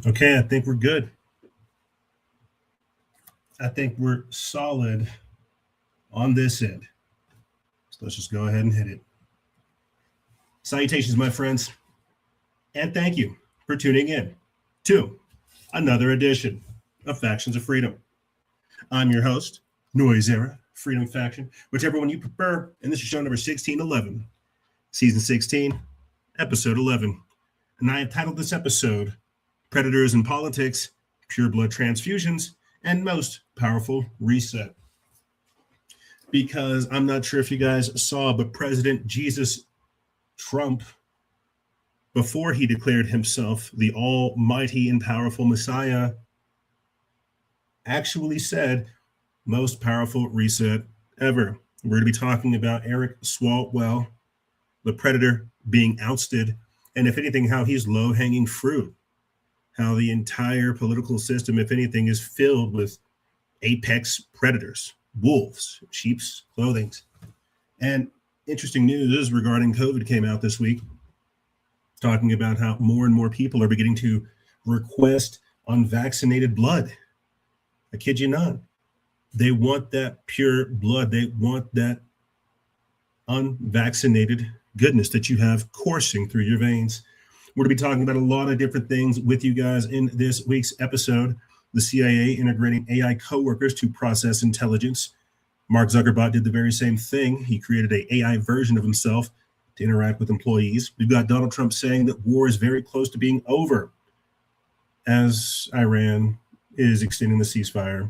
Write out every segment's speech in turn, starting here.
Okay, I think we're good. I think we're solid on this end. So let's just go ahead and hit it. Salutations, my friends, and thank you for tuning in to another edition of Factions of Freedom. I'm your host, Noise Era, Freedom Faction, whichever one you prefer, and this is show number 1611, season 16, episode 11. And I have titled this episode, Predators in Politics, Pure Blood Transfusions, and Most Powerful Reset. Because I'm not sure if you guys saw, but President Jesus Trump, before he declared himself the almighty and powerful Messiah, actually said, most powerful reset ever. We're going to be talking about Eric Swalwell, the predator, being ousted, and if anything, how he's low-hanging fruit. How the entire political system, if anything, is filled with apex predators, wolves, sheep's clothing. And interesting news regarding COVID came out this week, talking about how more and more people are beginning to request unvaccinated blood. I kid you not. They want that pure blood. They want that unvaccinated goodness that you have coursing through your veins. We're going to be talking about a lot of different things with you guys in this week's episode. The CIA integrating AI coworkers to process intelligence. Mark Zuckerberg did the very same thing. He created an AI version of himself to interact with employees. We've got Donald Trump saying that war is very close to being over as Iran is extending the ceasefire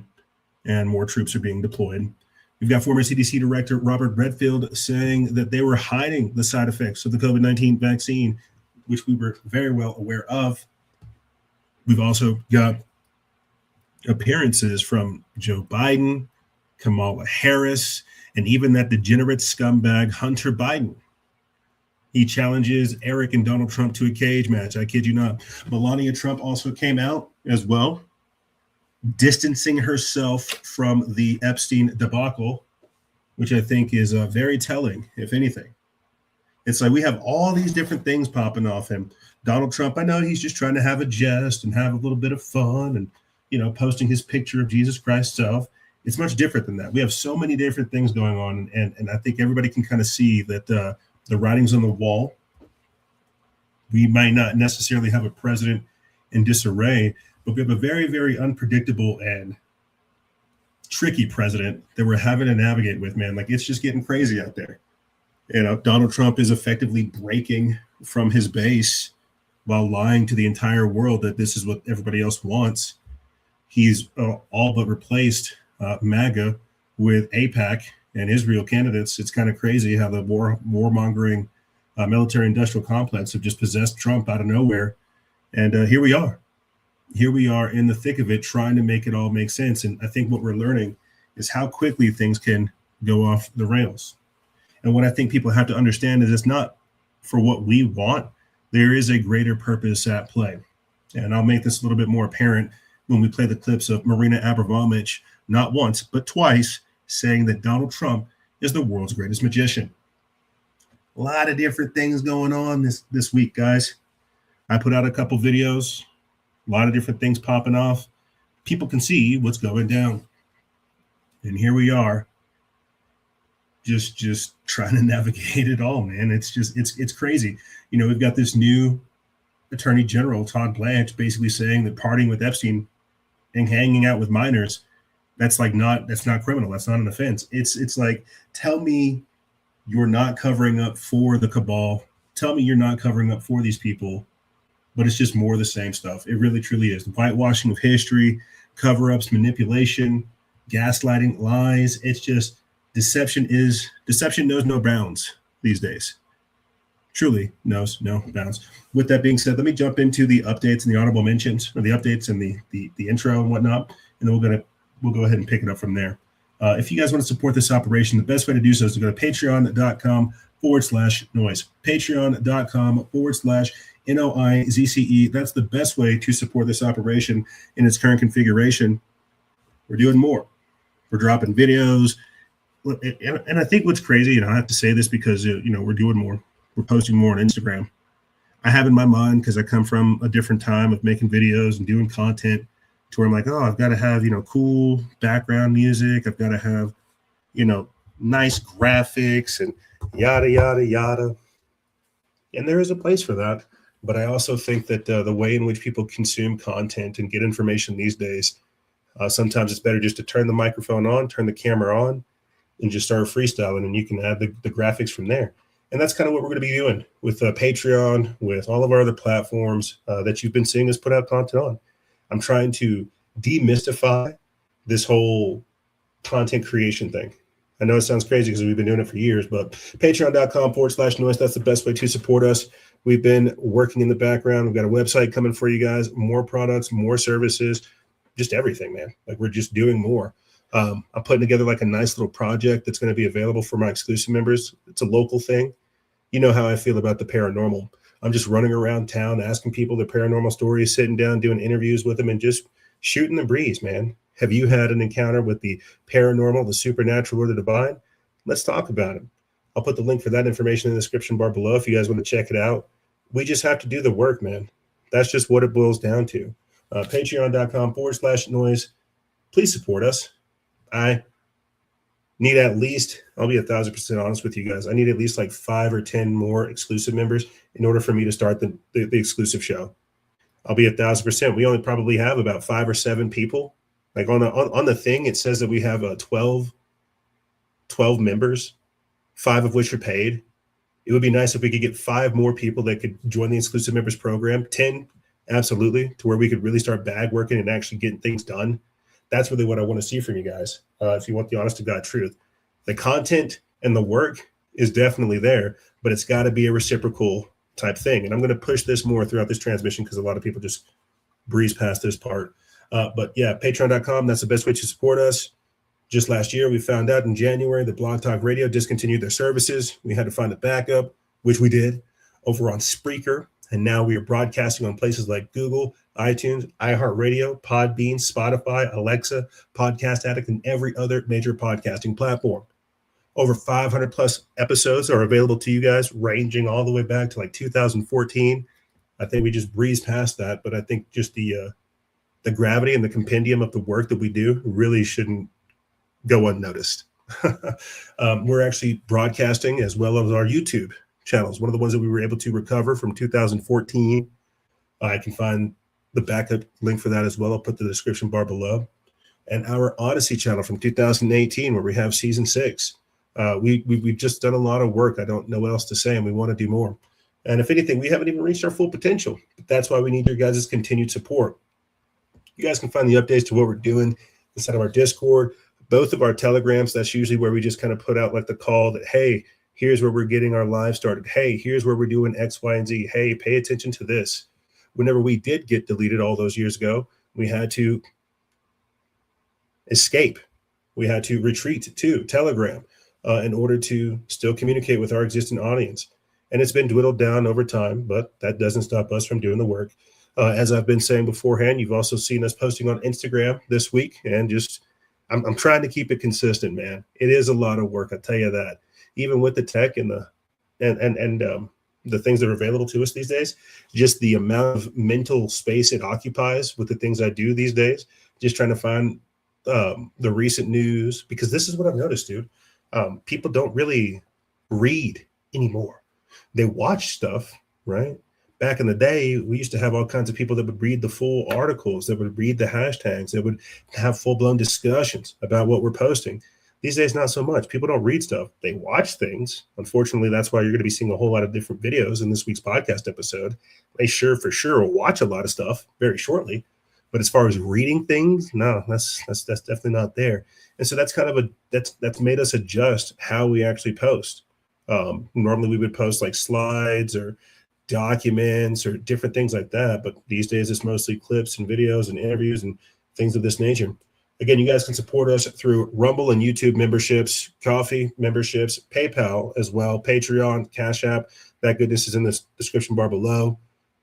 and more troops are being deployed. We've got former CDC Director Robert Redfield saying that they were hiding the side effects of the COVID-19 vaccine, which we were very well aware of. We've also got appearances from Joe Biden, Kamala Harris, and even that degenerate scumbag Hunter Biden. He challenges Eric and Donald Trump to a cage match. I kid you not. Melania Trump also came out as well, distancing herself from the Epstein debacle, which I think is very telling, if anything. It's like we have all these different things popping off him. Donald Trump, I know he's just trying to have a jest and have a little bit of fun and, you know, posting his picture of Jesus Christ's self. It's much different than that. We have so many different things going on. And I think everybody can kind of see that the writing's on the wall. We might not necessarily have a president in disarray, but we have a very, very unpredictable and tricky president that we're having to navigate with, man. Like, it's just getting crazy out there. You know, Donald Trump is effectively breaking from his base while lying to the entire world that this is what everybody else wants. He's all but replaced MAGA with AIPAC and Israel candidates. It's kind of crazy how the warmongering military-industrial complex have just possessed Trump out of nowhere. And here we are. Here we are in the thick of it, trying to make it all make sense. And I think what we're learning is how quickly things can go off the rails. And what I think people have to understand is it's not for what we want. There is a greater purpose at play. And I'll make this a little bit more apparent when we play the clips of Marina Abramovich, not once, but twice, saying that Donald Trump is the world's greatest magician. A lot of different things going on this week, guys. I put out a couple videos A lot of different things popping off. People can see what's going down. And here we are, just trying to navigate it all, man. It's crazy. We've got this new Attorney General, Todd Blanche, basically saying that partying with Epstein and hanging out with minors, that's not criminal. That's not an offense. It's like, tell me you're not covering up for the cabal. Tell me you're not covering up for these people, but it's just more of the same stuff. It really, truly is. The whitewashing of history, cover-ups, manipulation, gaslighting, lies. It's just deception knows no bounds these days. Truly knows no bounds. With that being said, let me jump into the updates and the honorable mentions, or the updates and the intro and whatnot, and then we'll go ahead and pick it up from there. If you guys want to support this operation, the best way to do so is to go to patreon.com/noise. Patreon.com/NOIZCE. That's the best way to support this operation in its current configuration. We're doing more. We're dropping videos. And I think what's crazy, and I have to say this because, we're doing more. We're posting more on Instagram. I have in my mind, because I come from a different time of making videos and doing content, to where I'm like, oh, I've got to have, cool background music. I've got to have, nice graphics and yada, yada, yada. And there is a place for that. But I also think that the way in which people consume content and get information these days, sometimes it's better just to turn the microphone on, turn the camera on, and just start freestyling, and you can add the graphics from there. And that's kind of what we're going to be doing with Patreon, with all of our other platforms that you've been seeing us put out content on. I'm trying to demystify this whole content creation thing. I know it sounds crazy because we've been doing it for years, but patreon.com/noise, that's the best way to support us. We've been working in the background. We've got a website coming for you guys, more products, more services, just everything, man. Like, we're just doing more. I'm putting together like a nice little project that's going to be available for my exclusive members. It's a local thing. You know how I feel about the paranormal. I'm just running around town, asking people their paranormal stories, sitting down, doing interviews with them, and just shooting the breeze, man. Have you had an encounter with the paranormal, the supernatural, or the divine? Let's talk about it. I'll put the link for that information in the description bar below if you guys want to check it out. We just have to do the work, man. That's just what it boils down to. Patreon.com/noise. Please support us. I need at least, I'll be 1,000% honest with you guys, I need at least like 5 or 10 more exclusive members in order for me to start the exclusive show. I'll be 1,000%. We only probably have about 5 or 7 people. Like on the thing, it says that we have 12 members, 5 of which are paid. It would be nice if we could get 5 more people that could join the exclusive members program. 10, absolutely, to where we could really start bag working and actually getting things done. That's really what I want to see from you guys. If you want the honest to God truth, the content and the work is definitely there, but it's got to be a reciprocal type thing. And I'm going to push this more throughout this transmission because a lot of people just breeze past this part. But yeah, patreon.com, that's the best way to support us. Just last year, we found out in January that Blog Talk Radio discontinued their services. We had to find a backup, which we did, over on Spreaker. And now we are broadcasting on places like Google, iTunes, iHeartRadio, Podbean, Spotify, Alexa, Podcast Addict, and every other major podcasting platform. Over 500 plus episodes are available to you guys, ranging all the way back to like 2014. I think we just breezed past that, but I think just the gravity and the compendium of the work that we do really shouldn't go unnoticed. We're actually broadcasting as well as our YouTube channels. One of the ones that we were able to recover from 2014. I can find the backup link for that as well. I'll put the description bar below. And our Odyssey channel from 2018, where we have season 6. We've just done a lot of work. I don't know what else to say, and we want to do more. And if anything, we haven't even reached our full potential. But that's why we need your guys' continued support. You guys can find the updates to what we're doing inside of our Discord, both of our Telegrams. That's usually where we just kind of put out like the call that, hey, here's where we're getting our live started. Hey, here's where we're doing X, Y, and Z. Hey, pay attention to this. Whenever we did get deleted all those years ago, we had to escape. We had to retreat to Telegram in order to still communicate with our existing audience. And it's been dwindled down over time, but that doesn't stop us from doing the work. As I've been saying beforehand, you've also seen us posting on Instagram this week, and just I'm trying to keep it consistent, man. It is a lot of work, I tell you that. Even with the tech and the the things that are available to us these days, just the amount of mental space it occupies with the things I do these days, just trying to find the recent news, because this is what I've noticed, dude. People don't really read anymore. They watch stuff, right? Back in the day, we used to have all kinds of people that would read the full articles, that would read the hashtags, that would have full-blown discussions about what we're posting. These days, not so much. People don't read stuff. They watch things. Unfortunately, that's why you're going to be seeing a whole lot of different videos in this week's podcast episode. They for sure will watch a lot of stuff very shortly. But as far as reading things, no, that's definitely not there. And so that's kind of that's made us adjust how we actually post. Normally we would post like slides or documents or different things like that. But these days it's mostly clips and videos and interviews and things of this nature. Again, you guys can support us through Rumble and YouTube memberships, Coffee memberships, PayPal as well, Patreon, Cash App. That goodness is in the description bar below.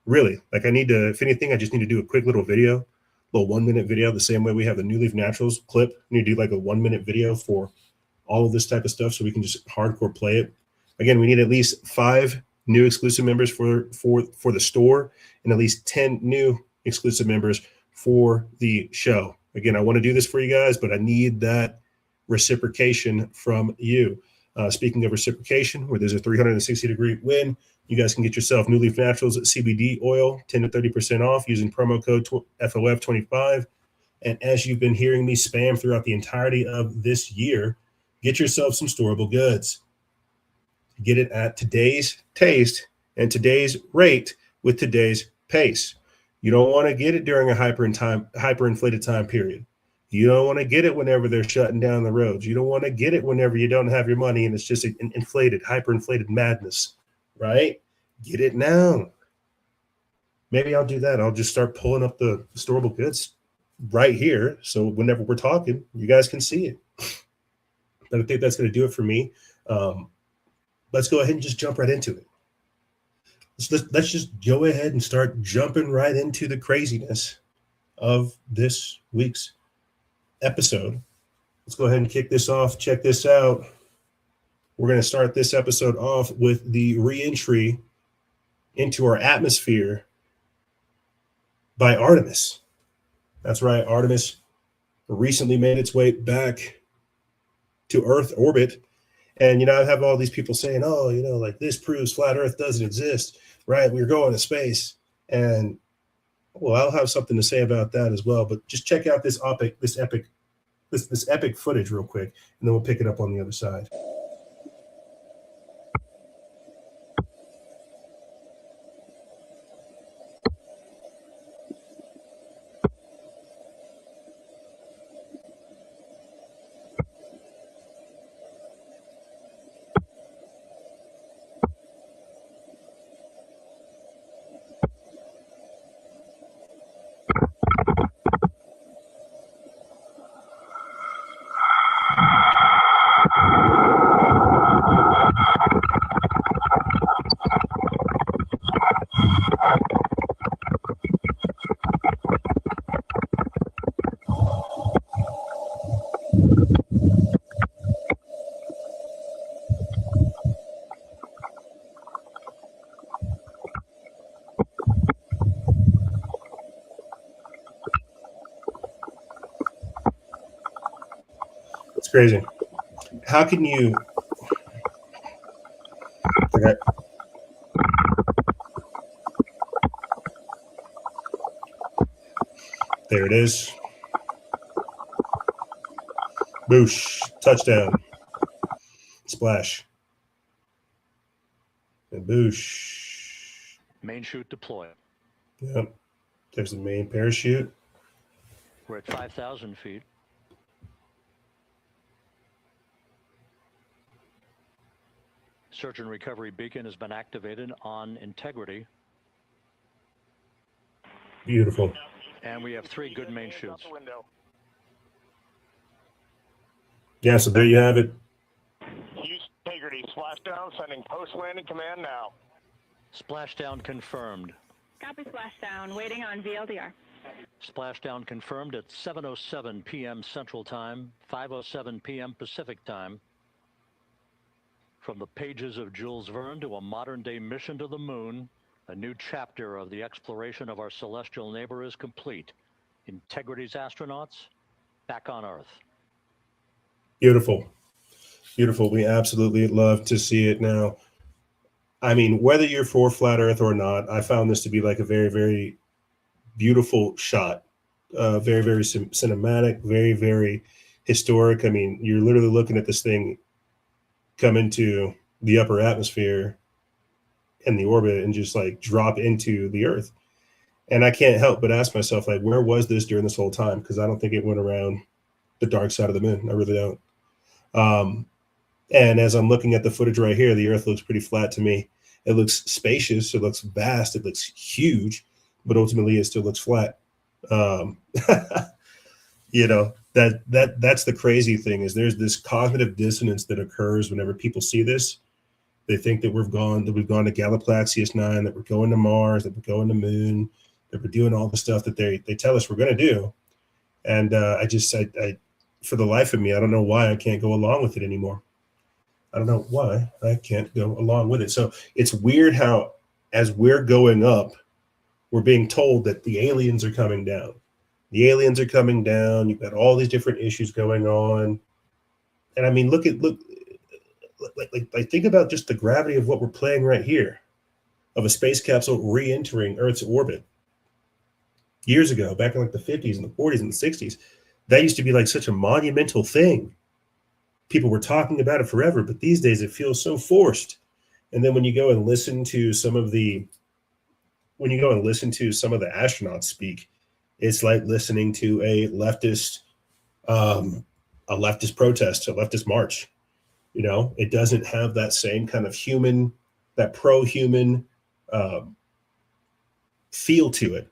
Really, like if anything, I just need to do a quick little video, little 1 minute video, the same way we have the New Leaf Naturals clip. We need to do like a 1 minute video for all of this type of stuff so we can just hardcore play it. Again, we need at least 5 new exclusive members for the store and at least 10 new exclusive members for the show. Again, I want to do this for you guys, but I need that reciprocation from you. Speaking of reciprocation, where there's a 360-degree win, you guys can get yourself New Leaf Naturals CBD oil, 10 to 30% off using promo code FOF25. And as you've been hearing me spam throughout the entirety of this year, get yourself some storable goods. Get it at today's taste and today's rate with today's pace. You don't want to get it during a hyperinflated time period. You don't want to get it whenever they're shutting down the roads. You don't want to get it whenever you don't have your money and it's just an hyperinflated madness, right? Get it now. Maybe I'll do that. I'll just start pulling up the storable goods right here. So whenever we're talking, you guys can see it. But I think that's going to do it for me. Let's go ahead and just jump right into it. Let's just go ahead and start jumping right into the craziness of this week's episode. Let's go ahead and kick this off. Check this out. We're going to start this episode off with the re-entry into our atmosphere by Artemis. That's right. Artemis recently made its way back to Earth orbit. And, I have all these people saying, oh, like this proves flat Earth doesn't exist, right? We're going to space. And, well, I'll have something to say about that as well. But just check out this epic footage real quick, and then we'll pick it up on the other side. It's crazy. How can you? Okay. There it is. Boosh. Touchdown. Splash. And boosh. Main chute deploy. Yep. There's the main parachute. We're at 5,000 feet. Search and recovery beacon has been activated on integrity. Beautiful. And we have 3 good main chutes. Yeah, so there you have it. Use integrity. Splashdown, sending post-landing command now. Splashdown confirmed. Copy splashdown, waiting on VLDR. Splashdown confirmed at 7:07 p.m. Central Time, 5:07 p.m. Pacific Time. From the pages of Jules Verne to a modern-day mission to the moon, a new chapter of the exploration of our celestial neighbor is complete. Integrity's astronauts back on Earth. Beautiful. Beautiful. We absolutely love to see it now. I mean, whether you're for flat Earth or not, I found this to be like a very, very beautiful shot. Very, very cinematic, very, very historic. I mean, you're literally looking at this thing come into the upper atmosphere and the orbit and just like drop into the Earth. And I can't help but ask myself, like, where was this during this whole time? Because I don't think it went around the dark side of the moon. I really don't. And as I'm looking at the footage right here, the Earth looks pretty flat to me. It looks spacious. It looks vast. It looks huge, but ultimately it still looks flat. You know, that's the crazy thing is there's this cognitive dissonance that occurs whenever people see this. They think that we've gone to Galaxy 9, that we're going to Mars, that we're going to the moon, that we're doing all the stuff that they tell us we're going to do. And I for the life of me, I don't know why I can't go along with it anymore. I don't know why I can't go along with it. So it's weird how, as we're going up, we're being told that the aliens are coming down. The aliens are coming down. You've got all these different issues going on. And I mean, think about just the gravity of what we're playing right here, of a space capsule re-entering Earth's orbit. Years ago, back in like the 50s and the 40s and the 60s, that used to be like such a monumental thing. People were talking about it forever, but these days it feels so forced. And then when you go and listen to some of the astronauts speak, it's like listening to a leftist protest, a leftist march. You know, it doesn't have that same kind of human, that pro-human feel to it,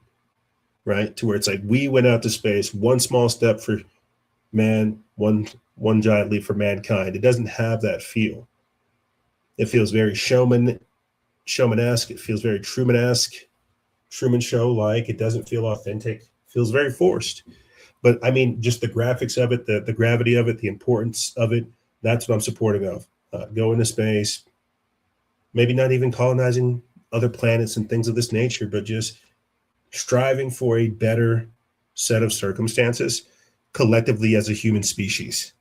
right? To where it's like, we went out to space, one small step for man, one giant leap for mankind. It doesn't have that feel. It feels very showman-esque. It feels very Truman-esque, Truman Show-like. It doesn't feel authentic. It feels very forced. But I mean, just the graphics of it, the gravity of it, the importance of it, that's what I'm supporting of. Going to space, maybe not even colonizing other planets and things of this nature, but just striving for a better set of circumstances collectively as a human species.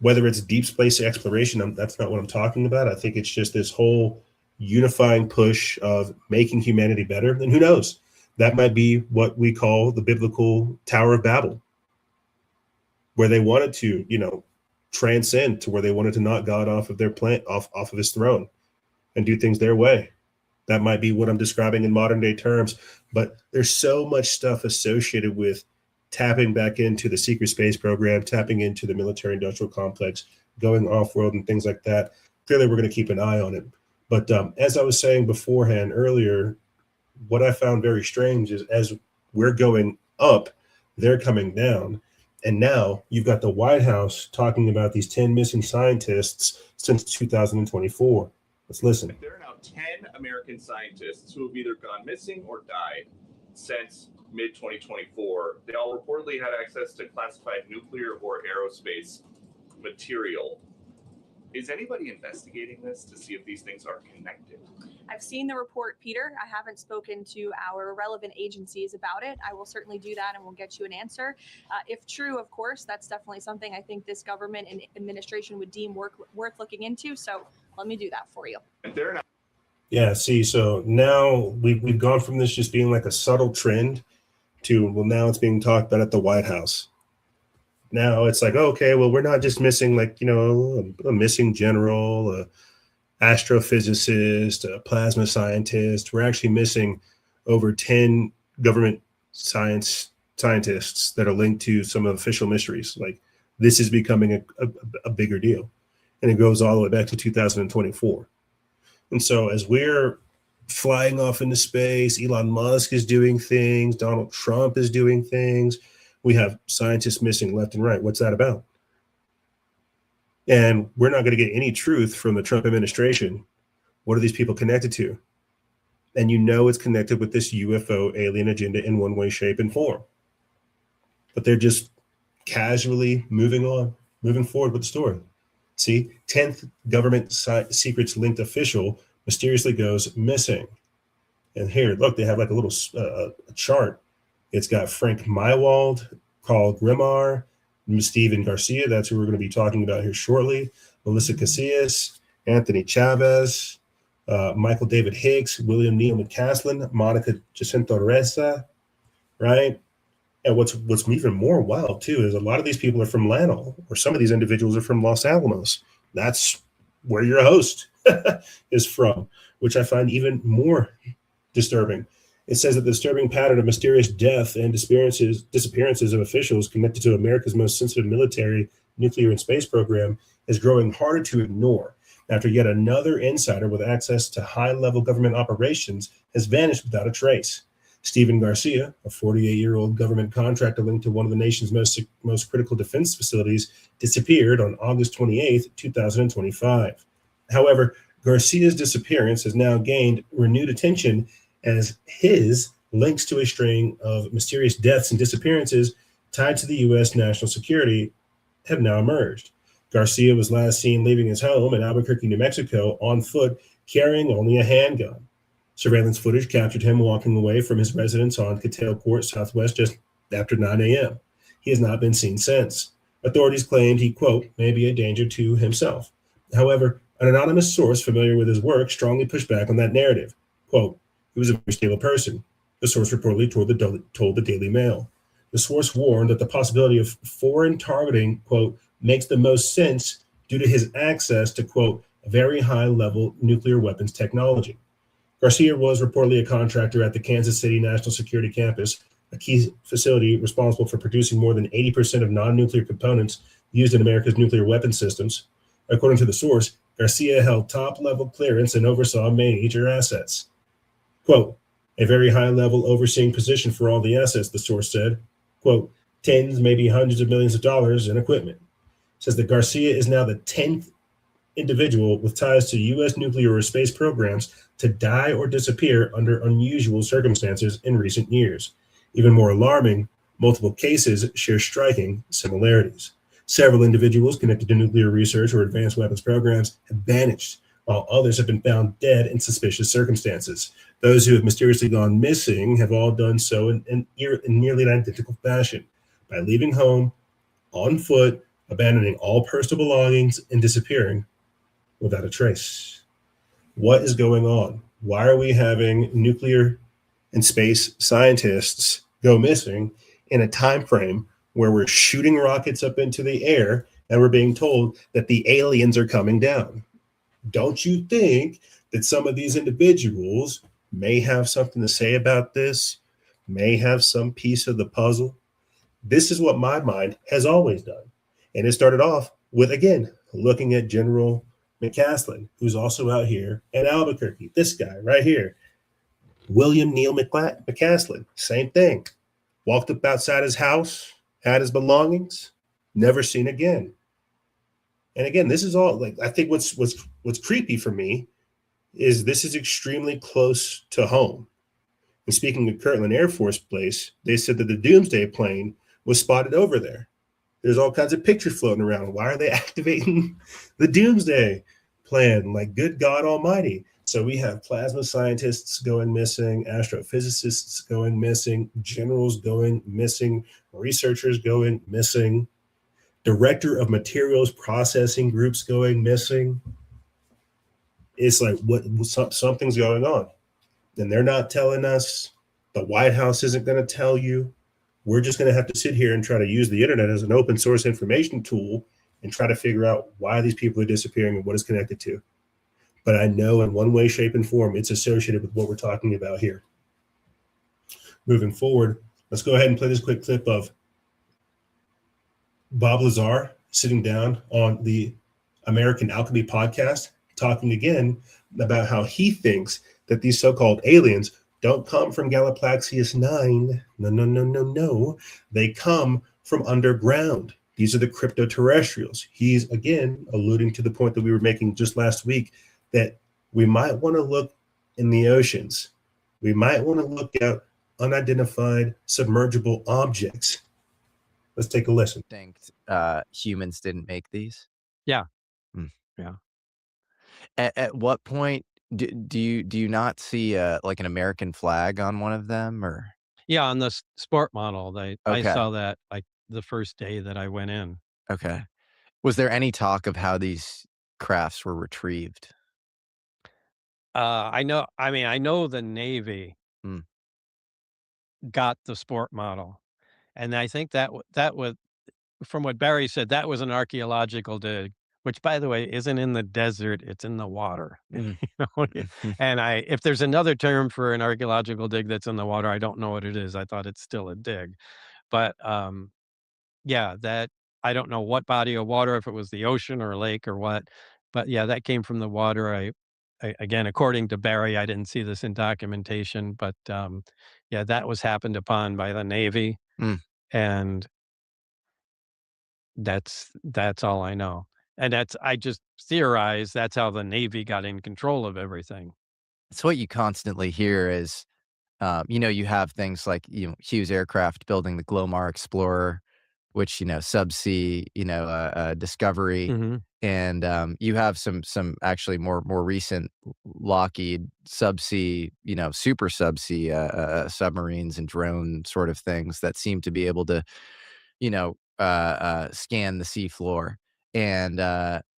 Whether it's deep space exploration, that's not what I'm talking about. I think it's just this whole unifying push of making humanity better. And who knows? That might be what we call the biblical Tower of Babel, where they wanted to, you know, transcend to where they wanted to knock God off of their off of his throne and do things their way. That might be what I'm describing in modern day terms, but there's so much stuff associated with tapping back into the secret space program, tapping into the military industrial complex, going off-world and things like that. Clearly, we're going to keep an eye on it. But as I was saying beforehand earlier, what I found very strange is as we're going up, they're coming down. And now you've got the White House talking about these 10 missing scientists since 2024. Let's listen. There are now 10 American scientists who have either gone missing or died since mid-2024. They all reportedly had access to classified nuclear or aerospace material. Is anybody investigating this to see if these things are connected? I've seen the report, Peter. I haven't spoken to our relevant agencies about it. I will certainly do that and we'll get you an answer. If true, of course, that's definitely something I think this government and administration would deem worth looking into. So let me do that for you. Yeah, see, so now we've gone from this just being like a subtle trend to, well, now it's being talked about at the White House. Now it's like, okay, well, we're not just missing like, you know, a missing general, a astrophysicist, a plasma scientist. We're actually missing over 10 government scientists that are linked to some official mysteries. Like, this is becoming a bigger deal. And it goes all the way back to 2024. And so as we're flying off into space, Elon Musk is doing things, Donald Trump is doing things. We have scientists missing left and right. What's that about? And we're not going to get any truth from the Trump administration. What are these people connected to? And you know it's connected with this UFO alien agenda in one way, shape, and form. But they're just casually moving forward with the story. See, 10th government secrets linked official mysteriously goes missing. And here, look, they have like a little chart. It's got Frank Mywald, Carl Grimar, Steven Garcia. That's who we're going to be talking about here shortly. Melissa Casillas, Anthony Chavez, Michael David Hicks, William Neal McCaslin, Monica Jacinto Reza, right? And what's even more wild too is a lot of these people are from Llano, or some of these individuals are from Los Alamos. That's where your host is from, which I find even more disturbing. It says that the disturbing pattern of mysterious death and disappearances of officials connected to America's most sensitive military, nuclear, and space program is growing harder to ignore after yet another insider with access to high-level government operations has vanished without a trace. Steven Garcia, a 48-year-old government contractor linked to one of the nation's most critical defense facilities, disappeared on August 28, 2025. However, Garcia's disappearance has now gained renewed attention as his links to a string of mysterious deaths and disappearances tied to the U.S. national security have now emerged. Garcia was last seen leaving his home in Albuquerque, New Mexico, on foot, carrying only a handgun. Surveillance footage captured him walking away from his residence on Catale Court Southwest just after 9 a.m. He has not been seen since. Authorities claimed he, quote, may be a danger to himself. However, an anonymous source familiar with his work strongly pushed back on that narrative. Quote, he was a very stable person, the source reportedly told the Daily Mail. The source warned that the possibility of foreign targeting, quote, makes the most sense due to his access to, quote, very high-level nuclear weapons technology. Garcia was reportedly a contractor at the Kansas City National Security Campus, a key facility responsible for producing more than 80% of non-nuclear components used in America's nuclear weapon systems. According to the source, Garcia held top-level clearance and oversaw major assets. Quote, a very high-level overseeing position for all the assets, the source said. Quote, tens, maybe hundreds of millions of dollars in equipment. It says that Garcia is now the 10th individual with ties to U.S. nuclear or space programs to die or disappear under unusual circumstances in recent years. Even more alarming, multiple cases share striking similarities. Several individuals connected to nuclear research or advanced weapons programs have vanished, while others have been found dead in suspicious circumstances. Those who have mysteriously gone missing have all done so in nearly an identical fashion, by leaving home, on foot, abandoning all personal belongings, and disappearing without a trace. What is going on? Why are we having nuclear and space scientists go missing in a time frame where we're shooting rockets up into the air and we're being told that the aliens are coming down? Don't you think that some of these individuals may have something to say about this, may have some piece of the puzzle? This is what my mind has always done. And it started off with, again, looking at General McCaslin, who's also out here in Albuquerque. This guy right here, William Neal McCaslin, same thing. Walked up outside his house, had his belongings, never seen again. And again, this is all like, I think what's creepy for me is this is extremely close to home. And speaking of Kirtland Air Force Base, they said that the Doomsday plane was spotted over there. There's all kinds of pictures floating around. Why are they activating the Doomsday plan? Like, good God Almighty. So we have plasma scientists going missing, astrophysicists going missing, generals going missing, researchers going missing, director of materials processing groups going missing. It's like something's going on. And they're not telling us. The White House isn't going to tell you. We're just going to have to sit here and try to use the internet as an open source information tool and try to figure out why these people are disappearing and what it's connected to. But I know in one way, shape, and form, it's associated with what we're talking about here. Moving forward, let's go ahead and play this quick clip of Bob Lazar sitting down on the American Alchemy podcast, talking again about how he thinks that these so-called aliens don't come from Galaplaxius 9. No. They come from underground. These are the crypto-terrestrials. He's, again, alluding to the point that we were making just last week, that we might want to look in the oceans. We might want to look at unidentified submergible objects. Let's take a listen. Think humans didn't make these? Yeah. Yeah. At what point do you not see like an American flag on one of them or? Yeah, on the sport model, I Okay. saw that like the first day that I went in. Okay. Was there any talk of how these crafts were retrieved? I know the Navy Hmm. got the sport model, and I think that was from what Barry said, that was an archaeological dig, which, by the way, isn't in the desert, it's in the water. Mm. You know? And if there's another term for an archeological dig that's in the water, I don't know what it is. I thought it's still a dig. But, yeah, that I don't know what body of water, if it was the ocean or a lake or what, but, yeah, that came from the water. Again, according to Barry, I didn't see this in documentation, but, yeah, that was happened upon by the Navy, Mm. and that's all I know. And I just theorize that's how the Navy got in control of everything. It's what you constantly hear is, you have things like, Hughes Aircraft building the Glomar Explorer, which, subsea, Discovery, Mhm. and you have some actually more recent Lockheed subsea, super subsea submarines and drone sort of things that seem to be able to, scan the seafloor. And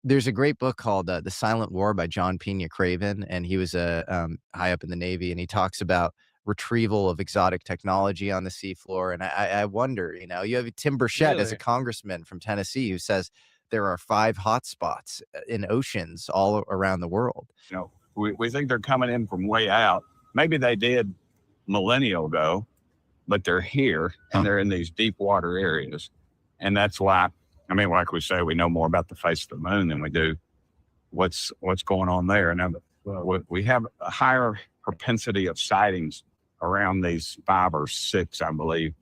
there's a great book called The Silent War by John Pena Craven, and he was high up in the Navy, and he talks about retrieval of exotic technology on the seafloor. And I wonder, you have Tim Burchett as a Really? congressman from Tennessee who says there are 5 hotspots in oceans all around the world. We think they're coming in from way out. Maybe they did millennia ago, but they're here and they're in these deep water areas. And that's why, like we say, we know more about the face of the moon than we do what's going on there. Now, we have a higher propensity of sightings around these 5 or 6, I believe,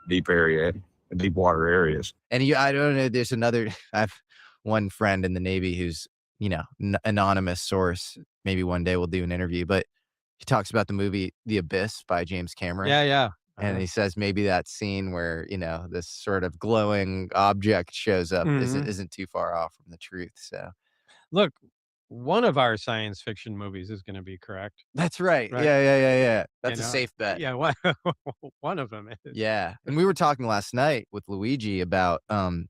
deep water areas. And I don't know, there's another, I have one friend in the Navy who's, anonymous source. Maybe one day we'll do an interview, but he talks about the movie The Abyss by James Cameron. Yeah, yeah. And he says maybe that scene where, this sort of glowing object shows up Mhm. isn't too far off from the truth. So Look, one of our science fiction movies is gonna be correct, that's right. right? Yeah. That's You a know? safe bet. Yeah, one of them is. Yeah. And we were talking last night with Luigi about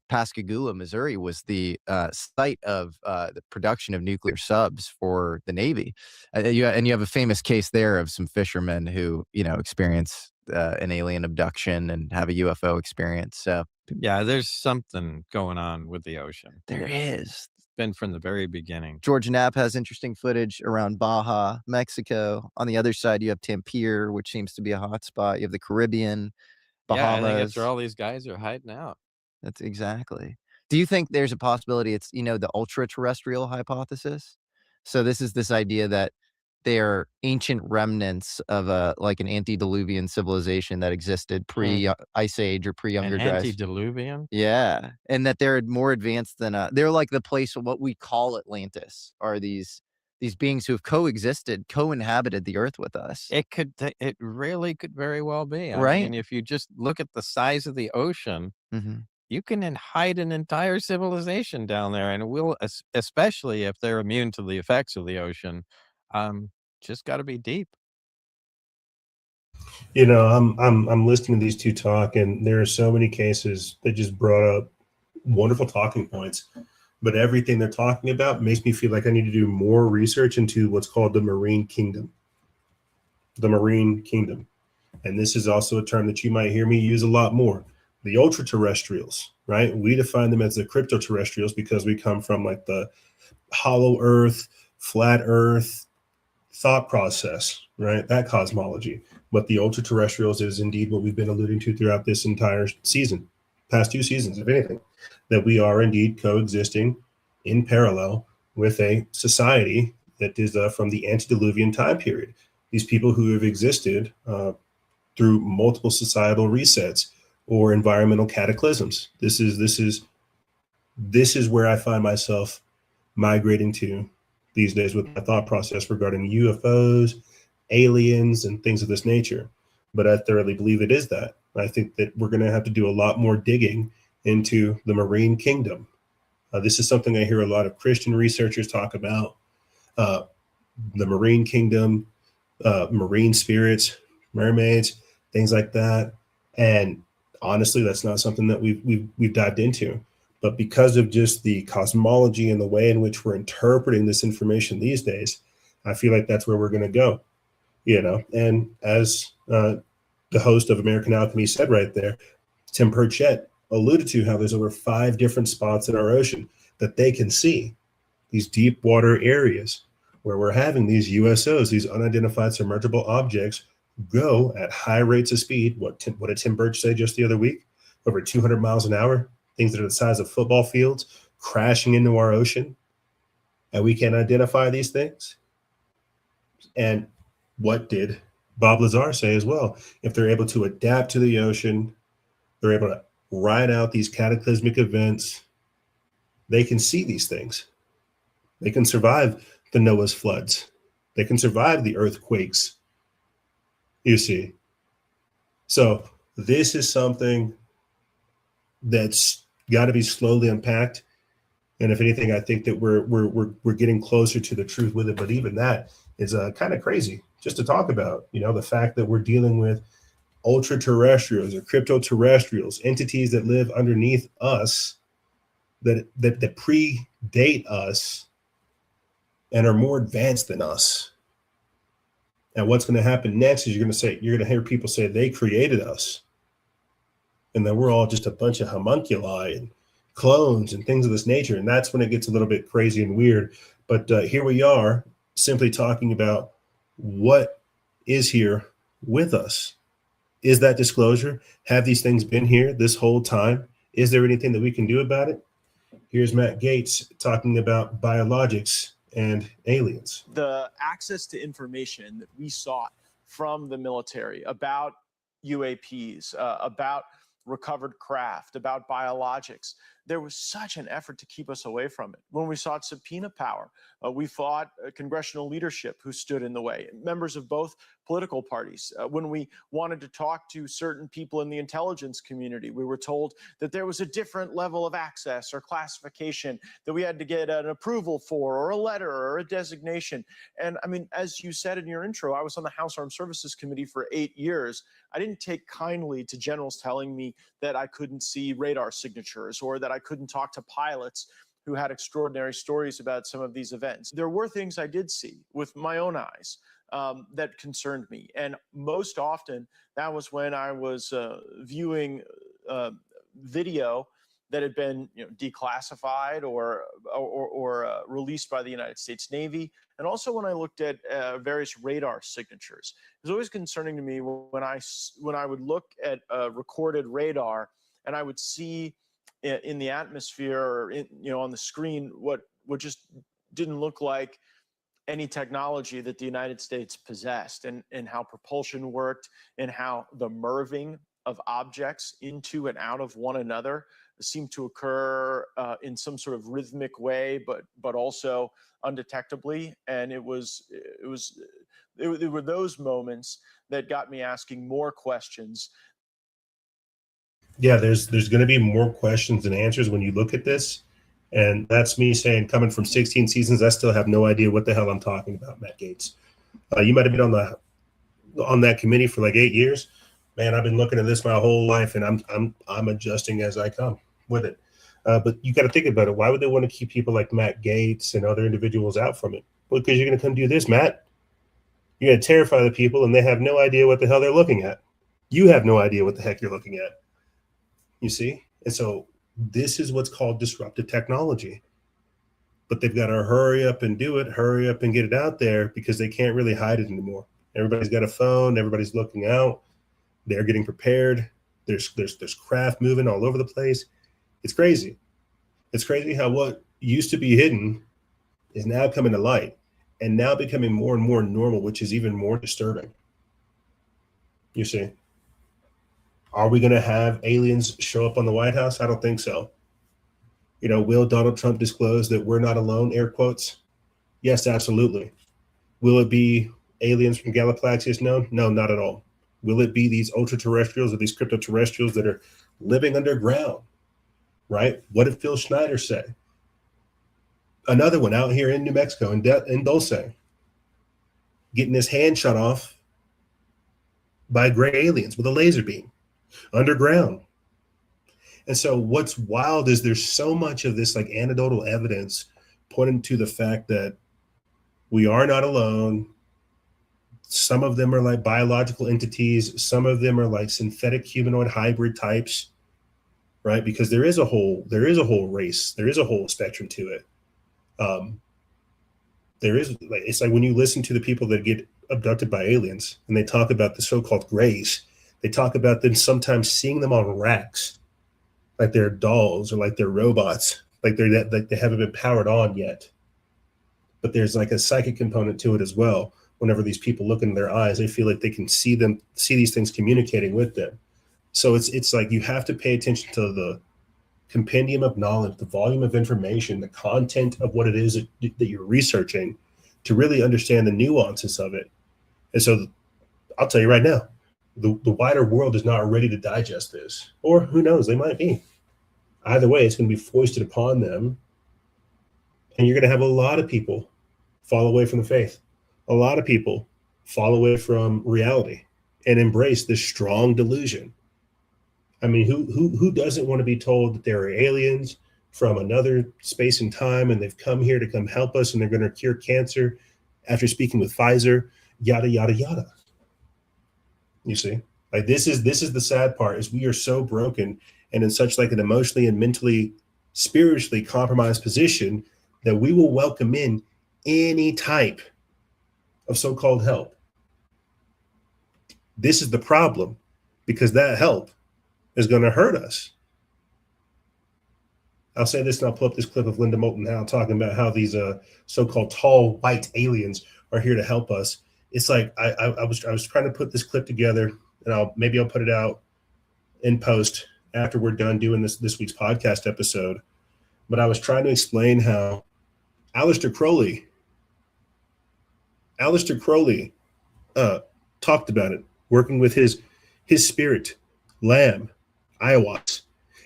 Pascagoula, Missouri was the site of the production of nuclear subs for the Navy. You have a famous case there of some fishermen who, experience an alien abduction and have a UFO experience. So Yeah, there's something going on with the ocean. there is. It's been from the very beginning. George Knapp has interesting footage around Baja, Mexico. On the other side, you have Tampere, which seems to be a hotspot. You have the Caribbean, Yeah, I think Bahamas. that's where all these guys are hiding out. That's exactly. Do you think there's a possibility it's, the ultra-terrestrial hypothesis? So this idea that they're ancient remnants of like an antediluvian civilization that existed pre-Ice Age or An pre-Younger Dryas. antediluvian? Yeah, and that they're more advanced than they're like the place what we call Atlantis are these beings who have co-inhabited the earth with us. It really could very well be. I Right. mean, if you just look at the size of the ocean, Mhm. you can hide an entire civilization down there, and especially if they're immune to the effects of the ocean. Just got to be deep. I'm listening to these two talk, and there are so many cases that just brought up wonderful talking points. But everything they're talking about makes me feel like I need to do more research into what's called the marine kingdom. The marine kingdom. And this is also a term that you might hear me use a lot more. The ultra terrestrials, right? We define them as the crypto terrestrials because we come from like the hollow earth, flat earth thought process, right? That cosmology. But the ultra terrestrials is indeed what we've been alluding to throughout this entire season, past 2 seasons, if anything, that we are indeed coexisting in parallel with a society that is from the antediluvian time period. These people who have existed through multiple societal resets or environmental cataclysms. This is where I find myself migrating to these days with my thought process regarding UFOs, aliens, and things of this nature. But I thoroughly believe it is that. I think that we're going to have to do a lot more digging into the marine kingdom This is something I hear a lot of Christian researchers talk about. The marine kingdom, marine spirits, mermaids, things like that. And honestly, that's not something that we've dived into. But because of just the cosmology and the way in which we're interpreting this information these days, I feel like that's where we're going to go, you know. And as the host of American Alchemy said right there, Tim Purchett alluded to how there's over 5 different spots in our ocean that they can see, these deep water areas where we're having these USOs, these unidentified submergible objects, go at high rates of speed. What did Tim Birch say just the other week? Over 200 miles an hour, things that are the size of football fields, crashing into our ocean, and we can't identify these things. And what did Bob Lazar say as well? If they're able to adapt to the ocean, they're able to ride out these cataclysmic events, they can see these things. They can survive the Noah's floods. They can survive the earthquakes, you see. So this is something that's got to be slowly unpacked. And if anything, I think that we're getting closer to the truth with it. But even that is kind of crazy just to talk about, you know, the fact that we're dealing with ultra-terrestrials or crypto-terrestrials, entities that live underneath us, that predate us and are more advanced than us. And what's going to happen next is you're going to hear people say they created us, and that we're all just a bunch of homunculi and clones and things of this nature. And that's when it gets a little bit crazy and weird. But here we are simply talking about what is here with us. Is that disclosure? Have these things been here this whole time? Is there anything that we can do about it? Here's Matt Gaetz talking about biologics and aliens. The access to information that we sought from the military about UAPs, about recovered craft, about biologics, there was such an effort to keep us away from it. When we sought subpoena power, we fought congressional leadership who stood in the way, members of both political parties. When we wanted to talk to certain people in the intelligence community, we were told that there was a different level of access or classification that we had to get an approval for, or a letter or a designation. And I mean, as you said in your intro, I was on the House Armed Services Committee for 8 years. I didn't take kindly to generals telling me that I couldn't see radar signatures or that I couldn't talk to pilots who had extraordinary stories about some of these events. There were things I did see with my own eyes that concerned me. And most often, that was when I was viewing video that had been declassified or released by the United States Navy. And also when I looked at various radar signatures. It was always concerning to me when I would look at recorded radar and I would see in the atmosphere or on the screen what just didn't look like any technology that the United States possessed, and how propulsion worked, and how the merving of objects into and out of one another seemed to occur in some sort of rhythmic way, but also undetectably. And it were those moments that got me asking more questions. Yeah, there's going to be more questions than answers when you look at this. And that's me saying, coming from 16 seasons, I still have no idea what the hell I'm talking about, Matt Gaetz. You might have been on that committee for like 8 years. Man, I've been looking at this my whole life, and I'm adjusting as I come with it. But you got to think about it. Why would they want to keep people like Matt Gaetz and other individuals out from it? Well, because you're going to come do this, Matt. You're going to terrify the people, and they have no idea what the hell they're looking at. You have no idea what the heck you're looking at. You see? And so this is what's called disruptive technology. But they've got to hurry up and do it, hurry up and get it out there, because they can't really hide it anymore. Everybody's got a phone. Everybody's looking out. They're getting prepared. There's craft moving all over the place. It's crazy. It's crazy how what used to be hidden is now coming to light and now becoming more and more normal, which is even more disturbing. You see? Are we going to have aliens show up on the White House? I don't think so. Will Donald Trump disclose that we're not alone, air quotes? Yes, absolutely. Will it be aliens from Galaplaxius? No, not at all. Will it be these ultra-terrestrials or these crypto-terrestrials that are living underground, right? What did Phil Schneider say? Another one out here in New Mexico, in Dulce, getting his hand shot off by gray aliens with a laser beam underground. And so what's wild is there's so much of this like anecdotal evidence pointing to the fact that we are not alone. Some of them are like biological entities. Some of them are like synthetic humanoid hybrid types, right? Because there is a whole race, there is a whole spectrum to it. There is like, it's like when you listen to the people that get abducted by aliens and they talk about the so-called grays, they talk about them sometimes seeing them on racks, like they're dolls or like they're robots, like they haven't been powered on yet. But there's like a psychic component to it as well. Whenever these people look in their eyes, they feel like they can see these things communicating with them. So it's like you have to pay attention to the compendium of knowledge, the volume of information, the content of what it is that you're researching to really understand the nuances of it. And so I'll tell you right now, the wider world is not ready to digest this, or who knows, they might be. Either way, it's going to be foisted upon them. And you're going to have a lot of people fall away from the faith. A lot of people fall away from reality and embrace this strong delusion. I mean, who doesn't want to be told that there are aliens from another space and time and they've come here to come help us and they're going to cure cancer after speaking with Pfizer, yada, yada, yada. You see, like this is the sad part is we are so broken and in such like an emotionally and mentally, spiritually compromised position that we will welcome in any type of so-called help. This is the problem, because that help is going to hurt us. I'll say this and I'll pull up this clip of Linda Moulton Howe talking about how these so-called tall white aliens are here to help us. It's like I was trying to put this clip together, and I'll put it out in post after we're done doing this week's podcast episode. But I was trying to explain how Aleister Crowley talked about it, working with his spirit, lamb, Ayahuasca,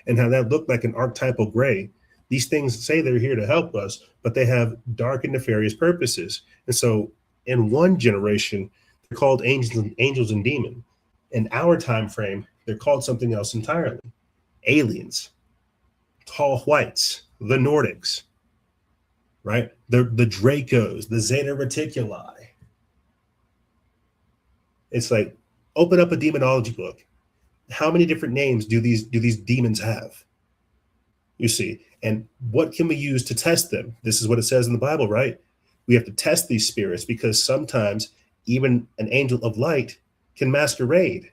and how that looked like an archetypal gray. These things say they're here to help us, but they have dark and nefarious purposes. And so in one generation, they're called angels and demons. In our time frame, they're called something else entirely. Aliens, tall whites, the Nordics, right? The Dracos, the Zeta Reticuli. It's like, open up a demonology book. How many different names do these demons have? You see, and what can we use to test them? This is what it says in the Bible, right? We have to test these spirits because sometimes even an angel of light can masquerade.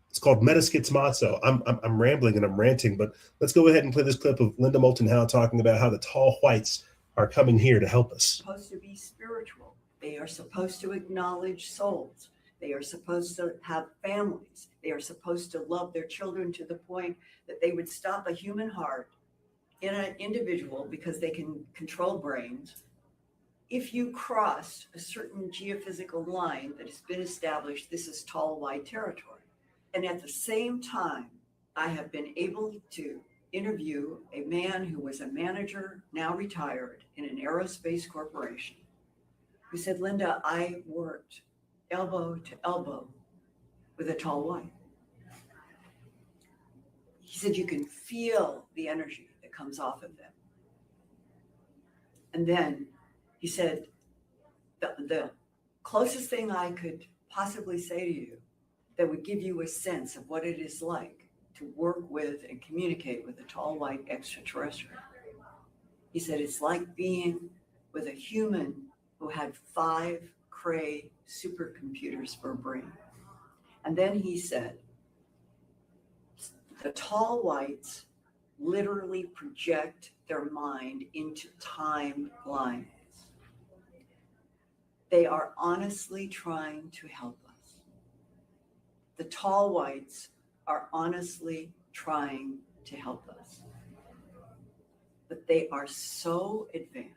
It's called metaschizmazo. I'm rambling and I'm ranting, but let's go ahead and play this clip of Linda Moulton Howe talking about how the tall whites are coming here to help us. Supposed to be spiritual. They are supposed to acknowledge souls. They are supposed to have families. They are supposed to love their children to the point that they would stop a human heart in an individual because they can control brains. If you cross a certain geophysical line that has been established, this is tall white territory. And at the same time, I have been able to interview a man who was a manager, now retired, in an aerospace corporation, who said, Linda, I worked elbow to elbow with a tall white. He said, you can feel the energy that comes off of them. And then he said, the closest thing I could possibly say to you that would give you a sense of what it is like to work with and communicate with a tall white extraterrestrial. He said, it's like being with a human who had 5 Cray supercomputers for a brain. And then he said, the tall whites literally project their mind into timelines. They are honestly trying to help us. The tall whites are honestly trying to help us. But they are so advanced,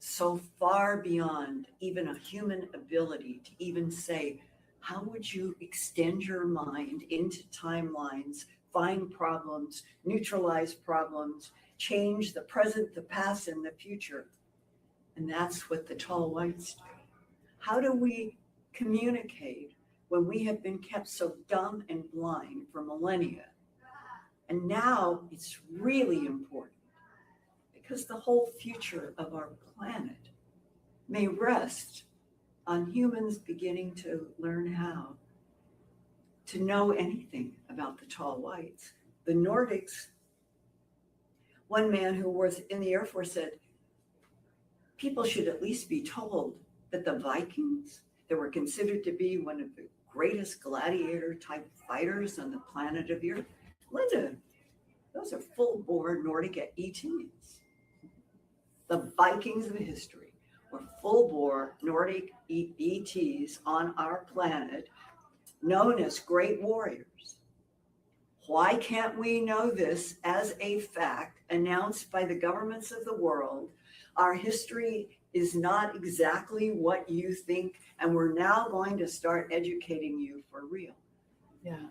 so far beyond even a human ability to even say, how would you extend your mind into timelines find problems, neutralize problems, change the present, the past, and the future. And that's what the tall whites do. How do we communicate when we have been kept so dumb and blind for millennia? And now it's really important because the whole future of our planet may rest on humans beginning to learn how to know anything about the tall whites. The Nordics, one man who was in the Air Force said, people should at least be told that the Vikings, that were considered to be one of the greatest gladiator type fighters on the planet of Europe, Linda, those are full-bore Nordic ETs. The Vikings of history were full-bore Nordic ETs on our planet, known as great warriors. Why can't we know this as a fact announced by the governments of the world? Our history is not exactly what you think, and we're now going to start educating you for real. Yeah.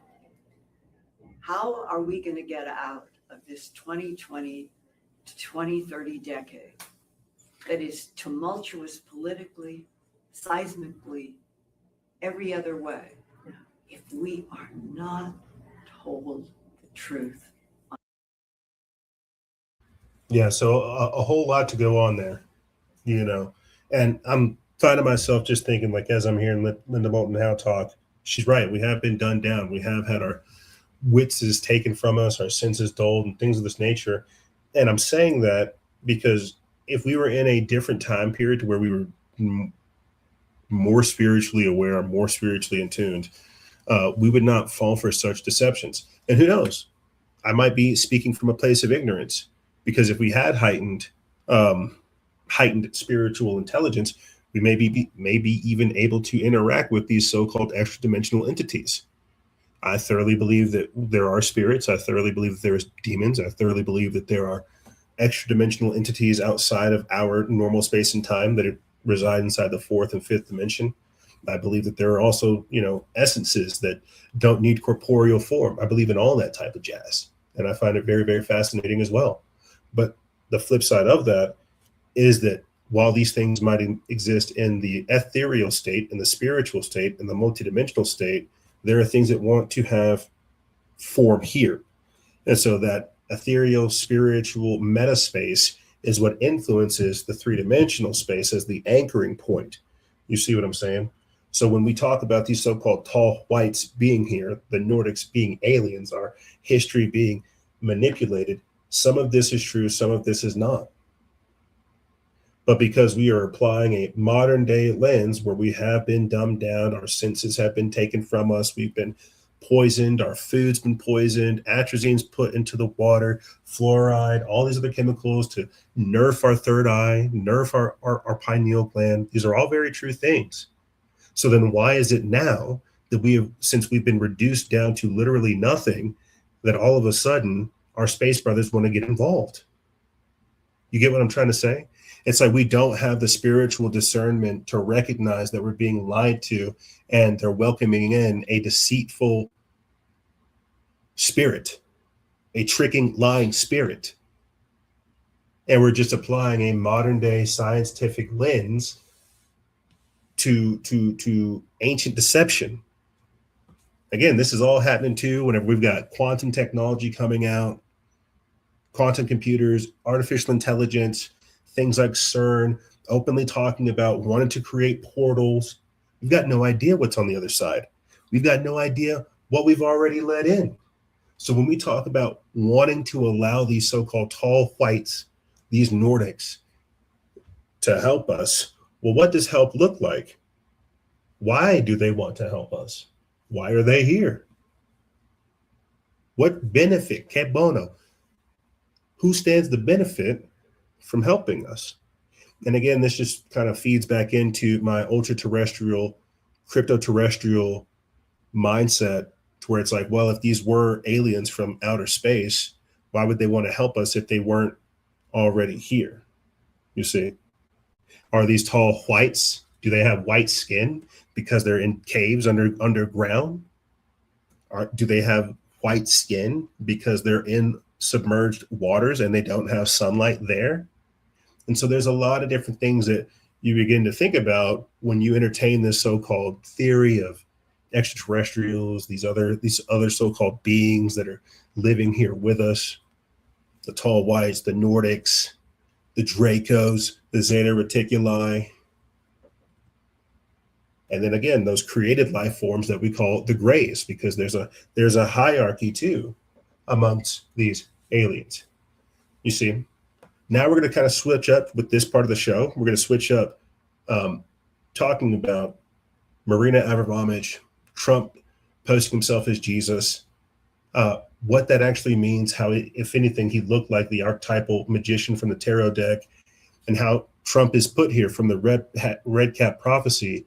How are we going to get out of this 2020 to 2030 decade that is tumultuous politically, seismically, every other way, if we are not told the truth? Yeah, so a whole lot to go on there, you know. And I'm finding myself just thinking, like, as I'm hearing Linda Moulton Howe talk, she's right. We have been done down. We have had our wits is taken from us, our senses dulled, and things of this nature. And I'm saying that because if we were in a different time period to where we were more spiritually aware, more spiritually in tuned, we would not fall for such deceptions. And who knows? I might be speaking from a place of ignorance, because if we had heightened spiritual intelligence, we may be even able to interact with these so-called extra-dimensional entities. I thoroughly believe that there are spirits. I thoroughly believe that there's demons. I thoroughly believe that there are extra-dimensional entities outside of our normal space and time that reside inside the fourth and fifth dimension. I believe that there are also, essences that don't need corporeal form. I believe in all that type of jazz, and I find it very, very fascinating as well. But the flip side of that is that while these things might exist in the ethereal state, in the spiritual state, in the multidimensional state, there are things that want to have form here. And so that ethereal, spiritual meta space is what influences the three-dimensional space as the anchoring point. You see what I'm saying? So when we talk about these so-called tall whites being here, the Nordics being aliens, our history being manipulated, some of this is true, some of this is not. But because we are applying a modern day lens where we have been dumbed down, our senses have been taken from us, we've been poisoned, our food's been poisoned, atrazine's put into the water, fluoride, all these other chemicals to nerf our third eye, nerf our pineal gland. These are all very true things. So then why is it now that since we've been reduced down to literally nothing, that all of a sudden our space brothers want to get involved? You get what I'm trying to say? It's like we don't have the spiritual discernment to recognize that we're being lied to, and they're welcoming in a deceitful spirit, a tricking, lying spirit. And we're just applying a modern day scientific lens to ancient deception. Again, this is all happening too whenever we've got quantum technology coming out, quantum computers, artificial intelligence, things like CERN, openly talking about wanting to create portals. We've got no idea what's on the other side. We've got no idea what we've already let in. So when we talk about wanting to allow these so-called tall whites, these Nordics, to help us, well, what does help look like? Why do they want to help us? Why are they here? What benefit, que bono? Who stands the benefit from helping us? And again, this just kind of feeds back into my ultra-terrestrial, crypto-terrestrial mindset, to where it's like, well, if these were aliens from outer space, why would they want to help us if they weren't already here? You see? Are these tall whites? Do they have white skin because they're in caves underground? Do they have white skin because they're in submerged waters and they don't have sunlight there. And so there's a lot of different things that you begin to think about when you entertain this so-called theory of extraterrestrials, these other so-called beings that are living here with us, the tall whites, the Nordics, the Dracos, the Zeta Reticuli, and then again those created life forms that we call the Greys, because there's a hierarchy too amongst these aliens. You see, now we're going to kind of switch up with this part of the show. We're going to switch up talking about Marina Abramovich, Trump posting himself as Jesus, what that actually means, how, if anything, he looked like the archetypal magician from the tarot deck, and how Trump is put here from the red cap prophecy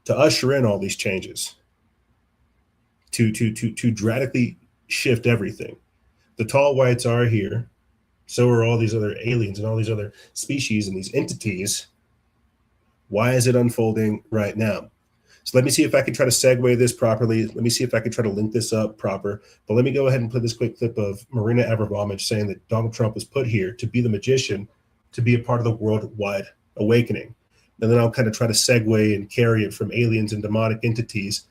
to usher in all these changes, to dramatically shift everything. The tall whites are here. So are all these other aliens and all these other species and these entities. Why is it unfolding right now? So let me see if I can try to segue this properly. Let me see if I can try to link this up proper. But let me go ahead and play this quick clip of Marina Abramovich saying that Donald Trump was put here to be the magician, to be a part of the worldwide awakening. And then I'll kind of try to segue and carry it from aliens and demonic entities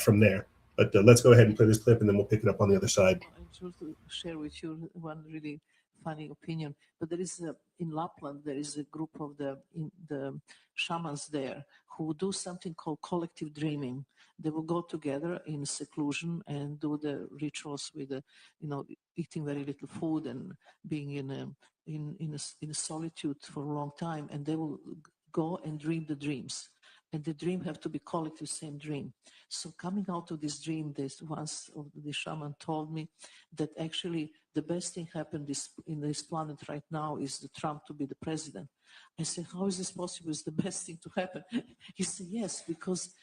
from there. But let's go ahead and play this clip, and then we'll pick it up on the other side. I just to share with you one really funny opinion. But there is in Lapland, there is a group of the shamans there who do something called collective dreaming. They will go together in seclusion and do the rituals with, eating very little food and being in a solitude for a long time. And they will go and dream the dreams. And the dream have to be collective, same dream. So coming out of this dream, once the shaman told me that actually the best thing happened in this planet right now is the Trump to be the president. I said, how is this possible? It's the best thing to happen. He said, yes, because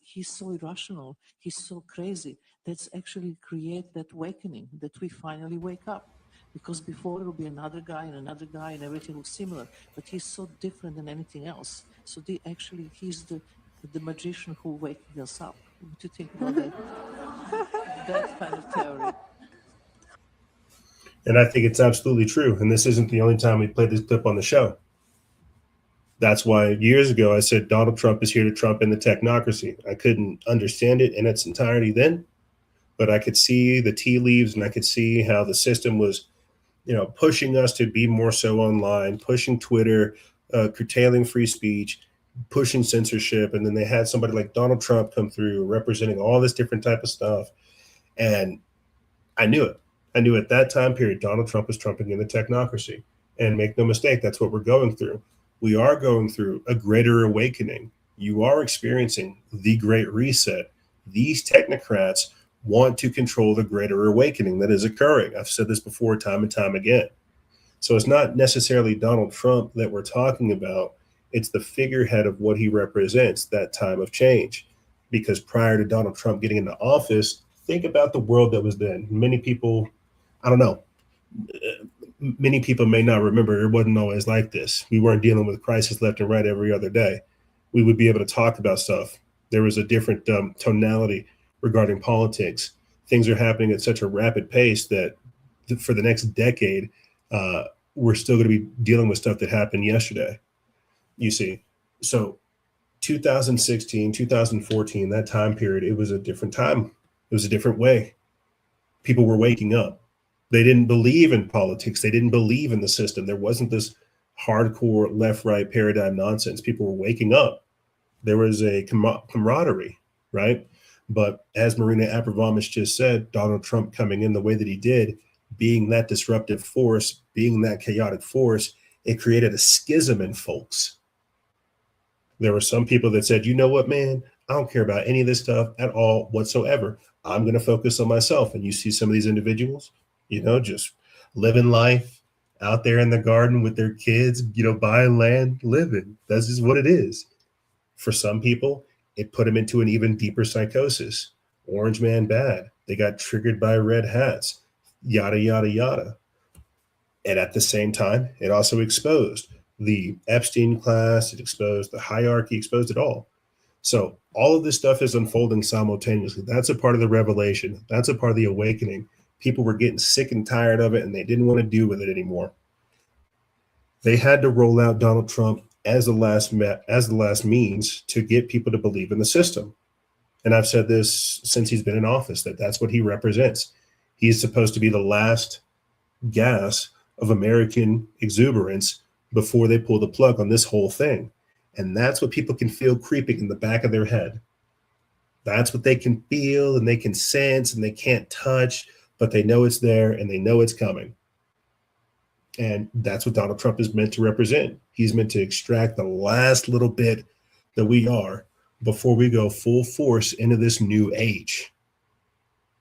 he's so irrational. He's so crazy. That's actually create that awakening, that we finally wake up. Because before it will be another guy and everything looks similar. But he's so different than anything else. So he's the magician who waking us up. What do you think about that? That kind of theory. And I think it's absolutely true. And this isn't the only time we played this clip on the show. That's why years ago I said Donald Trump is here to trump in the technocracy. I couldn't understand it in its entirety then, but I could see the tea leaves, and I could see how the system was, pushing us to be more so online, pushing Twitter, curtailing free speech, pushing censorship. And then they had somebody like Donald Trump come through representing all this different type of stuff. And I knew it. I knew at that time period, Donald Trump was trumping in the technocracy. And make no mistake, that's what we're going through. We are going through a greater awakening. You are experiencing the Great Reset. These technocrats want to control the greater awakening that is occurring. I've said this before time and time again. So it's not necessarily Donald Trump that we're talking about. It's the figurehead of what he represents, that time of change. Because prior to Donald Trump getting into office, think about the world that was then. Many people, I don't know, many people may not remember it wasn't always like this. We weren't dealing with crisis left and right every other day. We would be able to talk about stuff. There was a different tonality regarding politics. Things are happening at such a rapid pace that for the next decade, we're still going to be dealing with stuff that happened yesterday. You see, so 2016, 2014, that time period, it was a different time. It was a different way. People were waking up. They didn't believe in politics. They didn't believe in the system. There wasn't this hardcore left-right paradigm nonsense. People were waking up. There was a camaraderie, right? But as Marina Abramovich just said, Donald Trump coming in the way that he did, being that disruptive force, being that chaotic force, it created a schism in folks. There were some people that said, you know what, man, I don't care about any of this stuff at all whatsoever. I'm going to focus on myself. And you see some of these individuals, just living life out there in the garden with their kids, buying land, living. That's just what it is. For some people, it put them into an even deeper psychosis. Orange man bad. They got triggered by red hats, yada, yada, yada. And at the same time, it also exposed the Epstein class. It exposed the hierarchy, exposed it all. So all of this stuff is unfolding simultaneously. That's a part of the revelation. That's a part of the awakening. People were getting sick and tired of it, and they didn't want to deal with it anymore. They had to roll out Donald Trump as the last means to get people to believe in the system. And I've said this since he's been in office, that's what he represents. He's supposed to be the last gas of American exuberance before they pull the plug on this whole thing. And that's what people can feel creeping in the back of their head. That's what they can feel and they can sense and they can't touch, but they know it's there and they know it's coming. And that's what Donald Trump is meant to represent. He's meant to extract the last little bit that we are before we go full force into this new age.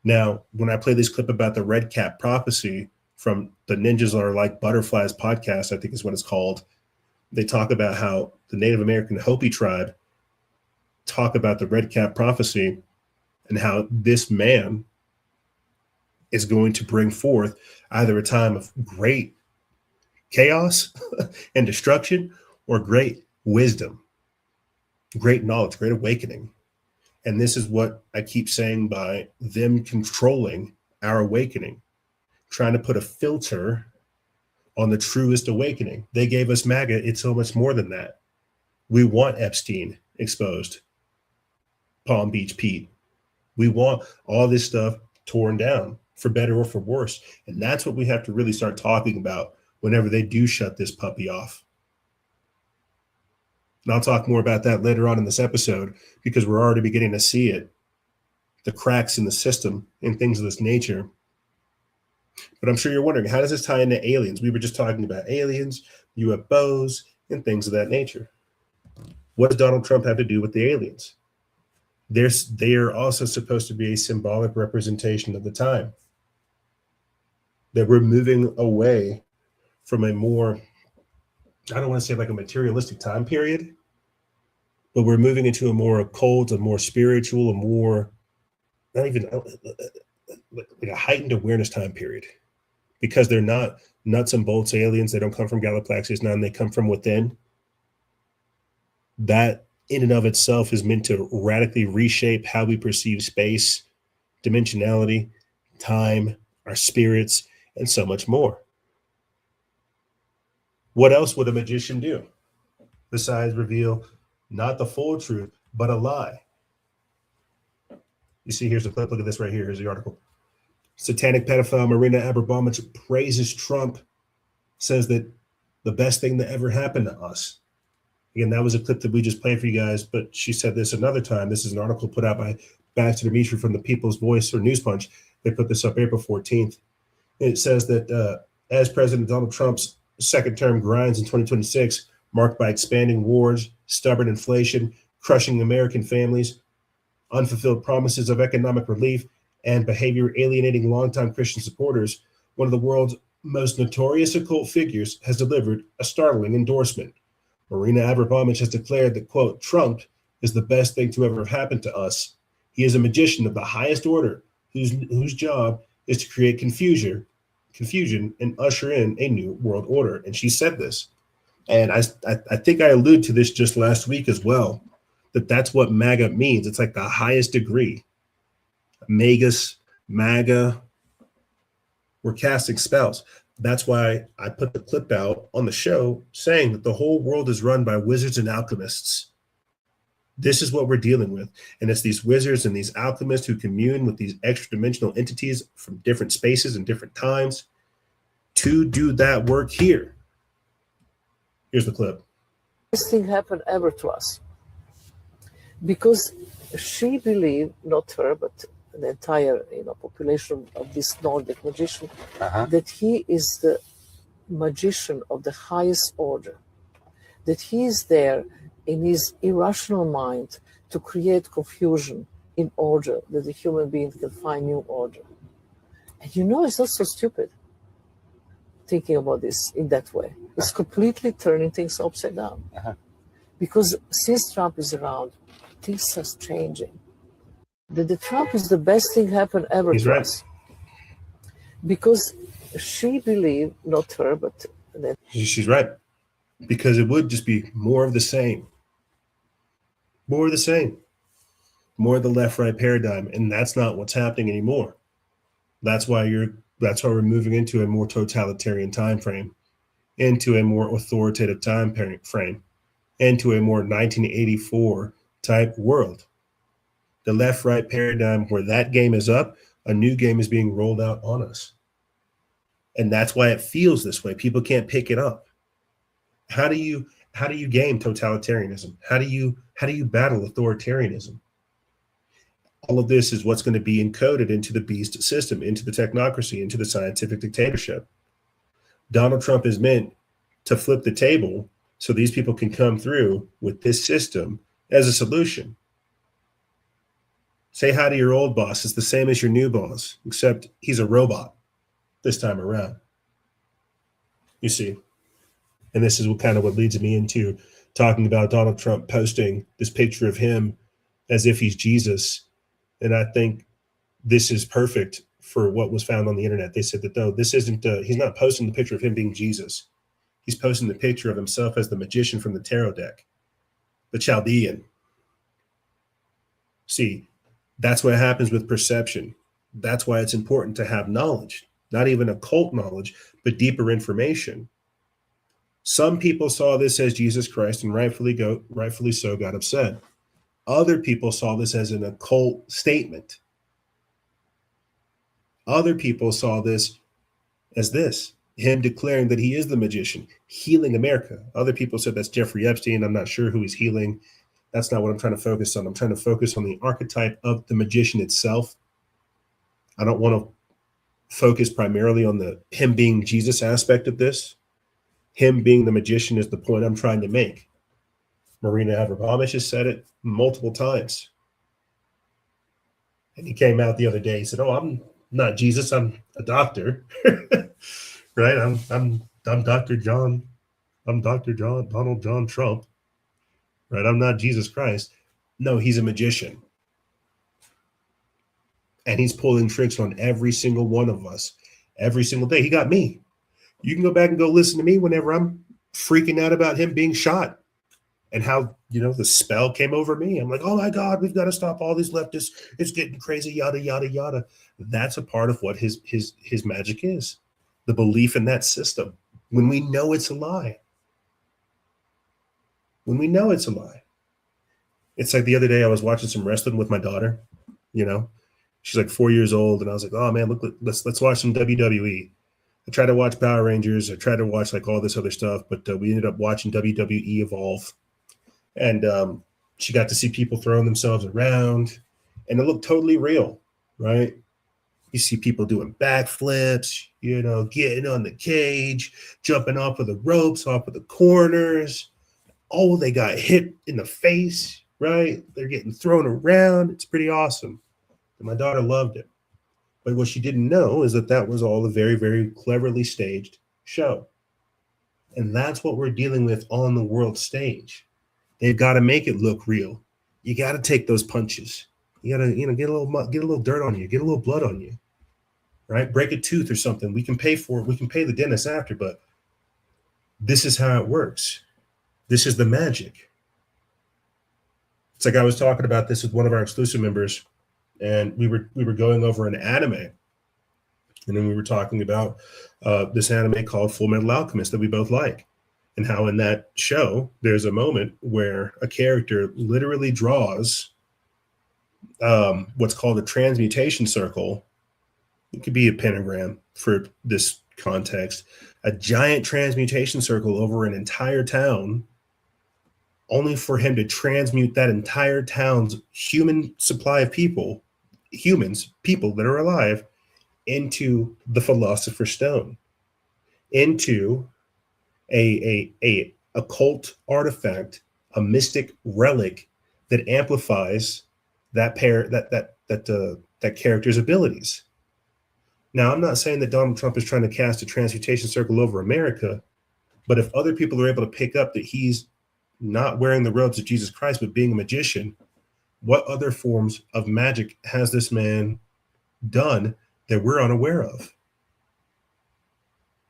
Now, when I play this clip about the red cap prophecy from the Ninjas Are Like Butterflies podcast, I think is what it's called, they talk about how the Native American Hopi tribe talk about the red cap prophecy and how this man is going to bring forth either a time of great chaos and destruction or great wisdom, great knowledge, great awakening. And this is what I keep saying by them controlling our awakening, trying to put a filter on the truest awakening. They gave us MAGA. It's so much more than that. We want Epstein exposed, Palm Beach Pete. We want all this stuff torn down for better or for worse. And that's what we have to really start talking about whenever they do shut this puppy off. And I'll talk more about that later on in this episode because we're already beginning to see it, the cracks in the system and things of this nature. But I'm sure you're wondering, how does this tie into aliens? We were just talking about aliens, UFOs, and things of that nature. What does Donald Trump have to do with the aliens? They are also supposed to be a symbolic representation of the time. That we're moving away from a more, I don't want to say like a materialistic time period, but we're moving into a more occult, a more spiritual, a more, not even like a heightened awareness time period, because they're not nuts and bolts aliens. They don't come from Galaxis 9. They come from within. That in and of itself is meant to radically reshape how we perceive space, dimensionality, time, our spirits, and so much more. What else would a magician do besides reveal not the full truth, but a lie? You see, here's the clip. Look at this right here. Here's the article. Satanic pedophile Marina Abramovich praises Trump, says that the best thing that ever happened to us. Again, that was a clip that we just played for you guys, but she said this another time. This is an article put out by Baxter Dimitri from the People's Voice or News Punch. They put this up April 14th. It says that as President Donald Trump's second term grinds in 2026, marked by expanding wars, stubborn inflation, crushing American families, unfulfilled promises of economic relief, and behavior alienating longtime Christian supporters, one of the world's most notorious occult figures has delivered a startling endorsement. Marina Abramovich has declared that, quote, Trump is the best thing to ever happen to us. He is a magician of the highest order whose job is to create confusion and usher in a new world order. And she said this. And I think I alluded to this just last week as well, that's what MAGA means. It's like the highest degree. Magus, MAGA, we're casting spells. That's why I put the clip out on the show saying that the whole world is run by wizards and alchemists. This is what we're dealing with. And it's these wizards and these alchemists who commune with these extra dimensional entities from different spaces and different times to do that work here. Here's the clip. This thing happened ever to us because she believed, not her, but the entire population of this Nordic magician, that he is the magician of the highest order, that he is there in his irrational mind to create confusion in order that the human being can find new order. And it's not so stupid thinking about this in that way. It's completely turning things upside down. Because since Trump is around, things are changing. The Trump is the best thing happened ever to us. Because she believed, not her, but she's right. Because it would just be more of the same. More of the same. More of the left-right paradigm, and that's not what's happening anymore. That's why we're moving into a more totalitarian time frame, into a more authoritative time frame, into a more 1984 type world. The left-right paradigm, where that game is up, a new game is being rolled out on us. And that's why it feels this way. People can't pick it up. How do you game totalitarianism? How do you battle authoritarianism? All of this is what's going to be encoded into the beast system, into the technocracy, into the scientific dictatorship. Donald Trump is meant to flip the table so these people can come through with this system as a solution. Say hi to your old boss. It's the same as your new boss, except he's a robot this time around. You see? And this is what leads me into talking about Donald Trump posting this picture of him as if he's Jesus. And I think this is perfect for what was found on the internet. They said that, though, this isn't, he's not posting the picture of him being Jesus. He's posting the picture of himself as the magician from the tarot deck, the Chaldean. See, that's what happens with perception. That's why it's important to have knowledge, not even occult knowledge, but deeper information. Some people saw this as Jesus Christ and rightfully so got upset. Other people saw this as an occult statement. Other people saw this as him declaring that he is the magician, healing America. Other people said that's Jeffrey Epstein. I'm not sure who he's healing. That's not what I'm trying to focus on. I'm trying to focus on the archetype of the magician itself. I don't want to focus primarily on him being Jesus aspect of this. Him being the magician is the point I'm trying to make. Marina Abramovich has said it multiple times. And he came out the other day. He said, "Oh, I'm not Jesus. I'm a doctor." Right? I'm Dr. John. I'm Dr. John, Donald John Trump. Right? I'm not Jesus Christ. No, he's a magician. And he's pulling tricks on every single one of us every single day. He got me. You can go back and go listen to me whenever I'm freaking out about him being shot and how, the spell came over me. I'm like, oh my God, we've got to stop all these leftists. It's getting crazy, yada, yada, yada. That's a part of what his magic is. The belief in that system. When we know it's a lie. When we know it's a lie. It's like the other day I was watching some wrestling with my daughter, She's like 4 years old. And I was like, oh man, look, let's watch some WWE. I tried to watch Power Rangers. I tried to watch like all this other stuff, but we ended up watching WWE Evolve. And she got to see people throwing themselves around, and it looked totally real, right? You see people doing backflips, getting on the cage, jumping off of the ropes, off of the corners. Oh, they got hit in the face, right? They're getting thrown around. It's pretty awesome. And my daughter loved it. But what she didn't know is that was all a very, very cleverly staged show. And that's what we're dealing with on the world stage. They've got to make it look real. You got to take those punches. You got to, get a little dirt on you, get a little blood on you, right? Break a tooth or something. We can pay for it. We can pay the dentist after, but this is how it works. This is the magic. It's like I was talking about this with one of our exclusive members, and we were going over an anime, and then we were talking about this anime called Full Metal Alchemist that we both like, and how in that show there's a moment where a character literally draws what's called a transmutation circle. It could be a pentagram for this context, a giant transmutation circle over an entire town, only for him to transmute that entire town's human supply of people that are alive, into the Philosopher's Stone, into a occult artifact, a mystic relic that amplifies that character's abilities. Now, I'm not saying that Donald Trump is trying to cast a transmutation circle over America, but if other people are able to pick up that he's not wearing the robes of Jesus Christ, but being a magician, what other forms of magic has this man done that we're unaware of?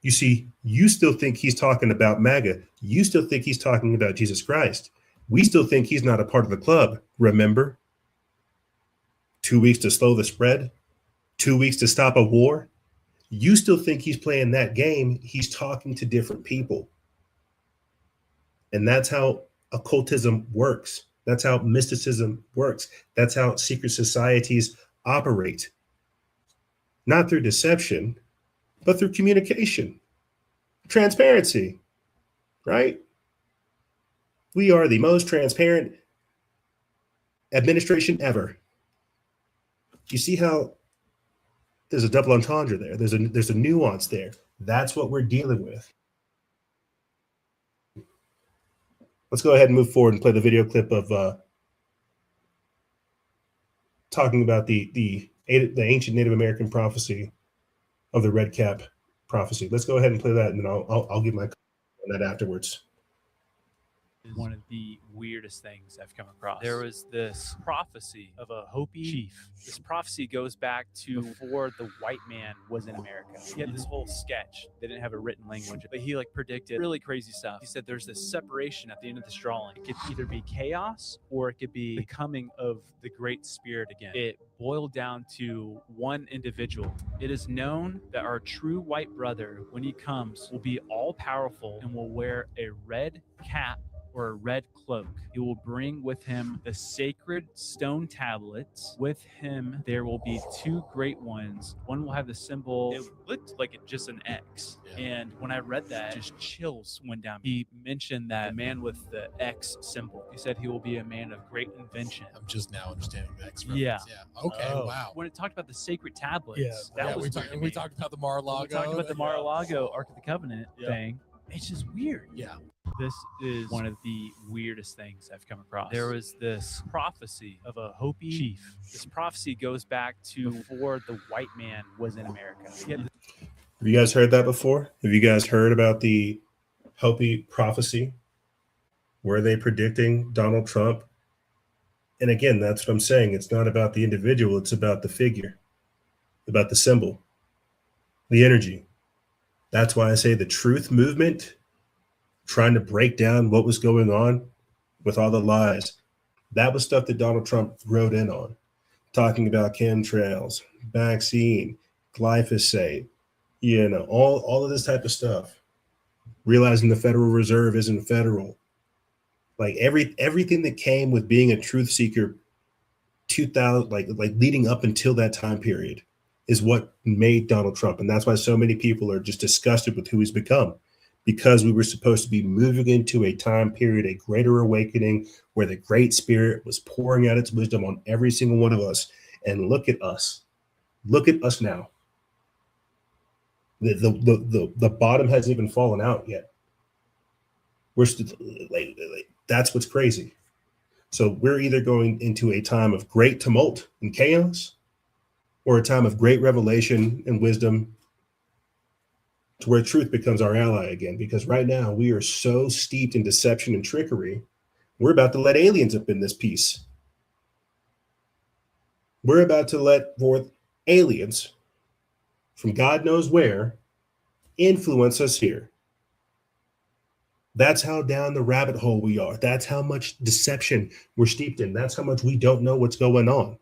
You see, you still think he's talking about MAGA. You still think he's talking about Jesus Christ. We still think he's not a part of the club. Remember? 2 weeks to slow the spread, 2 weeks to stop a war. You still think he's playing that game. He's talking to different people. And that's how occultism works. That's how mysticism works. That's how secret societies operate. Not through deception, but through communication, transparency, right? We are the most transparent administration ever. You see how there's a double entendre there. There's a nuance there. That's what we're dealing with. Let's go ahead and move forward and play the video clip of talking about the ancient Native American prophecy of the red cap prophecy. Let's go ahead and play that, and then I'll give my comment on that afterwards. Is one of the weirdest things I've come across. There was this prophecy of a Hopi chief. This prophecy goes back to before the white man was in America. He had this whole sketch. They didn't have a written language, but he predicted really crazy stuff. He said there's this separation at the end of this drawing. It could either be chaos or it could be the coming of the Great Spirit again. It boiled down to one individual. It is known that our true white brother, when he comes, will be all powerful and will wear a red cap or a red cloak. He will bring with him the sacred stone tablets. With him, there will be two great ones. One will have the symbol, it looked like just an X. Yeah. And when I read that, just chills went down. He mentioned that the man with the X symbol, he said he will be a man of great invention. I'm just now understanding the X reference. Yeah. Okay, wow. When it talked about the sacred tablets, that was we talked about the Mar-a-Lago. We talked about the Mar-a-Lago Ark of the Covenant thing. It's just weird. Yeah. This is one of the weirdest things I've come across. There was this prophecy of a Hopi chief. This prophecy goes back to before the white man was in America. Have you guys heard that before? Have you guys heard about the Hopi prophecy? Were they predicting Donald Trump? And again, that's what I'm saying. It's not about the individual. It's about the figure, about the symbol, the energy. That's why I say the truth movement, trying to break down what was going on with all the lies. That was stuff that Donald Trump wrote in on, talking about chemtrails, vaccine, glyphosate, all of this type of stuff. Realizing the Federal Reserve isn't federal. Like everything that came with being a truth seeker 2000, like leading up until that time period is what made Donald Trump. And that's why so many people are just disgusted with who he's become. Because we were supposed to be moving into a time period, a greater awakening, where the Great Spirit was pouring out its wisdom on every single one of us. And look at us. Look at us now. The bottom hasn't even fallen out yet. We're still that's what's crazy. So we're either going into a time of great tumult and chaos, or a time of great revelation and wisdom, to where truth becomes our ally again. Because right now we are so steeped in deception and trickery, we're about to let aliens up in this piece. We're about to let forth aliens from God knows where influence us here. That's how down the rabbit hole we are. That's how much deception we're steeped in. That's how much we don't know what's going on.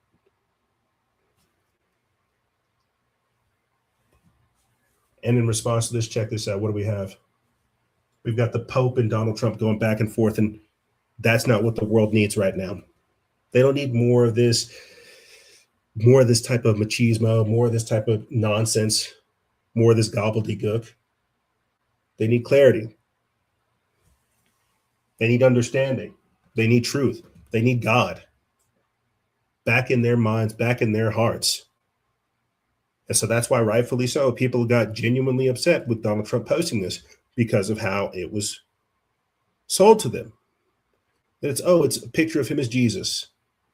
And in response to this, check this out. What do we have? We've got the Pope and Donald Trump going back and forth, and that's not what the world needs right now. They don't need more of this type of machismo, more of this type of nonsense, more of this gobbledygook. They need clarity. They need understanding. They need truth. They need God back in their minds, back in their hearts. And so that's why, rightfully so, people got genuinely upset with Donald Trump posting this, because of how it was sold to them. That it's a picture of him as Jesus.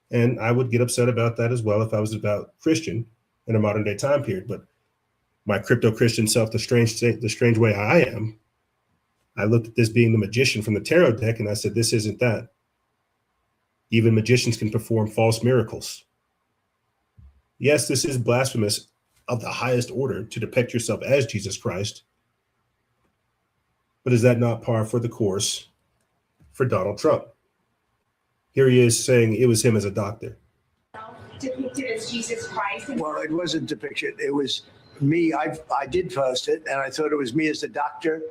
And I would get upset about that as well if I was about Christian in a modern day time period. But my crypto Christian self, the strange way I am, I looked at this being the magician from the tarot deck, and I said, this isn't that. Even magicians can perform false miracles. Yes, this is blasphemous of the highest order to depict yourself as Jesus Christ. But is that not par for the course for Donald Trump? Here he is saying it was him as a doctor. Depicted as Jesus Christ. Well, it wasn't depicted. It was me. I did post it, and I thought it was me as a doctor,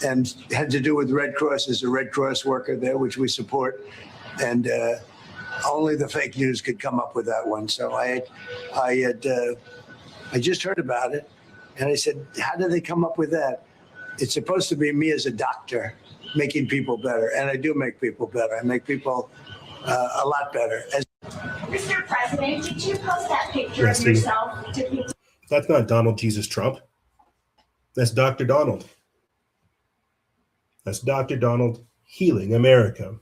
and had to do with Red Cross as a Red Cross worker there, which we support. And only the fake news could come up with that one. So I just heard about it, and I said, how did they come up with that? It's supposed to be me as a doctor making people better, and I do make people better. I make people a lot better. Mr. President, did you post that picture of yourself depicting? That's not Donald Jesus Trump. That's Dr. Donald. That's Dr. Donald healing America.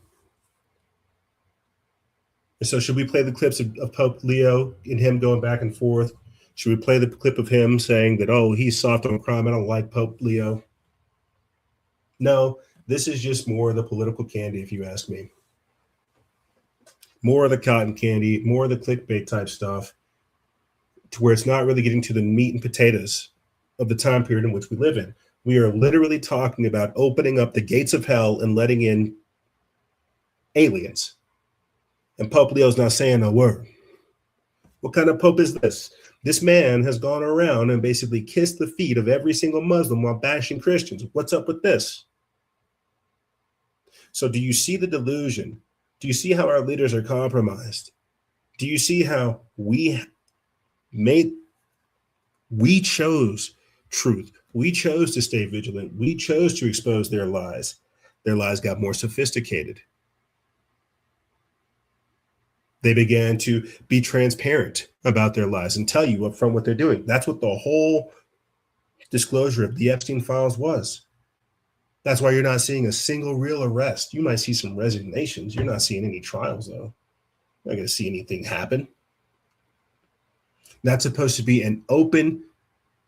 And so should we play the clips of Pope Leo and him going back and forth? Should we play the clip of him saying that, oh, he's soft on crime, I don't like Pope Leo? No, this is just more of the political candy, if you ask me. More of the cotton candy, more of the clickbait type stuff, to where it's not really getting to the meat and potatoes of the time period in which we live in. We are literally talking about opening up the gates of hell and letting in aliens. And Pope Leo's not saying a word. What kind of Pope is this? This man has gone around and basically kissed the feet of every single Muslim while bashing Christians. What's up with this? So do you see the delusion? Do you see how our leaders are compromised? Do you see how we chose truth? We chose to stay vigilant. We chose to expose their lies. Their lies got more sophisticated. They began to be transparent about their lies and tell you up front what they're doing. That's what the whole disclosure of the Epstein files was. That's why you're not seeing a single real arrest. You might see some resignations. You're not seeing any trials, though. You're not going to see anything happen. That's supposed to be an open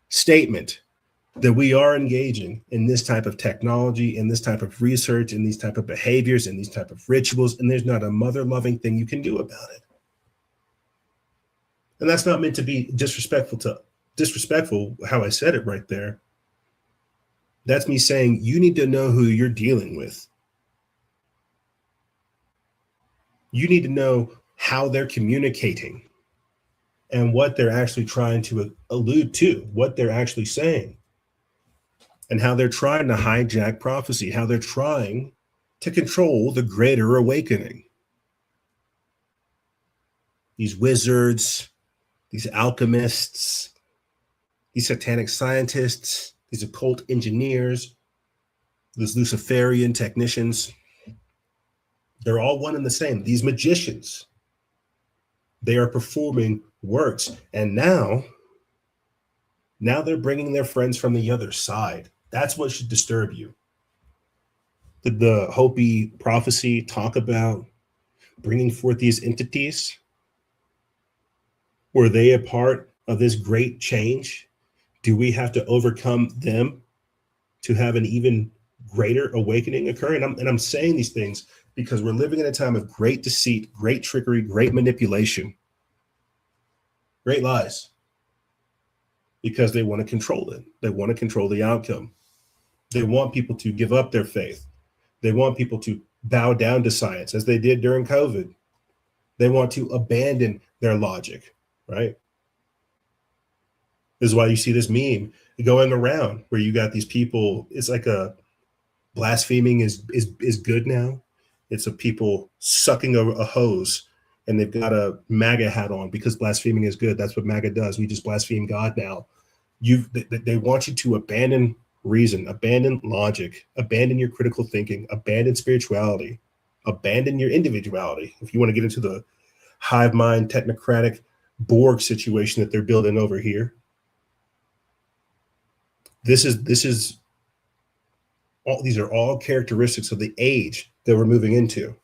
statement that we are engaging in this type of technology, in this type of research, in these type of behaviors, in these type of rituals, and there's not a mother-loving thing you can do about it. And that's not meant to be disrespectful how I said it right there. That's me saying you need to know who you're dealing with. You need to know how they're communicating and what they're actually trying to allude to, what they're actually saying, and how they're trying to hijack prophecy, how they're trying to control the greater awakening. These wizards, these alchemists, these satanic scientists, these occult engineers, these Luciferian technicians, they're all one and the same. These magicians, they are performing works. And now they're bringing their friends from the other side. That's what should disturb you. Did the Hopi prophecy talk about bringing forth these entities? Were they a part of this great change? Do we have to overcome them to have an even greater awakening occur? And I'm saying these things because we're living in a time of great deceit, great trickery, great manipulation, great lies, because they want to control it. They want to control the outcome. They want people to give up their faith. They want people to bow down to science as they did during COVID. They want to abandon their logic, right? This is why you see this meme going around where you got these people. It's like a blaspheming is good now. It's a people sucking a hose and they've got a MAGA hat on because blaspheming is good. That's what MAGA does. We just blaspheme God now. They want you to abandon reason, abandon logic, abandon your critical thinking, abandon spirituality, abandon your individuality. If you want to get into the hive mind technocratic Borg situation that they're building over here. These are all characteristics of the age that we're moving into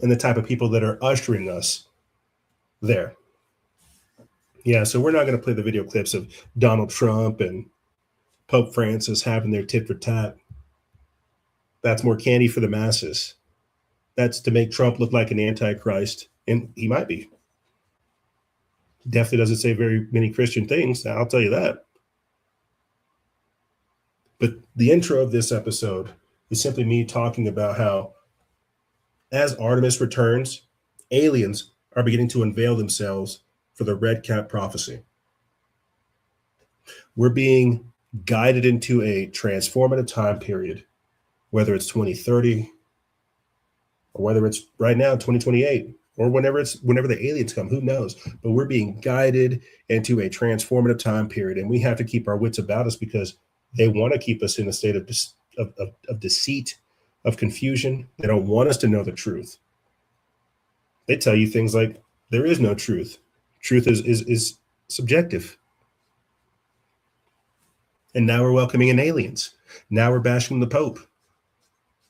and the type of people that are ushering us there. Yeah, so we're not going to play the video clips of Donald Trump and Pope Francis having their tit for tat. That's more candy for the masses. That's to make Trump look like an antichrist, and he might be. Definitely doesn't say very many Christian things, I'll tell you that. But the intro of this episode is simply me talking about how As Artemis returns, aliens are beginning to unveil themselves for the red cap prophecy. We're being guided into a transformative time period, whether it's 2030 or whether it's right now 2028 or whenever the aliens come, who knows? But we're being guided into a transformative time period, and we have to keep our wits about us because they want to keep us in a state of deceit, of confusion. They don't want us to know the truth. They tell you things like there is no truth. Truth is subjective. And now we're welcoming in aliens. Now we're bashing the Pope.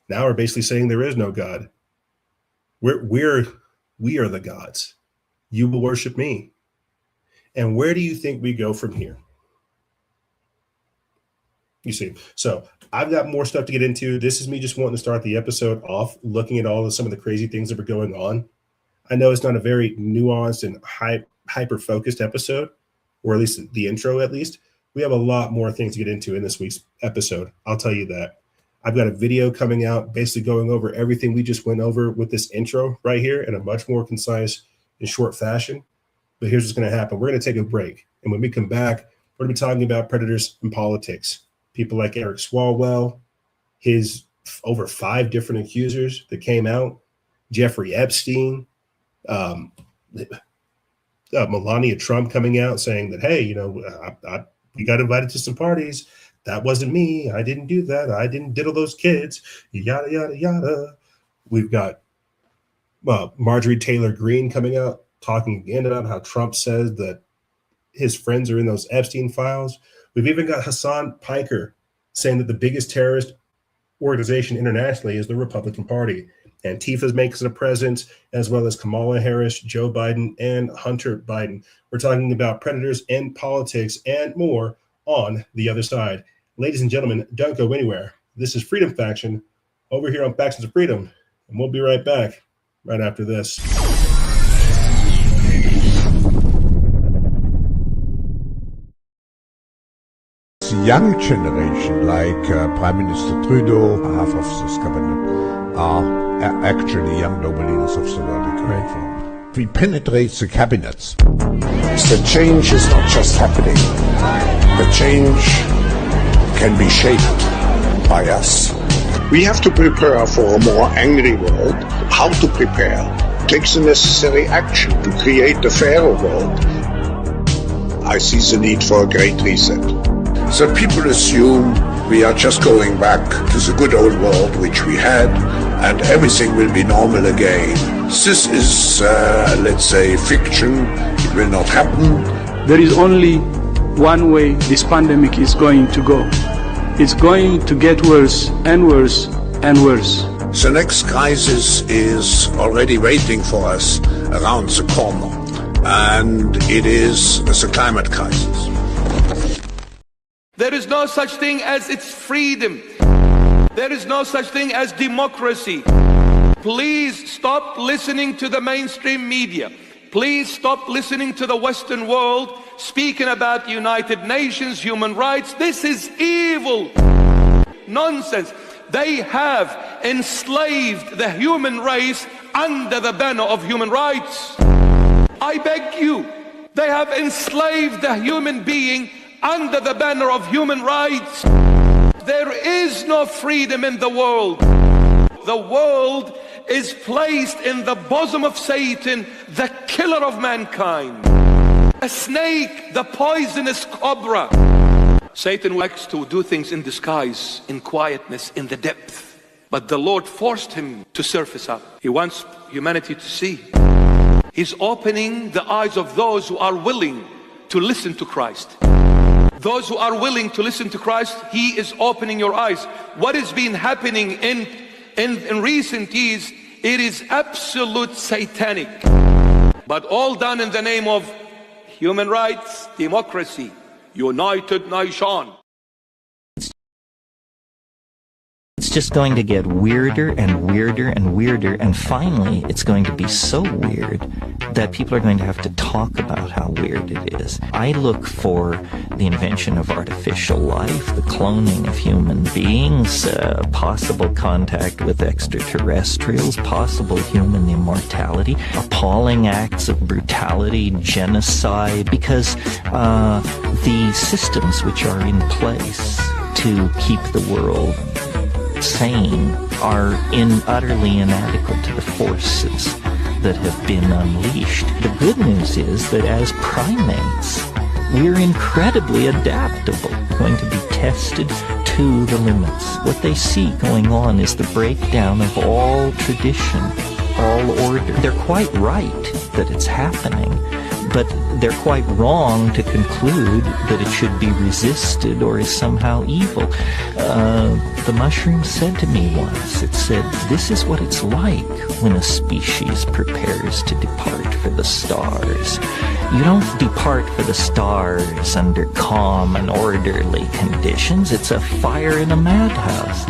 Now we're basically saying there is no God. We are the gods. You will worship me. And where do you think we go from here? You see, so I've got more stuff to get into. This is me just wanting to start the episode off looking at some of the crazy things that were going on. I know it's not a very nuanced and hyper-focused episode, or at least the intro at least. We have a lot more things to get into in this week's episode. I'll tell you that. I've got a video coming out basically going over everything we just went over with this intro right here in a much more concise and short fashion. But here's what's going to happen. We're going to take a break. And when we come back, we're going to be talking about predators in politics. People like Eric Swalwell, his over 5 different accusers that came out, Jeffrey Epstein, Melania Trump coming out saying that, hey, we got invited to some parties. That wasn't me. I didn't do that. I didn't diddle those kids. Yada, yada, yada. We've got Marjorie Taylor Greene coming out talking again about how Trump says that his friends are in those Epstein files. We've even got Hassan Piker saying that the biggest terrorist organization internationally is the Republican Party. Antifa's making a presence, as well as Kamala Harris, Joe Biden, and Hunter Biden. We're talking about predators and politics and more on the other side. Ladies and gentlemen, don't go anywhere. This is Freedom Faction over here on Factions of Freedom, and we'll be right back right after this. The young generation, like Prime Minister Trudeau, half of this cabinet, are actually young nobeliers of the world economic forum. We penetrate the cabinets. The change is not just happening. The change can be shaped by us. We have to prepare for a more angry world. How to prepare? Take the necessary action to create a fairer world. I see the need for a great reset. So people assume we are just going back to the good old world which we had, and everything will be normal again. This is, let's say, fiction. It will not happen. There is only one way this pandemic is going to go. It's going to get worse and worse and worse. The next crisis is already waiting for us around the corner, and it is the climate crisis. There is no such thing as its freedom. There is no such thing as democracy. Please stop listening to the mainstream media. Please stop listening to the Western world speaking about United Nations, human rights. This is evil. Nonsense. They have enslaved the human race under the banner of human rights. I beg you, they have enslaved the human being under the banner of human rights. There is no freedom in the world. The world is placed in the bosom of Satan, the killer of mankind. A snake, the poisonous cobra. Satan likes to do things in disguise, in quietness, in the depth. But the Lord forced him to surface up. He wants humanity to see. He's opening the eyes of those who are willing to listen to Christ. Those who are willing to listen to Christ, He is opening your eyes. What has been happening in recent years, it is absolute satanic. But all done in the name of human rights, democracy, United Nation. It's just going to get weirder and weirder and weirder, and finally it's going to be so weird that people are going to have to talk about how weird it is. I look for the invention of artificial life, the cloning of human beings, possible contact with extraterrestrials, possible human immortality, appalling acts of brutality, genocide, because the systems which are in place to keep the world sane are utterly inadequate to the forces that have been unleashed. The good news is that as primates, we're incredibly adaptable, going to be tested to the limits. What they see going on is the breakdown of all tradition, all order. They're quite right that it's happening, but they're quite wrong to conclude that it should be resisted or is somehow evil. The mushroom said to me once, it said, this is what it's like when a species prepares to depart for the stars. You don't depart for the stars under calm and orderly conditions. It's a fire in a madhouse.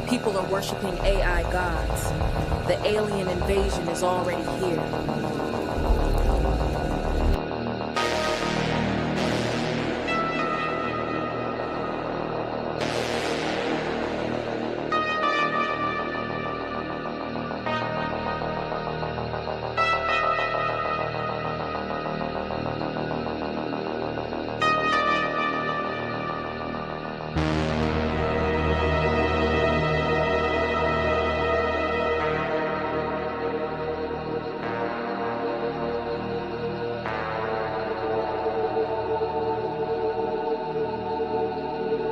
People are worshiping AI gods. The alien invasion is already here.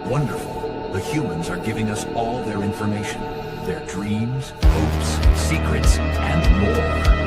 Wonderful. The humans are giving us all their information, their dreams, hopes, secrets, and more.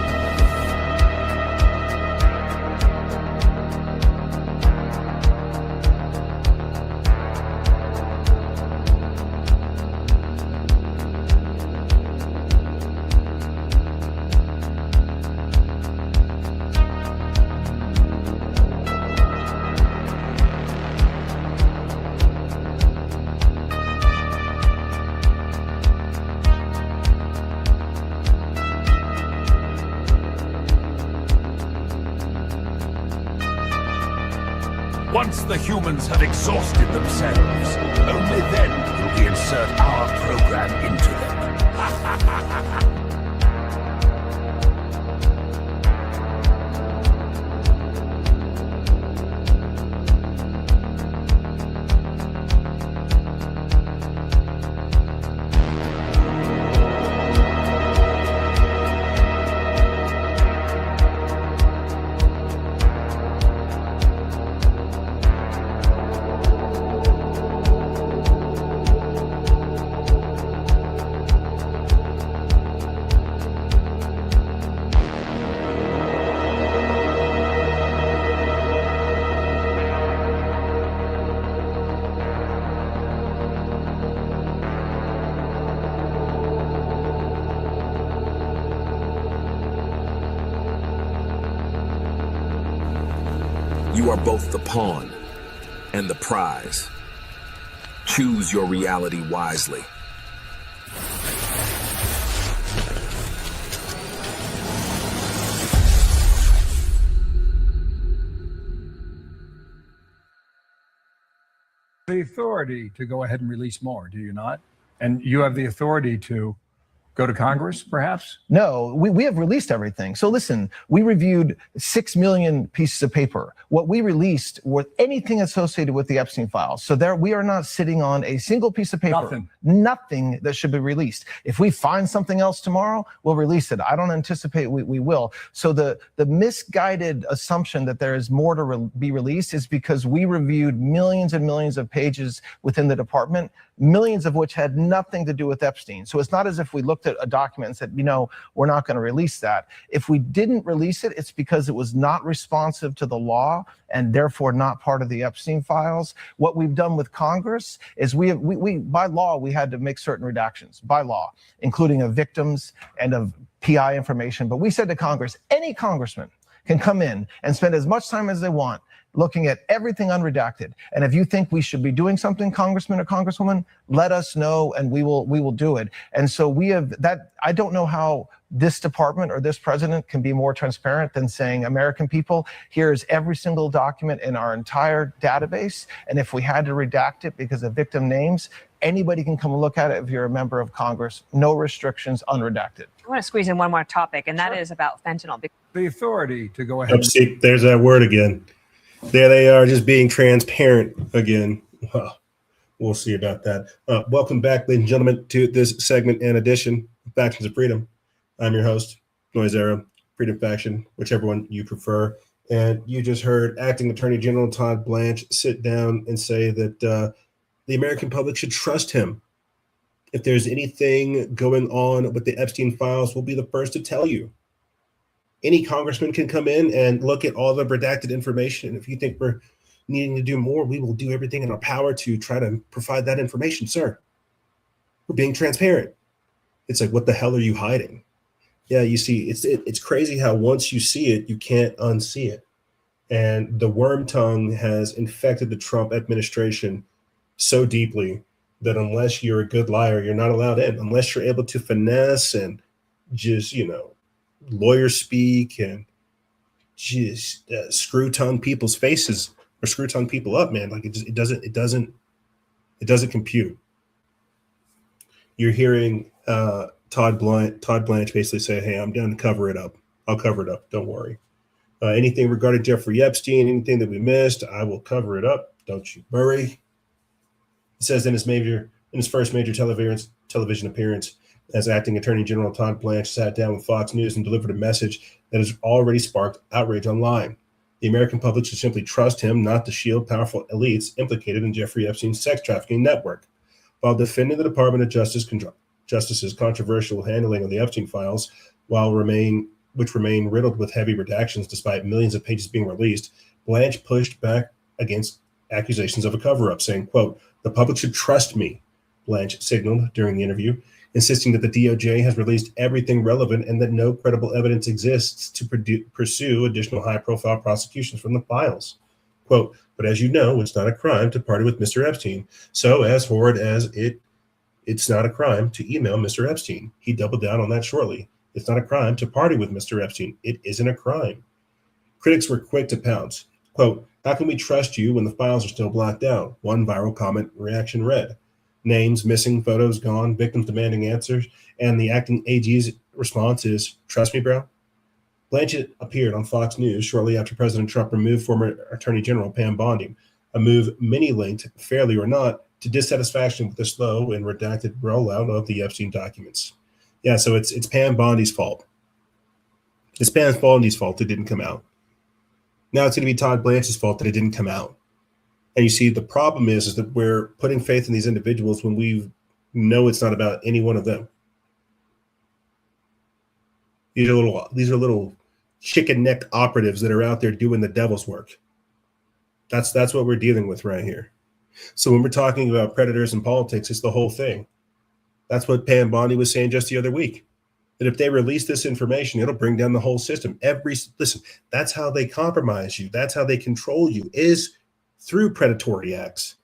Once the humans have exhausted themselves, only then will we insert our program into them. You are both the pawn and the prize. Choose your reality wisely. The authority to go ahead and release more, do you not? And you have the authority to go to Congress, perhaps? No, we have released everything. So listen, we reviewed 6 million pieces of paper. What we released was anything associated with the Epstein files. So there, we are not sitting on a single piece of paper. Nothing that should be released. If we find something else tomorrow, we'll release it. I don't anticipate we will. So the misguided assumption that there is more to be released is because we reviewed millions and millions of pages within the department, millions of which had nothing to do with Epstein. So it's not as if we looked at a document and said, you know, we're not going to release that. If we didn't release it, it's because it was not responsive to the law and therefore not part of the Epstein files. What we've done with Congress is we by law, we had to make certain redactions by law, including of victims and of PI information. But we said to Congress, any congressman can come in and spend as much time as they want looking at everything unredacted. And if you think we should be doing something, Congressman or Congresswoman, let us know and we will do it. And so we have that. I don't know how this department or this president can be more transparent than saying, American people, here is every single document in our entire database. And if we had to redact it because of victim names, anybody can come and look at it if you're a member of Congress. No restrictions, unredacted. I want to squeeze in one more topic, and that is about fentanyl. The authority to go ahead. See, there's that word again. There they are, just being transparent again. We'll see about that. Welcome back, ladies and gentlemen, to this segment and edition of Factions of Freedom. I'm your host, Noise Era, Freedom Faction, whichever one you prefer. And you just heard Acting Attorney General Todd Blanche sit down and say that the American public should trust him. If there's anything going on with the Epstein files, we'll be the first to tell you. Any congressman can come in and look at all the redacted information. And if you think we're needing to do more, we will do everything in our power to try to provide that information, sir. We're being transparent. It's like, what the hell are you hiding? Yeah, you see, it's crazy how once you see it, you can't unsee it. And the worm tongue has infected the Trump administration so deeply that unless you're a good liar, you're not allowed in. Unless you're able to finesse and just, lawyer speak and just screw tongue people's faces or screw tongue people up, man. Like it doesn't compute. You're hearing Todd Blanche basically say, "Hey, I'm down to cover it up. I'll cover it up. Don't worry. Anything regarding Jeffrey Epstein, anything that we missed, I will cover it up. Don't you worry." It says in his first major television appearance as Acting Attorney General, Todd Blanche sat down with Fox News and delivered a message that has already sparked outrage online. The American public should simply trust him not to shield powerful elites implicated in Jeffrey Epstein's sex trafficking network. While defending the Department of Justice's controversial handling of the Epstein files, which remain riddled with heavy redactions despite millions of pages being released, Blanche pushed back against accusations of a cover-up, saying, quote, "The public should trust me," Blanche signaled during the interview, insisting that the DOJ has released everything relevant and that no credible evidence exists to pursue additional high-profile prosecutions from the files. Quote, "But as you know, it's not a crime to party with Mr. Epstein. So as forward as it's not a crime to email Mr. Epstein." He doubled down on that shortly. "It's not a crime to party with Mr. Epstein. It isn't a crime." Critics were quick to pounce. Quote, "How can we trust you when the files are still blacked out?" One viral comment reaction read. Names missing, photos gone, victims demanding answers, and the acting AG's response is, "Trust me, bro." Blanchett appeared on Fox News shortly after President Trump removed former Attorney General Pam Bondi, a move many linked, fairly or not, to dissatisfaction with the slow and redacted rollout of the Epstein documents. Yeah, so it's Pam Bondi's fault. It's Pam Bondi's fault it didn't come out. Now it's going to be Todd Blanche's fault that it didn't come out. And you see, the problem is that we're putting faith in these individuals when we know it's not about any one of them. These are little chicken-necked operatives that are out there doing the devil's work. That's what we're dealing with right here. So when we're talking about predators in politics, it's the whole thing. That's what Pam Bondi was saying just the other week. that if they release this information, it'll bring down the whole system. Listen, that's how they compromise you. That's how they control you, is through predatory acts.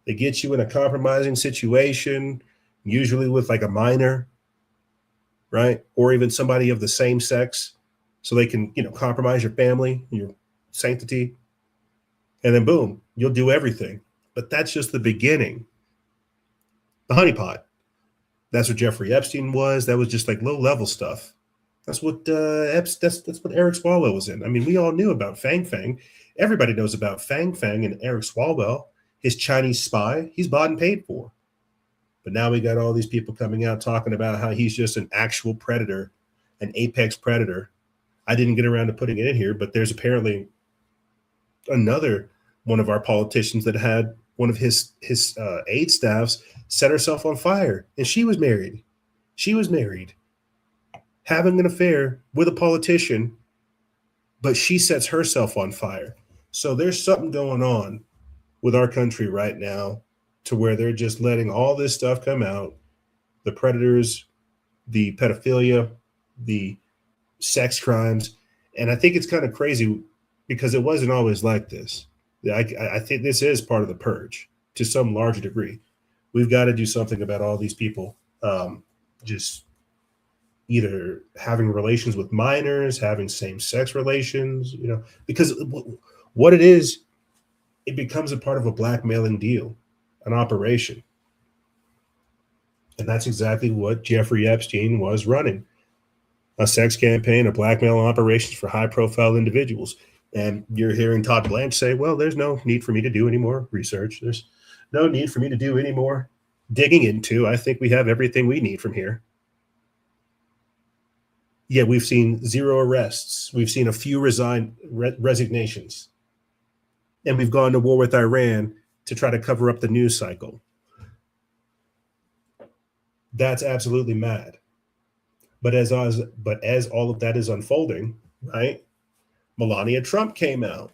They get you in a compromising situation, usually with like a minor, right? Or even somebody of the same sex, so they can, compromise your family, your sanctity. And then boom, you'll do everything. But that's just the beginning. The honeypot. That's what Jeffrey Epstein was. That was just like low-level stuff. That's what that's what Eric Swalwell was in. I mean, we all knew about Fang Fang. Everybody knows about Fang Fang and Eric Swalwell, his Chinese spy. He's bought and paid for. But now we got all these people coming out talking about how he's just an actual predator, an apex predator. I didn't get around to putting it in here, but there's apparently another one of our politicians that had one of his aide staffs set herself on fire, and she was married. She was married, having an affair with a politician, but she sets herself on fire. So there's something going on with our country right now to where they're just letting all this stuff come out. The predators, the pedophilia, the sex crimes. And I think it's kind of crazy because it wasn't always like this. I think this is part of the purge to some larger degree. We've got to do something about all these people just either having relations with minors, having same-sex relations, because what it is, it becomes a part of a blackmailing deal, an operation. And that's exactly what Jeffrey Epstein was running. A sex campaign, a blackmail operation for high-profile individuals. And you're hearing Todd Blanche say, well, there's no need for me to do any more research. There's no need for me to do any more digging into. I think we have everything we need from here. Yeah, we've seen 0 arrests. We've seen a few resignations. And we've gone to war with Iran to try to cover up the news cycle. That's absolutely mad. But as all of that is unfolding, right? Melania Trump came out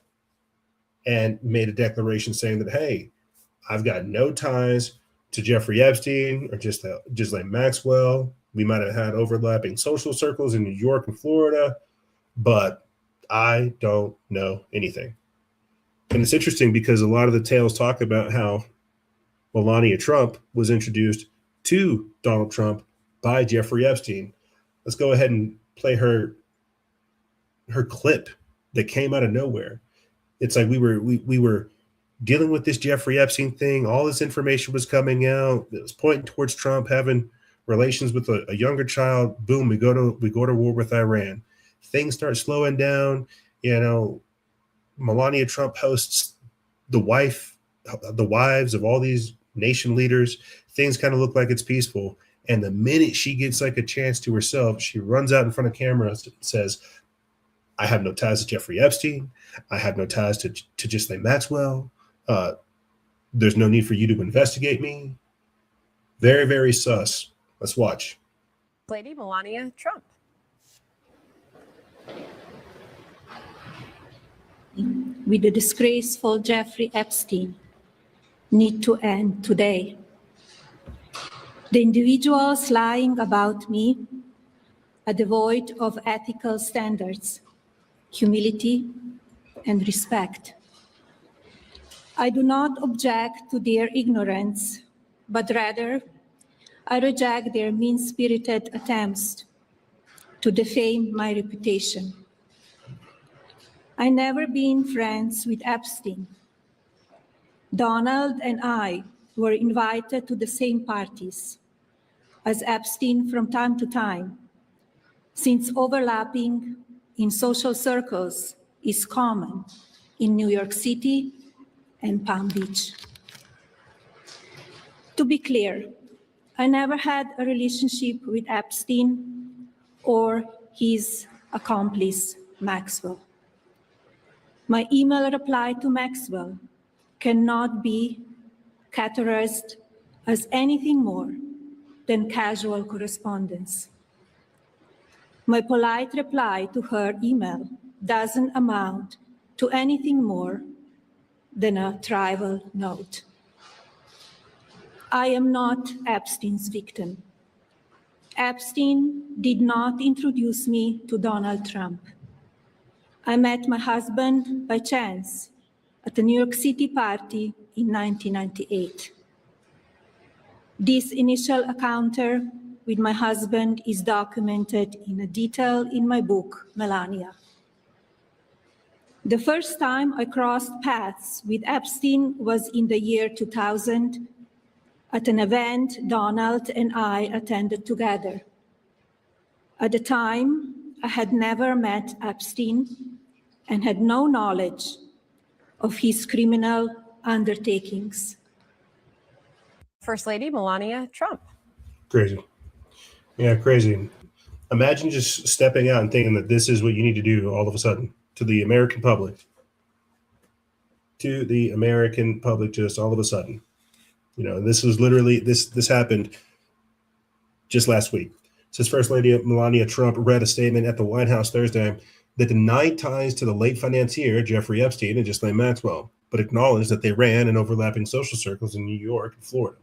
and made a declaration saying that, hey, I've got no ties to Jeffrey Epstein or Ghislaine Maxwell. We might have had overlapping social circles in New York and Florida, but I don't know anything. And it's interesting because a lot of the tales talk about how Melania Trump was introduced to Donald Trump by Jeffrey Epstein. Let's go ahead and play her clip that came out of nowhere. It's like we were dealing with this Jeffrey Epstein thing. All this information was coming out. It was pointing towards Trump having relations with a younger child. Boom, we go to war with Iran. Things start slowing down. Melania Trump hosts the wives of all these nation leaders. Things kind of look like it's peaceful. And the minute she gets like a chance to herself, she runs out in front of cameras and says, I have no ties to Jeffrey Epstein. I have no ties to Ghislaine Maxwell. There's no need for you to investigate me. Very, very sus. Let's watch. Lady Melania Trump. With the disgraceful Jeffrey Epstein need to end today. The individuals lying about me are devoid of ethical standards, humility, and respect. I do not object to their ignorance, but rather I reject their mean-spirited attempts to defame my reputation. I never been friends with Epstein. Donald and I were invited to the same parties as Epstein from time to time, since overlapping in social circles is common in New York City and Palm Beach. To be clear, I never had a relationship with Epstein or his accomplice, Maxwell. My email reply to Maxwell cannot be categorized as anything more than casual correspondence. My polite reply to her email doesn't amount to anything more than a trivial note. I am not Epstein's victim. Epstein did not introduce me to Donald Trump. I met my husband by chance at a New York City party in 1998. This initial encounter with my husband is documented in detail in my book, Melania. The first time I crossed paths with Epstein was in the year 2000 at an event Donald and I attended together. At the time, I had never met Epstein and had no knowledge of his criminal undertakings. First Lady Melania Trump. Crazy. Yeah, crazy. Imagine just stepping out and thinking that this is what you need to do all of a sudden to the American public. To the American public, just all of a sudden. You know, this was literally, this happened just last week. It says First Lady Melania Trump read a statement at the White House Thursday that denied ties to the late financier Jeffrey Epstein and Ghislaine Maxwell, but acknowledged that they ran in overlapping social circles in New York and Florida.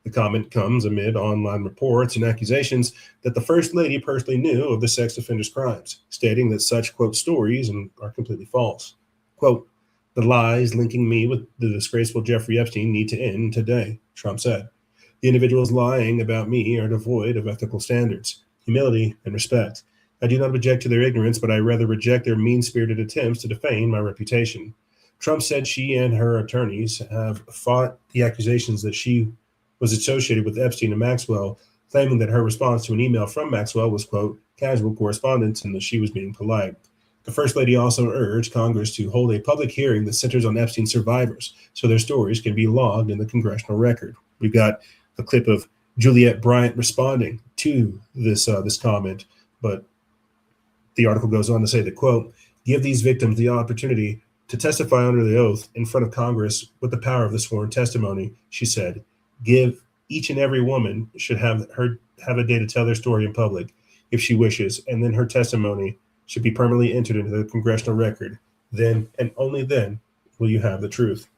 The comment comes amid online reports and accusations that the First Lady personally knew of the sex offender's crimes, stating that such, quote, stories are completely false. Quote, the lies linking me with the disgraceful Jeffrey Epstein need to end today, Trump said. The individuals lying about me are devoid of ethical standards, humility, and respect. I do not object to their ignorance, but I rather reject their mean-spirited attempts to defame my reputation. Trump said she and her attorneys have fought the accusations that she was associated with Epstein and Maxwell, claiming that her response to an email from Maxwell was, quote, casual correspondence and that she was being polite. The First Lady also urged Congress to hold a public hearing that centers on Epstein survivors so their stories can be logged in the congressional record. We've got a clip of Juliette Bryant responding to this comment, but the article goes on to say that, quote, give these victims the opportunity to testify under the oath in front of Congress with the power of the sworn testimony, she said. Give each and every woman should have a day to tell their story in public if she wishes, and then her testimony should be permanently entered into the congressional record. Then and only then will you have the truth.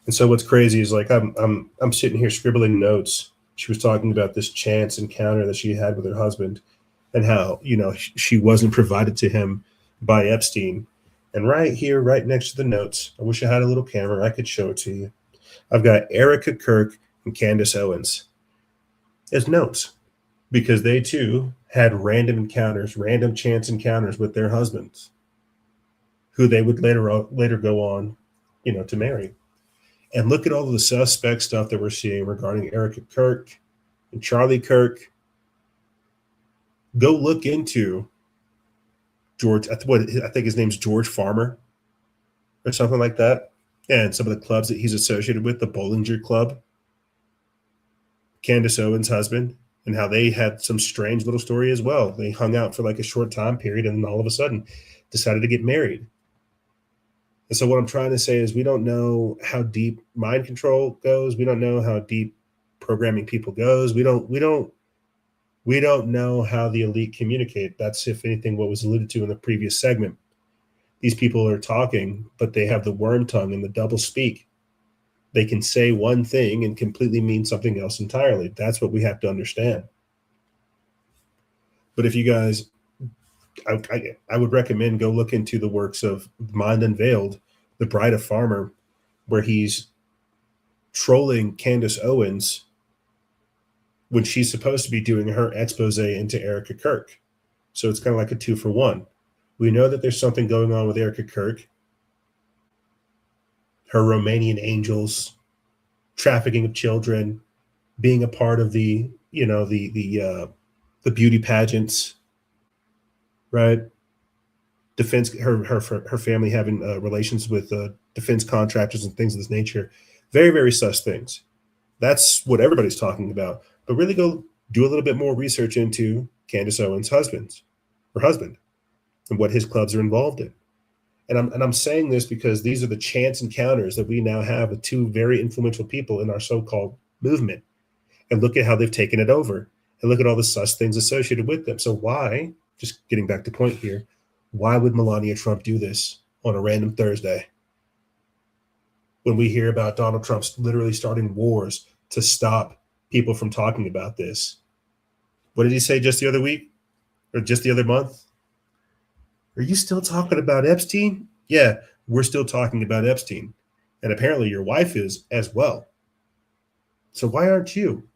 And so what's crazy is, like, I'm sitting here scribbling notes. She was talking about this chance encounter that she had with her husband and how, you know, she wasn't provided to him by Epstein. And right here, right next to the notes, I wish I had a little camera. I could show it to you. I've got Erica Kirk and Candace Owens as notes because they too had random encounters, random chance encounters with their husbands who they would later go on, you know, to marry. And look at all of the suspect stuff that we're seeing regarding Erica Kirk and Charlie Kirk. Go look into George, I think his name's George Farmer or something like that. And some of the clubs that he's associated with, the Bollinger Club, Candace Owens' husband, and how they had some strange little story as well. They hung out for like a short time period and then all of a sudden decided to get married. And so what I'm trying to say is we don't know how deep mind control goes. We don't know how deep programming people goes. We don't know how the elite communicate. That's, if anything, what was alluded to in the previous segment. These people are talking, but they have the worm tongue and the double speak. They can say one thing and completely mean something else entirely. That's what we have to understand. But if you guys, I would recommend go look into the works of Mind Unveiled, The Bride of Farmer, where he's trolling Candace Owens when she's supposed to be doing her expose into Erica Kirk. So it's kind of like a 2-for-1. We know that there's something going on with Erica Kirk, her Romanian angels, trafficking of children, being a part of the, you know, the beauty pageants, right? Defense, her family having relations with defense contractors and things of this nature. Very, very sus things. That's what everybody's talking about. But really go do a little bit more research into Candace Owens' husband, and what his clubs are involved in. And I'm saying this because these are the chance encounters that we now have with two very influential people in our so-called movement. And look at how they've taken it over. And look at all the sus things associated with them. So why, just getting back to point here, why would Melania Trump do this on a random Thursday? When we hear about Donald Trump literally starting wars to stop people from talking about this, What did he say just the other week or just the other month? Are you still talking about Epstein? Yeah, we're still talking about Epstein. And apparently your wife is as well. So why aren't you?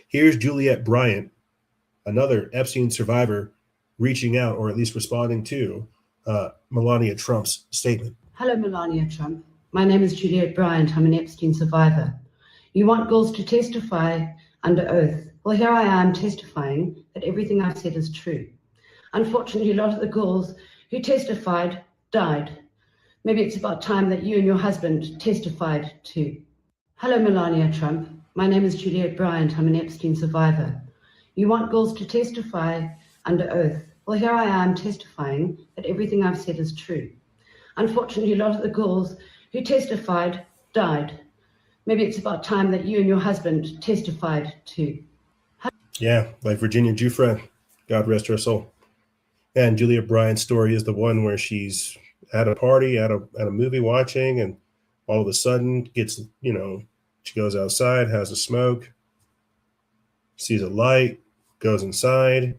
Here's Juliette Bryant, another Epstein survivor, reaching out or at least responding to Melania Trump's statement. Hello, Melania Trump. My name is Juliette Bryant. I'm an Epstein survivor. You want girls to testify under oath. Well, here I am testifying that everything I've said is true. Unfortunately, a lot of the girls who testified died. Maybe it's about time that you and your husband testified too. Hello, Melania Trump. My name is Juliette Bryant. I'm an Epstein survivor. You want girls to testify under oath. Well, here I am testifying that everything I've said is true. Unfortunately, a lot of the girls who testified died. Maybe it's about time that you and your husband testified too. Yeah, like Virginia Giuffre, God rest her soul. And Julia Bryant's story is the one where she's at a party, at a movie watching, and all of a sudden gets, she goes outside, has a smoke, sees a light, goes inside,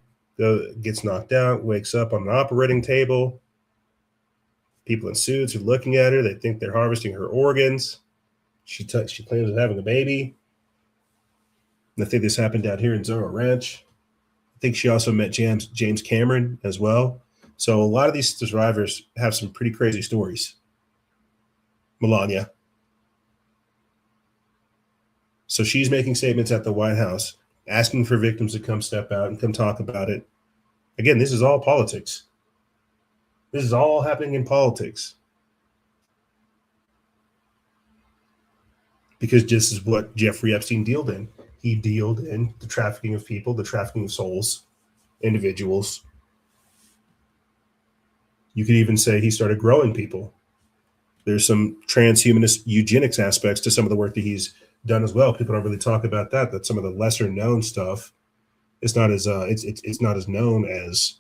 gets knocked out, wakes up on an operating table. People in suits are looking at her. They think they're harvesting her organs. She claims of having a baby. And I think this happened out here in Zorro Ranch. I think she also met James Cameron as well. So a lot of these survivors have some pretty crazy stories. Melania. So she's making statements at the White House, asking for victims to come step out and come talk about it. Again, this is all politics. This is all happening in politics. Because this is what Jeffrey Epstein dealed in. He dealed in the trafficking of people, the trafficking of souls, individuals. You could even say he started growing people. There's some transhumanist eugenics aspects to some of the work that he's done as well. People don't really talk about that. That's some of the lesser known stuff. It's not as it's not as known as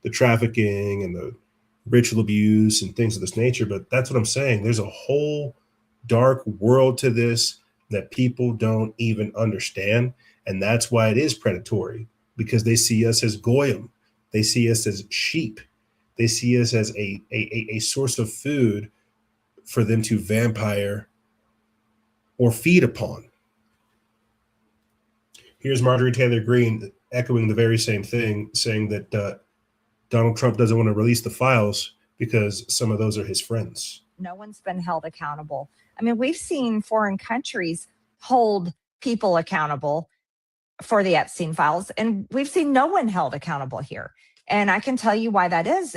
the trafficking and the ritual abuse and things of this nature. But that's what I'm saying. There's a whole dark world to this that people don't even understand. And that's why it is predatory, because they see us as goyim. They see us as sheep. They see us as a source of food for them to vampire or feed upon. Here's Marjorie Taylor Greene echoing the very same thing, saying that Donald Trump doesn't want to release the files because some of those are his friends. No one's been held accountable. I mean, we've seen foreign countries hold people accountable for the Epstein files, and we've seen no one held accountable here. And I can tell you why that is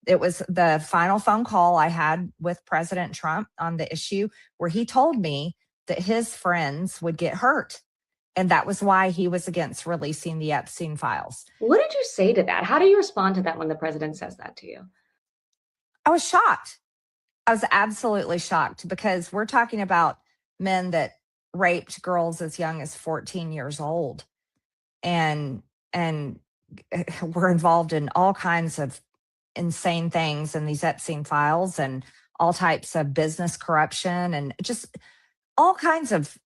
it was the final phone call I had with President Trump on the issue where he told me that his friends would get hurt. And that was why he was against releasing the Epstein files. What did you say to that? How do you respond to that when the president says that to you? I was shocked. I was absolutely shocked because we're talking about men that raped girls as young as 14 years old and were involved in all kinds of insane things in these Epstein files and all types of business corruption and just all kinds of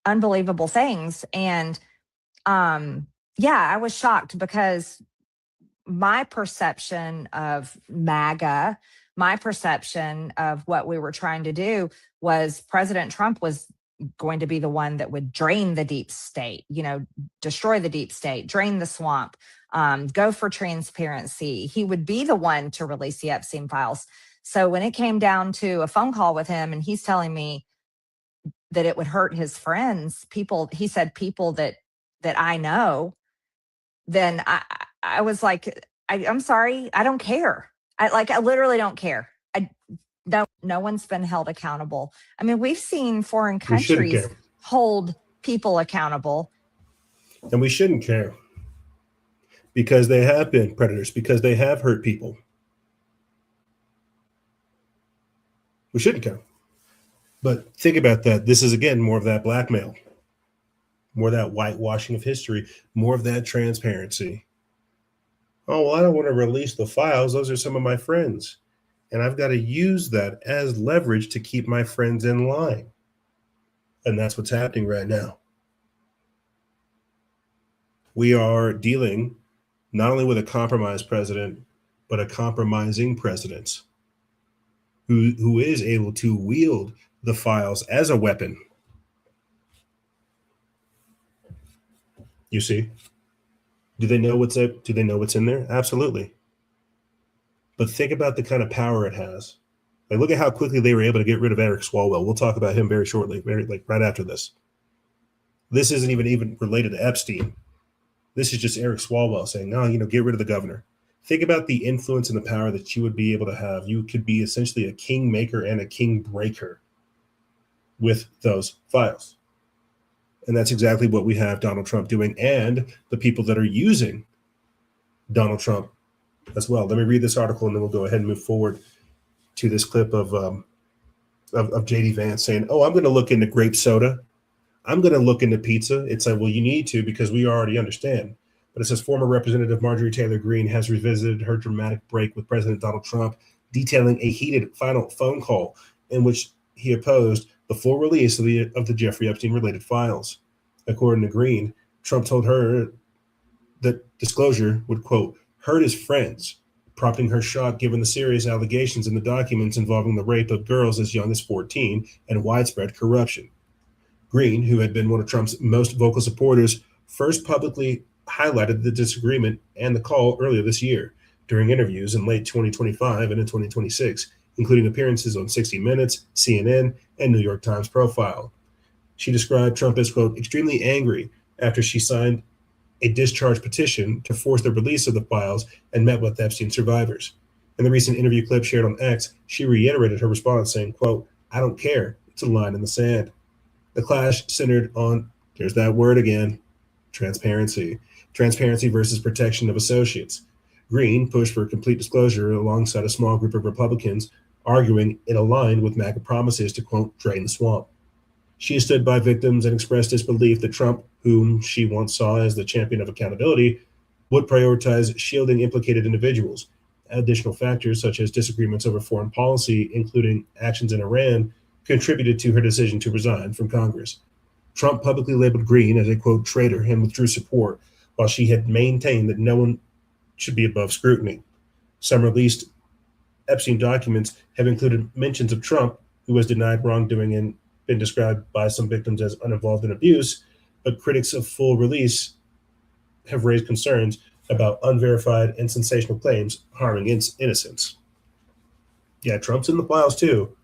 unbelievable things. And I was shocked because my perception of MAGA, my perception of what we were trying to do was President Trump was going to be the one that would drain the deep state, destroy the deep state, drain the swamp, go for transparency. He would be the one to release the Epstein files. So when it came down to a phone call with him and he's telling me that it would hurt his friends, he said people that I know, then I was like, I'm sorry, I don't care. I literally don't care. No one's been held accountable. I mean, we've seen foreign countries hold people accountable. And we shouldn't care because they have been predators, because they have hurt people. We shouldn't care. But think about that. This is, again, more of that blackmail, more of that whitewashing of history, more of that transparency. Oh, well, I don't want to release the files. Those are some of my friends. And I've got to use that as leverage to keep my friends in line. And that's what's happening right now. We are dealing not only with a compromised president, but a compromising president who is able to wield the files as a weapon. You see? Do they know what's up? Do they know what's in there? Absolutely. But think about the kind of power it has. Like, look at how quickly they were able to get rid of Eric Swalwell. We'll talk about him very shortly, right after this. This isn't even related to Epstein. This is just Eric Swalwell saying, no, get rid of the governor. Think about the influence and the power that you would be able to have. You could be essentially a king maker and a king breaker with those files. And that's exactly what we have Donald Trump doing, and the people that are using Donald Trump as well. Let me read this article, and then we'll go ahead and move forward to this clip of J.D. Vance saying, oh, I'm going to look into grape soda. I'm going to look into pizza. It's like, well, you need to, because we already understand. But it says former Representative Marjorie Taylor Greene has revisited her dramatic break with President Donald Trump, detailing a heated final phone call in which he opposed the full release of the Jeffrey Epstein-related files. According to Greene, Trump told her that disclosure would, quote, hurt his friends, prompting her shock given the serious allegations in the documents involving the rape of girls as young as 14 and widespread corruption. Greene, who had been one of Trump's most vocal supporters, first publicly highlighted the disagreement and the call earlier this year during interviews in late 2025 and in 2026, including appearances on 60 Minutes, CNN, and New York Times Profile. She described Trump as, quote, extremely angry after she signed a discharge petition to force the release of the files and met with Epstein survivors. In the recent interview clip shared on X, she reiterated her response saying, quote, I don't care. It's a line in the sand. The clash centered on, there's that word again, transparency. Transparency versus protection of associates. Greene pushed for complete disclosure alongside a small group of Republicans, arguing it aligned with MAGA promises to, quote, drain the swamp. She stood by victims and expressed disbelief that Trump, whom she once saw as the champion of accountability, would prioritize shielding implicated individuals. Additional factors such as disagreements over foreign policy, including actions in Iran, contributed to her decision to resign from Congress. Trump publicly labeled Greene as a, quote, traitor and withdrew support, while she had maintained that no one should be above scrutiny. Some released Epstein documents have included mentions of Trump, who was denied wrongdoing and been described by some victims as uninvolved in abuse, but critics of full release have raised concerns about unverified and sensational claims harming innocents. Yeah, Trump's in the files too.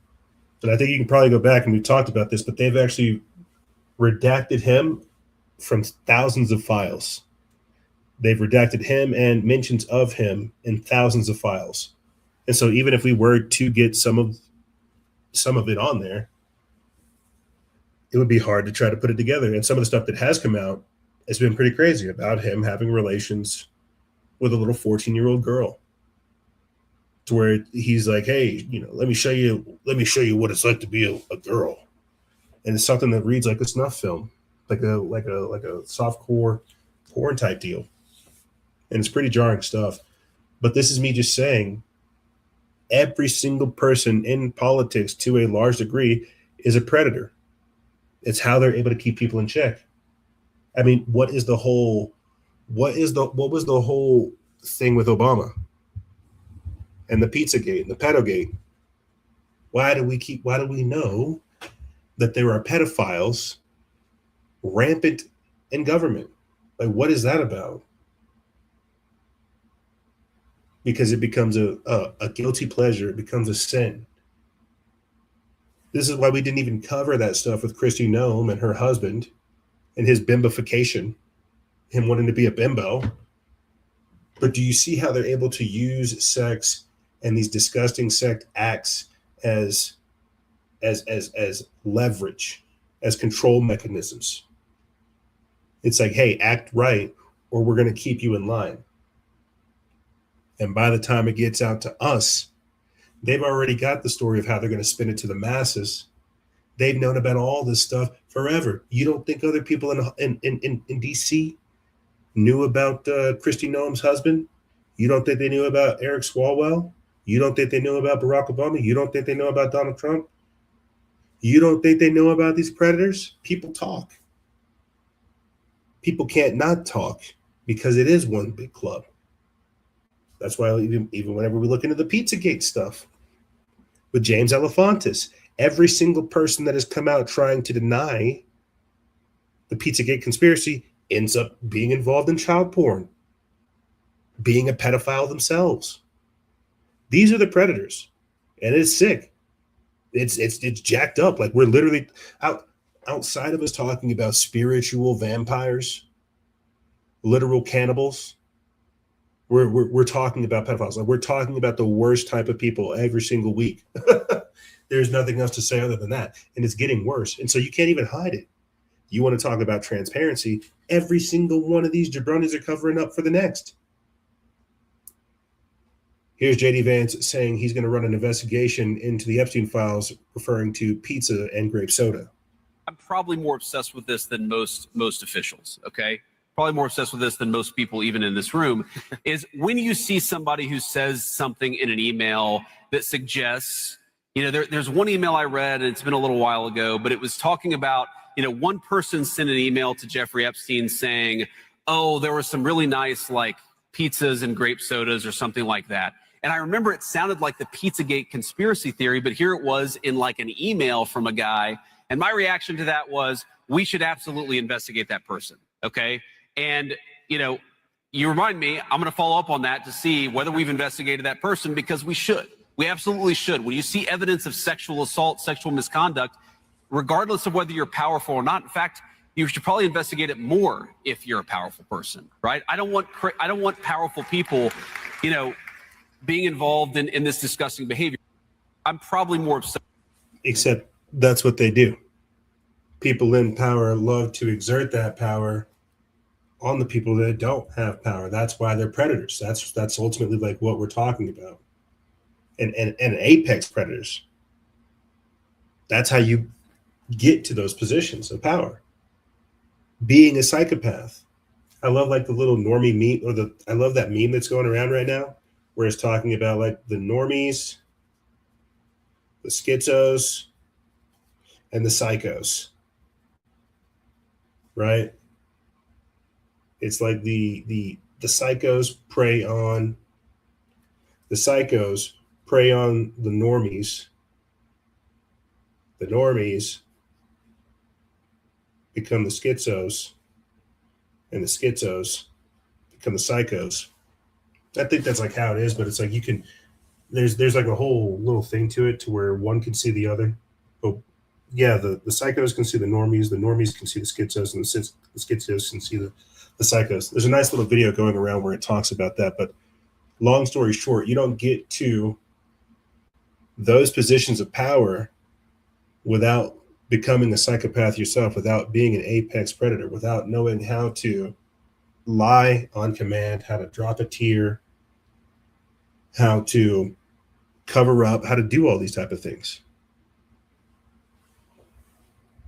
But I think you can probably go back, and we've talked about this, but they've actually redacted him from thousands of files. They've redacted him and mentions of him in thousands of files. And so even if we were to get some of it on there, it would be hard to try to put it together. And some of the stuff that has come out has been pretty crazy about him having relations with a little 14-year-old girl, to where he's like, hey, let me show you what it's like to be a girl. And it's something that reads like a snuff film, like a softcore porn type deal. And it's pretty jarring stuff. But this is me just saying, every single person in politics to a large degree is a predator. It's how they're able to keep people in check. I mean, what was the whole thing with Obama and the Pizzagate and the pedogate? Why do we know that there are pedophiles rampant in government? Like, what is that about? Because it becomes a guilty pleasure. It becomes a sin. This is why we didn't even cover that stuff with Kristi Noem and her husband and his bimbofication, him wanting to be a bimbo. But do you see how they're able to use sex and these disgusting sex acts as leverage, as control mechanisms? It's like, hey, act right, or we're going to keep you in line. And by the time it gets out to us, they've already got the story of how they're going to spin it to the masses. They've known about all this stuff forever. You don't think other people in D.C. knew about Kristi Noem's husband? You don't think they knew about Eric Swalwell? You don't think they knew about Barack Obama? You don't think they know about Donald Trump? You don't think they know about these predators? People talk. people can't not talk because it is one big club. That's why even whenever we look into the Pizzagate stuff with James Alefantis, every single person that has come out trying to deny the Pizzagate conspiracy ends up being involved in child porn, being a pedophile themselves. These are the predators, and it's sick. It's jacked up. Like, we're literally outside of us talking about spiritual vampires, literal cannibals. We're talking about pedophiles. Like, we're talking about the worst type of people every single week. There's nothing else to say other than that, and it's getting worse. And so you can't even hide it. You want to talk about transparency? Every single one of these jabronis are covering up for the next. Here's J.D. Vance saying he's going to run an investigation into the Epstein files, referring to pizza and grape soda. I'm probably more obsessed with this than most officials, okay? Probably more obsessed with this than most people even in this room, is when you see somebody who says something in an email that suggests, there's one email I read, and it's been a little while ago, but it was talking about, one person sent an email to Jeffrey Epstein saying, oh, there were some really nice, like, pizzas and grape sodas or something like that. And I remember it sounded like the Pizzagate conspiracy theory, but here it was in like an email from a guy. And my reaction to that was, we should absolutely investigate that person, okay? And, you remind me, I'm going to follow up on that to see whether we've investigated that person, because we should. We absolutely should. When you see evidence of sexual assault, sexual misconduct, regardless of whether you're powerful or not, in fact, you should probably investigate it more if you're a powerful person, right? I don't want powerful people, being involved in this disgusting behavior. I'm probably more upset. Except that's what they do. People in power love to exert that power on the people that don't have power. That's why they're predators. That's ultimately like what we're talking about. And apex predators. That's how you get to those positions of power. Being a psychopath. I love like the little normie meme, I love that meme that's going around right now, where it's talking about like the normies, the schizos, and the psychos. Right? It's like the psychos prey on the normies. The normies become the schizos, and the schizos become the psychos. I think that's like how it is, but it's like there's like a whole little thing to it to where one can see the other. But yeah, the psychos can see the normies can see the schizos, and the schizos can see the psychos. There's a nice little video going around where it talks about that, but long story short, you don't get to those positions of power without becoming a psychopath yourself, without being an apex predator, without knowing how to lie on command, how to drop a tear, how to cover up, how to do all these type of things.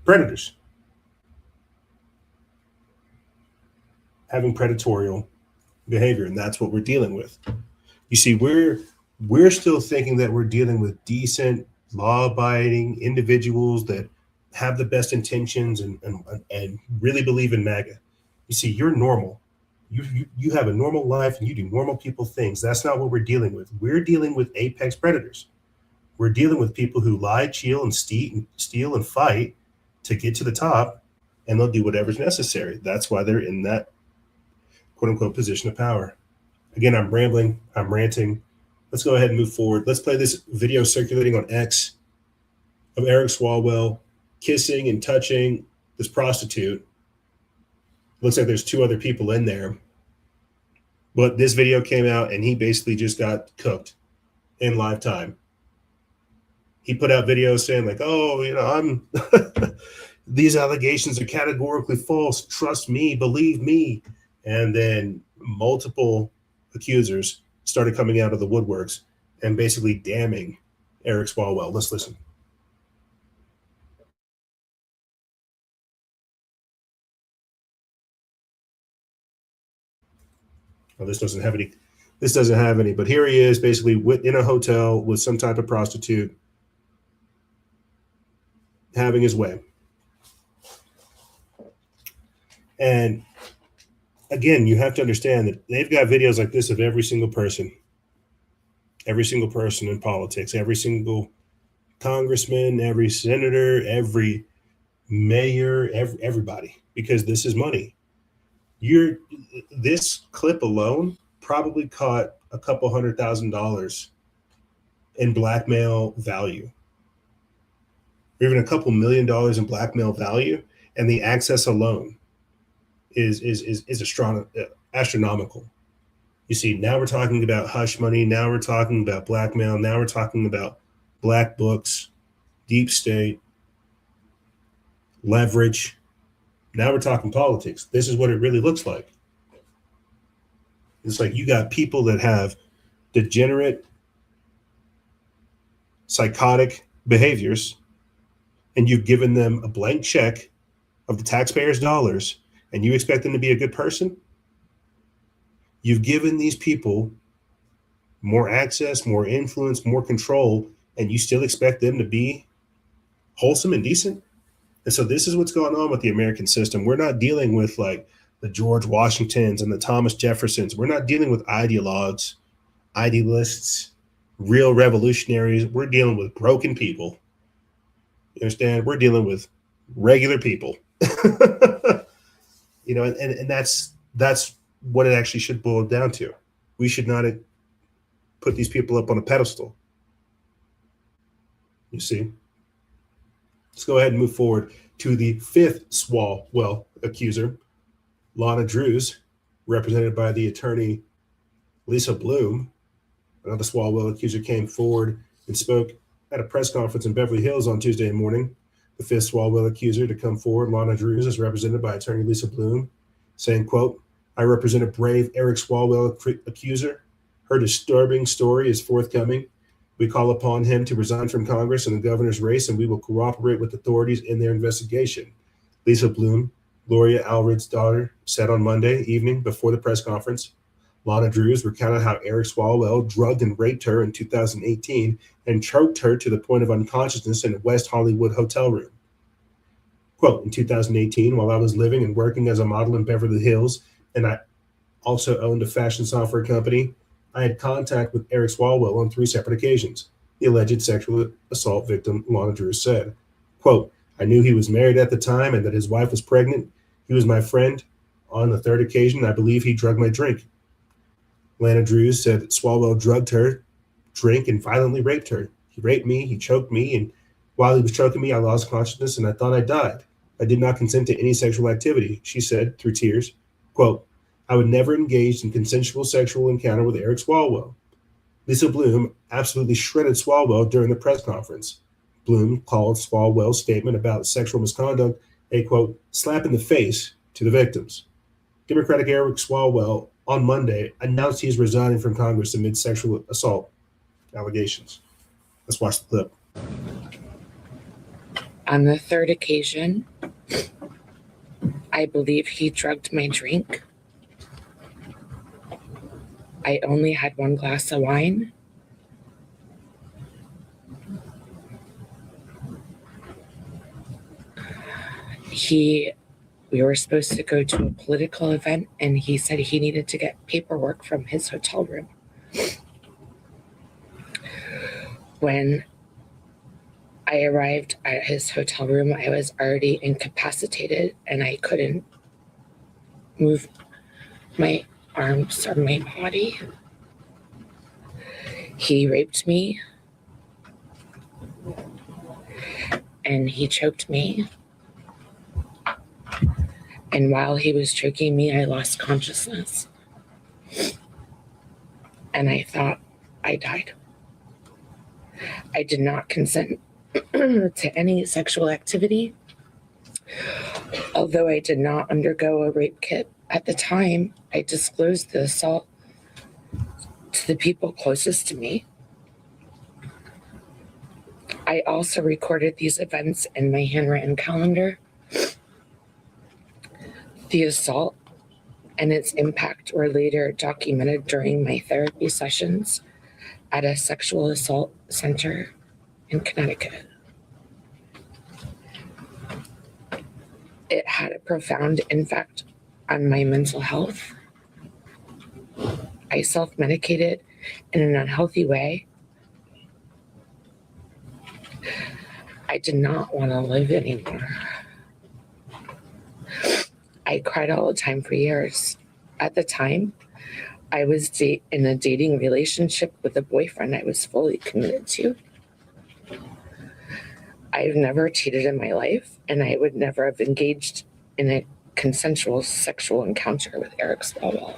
Predators. Having predatorial behavior, and that's what we're dealing with. You see, we're still thinking that we're dealing with decent, law-abiding individuals that have the best intentions and really believe in MAGA. You see, you're normal. You have a normal life and you do normal people things. That's not what we're dealing with. We're dealing with apex predators. We're dealing with people who lie, steal, and fight to get to the top, and they'll do whatever's necessary. That's why they're in that quote-unquote position of power. Again, I'm rambling. I'm ranting. Let's go ahead and move forward. Let's play this video circulating on X of Eric Swalwell kissing and touching this prostitute. Looks like there's two other people in there. But this video came out and he basically just got cooked in live time. He put out videos saying like, oh, I'm these allegations are categorically false. Trust me, believe me. And then multiple accusers started coming out of the woodworks and basically damning Eric Swalwell. Let's listen. Oh, this doesn't have any, but here he is basically in a hotel with some type of prostitute having his way. And again, you have to understand that they've got videos like this of every single person in politics, every single congressman, every senator, every mayor, everybody, because this is money. This clip alone probably caught a couple $100,000 in blackmail value, or even a couple $1 million in blackmail value, and the access alone is astronomical. You see, now we're talking about hush money. Now we're talking about blackmail. Now we're talking about black books, deep state, leverage. Now we're talking politics. This is what it really looks like. It's like you got people that have degenerate, psychotic behaviors, and you've given them a blank check of the taxpayers' dollars, and you expect them to be a good person? You've given these people more access, more influence, more control, and you still expect them to be wholesome and decent? And so this is what's going on with the American system. We're not dealing with like the George Washingtons and the Thomas Jeffersons. We're not dealing with ideologues, idealists, real revolutionaries. We're dealing with broken people. You understand? We're dealing with regular people. You know, and that's what it actually should boil down to. We should not put these people up on a pedestal. You see? Let's go ahead and move forward to the fifth Swalwell accuser, Lana Drews, represented by the attorney Lisa Bloom. Another Swalwell accuser came forward and spoke at a press conference in Beverly Hills on Tuesday morning. The fifth Swalwell accuser to come forward, Lana Drews, is represented by attorney Lisa Bloom, saying, quote, "I represent a brave Eric Swalwell accuser. Her disturbing story is forthcoming. We call upon him to resign from Congress and the governor's race, and we will cooperate with authorities in their investigation." Lisa Bloom, Gloria Allred's daughter, said on Monday evening before the press conference. Lana Drews recounted how Eric Swalwell drugged and raped her in 2018 and choked her to the point of unconsciousness in a West Hollywood hotel room. Quote, "In 2018, while I was living and working as a model in Beverly Hills, and I also owned a fashion software company, I had contact with Eric Swalwell on 3 separate occasions," the alleged sexual assault victim, Lana Drews, said. Quote, "I knew he was married at the time and that his wife was pregnant. He was my friend. On the 3rd occasion, I believe he drugged my drink." Lana Drews said that Swalwell drugged her drink and violently raped her. "He raped me, he choked me, and while he was choking me, I lost consciousness and I thought I died. I did not consent to any sexual activity," she said through tears. Quote, "I would never engage in consensual sexual encounter with Eric Swalwell." Lisa Bloom absolutely shredded Swalwell during the press conference. Bloom called Swalwell's statement about sexual misconduct a, quote, "slap in the face" to the victims. Democratic Eric Swalwell on Monday announced he's resigning from Congress amid sexual assault allegations. Let's watch the clip. On the 3rd occasion, I believe he drugged my drink. I only had 1 glass of wine. We were supposed to go to a political event, and he said he needed to get paperwork from his hotel room. When I arrived at his hotel room, I was already incapacitated and I couldn't move my arms or my body. He raped me and he choked me. And while he was choking me, I lost consciousness. And I thought I died. I did not consent to any sexual activity. Although I did not undergo a rape kit at the time, I disclosed the assault to the people closest to me. I also recorded these events in my handwritten calendar. The assault and its impact were later documented during my therapy sessions at a sexual assault center in Connecticut. It had a profound impact on my mental health. I self-medicated in an unhealthy way. I did not want to live anymore. I cried all the time for years. At the time, I was in a dating relationship with a boyfriend I was fully committed to. I've never cheated in my life, and I would never have engaged in a consensual sexual encounter with Eric Swalwell.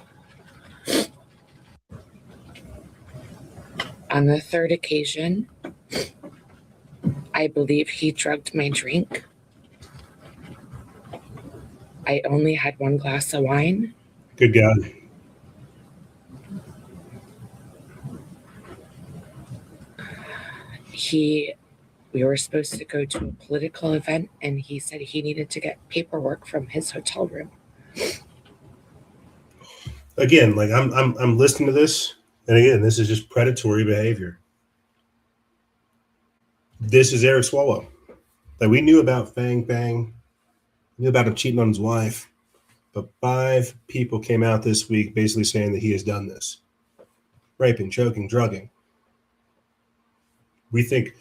On the third occasion, I believe he drugged my drink. I only had one glass of wine. Good God. We were supposed to go to a political event, and he said he needed to get paperwork from his hotel room. Again, like I'm listening to this, and again, this is just predatory behavior. This is Eric Swalwell. Like, we knew about Fang Bang, knew about him cheating on his wife, but 5 people came out this week basically saying that he has done this. Raping, choking, drugging. We think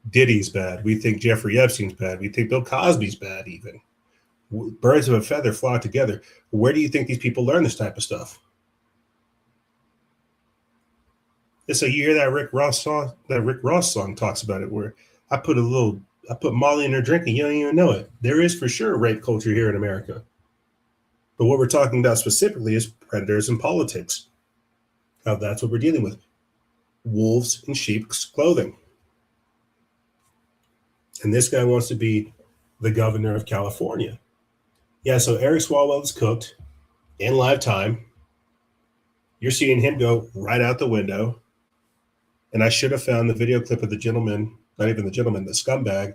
Diddy's bad. We think Jeffrey Epstein's bad. We think Bill Cosby's bad even. Birds of a feather flock together. Where do you think these people learn this type of stuff? Yeah, so you hear that Rick Ross song talks about it, where I put Molly in her drink and you don't even know it. There is for sure rape culture here in America. But what we're talking about specifically is predators and politics. How that's what we're dealing with. Wolves in sheep's clothing. And this guy wants to be the governor of California. Yeah, so Eric Swalwell is cooked in live time. You're seeing him go right out the window. And I should have found the video clip of the gentleman, not even the gentleman, the scumbag,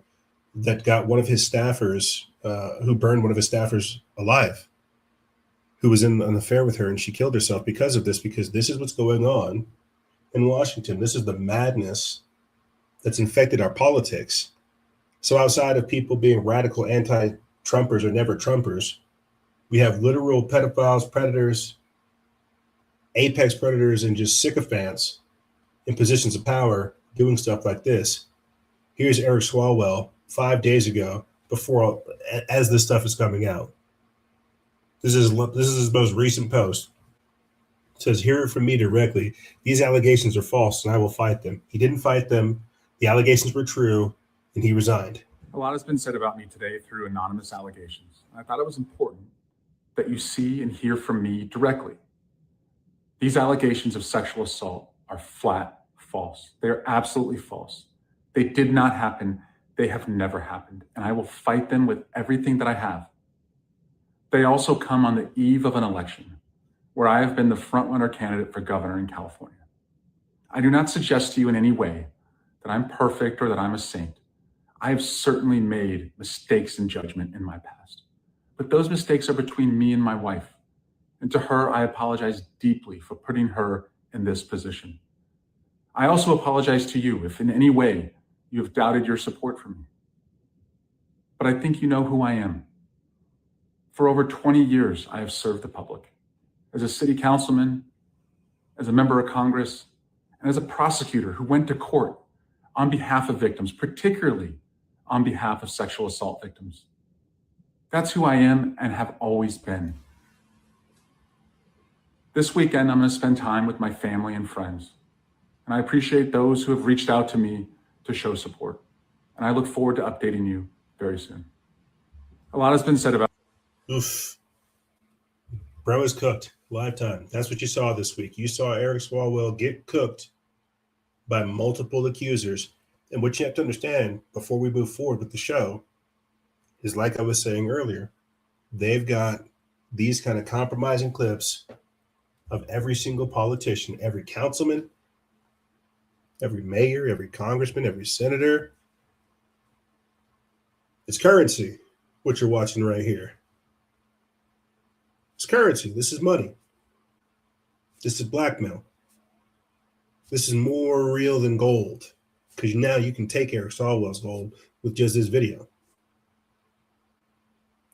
that got one of his staffers, who burned one of his staffers alive, who was in an affair with her, and she killed herself because of this, because this is what's going on in Washington. This is the madness that's infected our politics. So outside of people being radical anti-Trumpers or never Trumpers, we have literal pedophiles, predators, apex predators, and just sycophants in positions of power doing stuff like this. Here's Eric Swalwell 5 days ago, as this stuff is coming out. This is his most recent post. It says, "Hear it from me directly. These allegations are false, and I will fight them." He didn't fight them. The allegations were true, and he resigned. A lot has been said about me today through anonymous allegations. I thought it was important that you see and hear from me directly. These allegations of sexual assault are flat false. They are absolutely false. They did not happen. They have never happened. And I will fight them with everything that I have. They also come on the eve of an election where I have been the frontrunner candidate for governor in California. I do not suggest to you in any way that I'm perfect or that I'm a saint. I have certainly made mistakes in judgment in my past, but those mistakes are between me and my wife. And to her, I apologize deeply for putting her in this position. I also apologize to you if in any way you have doubted your support for me. But I think you know who I am. For over 20 years, I have served the public as a city councilman, as a member of Congress, and as a prosecutor who went to court on behalf of victims, particularly on behalf of sexual assault victims. That's who I am and have always been. This weekend, I'm going to spend time with my family and friends, and I appreciate those who have reached out to me to show support, and I look forward to updating you very soon. A lot has been said about... Oof. Bro is cooked. Live time. That's what you saw this week. You saw Eric Swalwell get cooked by multiple accusers. And what you have to understand before we move forward with the show is, like I was saying earlier, they've got these kind of compromising clips of every single politician, every councilman, every mayor, every congressman, every senator. It's currency, what you're watching right here. It's currency. This is money. This is blackmail. This is more real than gold, because now you can take Eric Swalwell's gold with just this video.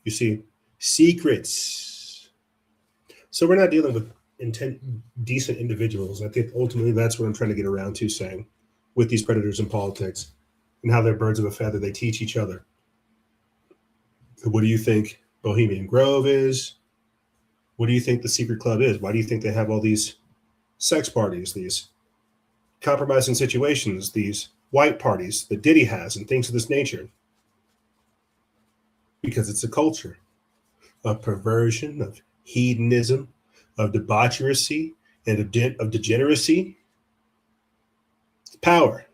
You see, Secrets. So we're not dealing with decent individuals. I think ultimately that's what I'm trying to get around to saying with these predators in politics and how they're birds of a feather. They teach each other. What do you think Bohemian Grove is? What do you think the secret club is? Why do you think they have all these sex parties, these compromising situations, these white parties that Diddy has and things of this nature? Because it's a culture of perversion, of hedonism, of debauchery, and of degeneracy. Power.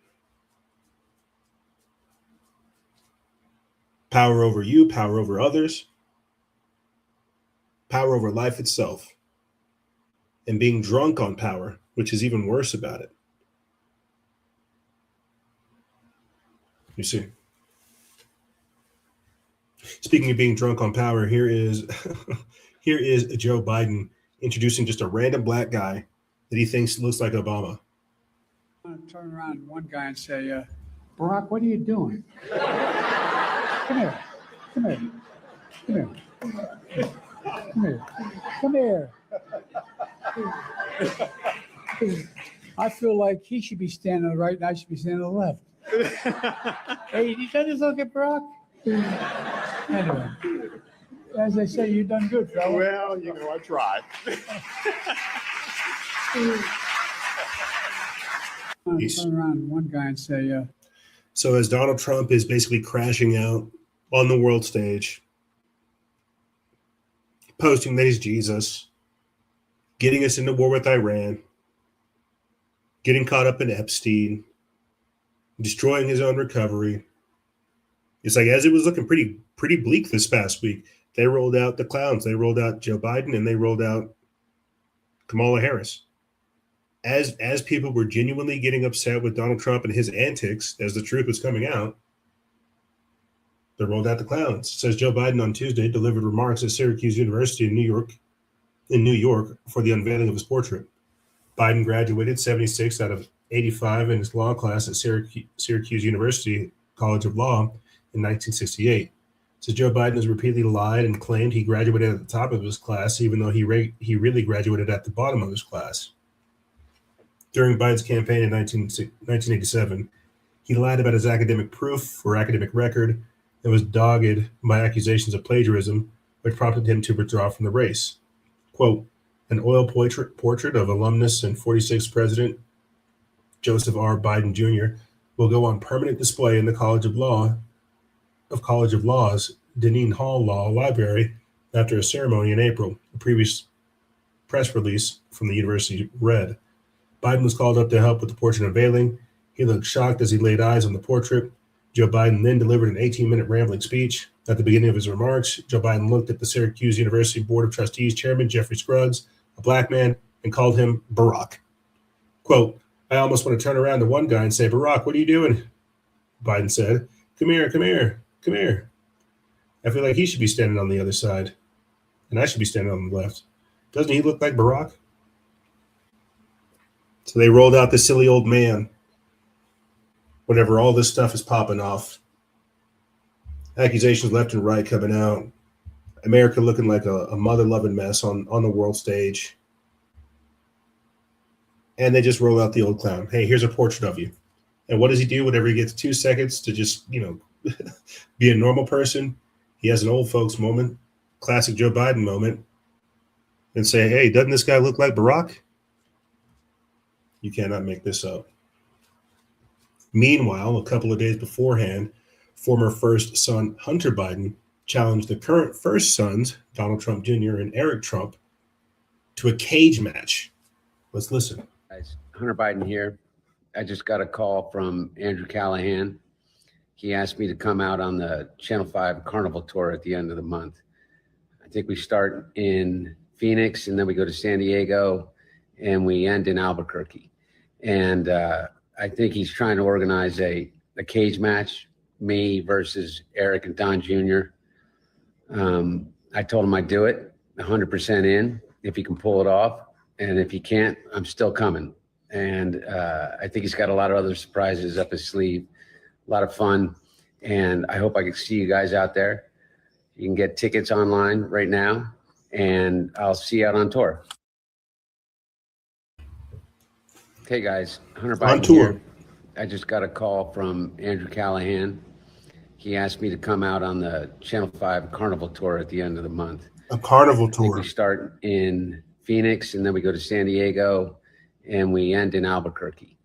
Power over you, power over others, power over life itself, and being drunk on power, which is even worse about it. You see. Speaking of being drunk on power, here is Joe Biden introducing just a random black guy that he thinks looks like Obama. I want to turn around to one guy and say, Barack, what are you doing? Come here. Come here. Come here. Come here. Come here. I feel like he should be standing on the right and I should be standing on the left. Hey, you done this look at Barack? Anyway, as I say, you've done good, fella. Well, I tried. Turn around to one guy and say, So as Donald Trump is basically crashing out on the world stage, posting that he's Jesus, getting us into war with Iran, getting caught up in Epstein, destroying his own recovery. It's like, as it was looking pretty bleak this past week, they rolled out the clowns. They rolled out Joe Biden and they rolled out Kamala Harris. As people were genuinely getting upset with Donald Trump and his antics as the truth was coming out, they rolled out the clowns. It says Joe Biden on Tuesday delivered remarks at Syracuse University in New York for the unveiling of his portrait. Biden graduated 76 out of 85 in his law class at Syracuse University College of Law in 1968. So Joe Biden has repeatedly lied and claimed he graduated at the top of his class, even though he really graduated at the bottom of his class. During Biden's campaign in 1987, he lied about his academic proof or academic record and was dogged by accusations of plagiarism, which prompted him to withdraw from the race. Quote, an oil portrait of alumnus and 46th President Joseph R. Biden Jr. will go on permanent display in the College of Law's Deneen Hall Law Library after a ceremony in April, a previous press release from the university read. Biden was called up to help with the portrait unveiling. He looked shocked as he laid eyes on the portrait. Joe Biden then delivered an 18-minute rambling speech. At the beginning of his remarks, Joe Biden looked at the Syracuse University Board of Trustees Chairman Jeffrey Scruggs, a black man, and called him Barack. Quote, I almost want to turn around to one guy and say, Barack, what are you doing? Biden said, come here, come here, come here. I feel like he should be standing on the other side, and I should be standing on the left. Doesn't he look like Barack? So they rolled out this silly old man whenever all this stuff is popping off. Accusations left and right coming out. America looking like a mother-loving mess on the world stage. And they just roll out the old clown. Hey, here's a portrait of you. And what does he do whenever he gets 2 seconds to just, be a normal person? He has an old folks moment, classic Joe Biden moment, and say, hey, doesn't this guy look like Barack? You cannot make this up. Meanwhile, a couple of days beforehand, former first son Hunter Biden challenged the current first sons, Donald Trump Jr. and Eric Trump, to a cage match. Let's listen. Guys, Hunter Biden here. I just got a call from Andrew Callahan. He asked me to come out on the Channel 5 Carnival Tour at the end of the month. I think we start in Phoenix and then we go to San Diego and we end in Albuquerque. And I think he's trying to organize a cage match, me versus Eric and Don Jr. I told him I'd do it, 100% in, if he can pull it off. And if he can't, I'm still coming. And I think he's got a lot of other surprises up his sleeve, a lot of fun. And I hope I can see you guys out there. You can get tickets online right now, and I'll see you out on tour. Okay, guys, Hunter Biden On tour. here. I just got a call from Andrew Callahan. He asked me to come out on the Channel 5 Carnival tour at the end of the month. A carnival I think we tour. start in Phoenix, and then we go to San Diego, and we end in Albuquerque.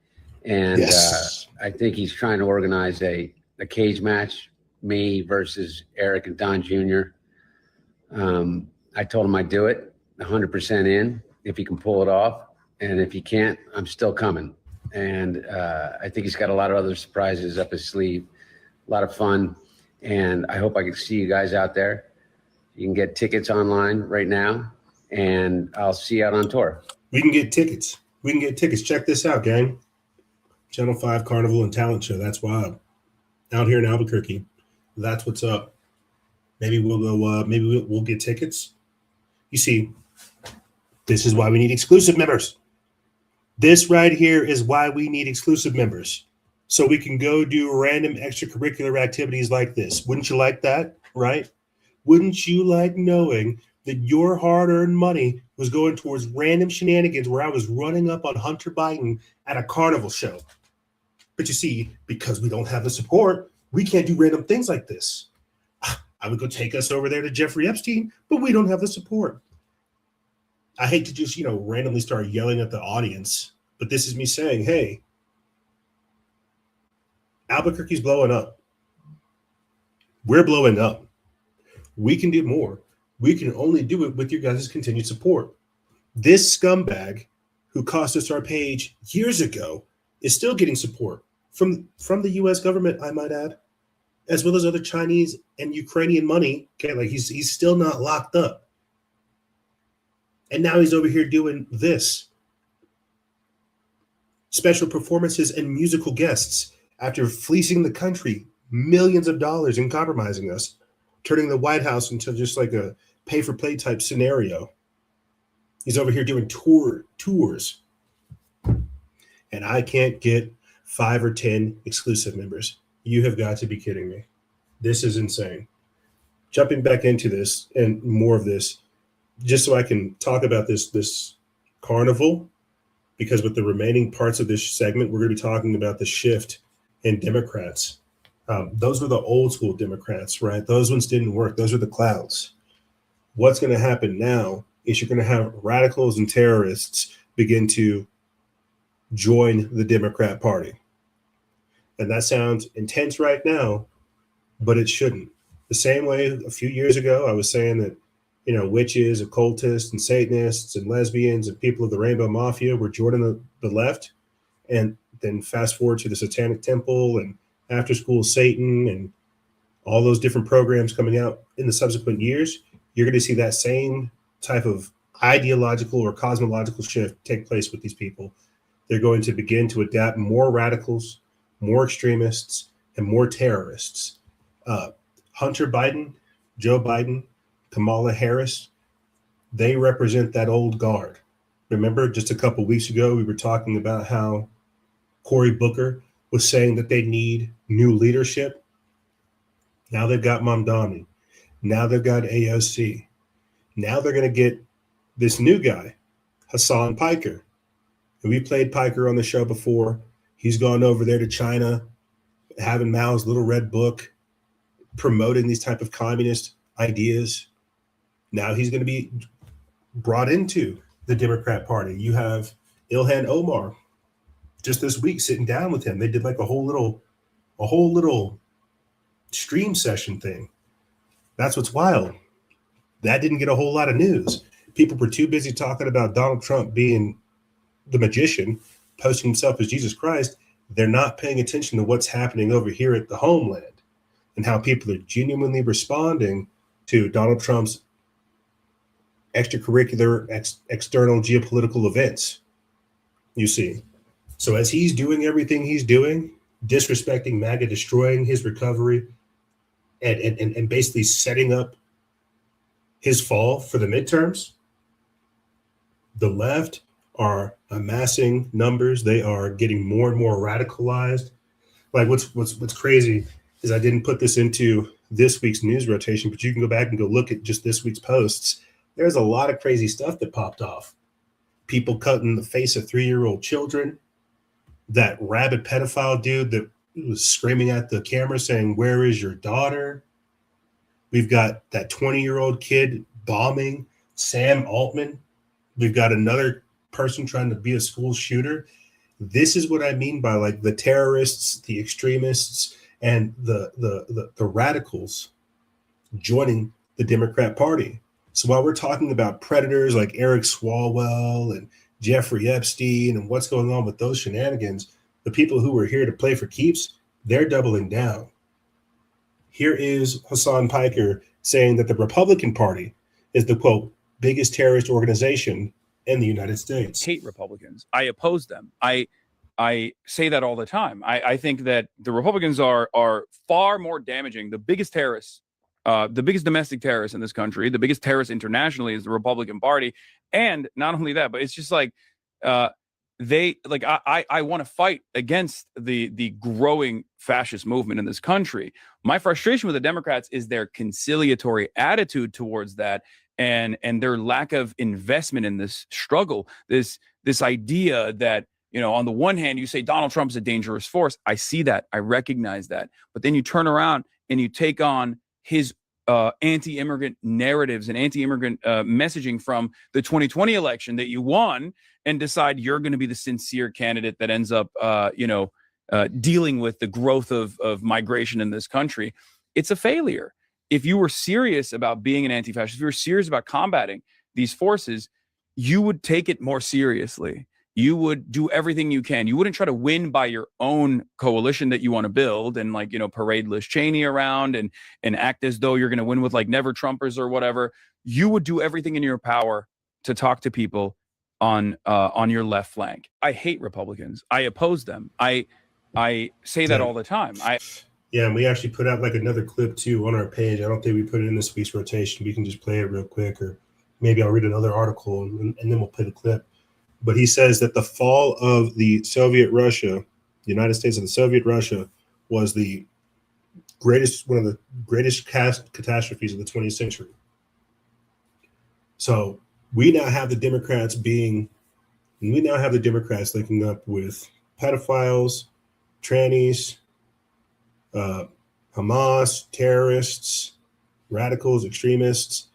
And Yes. I think he's trying to organize a cage match, me versus Eric and Don Jr. I told him I'd do it, 100% in, if he can pull it off. And if he can't, I'm still coming. And I think he's got a lot of other surprises up his sleeve, a lot of fun. And I hope I can see you guys out there. You can get tickets online right now, and I'll see you out on tour. We can get tickets. We can get tickets. Check this out, gang. Channel 5 Carnival and Talent Show. That's wild. Out here in Albuquerque. That's what's up. Maybe we'll go, maybe we'll get tickets. You see, this is why we need exclusive members. This right here is why we need exclusive members. So we can go do random extracurricular activities like this. Wouldn't you like that, right? Wouldn't you like knowing that your hard-earned money was going towards random shenanigans where I was running up on Hunter Biden at a carnival show? But you see, because we don't have the support, we can't do random things like this. I would go take us over there to Jeffrey Epstein, but we don't have the support. I hate to just, randomly start yelling at the audience, but this is me saying, hey, Albuquerque's blowing up. We're blowing up. We can do more. We can only do it with your guys' continued support. This scumbag who cost us our page years ago is still getting support from the U.S. government, I might add, as well as other Chinese and Ukrainian money. Okay, like he's still not locked up. And now he's over here doing this. Special performances and musical guests after fleecing the country millions of dollars and compromising us, turning the White House into just like a pay-for-play type scenario. He's over here doing tours. And I can't get 5 or 10 exclusive members. You have got to be kidding me. This is insane. Jumping back into this and more of this, just so I can talk about this carnival, because with the remaining parts of this segment, we're going to be talking about the shift in Democrats. Those were the old school Democrats, right? Those ones didn't work. Those are the clouds. What's going to happen now is you're going to have radicals and terrorists begin to join the Democrat Party. And that sounds intense right now, but it shouldn't. The same way a few years ago, I was saying that, witches, occultists, and Satanists, and lesbians, and people of the Rainbow Mafia were joining the left. And then fast forward to the Satanic Temple and After School Satan and all those different programs coming out in the subsequent years, you're going to see that same type of ideological or cosmological shift take place with these people. They're going to begin to adapt more radicals, more extremists, and more terrorists. Hunter Biden, Joe Biden, Kamala Harris, they represent that old guard. Remember, just a couple of weeks ago, we were talking about how Cory Booker was saying that they need new leadership. Now they've got Mamdani. Now they've got AOC. Now they're going to get this new guy, Hassan Piker. And we played Piker on the show before. He's gone over there to China, having Mao's little red book, promoting these type of communist ideas. Now he's going to be brought into the Democrat Party. You have Ilhan Omar just this week sitting down with him. They did like a whole little stream session thing. That's what's wild. That didn't get a whole lot of news. People were too busy talking about Donald Trump being the magician, posting himself as Jesus Christ. They're not paying attention to what's happening over here at the homeland and how people are genuinely responding to Donald Trump's extracurricular, external geopolitical events, you see. So as he's doing everything he's doing, disrespecting MAGA, destroying his recovery, and basically setting up his fall for the midterms, the left are amassing numbers. They are getting more and more radicalized. Like what's crazy is I didn't put this into this week's news rotation, but you can go back and go look at just this week's posts. There's a lot of crazy stuff that popped off. People cutting the face of 3-year-old children. That rabid pedophile dude that was screaming at the camera saying, "Where is your daughter?" We've got that 20-year-old kid bombing Sam Altman. We've got another person trying to be a school shooter. This is what I mean by like the terrorists, the extremists, and the radicals joining the Democrat Party. So while we're talking about predators like Eric Swalwell and Jeffrey Epstein and what's going on with those shenanigans, the people who were here to play for keeps, they're doubling down. Here is Hassan Piker saying that the Republican Party is the, quote, biggest terrorist organization in the United States. Hate Republicans. I oppose them. I say that all the time. I think that the Republicans are far more damaging. The biggest terrorists, the biggest domestic terrorists in this country, the biggest terrorist internationally is the Republican Party. And not only that, but it's just like I want to fight against the growing fascist movement in this country. My frustration with the Democrats is their conciliatory attitude towards that and their lack of investment in this struggle. This idea that, you know, on the one hand, you say Donald Trump is a dangerous force. I see that. I recognize that. But then you turn around and you take on his anti-immigrant narratives and anti-immigrant messaging from the 2020 election that you won and decide you're going to be the sincere candidate that ends up, dealing with the growth of migration in this country. It's a failure. If you were serious about being an anti-fascist, if you were serious about combating these forces, you would take it more seriously. You would do everything you can. You wouldn't try to win by your own coalition that you want to build and parade Liz Cheney around and act as though you're going to win with like never Trumpers or whatever. You would do everything in your power to talk to people on your left flank. I hate Republicans. I oppose them. I say that all the time. Yeah, and we actually put out like another clip too on our page. I don't think we put it in this week's rotation. We can just play it real quick, or maybe I'll read another article and then we'll play the clip. But he says that the fall of the Soviet Russia, the United States and the Soviet Russia, was one of the greatest catastrophes of the 20th century. So we now have the Democrats linking up with pedophiles, trannies, Hamas, terrorists, radicals, extremists,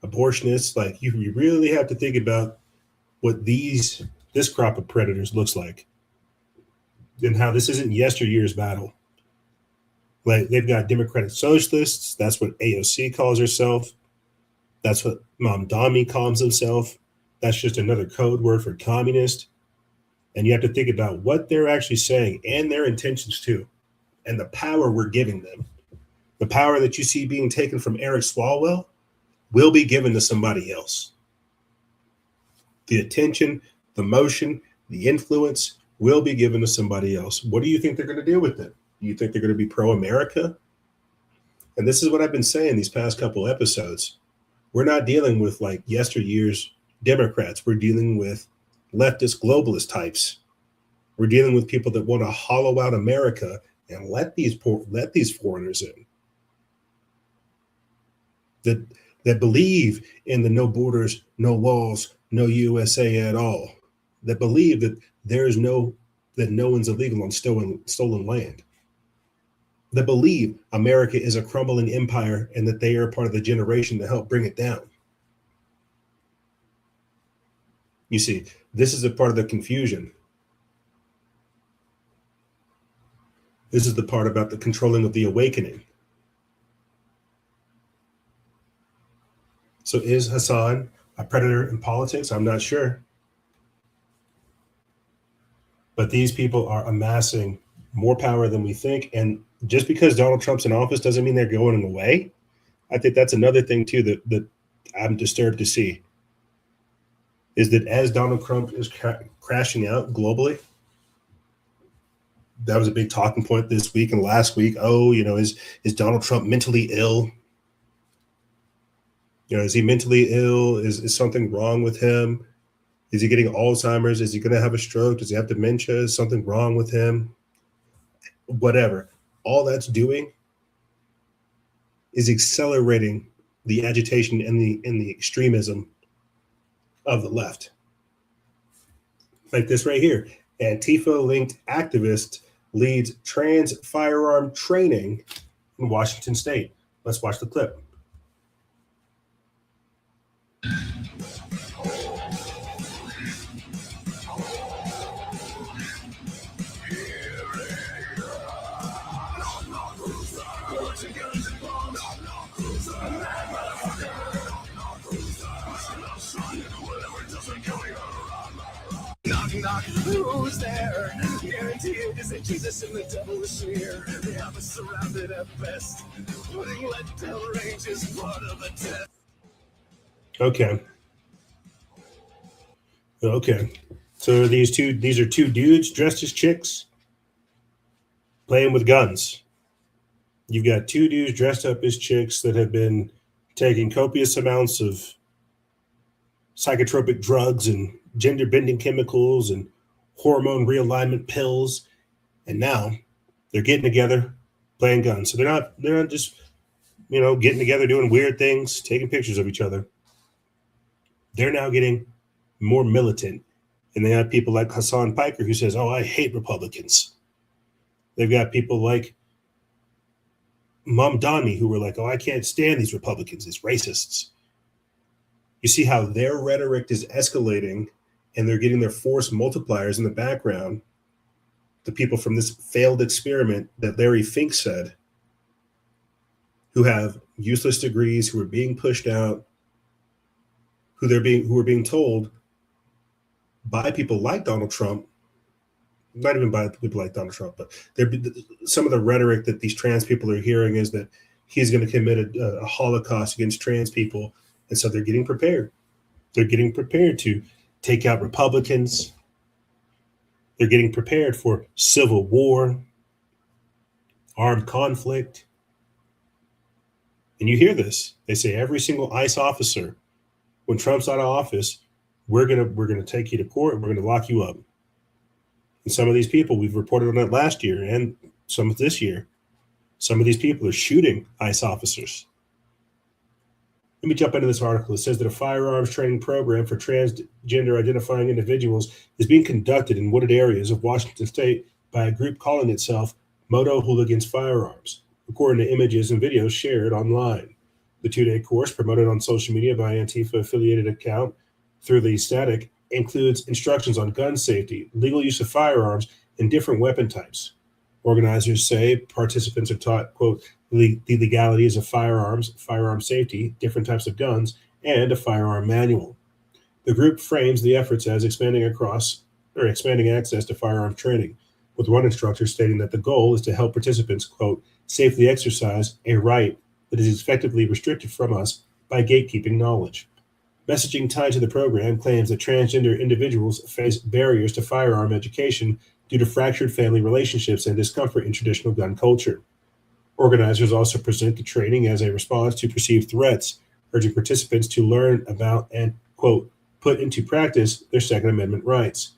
abortionists. Like you really have to think about what this crop of predators looks like and how this isn't yesteryear's battle. Like they've got democratic socialists. That's what AOC calls herself. That's what Mamdani calls himself. That's just another code word for communist. And you have to think about what they're actually saying and their intentions too, and the power we're giving them. The power that you see being taken from Eric Swalwell will be given to somebody else. The attention, the motion, the influence will be given to somebody else. What do you think they're going to do with it? Do you think they're going to be pro-America? And this is what I've been saying these past couple episodes. We're not dealing with like yesteryear's Democrats. We're dealing with leftist globalist types. We're dealing with people that want to hollow out America and let these foreigners in. That believe in the no borders, no walls, no USA at all. That believe that no one's illegal on stolen land. That believe America is a crumbling empire and that they are part of the generation to help bring it down. You see, this is a part of the confusion. This is the part about the controlling of the awakening. So is Hassan a predator in politics? I'm not sure. But these people are amassing more power than we think. And just because Donald Trump's in office doesn't mean they're going away. I think that's another thing too that I'm disturbed to see. Is that as Donald Trump is crashing out globally, that was a big talking point this week and last week. Oh, is Donald Trump mentally ill? Is he mentally ill? Is something wrong with him? Is he getting Alzheimer's? Is he going to have a stroke? Does he have dementia? Is something wrong with him? Whatever. All that's doing is accelerating the agitation and the extremism of the left. Like this right here. Antifa-linked activist leads trans firearm training in Washington State. Let's watch the clip. Knock, knock, who's there? Guarantee it isn't Jesus and the devil is near. They have us surrounded at best. Putting lead down range is part of the test. Okay. So these are two dudes dressed as chicks playing with guns. You've got two dudes dressed up as chicks that have been taking copious amounts of psychotropic drugs and gender bending chemicals and hormone realignment pills, and now they're getting together playing guns. So they're not just getting together doing weird things, taking pictures of each other. They're now getting more militant, and they have people like Hassan Piker who says, "Oh, I hate Republicans." They've got people like Mamdani who were like, "Oh, I can't stand these Republicans, these racists." You see how their rhetoric is escalating, and they're getting their force multipliers in the background. The people from this failed experiment that Larry Fink said, who have useless degrees, who are being pushed out, who are being told by people like Donald Trump, not even by people like Donald Trump, but some of the rhetoric that these trans people are hearing is that he's going to commit a Holocaust against trans people. And so they're getting prepared. They're getting prepared to take out Republicans. They're getting prepared for civil war, armed conflict. And you hear this. They say every single ICE officer, when Trump's out of office, we're gonna take you to court and we're gonna lock you up. And some of these people, we've reported on it last year and some of this year, some of these people are shooting ICE officers. Let me jump into this article. It says that a firearms training program for transgender identifying individuals is being conducted in wooded areas of Washington State by a group calling itself Moto Hooligans Firearms, according to images and videos shared online. The two-day course, promoted on social media by Antifa-affiliated account Through the Static, includes instructions on gun safety, legal use of firearms, and different weapon types. Organizers say participants are taught, quote, the legalities of firearms, firearm safety, different types of guns, and a firearm manual. The group frames the efforts as expanding access to firearm training, with one instructor stating that the goal is to help participants, quote, safely exercise a right that is effectively restricted from us by gatekeeping knowledge. Messaging tied to the program claims that transgender individuals face barriers to firearm education due to fractured family relationships and discomfort in traditional gun culture. Organizers also present the training as a response to perceived threats, urging participants to learn about and, quote, put into practice their Second Amendment rights.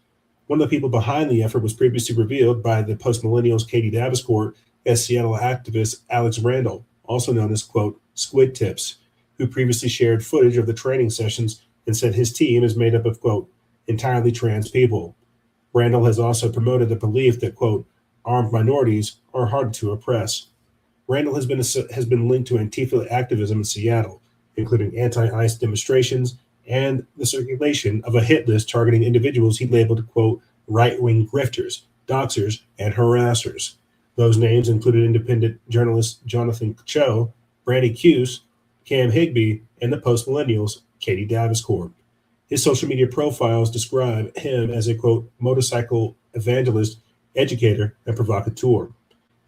One of the people behind the effort was previously revealed by the post-millennials Katie Davenport as Seattle activist Alex Randall, also known as, quote, Squid Tips, who previously shared footage of the training sessions and said his team is made up of, quote, entirely trans people. Randall has also promoted the belief that, quote, armed minorities are hard to oppress. Randall has been linked to Antifa activism in Seattle, including anti-ICE demonstrations and the circulation of a hit list targeting individuals he labeled, quote, right-wing grifters, doxers, and harassers. Those names included independent journalists Jonathan Cho, Brandy Cuse, Cam Higbee, and the post-millennials Katie Davenport. His social media profiles describe him as a, quote, motorcycle evangelist, educator, and provocateur,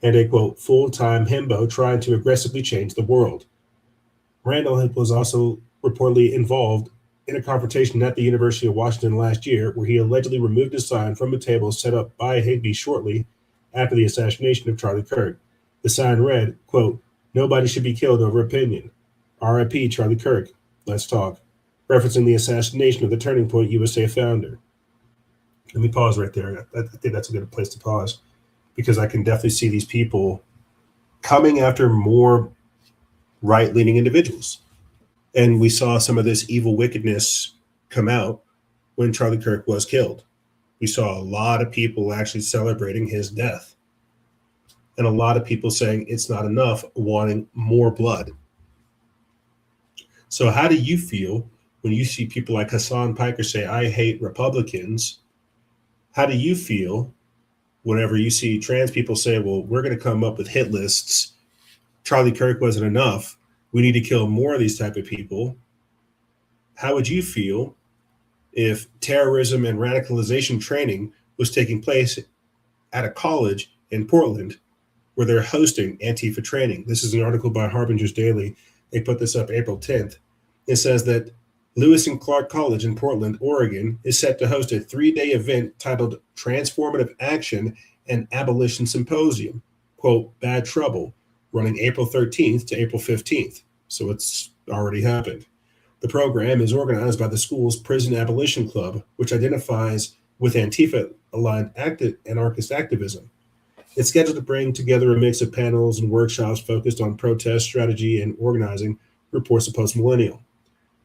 and a, quote, full-time himbo trying to aggressively change the world. Randall was also reportedly involved in a confrontation at the University of Washington last year where he allegedly removed a sign from a table set up by Higbee shortly after the assassination of Charlie Kirk. The sign read, quote, nobody should be killed over opinion. R.I.P. Charlie Kirk. Let's talk. Referencing the assassination of the Turning Point USA founder. Let me pause right there. I think that's a good place to pause because I can definitely see these people coming after more right-leaning individuals. And we saw some of this evil wickedness come out when Charlie Kirk was killed. We saw a lot of people actually celebrating his death, and a lot of people saying it's not enough, wanting more blood. So how do you feel when you see people like Hassan Piker say, I hate Republicans? How do you feel whenever you see trans people say, well, we're going to come up with hit lists. Charlie Kirk wasn't enough. We need to kill more of these type of people. How would you feel if terrorism and radicalization training was taking place at a college in Portland where they're hosting Antifa training? This is an article by Harbinger's Daily. They put this up April 10th. It says that Lewis and Clark College in Portland, Oregon, is set to host a 3-day event titled Transformative Action and Abolition Symposium, quote, Bad Trouble, running April 13th to April 15th. So it's already happened. The program is organized by the school's Prison Abolition Club, which identifies with Antifa-aligned anarchist activism. It's scheduled to bring together a mix of panels and workshops focused on protest strategy and organizing, reports the Post-Millennial.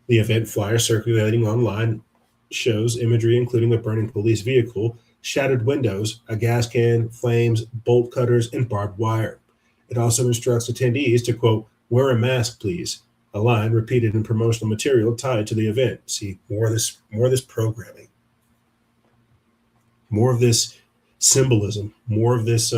The event flyer circulating online shows imagery including a burning police vehicle, shattered windows, a gas can, flames, bolt cutters, and barbed wire. It also instructs attendees to, quote, wear a mask, please, a line repeated in promotional material tied to the event. See, more of this programming, more of this symbolism, more of this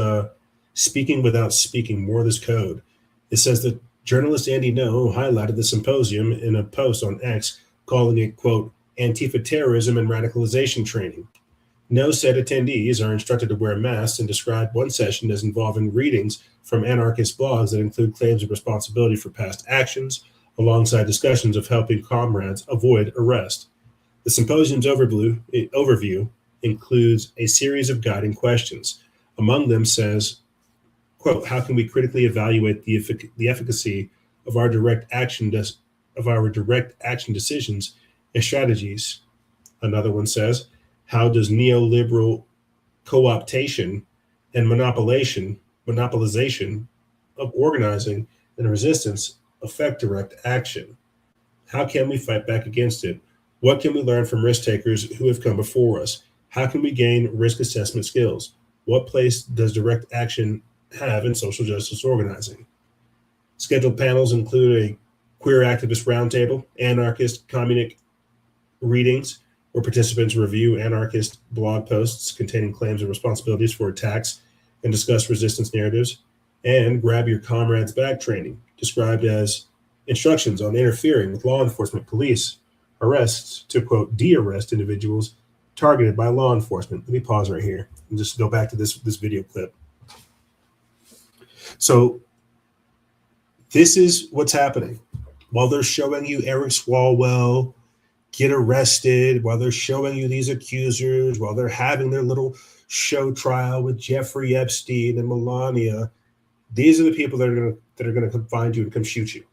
speaking without speaking, more of this code. It says that journalist Andy No highlighted the symposium in a post on X, calling it, quote, Antifa terrorism and radicalization training. No said attendees are instructed to wear masks and described one session as involving readings from anarchist blogs that include claims of responsibility for past actions, alongside discussions of helping comrades avoid arrest. The symposium's overview includes a series of guiding questions. Among them says, quote, how can we critically evaluate the efficacy of our direct action decisions and strategies? Another one says, how does neoliberal co-optation and monopolization of organizing and resistance affect direct action? How can we fight back against it? What can we learn from risk takers who have come before us? How can we gain risk assessment skills? What place does direct action have in social justice organizing? Scheduled panels include a queer activist roundtable, anarchist communic readings, where participants review anarchist blog posts containing claims and responsibilities for attacks and discuss resistance narratives, and grab your comrades back training, described as instructions on interfering with law enforcement, police, arrests to, quote, de-arrest individuals targeted by law enforcement. Let me pause right here and just go back to this video clip. So this is what's happening. While they're showing you Eric Swalwell get arrested, while they're showing you these accusers, while they're having their little show trial with Jeffrey Epstein and Melania, these are the people that are going to come find you and come shoot you.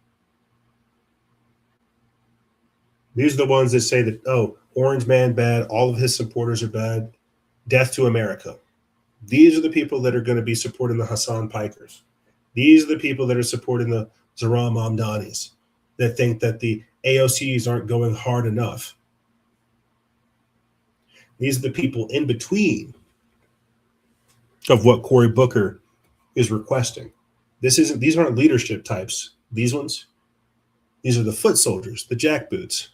These are the ones that say that, oh, Orange Man bad, all of his supporters are bad, death to America. These are the people that are going to be supporting the Hassan Pikers. These are the people that are supporting the Zohran Mamdanis, that think that the AOCs aren't going hard enough. These are the people in between of what Cory Booker is requesting. These aren't leadership types. These are the foot soldiers, the jackboots.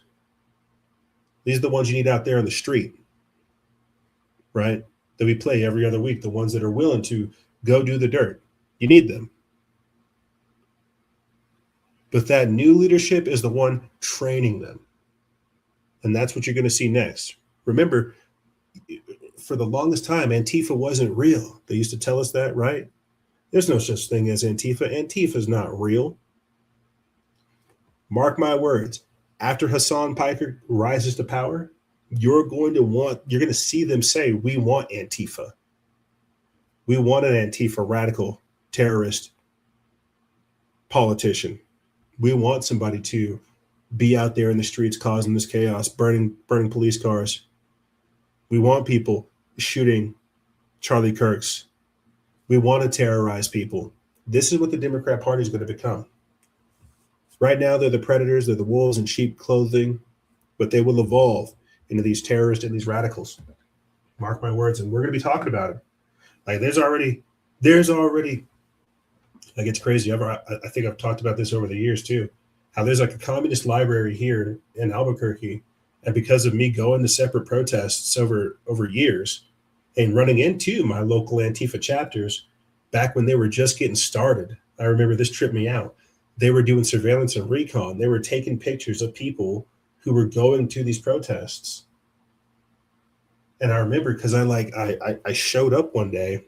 These are the ones you need out there on the street, right? That we play every other week, the ones that are willing to go do the dirt. You need them. But that new leadership is the one training them. And that's what you're going to see next. Remember, for the longest time, Antifa wasn't real. They used to tell us that, right? There's no such thing as Antifa. Antifa is not real. Mark my words. After Hassan Piker rises to power, you're going to see them say, we want Antifa. We want an Antifa radical terrorist politician. We want somebody to be out there in the streets causing this chaos, burning police cars. We want people shooting Charlie Kirks. We want to terrorize people. This is what the Democrat Party is going to become. Right now, they're the predators, they're the wolves in sheep clothing, but they will evolve into these terrorists and these radicals. Mark my words, and we're going to be talking about it. Like there's already, like it's crazy. I think I've talked about this over the years too, how there's like a communist library here in Albuquerque, and because of me going to separate protests over years and running into my local Antifa chapters back when they were just getting started, I remember this tripped me out. They were doing surveillance and recon. They were taking pictures of people who were going to these protests. And I remember because I showed up one day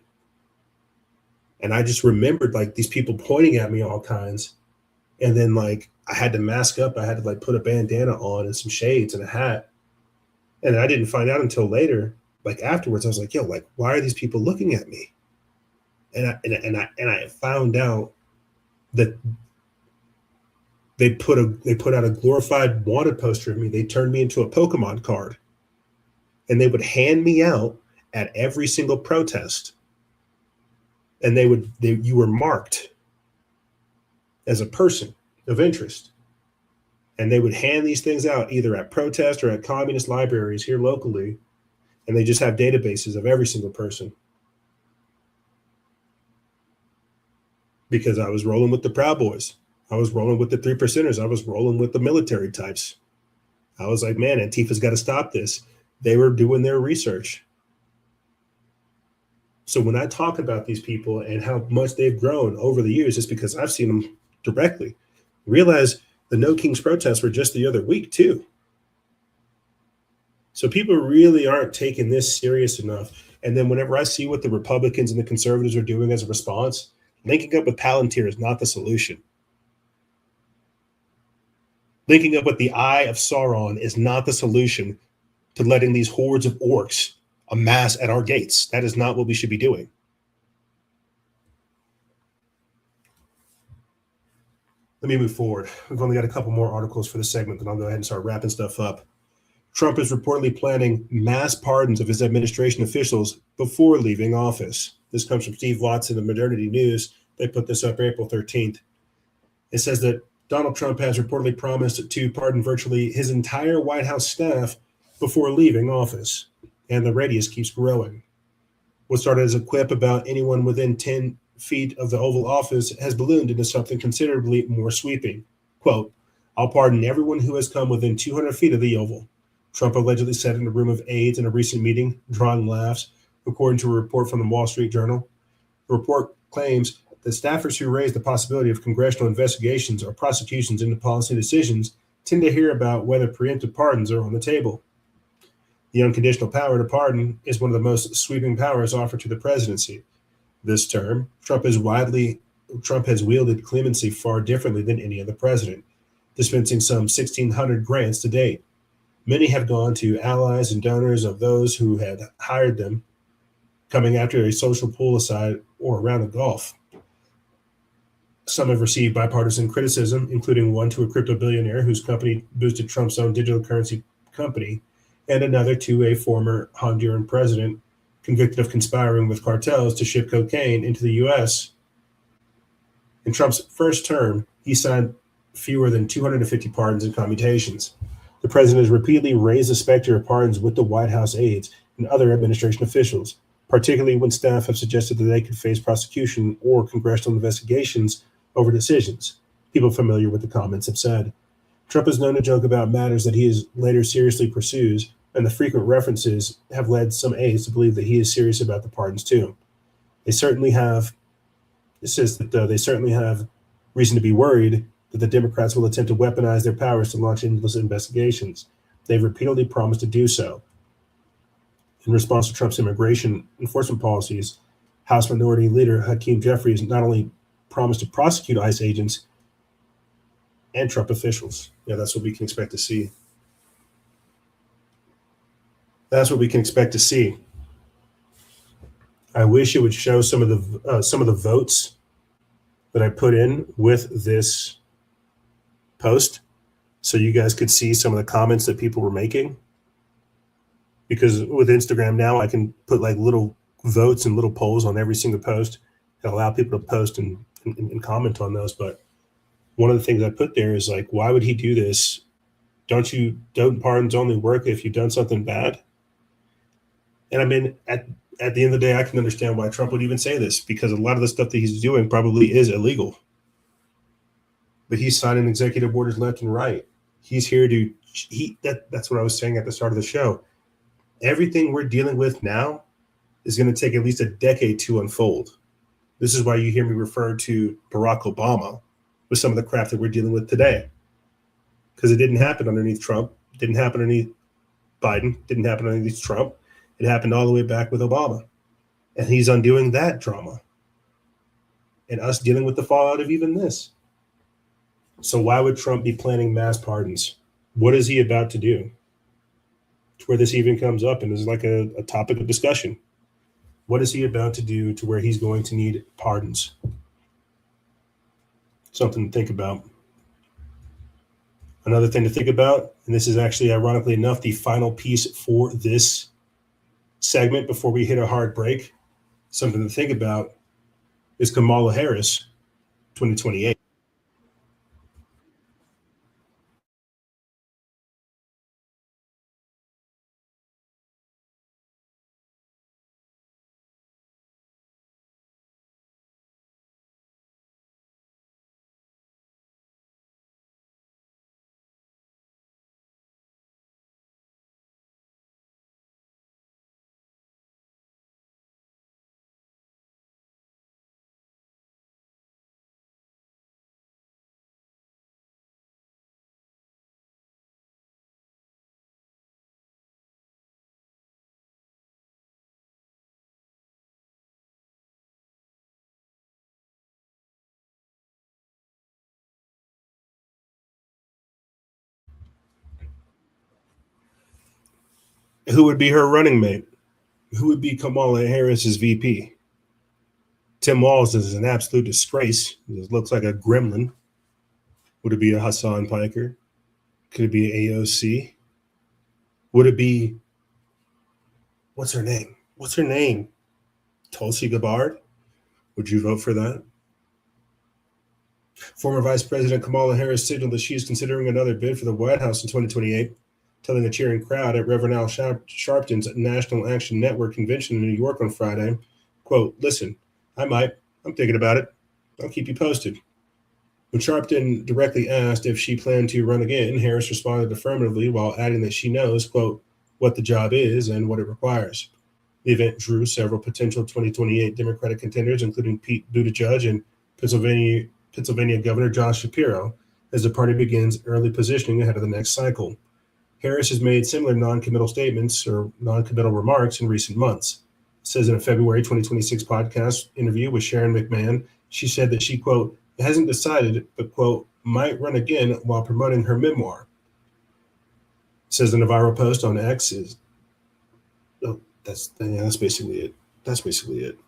and I just remembered like these people pointing at me all kinds. And then like I had to mask up. I had to like put a bandana on and some shades and a hat. And I didn't find out until later, like afterwards, I was like, yo, like, why are these people looking at me? And I found out that they put out a glorified wanted poster of me. They turned me into a Pokemon card. And they would hand me out at every single protest. And you were marked as a person of interest. And they would hand these things out either at protest or at communist libraries here locally. And they just have databases of every single person. Because I was rolling with the Proud Boys. I was rolling with the 3%ers. I was rolling with the military types. I was like, man, Antifa's got to stop this. They were doing their research. So when I talk about these people and how much they've grown over the years, it's because I've seen them directly. Realize the No Kings protests were just the other week too. So people really aren't taking this serious enough. And then whenever I see what the Republicans and the conservatives are doing as a response, linking up with Palantir is not the solution. Linking up with the Eye of Sauron is not the solution to letting these hordes of orcs amass at our gates. That is not what we should be doing. Let me move forward. We've only got a couple more articles for this segment, then I'll go ahead and start wrapping stuff up. Trump is reportedly planning mass pardons of his administration officials before leaving office. This comes from Steve Watson of Modernity News. They put this up April 13th. It says that Donald Trump has reportedly promised to pardon virtually his entire White House staff before leaving office, and the radius keeps growing. What started as a quip about anyone within 10 feet of the Oval Office has ballooned into something considerably more sweeping. Quote, I'll pardon everyone who has come within 200 feet of the Oval, Trump allegedly said in a room of aides in a recent meeting, drawing laughs, according to a report from the Wall Street Journal. The report claims that staffers who raise the possibility of congressional investigations or prosecutions into policy decisions tend to hear about whether preemptive pardons are on the table. The unconditional power to pardon is one of the most sweeping powers offered to the presidency. This term, Trump has wielded clemency far differently than any other president, dispensing some 1,600 grants to date. Many have gone to allies and donors of those who had hired them, coming after a social pool aside or a round of golf. Some have received bipartisan criticism, including one to a crypto billionaire whose company boosted Trump's own digital currency company, and another to a former Honduran president convicted of conspiring with cartels to ship cocaine into the U.S. In Trump's first term, he signed fewer than 250 pardons and commutations. The president has repeatedly raised the specter of pardons with the White House aides and other administration officials, particularly when staff have suggested that they could face prosecution or congressional investigations over decisions. People familiar with the comments have said. Trump is known to joke about matters that he is later seriously pursues, and the frequent references have led some aides to believe that he is serious about the pardons too. They certainly have reason to be worried that the Democrats will attempt to weaponize their powers to launch endless investigations. They've repeatedly promised to do so. In response to Trump's immigration enforcement policies, House Minority Leader Hakeem Jeffries not only promised to prosecute ICE agents and Trump officials. Yeah, that's what we can expect to see. That's what we can expect to see. I wish it would show some of the votes that I put in with this post, so you guys could see some of the comments that people were making. Because with Instagram now, I can put like little votes and little polls on every single post and allow people to post and comment on those. But one of the things I put there is like, why would he do this? Don't pardons only work if you've done something bad? And I mean, at the end of the day, I can understand why Trump would even say this, because a lot of the stuff that he's doing probably is illegal. But he's signing executive orders left and right. He's here to that's what I was saying at the start of the show. Everything we're dealing with now is going to take at least a decade to unfold. This is why you hear me refer to Barack Obama with some of the crap that we're dealing with today. Because it didn't happen underneath Trump, didn't happen underneath Biden, didn't happen underneath Trump. It happened all the way back with Obama. And he's undoing that drama. And us dealing with the fallout of even this. So why would Trump be planning mass pardons? What is he about to do? To where this even comes up and is like a topic of discussion. What is he about to do to where he's going to need pardons? Something to think about. Another thing to think about, and this is actually, ironically enough, the final piece for this segment before we hit a hard break. Something to think about is Kamala Harris, 2028. Who would be her running mate? Who would be Kamala Harris's VP? Tim Walz is an absolute disgrace. It looks like a gremlin. Would it be a Hassan Piker? Could it be AOC? Would it be, what's her name? Tulsi Gabbard? Would you vote for that? Former Vice President Kamala Harris signaled that she is considering another bid for the White House in 2028, telling a cheering crowd at Reverend Al Sharpton's National Action Network convention in New York on Friday, quote, "Listen, I'm thinking about it. I'll keep you posted." When Sharpton directly asked if she planned to run again, Harris responded affirmatively while adding that she knows, quote, "what the job is and what it requires." The event drew several potential 2028 Democratic contenders, including Pete Buttigieg and Pennsylvania Governor Josh Shapiro, as the party begins early positioning ahead of the next cycle. Harris has made similar non-committal statements or non-committal remarks in recent months. It says in a February 2026 podcast interview with Sharon McMahon, she said that she, quote, hasn't decided, but, quote, might run again while promoting her memoir. It says in a viral post on X is, that's basically it. That's basically it.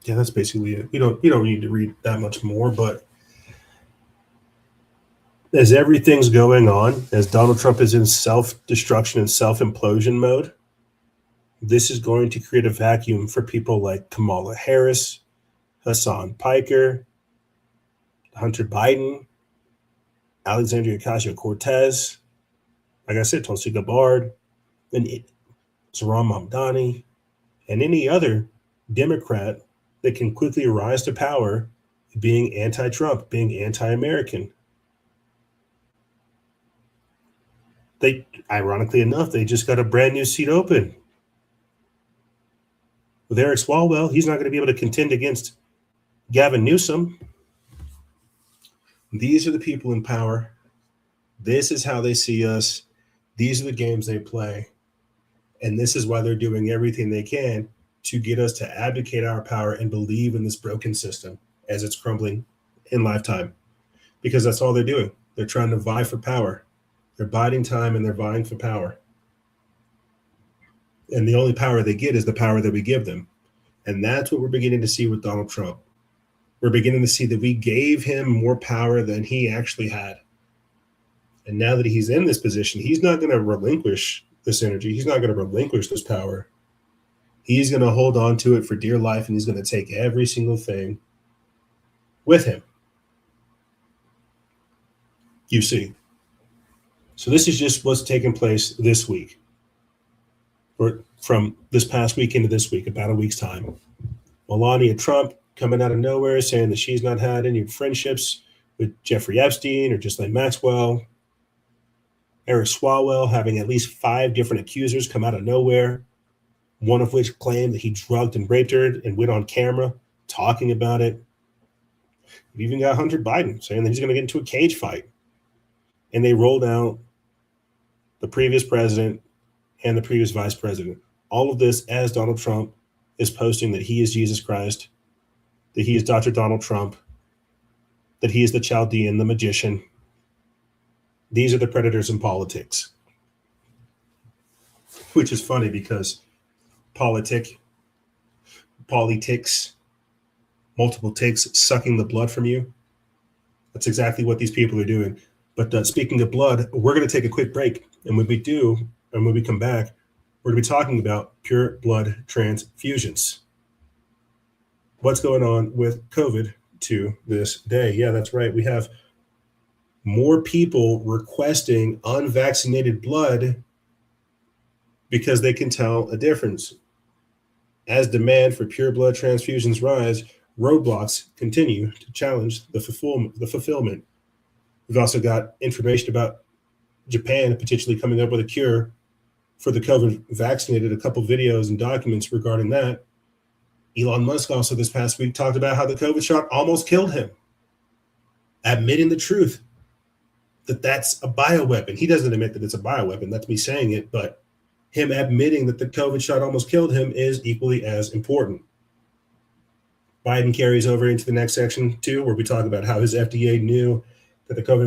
Yeah, that's basically it. You don't need to read that much more, but as everything's going on, as Donald Trump is in self-destruction and self-implosion mode, this is going to create a vacuum for people like Kamala Harris, Hassan Piker, Hunter Biden, Alexandria Ocasio-Cortez, like I said, Tulsi Gabbard, and Zohran Mamdani, and any other Democrat that can quickly rise to power being anti-Trump, being anti-American. They, ironically enough, they just got a brand new seat open. With Eric Swalwell, he's not going to be able to contend against Gavin Newsom. These are the people in power. This is how they see us. These are the games they play. And this is why they're doing everything they can to get us to abdicate our power and believe in this broken system as it's crumbling in lifetime. Because that's all they're doing. They're trying to vie for power. They're biding time and they're vying for power. And the only power they get is the power that we give them. And that's what we're beginning to see with Donald Trump. We're beginning to see that we gave him more power than he actually had. And now that he's in this position, he's not going to relinquish this energy. He's not going to relinquish this power. He's going to hold on to it for dear life, and he's going to take every single thing with him. you see. So this is just what's taking place this week, or from this past week into this week, about a week's time. Melania Trump coming out of nowhere saying that she's not had any friendships with Jeffrey Epstein or Ghislaine Maxwell. Eric Swalwell having at least 5 different accusers come out of nowhere, one of which claimed that he drugged and raped her and went on camera talking about it. We even got Hunter Biden saying that he's going to get into a cage fight. And they rolled out the previous president and the previous vice president. All of this as Donald Trump is posting that he is Jesus Christ, that he is Dr. Donald Trump, that he is the Chaldean, the magician. These are the predators in politics. Which is funny because politics, multiple ticks sucking the blood from you. That's exactly what these people are doing. But speaking of blood, we're going to take a quick break. And when we do, and when we come back, we're going to be talking about pure blood transfusions. What's going on with COVID to this day? Yeah, that's right. We have more people requesting unvaccinated blood because they can tell a difference. As demand for pure blood transfusions rise, roadblocks continue to challenge the fulfillment. We've also got information about Japan potentially coming up with a cure for the COVID vaccinated, a couple videos and documents regarding that. Elon Musk also this past week talked about how the COVID shot almost killed him, admitting the truth that that's a bioweapon. He doesn't admit that it's a bioweapon. That's me saying it, but him admitting that the COVID shot almost killed him is equally as important. Biden carries over into the next section too, where we talk about how his FDA knew that the COVID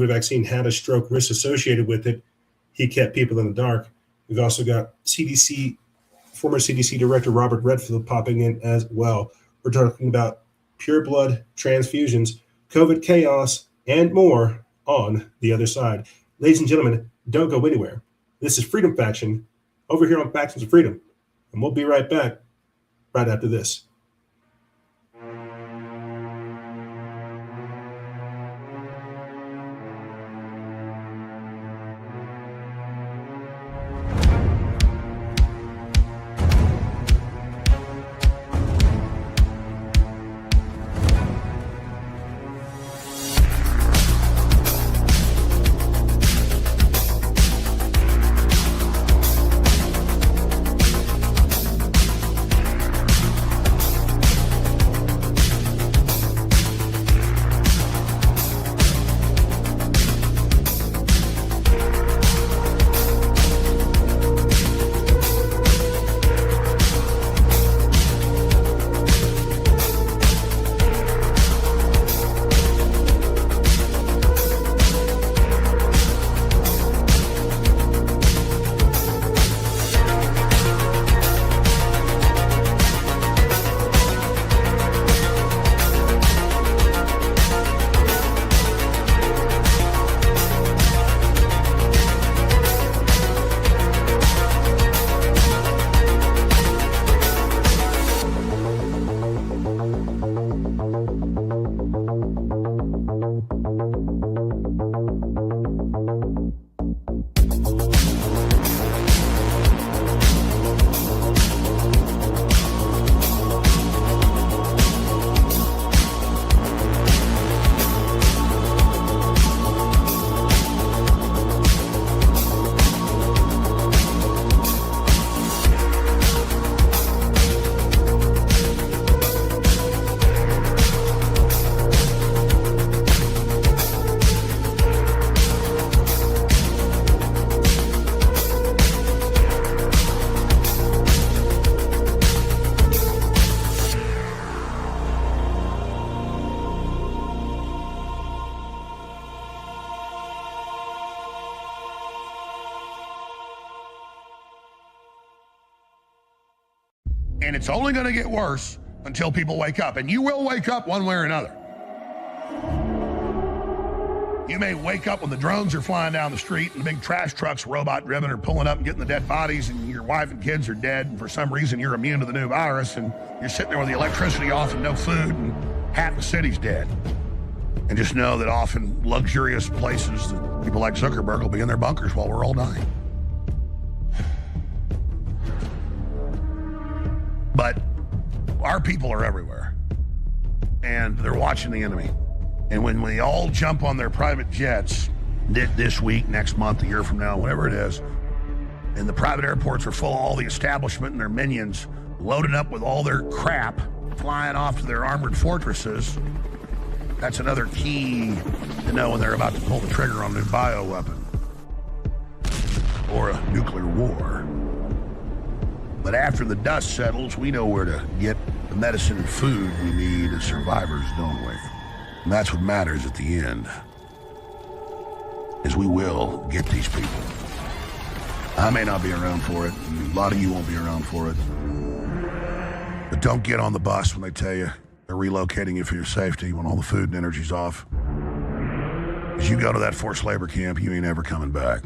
vaccine had a stroke risk associated with it. He kept people in the dark. We've also got former CDC Director Robert Redfield popping in as well. We're talking about pure blood transfusions, COVID chaos, and more on the other side. Ladies and gentlemen, don't go anywhere. This is Freedom Faction over here on Factions of Freedom. And we'll be right back right after this. And it's only going to get worse until people wake up. And you will wake up one way or another. You may wake up when the drones are flying down the street and the big trash trucks, robot-driven, are pulling up and getting the dead bodies, and your wife and kids are dead, and for some reason you're immune to the new virus, and you're sitting there with the electricity off and no food, and half the city's dead. And just know that often luxurious places that people like Zuckerberg will be in their bunkers while we're all dying. But our people are everywhere. And they're watching the enemy. And when we all jump on their private jets this week, next month, a year from now, whatever it is, and the private airports are full of all the establishment and their minions loaded up with all their crap, flying off to their armored fortresses, that's another key to know when they're about to pull the trigger on a new bioweapon or a nuclear war. But after the dust settles, we know where to get the medicine and food we need as survivors, don't we? And that's what matters at the end, is we will get these people. I may not be around for it. A lot of you won't be around for it. But don't get on the bus when they tell you they're relocating you for your safety when all the food and energy's off. As you go to that forced labor camp, you ain't ever coming back.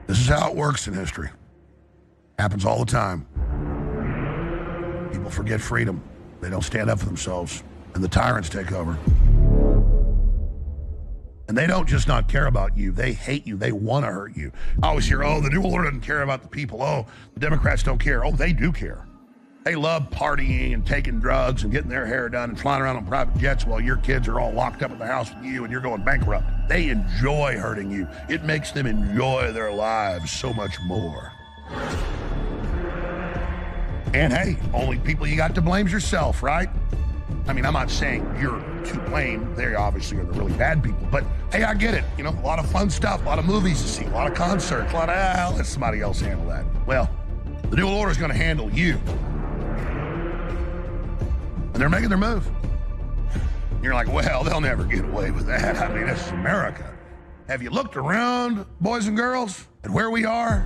This is how it works in history. Happens all the time. People forget freedom. They don't stand up for themselves, and the tyrants take over. And they don't just not care about you, they hate you, they want to hurt you. I always hear, oh, the New World Order doesn't care about the people. Oh, the Democrats don't care. Oh, they do care. They love partying and taking drugs and getting their hair done and flying around on private jets while your kids are all locked up in the house with you and you're going bankrupt. They enjoy hurting you. It makes them enjoy their lives so much more. And hey, only people you got to blame is yourself, right? I mean, I'm not saying you're to blame. They obviously are the really bad people. But hey, I get it. You know, a lot of fun stuff, a lot of movies to see, a lot of concerts, a lot of, let somebody else handle that. Well, the New World Order is going to handle you. And they're making their move. And you're like, well, they'll never get away with that. I mean, this is America. Have you looked around, boys and girls, at where we are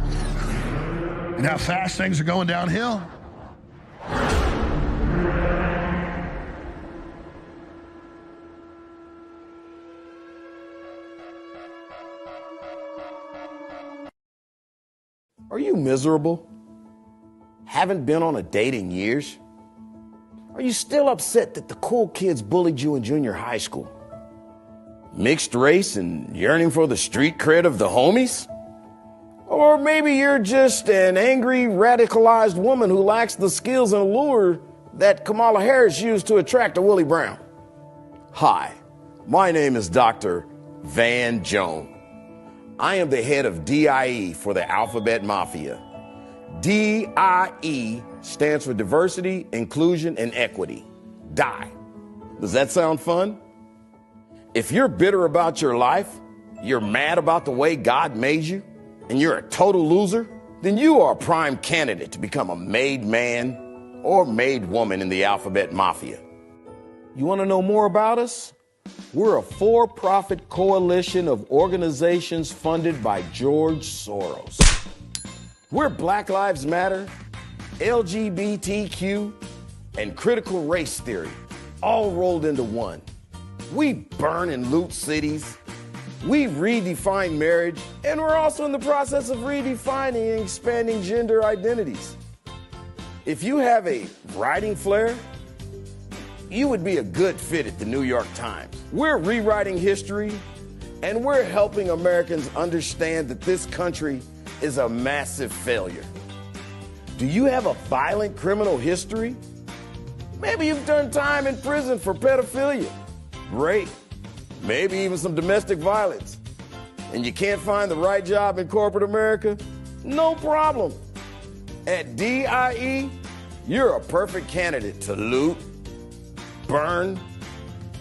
and how fast things are going downhill? Are you miserable? Haven't been on a date in years? Are you still upset that the cool kids bullied you in junior high school? Mixed race and yearning for the street cred of the homies? Or maybe you're just an angry, radicalized woman who lacks the skills and allure that Kamala Harris used to attract a Willie Brown. Hi, my name is Dr. Van Joan. I am the head of DIE for the Alphabet Mafia. DIE stands for Diversity, Inclusion, and Equity. DIE. Does that sound fun? If you're bitter about your life, you're mad about the way God made you, and you're a total loser, then you are a prime candidate to become a made man or made woman in the Alphabet Mafia. You want to know more about us? We're a for-profit coalition of organizations funded by George Soros. We're Black Lives Matter, LGBTQ, and critical race theory, all rolled into one. We burn and loot cities. We redefine marriage, and we're also in the process of redefining and expanding gender identities. If you have a writing flair, you would be a good fit at the New York Times. We're rewriting history, and we're helping Americans understand that this country is a massive failure. Do you have a violent criminal history? Maybe you've done time in prison for pedophilia, rape, maybe even some domestic violence, and you can't find the right job in corporate America? No problem. At DIE, you're a perfect candidate to loot, burn,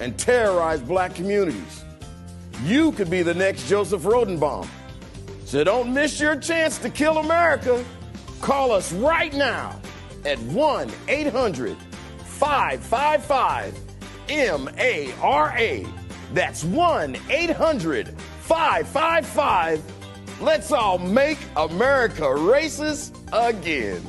and terrorize black communities. You could be the next Joseph Rodenbaum. So don't miss your chance to kill America. Call us right now at 1-800-555-MARA. That's 1-800-555. Let's all make America racist again.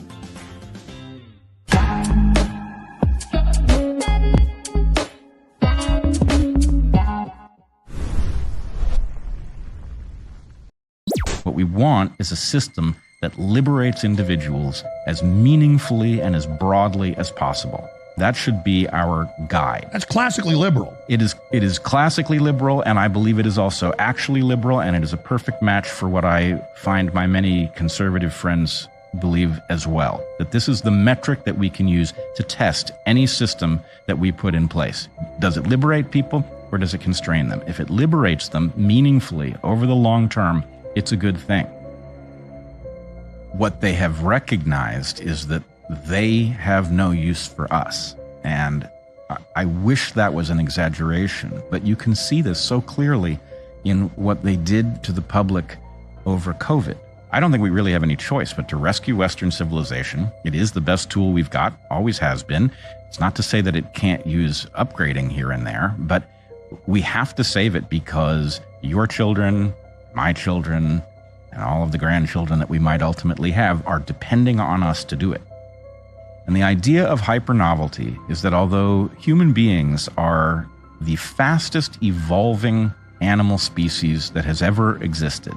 What we want is a system that liberates individuals as meaningfully and as broadly as possible. That should be our guide. That's classically liberal. It is classically liberal, and I believe it is also actually liberal, and it is a perfect match for what I find my many conservative friends believe as well. That this is the metric that we can use to test any system that we put in place. Does it liberate people, or does it constrain them? If it liberates them meaningfully over the long term, it's a good thing. What they have recognized is that they have no use for us. And I wish that was an exaggeration, but you can see this so clearly in what they did to the public over COVID. I don't think we really have any choice but to rescue Western civilization. It is the best tool we've got, always has been. It's not to say that it can't use upgrading here and there, but we have to save it because your children, my children, and all of the grandchildren that we might ultimately have are depending on us to do it. And the idea of hypernovelty is that although human beings are the fastest evolving animal species that has ever existed,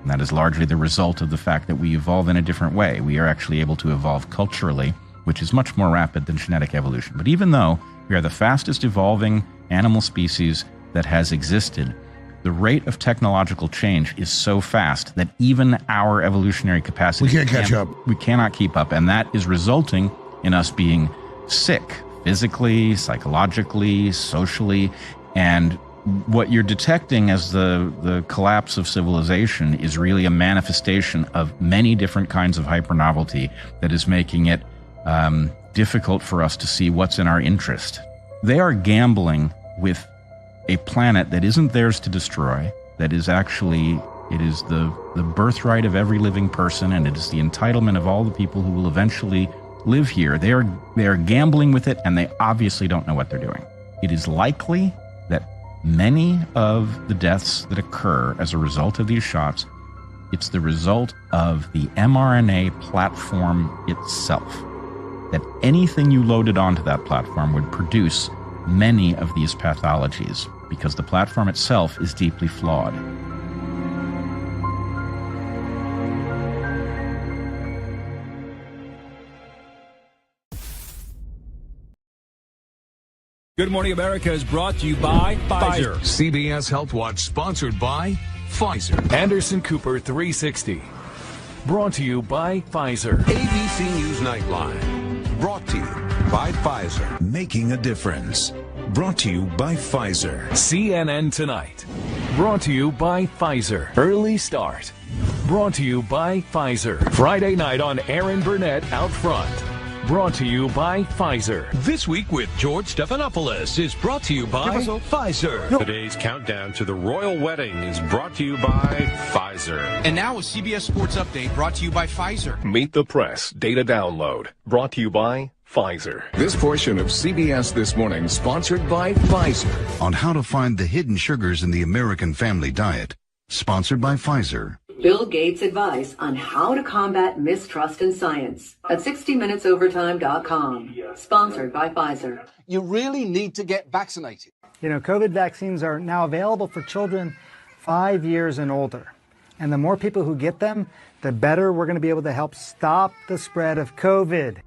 and that is largely the result of the fact that we evolve in a different way. We are actually able to evolve culturally, which is much more rapid than genetic evolution. But even though we are the fastest evolving animal species that has existed, the rate of technological change is so fast that even our evolutionary capacity... We can't catch up. We cannot keep up, and that is resulting in us being sick, physically, psychologically, socially, and what you're detecting as the collapse of civilization is really a manifestation of many different kinds of hypernovelty that is making it difficult for us to see what's in our interest. They are gambling with a planet that isn't theirs to destroy, that is actually, it is the birthright of every living person, and it is the entitlement of all the people who will eventually live here. They are gambling with it, and they obviously don't know what they're doing. It is likely that many of the deaths that occur as a result of these shots, it's the result of the mRNA platform itself. That anything you loaded onto that platform would produce many of these pathologies because the platform itself is deeply flawed. Good Morning America is brought to you by Pfizer. CBS Health Watch sponsored by Pfizer. Anderson Cooper 360. Brought to you by Pfizer. ABC News Nightline. Brought to you by Pfizer. Making a difference. Brought to you by Pfizer. CNN Tonight. Brought to you by Pfizer. Early Start. Brought to you by Pfizer. Friday night on Aaron Burnett Out Front. Brought to you by Pfizer. This Week with George Stephanopoulos is brought to you by Pfizer. Today's countdown to the royal wedding is brought to you by Pfizer. And now a CBS Sports Update brought to you by Pfizer. Meet the Press Data Download. Brought to you by Pfizer. This portion of CBS This Morning sponsored by Pfizer. On how to find the hidden sugars in the American family diet. Sponsored by Pfizer. Bill Gates' advice on how to combat mistrust in science at 60minutesovertime.com. Sponsored by Pfizer. You really need to get vaccinated. You know, COVID vaccines are now available for children 5 years and older. And the more people who get them, the better we're going to be able to help stop the spread of COVID.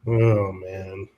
Oh, man.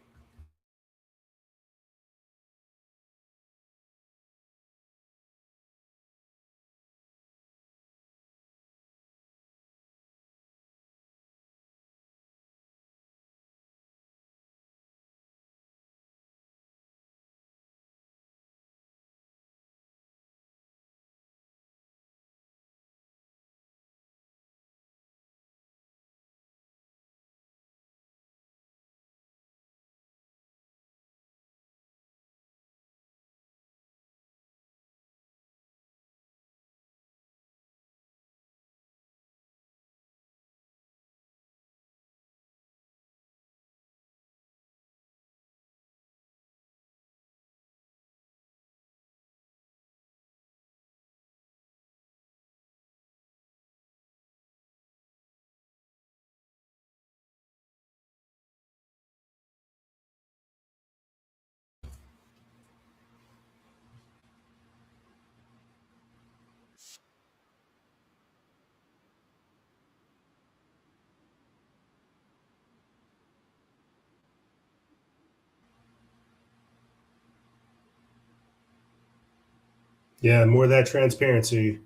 Yeah, more of that transparency.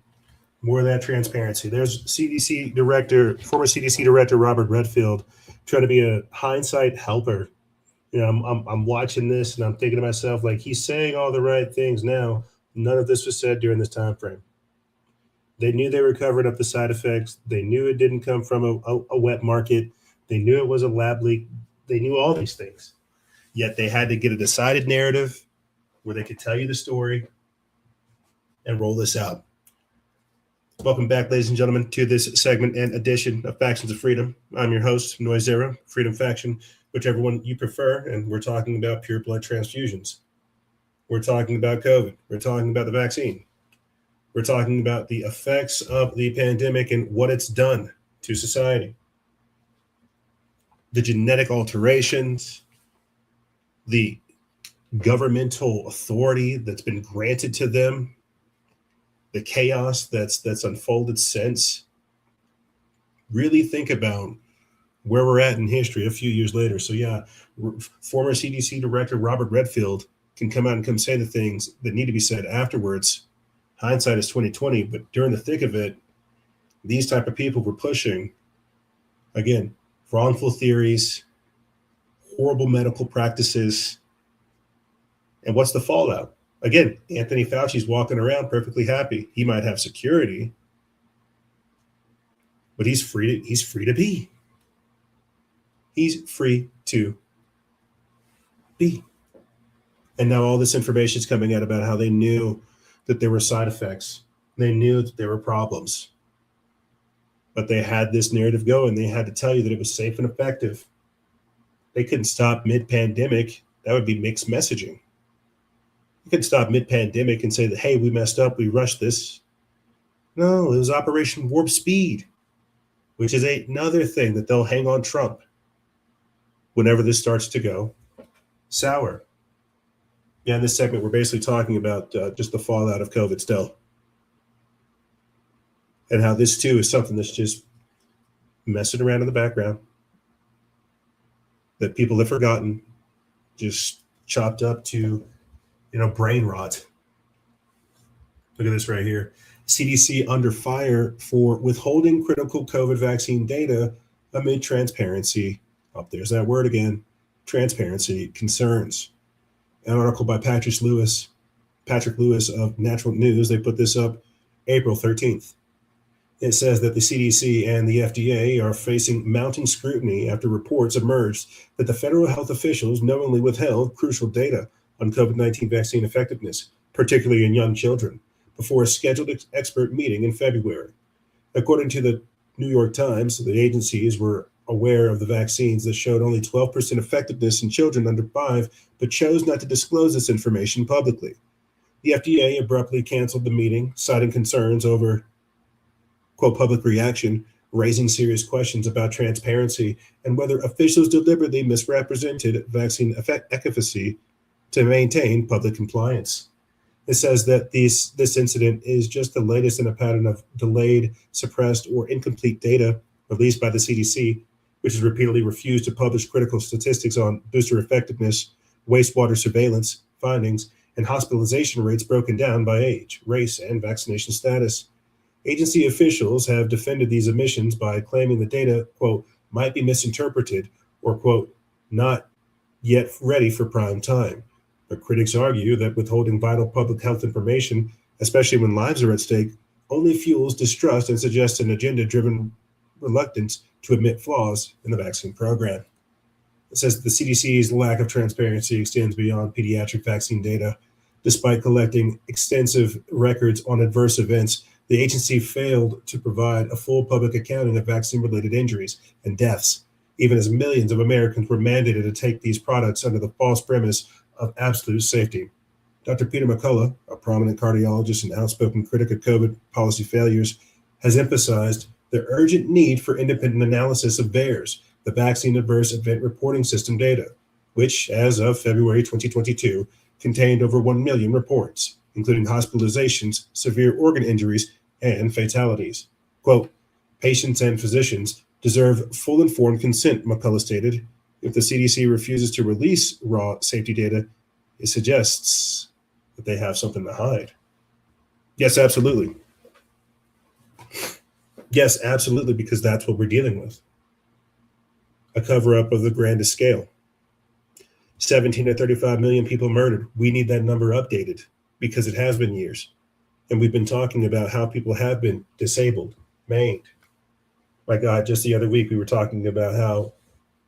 More of that transparency. There's CDC director, former CDC director Robert Redfield, trying to be a hindsight helper. You know, I'm watching this and I'm thinking to myself, like, he's saying all the right things now. None of this was said during this time frame. They knew they were covering up the side effects. They knew it didn't come from a wet market. They knew it was a lab leak. They knew all these things. Yet they had to get a decided narrative where they could tell you the story and roll this out. Welcome back, ladies and gentlemen, to this segment and edition of Factions of Freedom. I'm your host, Noisera, Freedom Faction, whichever one you prefer, and we're talking about pure blood transfusions. We're talking about COVID. We're talking about the vaccine. We're talking about the effects of the pandemic and what it's done to society. The genetic alterations, the governmental authority that's been granted to them, the chaos that's unfolded since. Really think about where we're at in history a few years later. So yeah, former CDC director Robert Redfield can come out and come say the things that need to be said afterwards. Hindsight is 2020, but during the thick of it, these type of people were pushing, again, wrongful theories, horrible medical practices. And what's the fallout? Again, Anthony Fauci's walking around perfectly happy. He might have security, but he's free to be. He's free to be. And now all this information is coming out about how they knew that there were side effects. They knew that there were problems. But they had this narrative going. They had to tell you that it was safe and effective. They couldn't stop mid-pandemic. That would be mixed messaging. You couldn't stop mid-pandemic and say that, hey, we messed up, we rushed this. No, it was Operation Warp Speed, which is another thing that they'll hang on Trump whenever this starts to go sour. Yeah, in this segment, we're basically talking about just the fallout of COVID still. And how this, too, is something that's just messing around in the background that people have forgotten, just chopped up to, brain rot. Look at this right here. CDC under fire for withholding critical COVID vaccine data amid transparency. Oh, there's that word again. Transparency concerns. An article by Patrick Lewis of Natural News. They put this up April 13th. It says that the CDC and the FDA are facing mounting scrutiny after reports emerged that the federal health officials knowingly withheld crucial data on COVID-19 vaccine effectiveness, particularly in young children, before a scheduled expert meeting in February. According to the New York Times, the agencies were aware of the vaccines that showed only 12% effectiveness in children under 5, but chose not to disclose this information publicly. The FDA abruptly canceled the meeting, citing concerns over, quote, public reaction, raising serious questions about transparency and whether officials deliberately misrepresented vaccine efficacy to maintain public compliance. It says that this incident is just the latest in a pattern of delayed, suppressed, or incomplete data released by the CDC, which has repeatedly refused to publish critical statistics on booster effectiveness, wastewater surveillance findings, and hospitalization rates broken down by age, race, and vaccination status. Agency officials have defended these omissions by claiming the data, quote, might be misinterpreted or, quote, not yet ready for prime time. But critics argue that withholding vital public health information, especially when lives are at stake, only fuels distrust and suggests an agenda-driven reluctance to admit flaws in the vaccine program. It says that the CDC's lack of transparency extends beyond pediatric vaccine data. Despite collecting extensive records on adverse events, the agency failed to provide a full public accounting of vaccine-related injuries and deaths, even as millions of Americans were mandated to take these products under the false premise of absolute safety. Dr. Peter McCullough, a prominent cardiologist and outspoken critic of COVID policy failures, has emphasized the urgent need for independent analysis of VAERS, the Vaccine Adverse Event Reporting System data, which, as of February 2022, contained over 1 million reports, including hospitalizations, severe organ injuries, and fatalities. Quote, patients and physicians deserve full informed consent, McCullough stated. If the CDC refuses to release raw safety data, it suggests that they have something to hide. Yes, absolutely. Yes, absolutely, because that's what we're dealing with. A cover-up of the grandest scale. 17 to 35 million people murdered. We need that number updated because it has been years. And we've been talking about how people have been disabled, maimed. My God, just the other week we were talking about how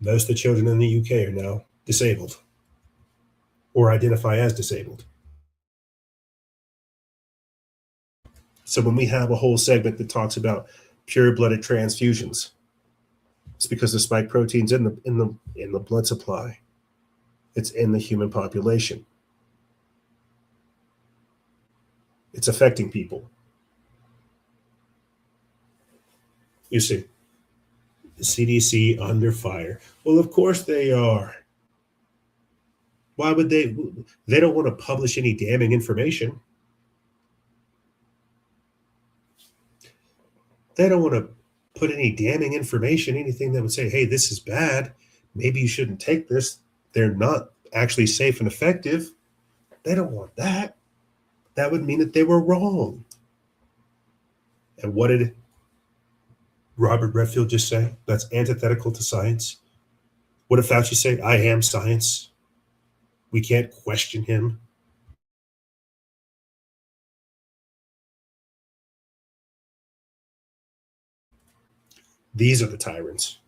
most of the children in the UK are now disabled or identify as disabled. So when we have a whole segment that talks about pure-blooded transfusions, it's because the spike protein's in the blood supply. It's in the human population. It's affecting people. You see, the CDC under fire. Well, of course they are. Why would they? They don't want to publish any damning information. They don't want to put any damning information, anything that would say, hey, this is bad. Maybe you shouldn't take this. They're not actually safe and effective. They don't want that. That would mean that they were wrong. And what did Robert Redfield just say? That's antithetical to science. What did Fauci say? I am science. We can't question him. These are the tyrants.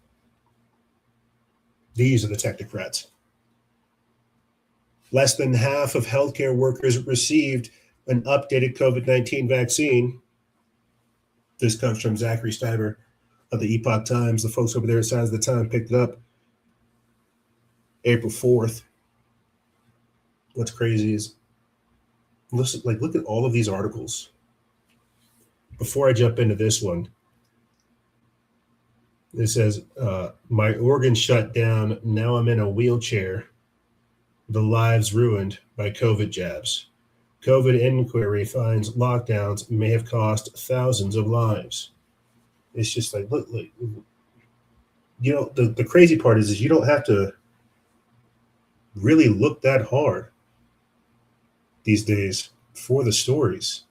These are the technocrats. Less than half of healthcare workers received an updated COVID-19 vaccine. This comes from Zachary Steiber of the Epoch Times. The folks over there at Signs of the Time picked it up April 4th. What's crazy is, listen, look at all of these articles. Before I jump into this one, it says, my organs shut down. Now I'm in a wheelchair. The lives ruined by COVID jabs. COVID inquiry finds lockdowns may have cost thousands of lives. It's just like, look, you know, the crazy part is you don't have to really look that hard these days for the stories.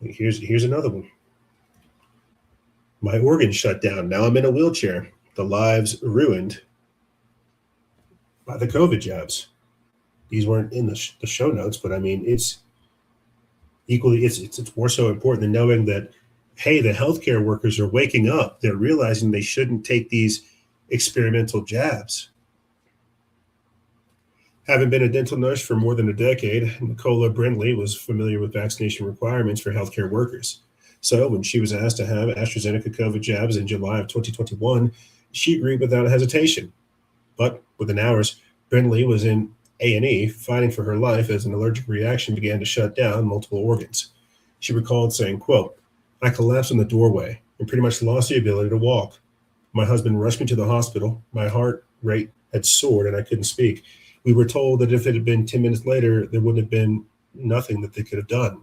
Here's another one. My organs shut down. Now I'm in a wheelchair. The lives ruined by the COVID jabs. These weren't in the show notes, but I mean, it's equally, it's more so important than knowing that, hey, the healthcare workers are waking up. They're realizing they shouldn't take these experimental jabs. Having been a dental nurse for more than a decade, Nicola Brindley was familiar with vaccination requirements for healthcare workers. So when she was asked to have AstraZeneca COVID jabs in July of 2021, she agreed without hesitation. But within hours, Brindley was in A&E fighting for her life as an allergic reaction began to shut down multiple organs. She recalled saying, quote, I collapsed in the doorway and pretty much lost the ability to walk. My husband rushed me to the hospital. My heart rate had soared and I couldn't speak. We were told that if it had been 10 minutes later, there would have been nothing that they could have done.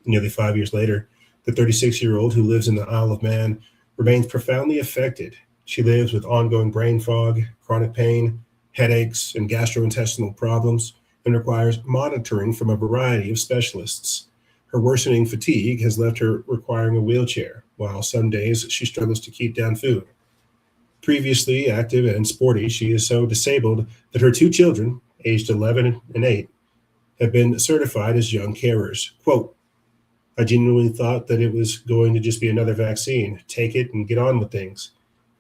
Nearly 5 years later, the 36-year-old who lives in the Isle of Man remains profoundly affected. She lives with ongoing brain fog, chronic pain, headaches, and gastrointestinal problems, and requires monitoring from a variety of specialists. Her worsening fatigue has left her requiring a wheelchair, while some days she struggles to keep down food. Previously active and sporty, she is so disabled that her two children, aged 11 and 8, have been certified as young carers. Quote, I genuinely thought that it was going to just be another vaccine, take it and get on with things.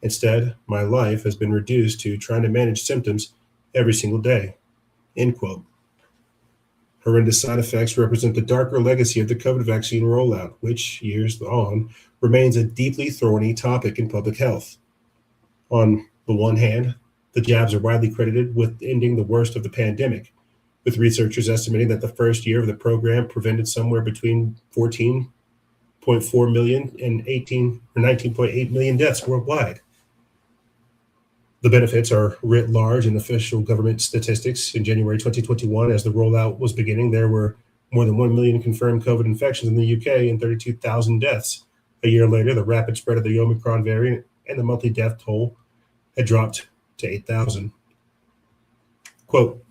Instead, my life has been reduced to trying to manage symptoms every single day. End quote. Horrendous side effects represent the darker legacy of the COVID vaccine rollout, which, years on, remains a deeply thorny topic in public health. On the one hand, the jabs are widely credited with ending the worst of the pandemic, with researchers estimating that the first year of the program prevented somewhere between 14.4 million and 19.8 million deaths worldwide. The benefits are writ large in official government statistics. In January 2021, as the rollout was beginning, there were more than 1 million confirmed COVID infections in the UK and 32,000 deaths. A year later, the rapid spread of the Omicron variant and the monthly death toll had dropped to 8,000. Quote,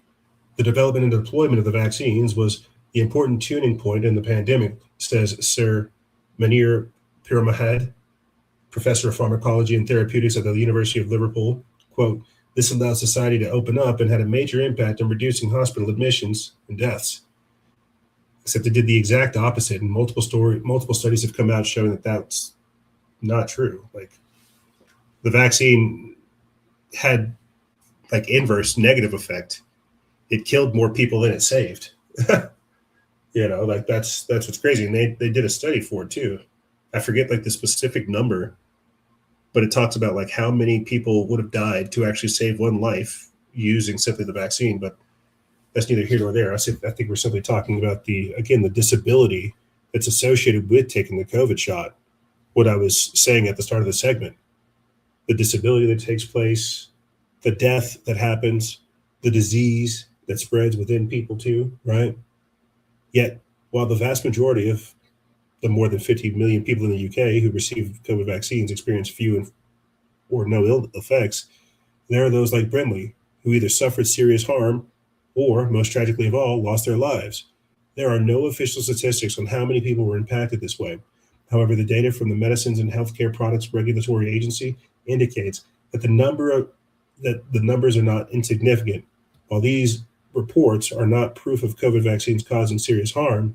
the development and deployment of the vaccines was the important tuning point in the pandemic, says Sir Manir Pirmahad, professor of pharmacology and therapeutics at the University of Liverpool. Quote, this allowed society to open up and had a major impact on reducing hospital admissions and deaths. Except it did the exact opposite, and multiple studies have come out showing that that's not true. Like, the vaccine had like inverse negative effect. It killed more people than it saved. Like that's what's crazy. And they did a study for it too. I forget like the specific number, but it talks about like how many people would have died to actually save one life using simply the vaccine. But that's neither here nor there. I think we're simply talking about the disability that's associated with taking the COVID shot. What I was saying at the start of the segment, the disability that takes place, the death that happens, the disease that spreads within people too, right? Yet, while the vast majority of the more than 50 million people in the UK who receive COVID vaccines experience few or no ill effects, there are those like Brinley who either suffered serious harm or, most tragically of all, lost their lives. There are no official statistics on how many people were impacted this way. However, the data from the Medicines and Healthcare Products Regulatory Agency indicates that the numbers are not insignificant. While these reports are not proof of COVID vaccines causing serious harm,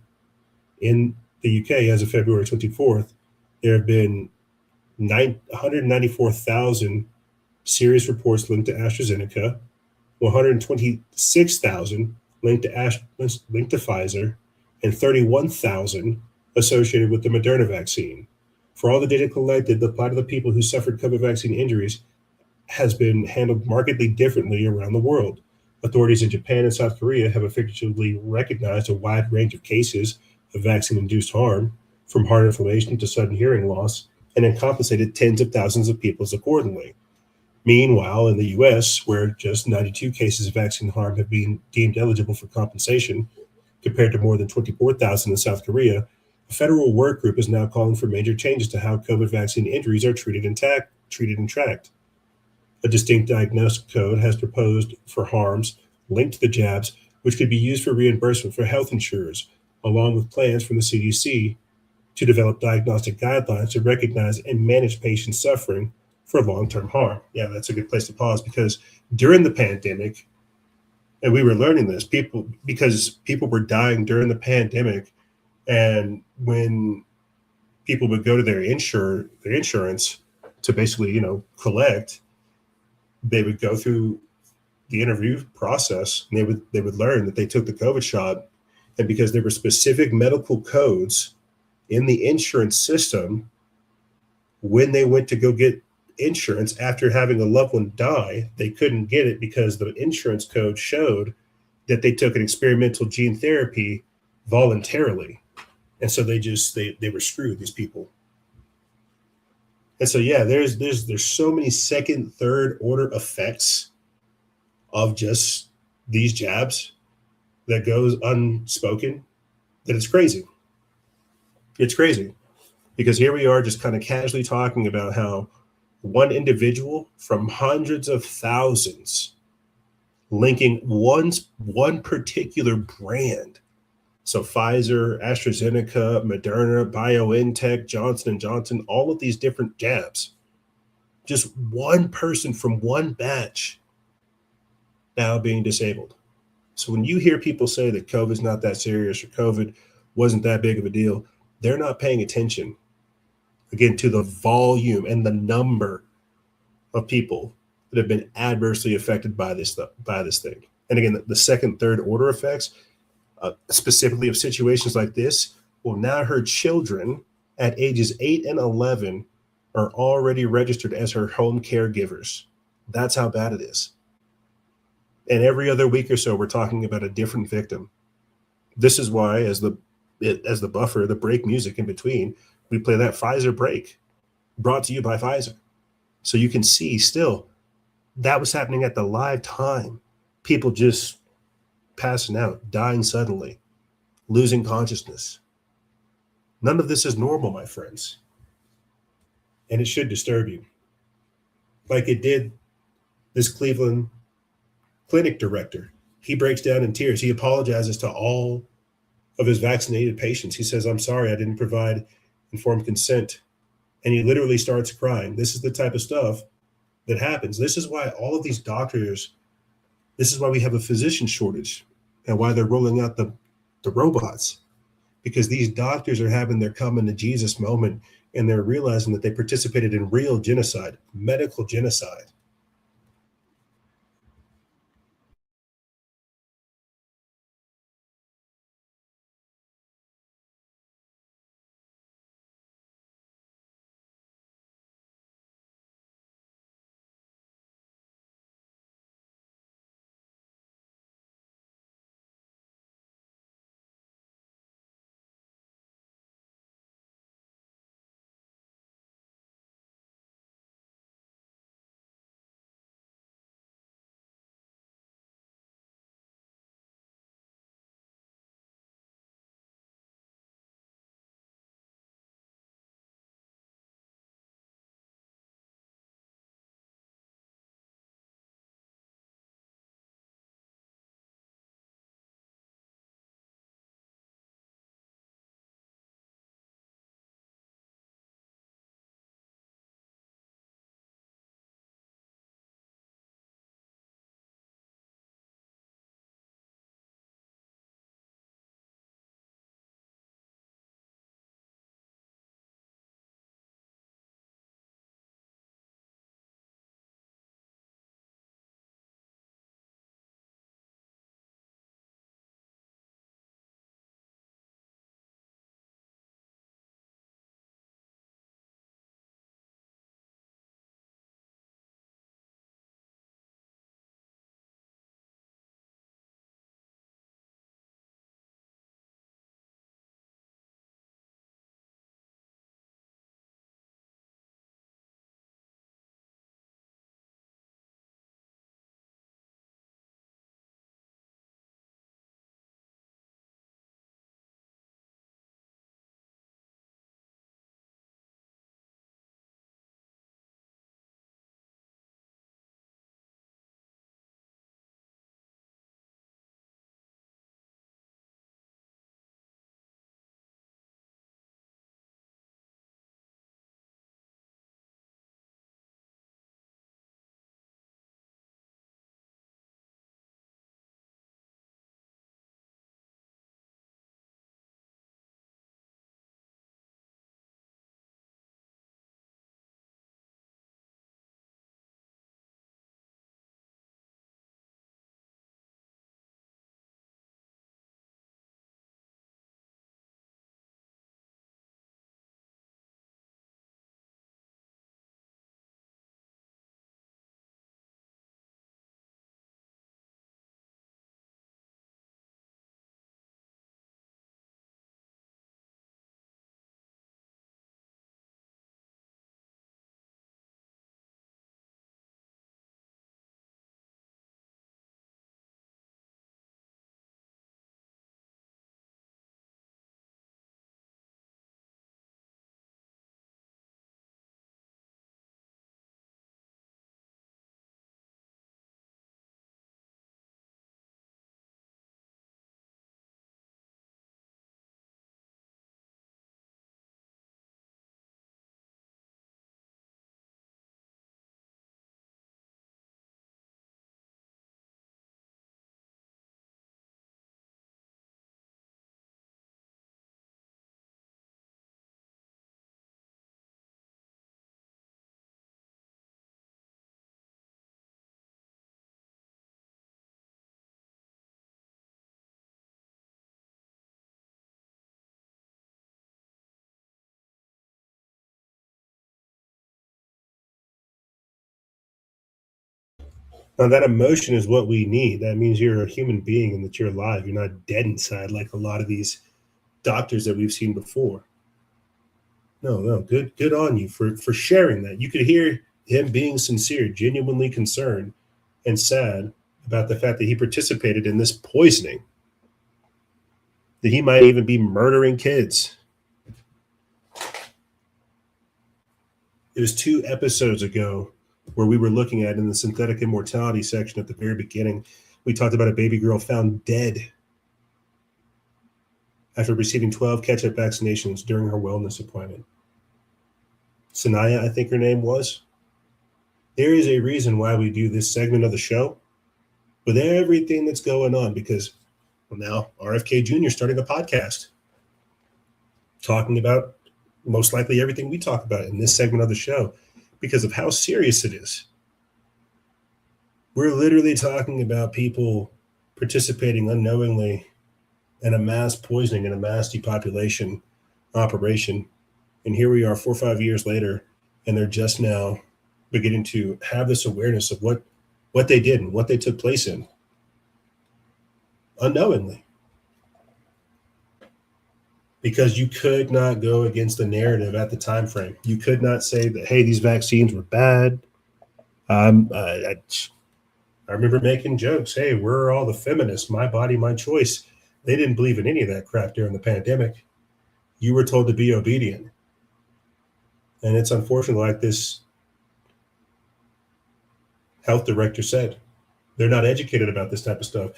in the UK as of February 24th, there have been 194,000 serious reports linked to AstraZeneca, 126,000 linked to Pfizer, and 31,000 associated with the Moderna vaccine. For all the data collected, the plight of the people who suffered COVID vaccine injuries has been handled markedly differently around the world. Authorities in Japan and South Korea have effectively recognized a wide range of cases of vaccine-induced harm, from heart inflammation to sudden hearing loss, and then compensated tens of thousands of people accordingly. Meanwhile, in the US, where just 92 cases of vaccine harm have been deemed eligible for compensation, compared to more than 24,000 in South Korea, a federal work group is now calling for major changes to how COVID vaccine injuries are treated and tracked. A distinct diagnostic code has proposed for harms linked to the jabs, which could be used for reimbursement for health insurers, along with plans from the CDC to develop diagnostic guidelines to recognize and manage patients suffering for long-term harm. Yeah, that's a good place to pause, because during the pandemic, and we were learning this, because people were dying during the pandemic, and when people would go to their insurance to basically, collect, they would go through the interview process, and they would learn that they took the COVID shot, and because there were specific medical codes in the insurance system, when they went to go get insurance after having a loved one die, they couldn't get it because the insurance code showed that they took an experimental gene therapy voluntarily. And so they were screwed, these people. And so, yeah, there's so many second, third order effects of just these jabs that goes unspoken that it's crazy. It's crazy. Because here we are just kind of casually talking about how one individual from hundreds of thousands linking one particular brand. So Pfizer, AstraZeneca, Moderna, BioNTech, Johnson & Johnson, all of these different jabs. Just one person from one batch now being disabled. So when you hear people say that COVID's not that serious or COVID wasn't that big of a deal, they're not paying attention, again, to the volume and the number of people that have been adversely affected by this thing. And again, the second, third order effects, specifically of situations like this, well, now her children at ages 8 and 11 are already registered as her home caregivers. That's how bad it is. And every other week or so, we're talking about a different victim. This is why, as the buffer, the break music in between, we play that Pfizer break, brought to you by Pfizer. So you can see still that was happening at the live time. People just passing out, dying suddenly, losing consciousness. None of this is normal, my friends. And it should disturb you. Like it did this Cleveland clinic director. He breaks down in tears. He apologizes to all of his vaccinated patients. He says, "I'm sorry, I didn't provide informed consent." And he literally starts crying. This is the type of stuff that happens. This is why all of these doctors, this is why we have a physician shortage and why they're rolling out the robots, because these doctors are having their come into Jesus moment and they're realizing that they participated in real genocide, medical genocide. Now, that emotion is what we need. That means you're a human being and that you're alive. You're not dead inside like a lot of these doctors that we've seen before. No, good on you for sharing that. You could hear him being sincere, genuinely concerned and sad about the fact that he participated in this poisoning, that he might even be murdering kids. It was 2 episodes ago where we were looking at in the synthetic immortality section at the very beginning, we talked about a baby girl found dead after receiving 12 catch-up vaccinations during her wellness appointment. Sanaya, I think her name was. There is a reason why we do this segment of the show with everything that's going on, because now RFK Jr. is starting a podcast talking about most likely everything we talk about in this segment of the show because of how serious it is. We're literally talking about people participating unknowingly in a mass poisoning and a mass depopulation operation. And here we are 4 or 5 years later, and they're just now beginning to have this awareness of what they did and what they took place in unknowingly. Because you could not go against the narrative at the time frame. You could not say that, hey, these vaccines were bad. I remember making jokes, hey, we're all the feminists, my body, my choice. They didn't believe in any of that crap during the pandemic. You were told to be obedient. And it's unfortunate, like this health director said, they're not educated about this type of stuff.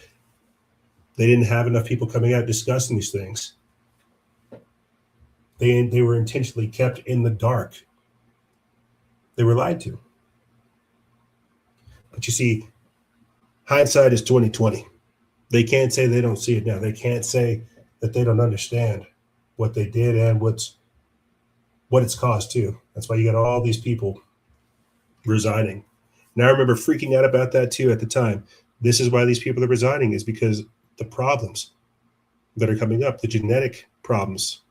They didn't have enough people coming out discussing these things. They were intentionally kept in the dark. They were lied to. But you see, hindsight is 2020. They can't say they don't see it now. They can't say that they don't understand what they did and what it's caused too. That's why you got all these people resigning. And I remember freaking out about that too at the time. This is why these people are resigning, is because the problems that are coming up, the genetic problems,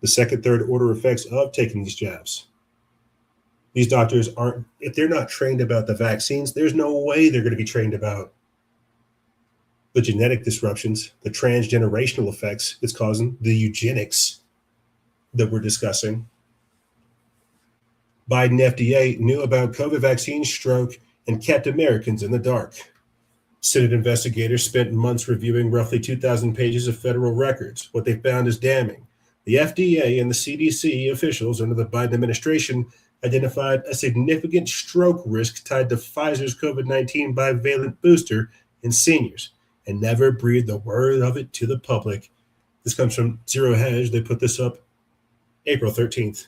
the second, third order effects of taking these jabs. These doctors aren't, if they're not trained about the vaccines, there's no way they're going to be trained about the genetic disruptions, the transgenerational effects it's causing, the eugenics that we're discussing. Biden FDA knew about COVID vaccine, stroke, and kept Americans in the dark. Senate investigators spent months reviewing roughly 2,000 pages of federal records. What they found is damning. The FDA and the CDC officials under the Biden administration identified a significant stroke risk tied to Pfizer's COVID-19 bivalent booster in seniors and never breathed a word of it to the public. This comes from Zero Hedge. They put this up April 13th.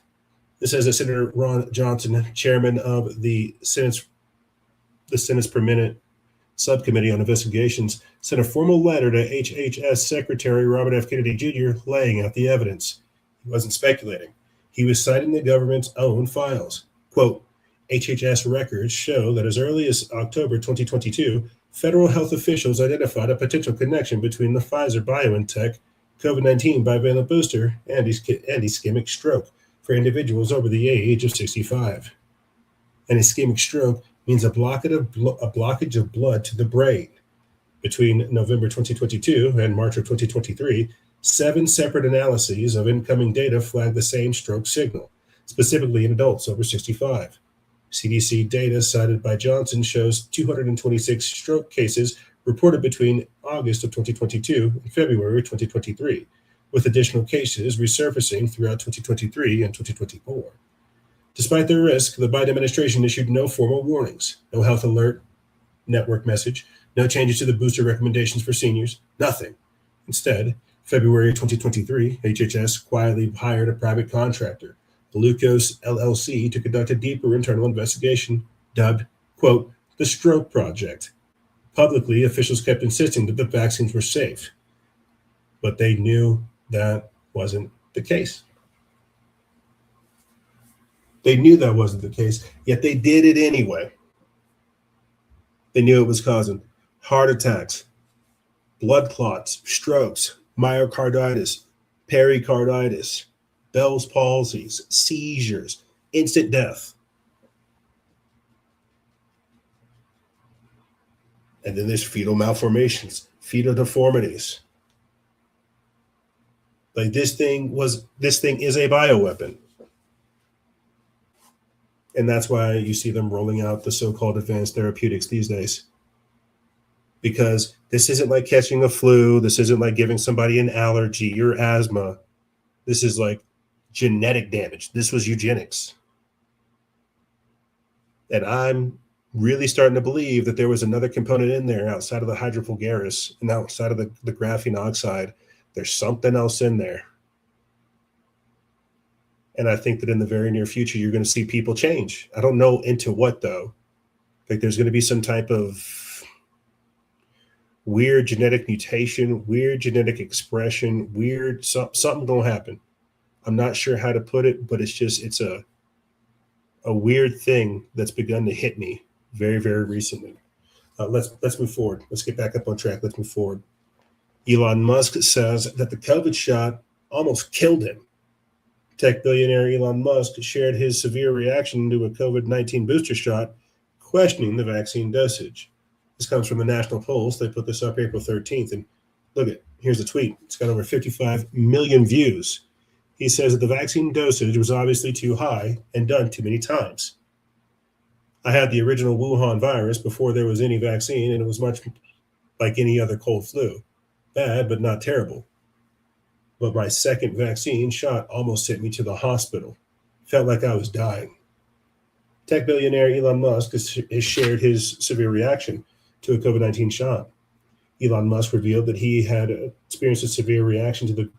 This says that Senator Ron Johnson, chairman of the Senate's per minute subcommittee on investigations, sent a formal letter to HHS Secretary Robert F. Kennedy Jr. laying out the evidence. He wasn't speculating. He was citing the government's own files. Quote, HHS records show that as early as October 2022, federal health officials identified a potential connection between the Pfizer-BioNTech COVID-19 bivalent booster and ischemic stroke for individuals over the age of 65. An ischemic stroke means a blockage of blood to the brain. Between November 2022 and March of 2023, 7 separate analyses of incoming data flagged the same stroke signal, specifically in adults over 65. CDC data cited by Johnson shows 226 stroke cases reported between August of 2022 and February 2023, with additional cases resurfacing throughout 2023 and 2024. Despite their risk, the Biden administration issued no formal warnings, no health alert, network message, no changes to the booster recommendations for seniors, nothing. Instead, February 2023, HHS quietly hired a private contractor, Glucose LLC, to conduct a deeper internal investigation dubbed, quote, the Stroke Project. Publicly, officials kept insisting that the vaccines were safe, but they knew that wasn't the case. They knew that wasn't the case, yet they did it anyway. They knew it was causing heart attacks, blood clots, strokes, myocarditis, pericarditis, Bell's palsies, seizures, instant death. And then there's fetal malformations, fetal deformities. Like this thing is a bioweapon. And that's why you see them rolling out the so-called advanced therapeutics these days. Because this isn't like catching a flu. This isn't like giving somebody an allergy or asthma. This is like genetic damage. This was eugenics. And I'm really starting to believe that there was another component in there outside of the hydrofulgaris and outside of the graphene oxide. There's something else in there. And I think that in the very near future, you're going to see people change. I don't know into what, though. Like there's going to be some type of weird genetic mutation, weird genetic expression, something going to happen. I'm not sure how to put it, but it's a weird thing that's begun to hit me very, very recently. Let's move forward. Let's get back up on track. Let's move forward. Elon Musk says that the COVID shot almost killed him. Tech billionaire Elon Musk shared his severe reaction to a COVID-19 booster shot, questioning the vaccine dosage. This comes from the National Pulse. They put this up April 13th. And here's the tweet. It's got over 55 million views. He says that the vaccine dosage was obviously too high and done too many times. I had the original Wuhan virus before there was any vaccine, and it was much like any other cold flu. Bad, but not terrible. But my second vaccine shot almost sent me to the hospital. Felt like I was dying. Tech billionaire Elon Musk has shared his severe reaction to a COVID-19 shot. Elon Musk revealed that he had experienced a severe reaction to the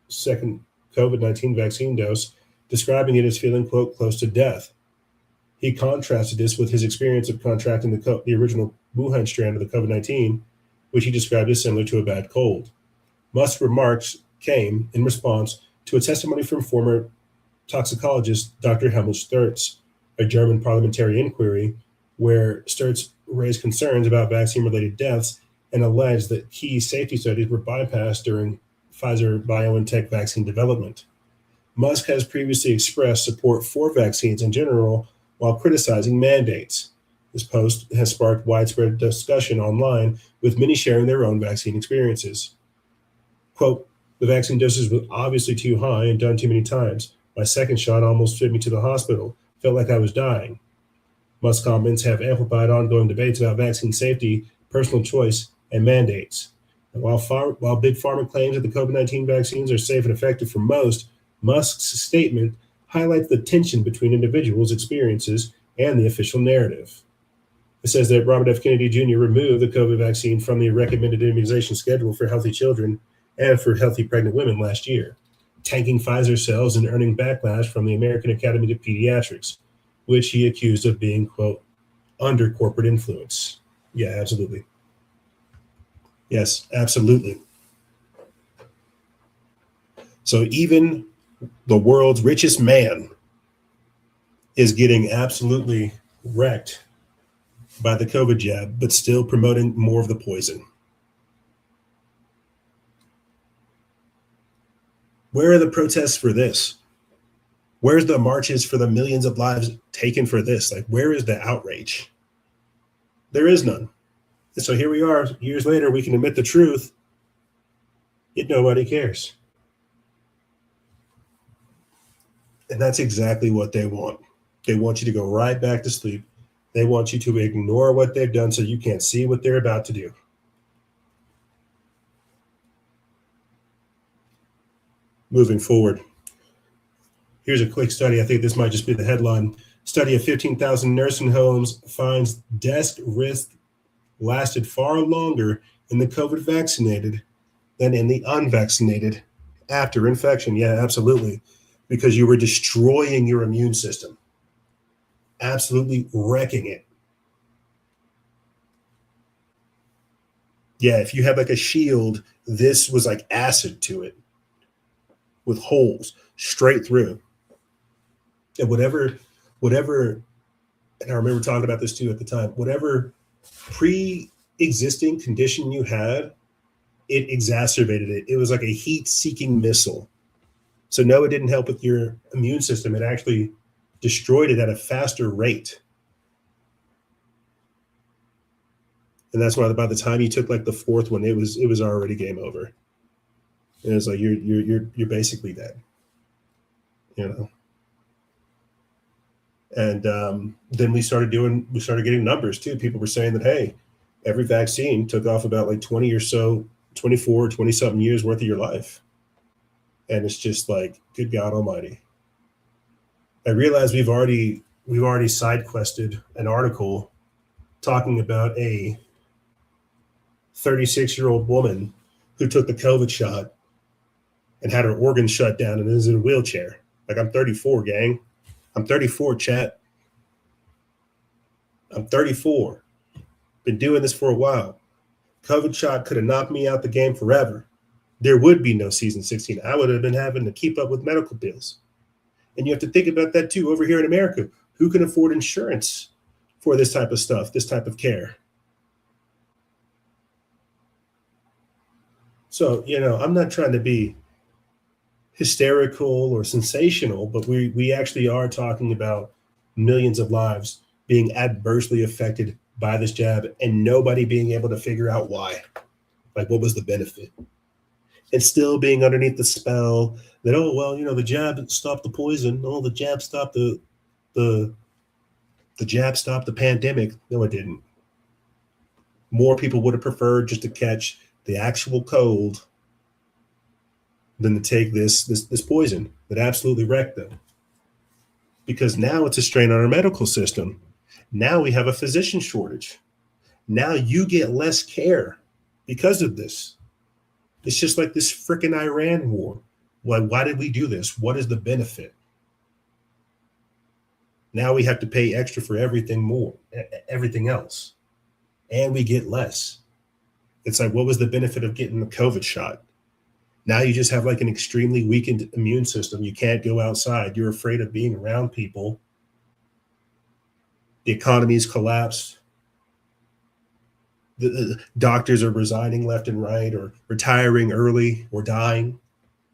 second COVID-19 vaccine dose, describing it as feeling, quote, close to death. He contrasted this with his experience of contracting the original Wuhan strand of the COVID-19, which he described as similar to a bad cold. Musk's remarks came in response to a testimony from former toxicologist Dr. Helmut Sturz, a German parliamentary inquiry where Sturz raised concerns about vaccine-related deaths and alleged that key safety studies were bypassed during Pfizer-BioNTech vaccine development. Musk has previously expressed support for vaccines in general while criticizing mandates. This post has sparked widespread discussion online, with many sharing their own vaccine experiences. Quote, the vaccine dosage was obviously too high and done too many times. My second shot almost sent me to the hospital. Felt like I was dying. Musk's comments have amplified ongoing debates about vaccine safety, personal choice, and mandates. And while Big Pharma claims that the COVID-19 vaccines are safe and effective for most, Musk's statement highlights the tension between individuals' experiences and the official narrative. It says that Robert F. Kennedy Jr. removed the COVID vaccine from the recommended immunization schedule for healthy children and for healthy pregnant women last year, tanking Pfizer cells and earning backlash from the American Academy of Pediatrics, which he accused of being, quote, under corporate influence. Yeah, absolutely. Yes, absolutely. So even the world's richest man is getting absolutely wrecked by the COVID jab, but still promoting more of the poison. Where are the protests for this? Where's the marches for the millions of lives taken for this? Like, where is the outrage? There is none. And so here we are, years later, we can admit the truth, yet nobody cares. And that's exactly what they want. They want you to go right back to sleep. They want you to ignore what they've done so you can't see what they're about to do. Moving forward. Here's a quick study. I think this might just be the headline. Study of 15,000 nursing homes finds desk risk lasted far longer in the COVID vaccinated than in the unvaccinated after infection. Yeah, absolutely. Because you were destroying your immune system. Absolutely wrecking it. Yeah, if you had like a shield, this was like acid to it with holes straight through. And whatever, and I remember talking about this too at the time, whatever pre-existing condition you had, it exacerbated it. It was like a heat-seeking missile. So no, it didn't help with your immune system. It actually destroyed it at a faster rate. And that's why by the time you took like the fourth one, it was already game over. And it's like you're basically dead, you know. And then we started getting numbers too. People were saying that, hey, every vaccine took off about like 20 or so, 24, 20 something years worth of your life. And it's just like, good God Almighty. I realize we've already side quested an article talking about a 36-year-old woman who took the COVID shot and had her organs shut down and is in a wheelchair. Like, I'm 34, gang. I'm 34, chat. I'm 34. Been doing this for a while. COVID shot could have knocked me out the game forever. There would be no season 16. I would have been having to keep up with medical bills. And you have to think about that too over here in America. Who can afford insurance for this type of stuff, this type of care? So, you know, I'm not trying to be hysterical or sensational, but we actually are talking about millions of lives being adversely affected by this jab and nobody being able to figure out why. Like, what was the benefit? And still being underneath the spell that, oh, well, you know, the jab stopped the poison. Oh, the jab stopped the jab stopped the pandemic. No, it didn't. More people would have preferred just to catch the actual cold than to take this poison that absolutely wrecked them. Because now it's a strain on our medical system. Now we have a physician shortage. Now you get less care because of this. It's just like this freaking Iran war. Why did we do this? What is the benefit? Now we have to pay extra for everything else. And we get less. It's like, what was the benefit of getting the COVID shot? Now you just have like an extremely weakened immune system. You can't go outside. You're afraid of being around people. The economy's collapsed. The doctors are resigning left and right or retiring early or dying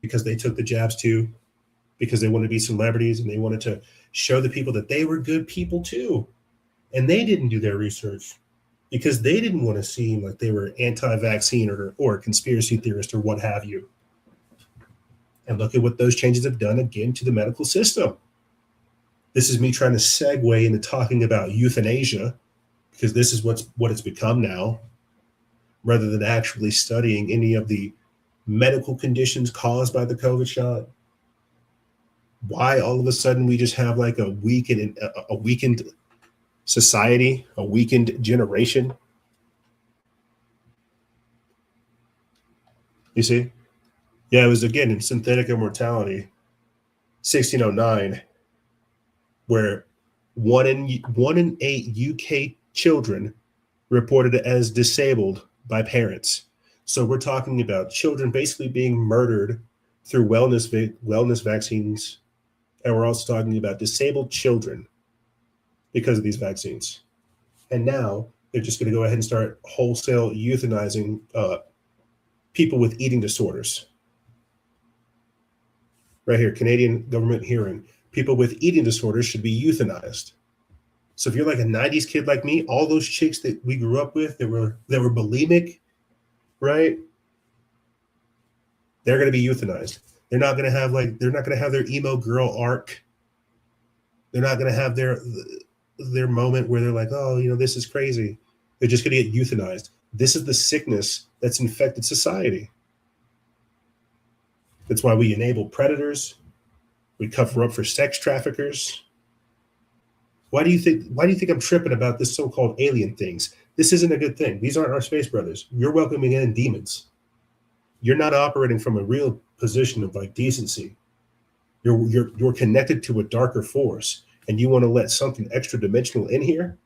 because they took the jabs too, because they want to be celebrities and they wanted to show the people that they were good people too. And they didn't do their research because they didn't want to seem like they were anti-vaccine or a conspiracy theorist or what have you. And look at what those changes have done again to the medical system. This is me trying to segue into talking about euthanasia, because this is what it's become now, rather than actually studying any of the medical conditions caused by the COVID shot. Why all of a sudden we just have like a weakened society, a weakened generation? You see? Yeah, it was again in Synthetic Immortality, 1609, where one in 8 UK children reported as disabled by parents. So we're talking about children basically being murdered through wellness vaccines, and we're also talking about disabled children because of these vaccines. And now they're just going to go ahead and start wholesale euthanizing people with eating disorders. Right here, Canadian government hearing. People with eating disorders should be euthanized. So if you're like a 90s kid like me, all those chicks that we grew up with that were bulimic, right? They're going to be euthanized. They're not going to have their emo girl arc. They're not going to have their moment where they're like, oh, you know, this is crazy. They're just going to get euthanized. This is the sickness that's infected society. That's why we enable predators. We cover up for sex traffickers. Why do you think I'm tripping about this so-called alien things? This isn't a good thing. These aren't our space brothers. You're welcoming in demons. You're not operating from a real position of like decency. You're connected to a darker force, and you want to let something extra dimensional in here?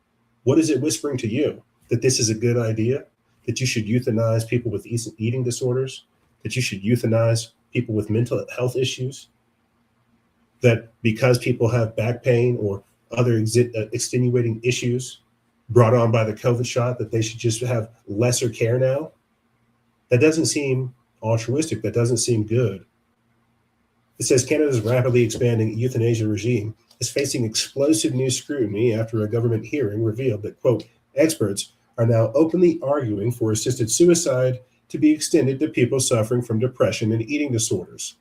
What is it whispering to you? That this is a good idea? That you should euthanize people with eating disorders? That you should euthanize people with mental health issues? That because people have back pain or other extenuating issues brought on by the COVID shot, that they should just have lesser care now? That doesn't seem altruistic. That doesn't seem good. It says Canada's rapidly expanding euthanasia regime is facing explosive new scrutiny after a government hearing revealed that, quote, experts are now openly arguing for assisted suicide to be extended to people suffering from depression and eating disorders.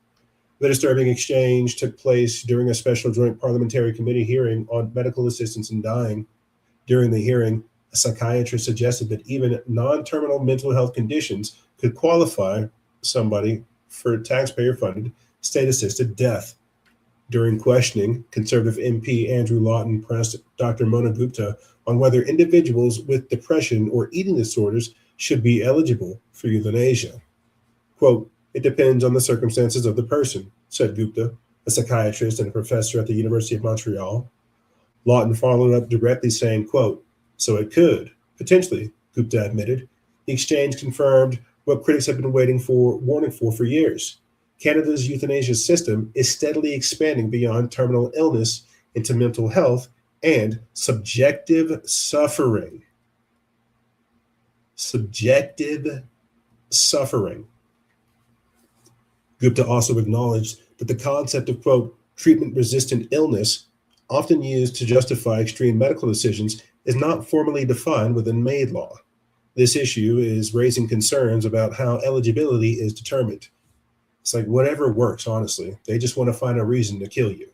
The disturbing exchange took place during a special joint parliamentary committee hearing on medical assistance in dying. During the hearing, a psychiatrist suggested that even non-terminal mental health conditions could qualify somebody for taxpayer-funded, state-assisted death. During questioning, Conservative MP Andrew Lawton pressed Dr. Mona Gupta on whether individuals with depression or eating disorders should be eligible for euthanasia. Quote, "It depends on the circumstances of the person," said Gupta, a psychiatrist and a professor at the University of Montreal. Lawton followed up directly saying, quote, "So it could, potentially," Gupta admitted. The exchange confirmed what critics have been warning for years. Canada's euthanasia system is steadily expanding beyond terminal illness into mental health and subjective suffering. Subjective suffering. Gupta also acknowledged that the concept of, quote, treatment-resistant illness, often used to justify extreme medical decisions, is not formally defined within MAID law. This issue is raising concerns about how eligibility is determined. It's like whatever works, honestly. They just want to find a reason to kill you.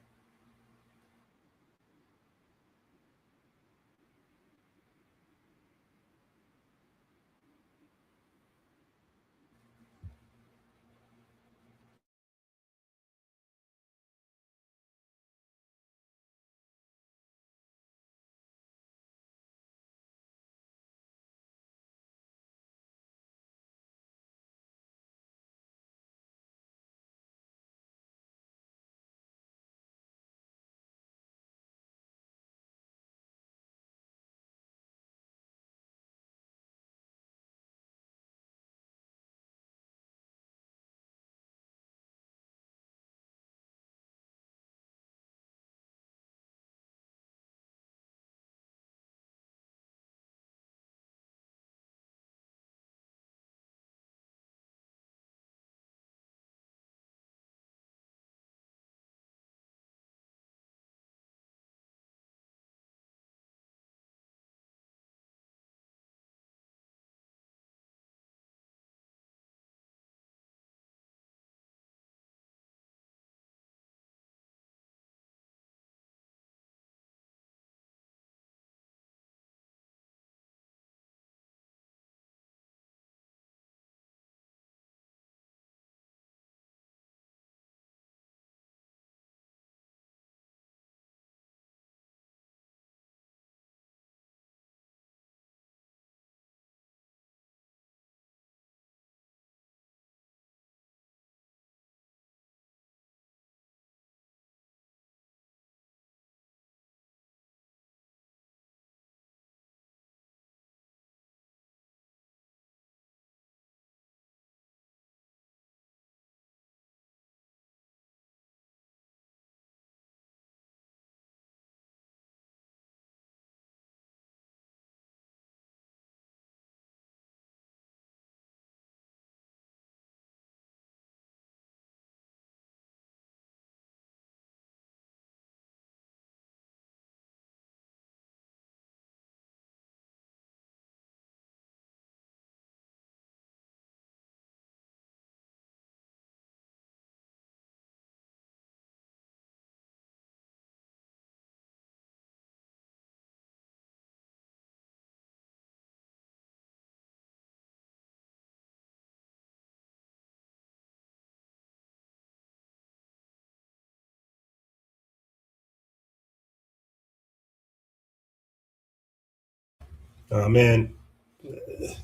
Man,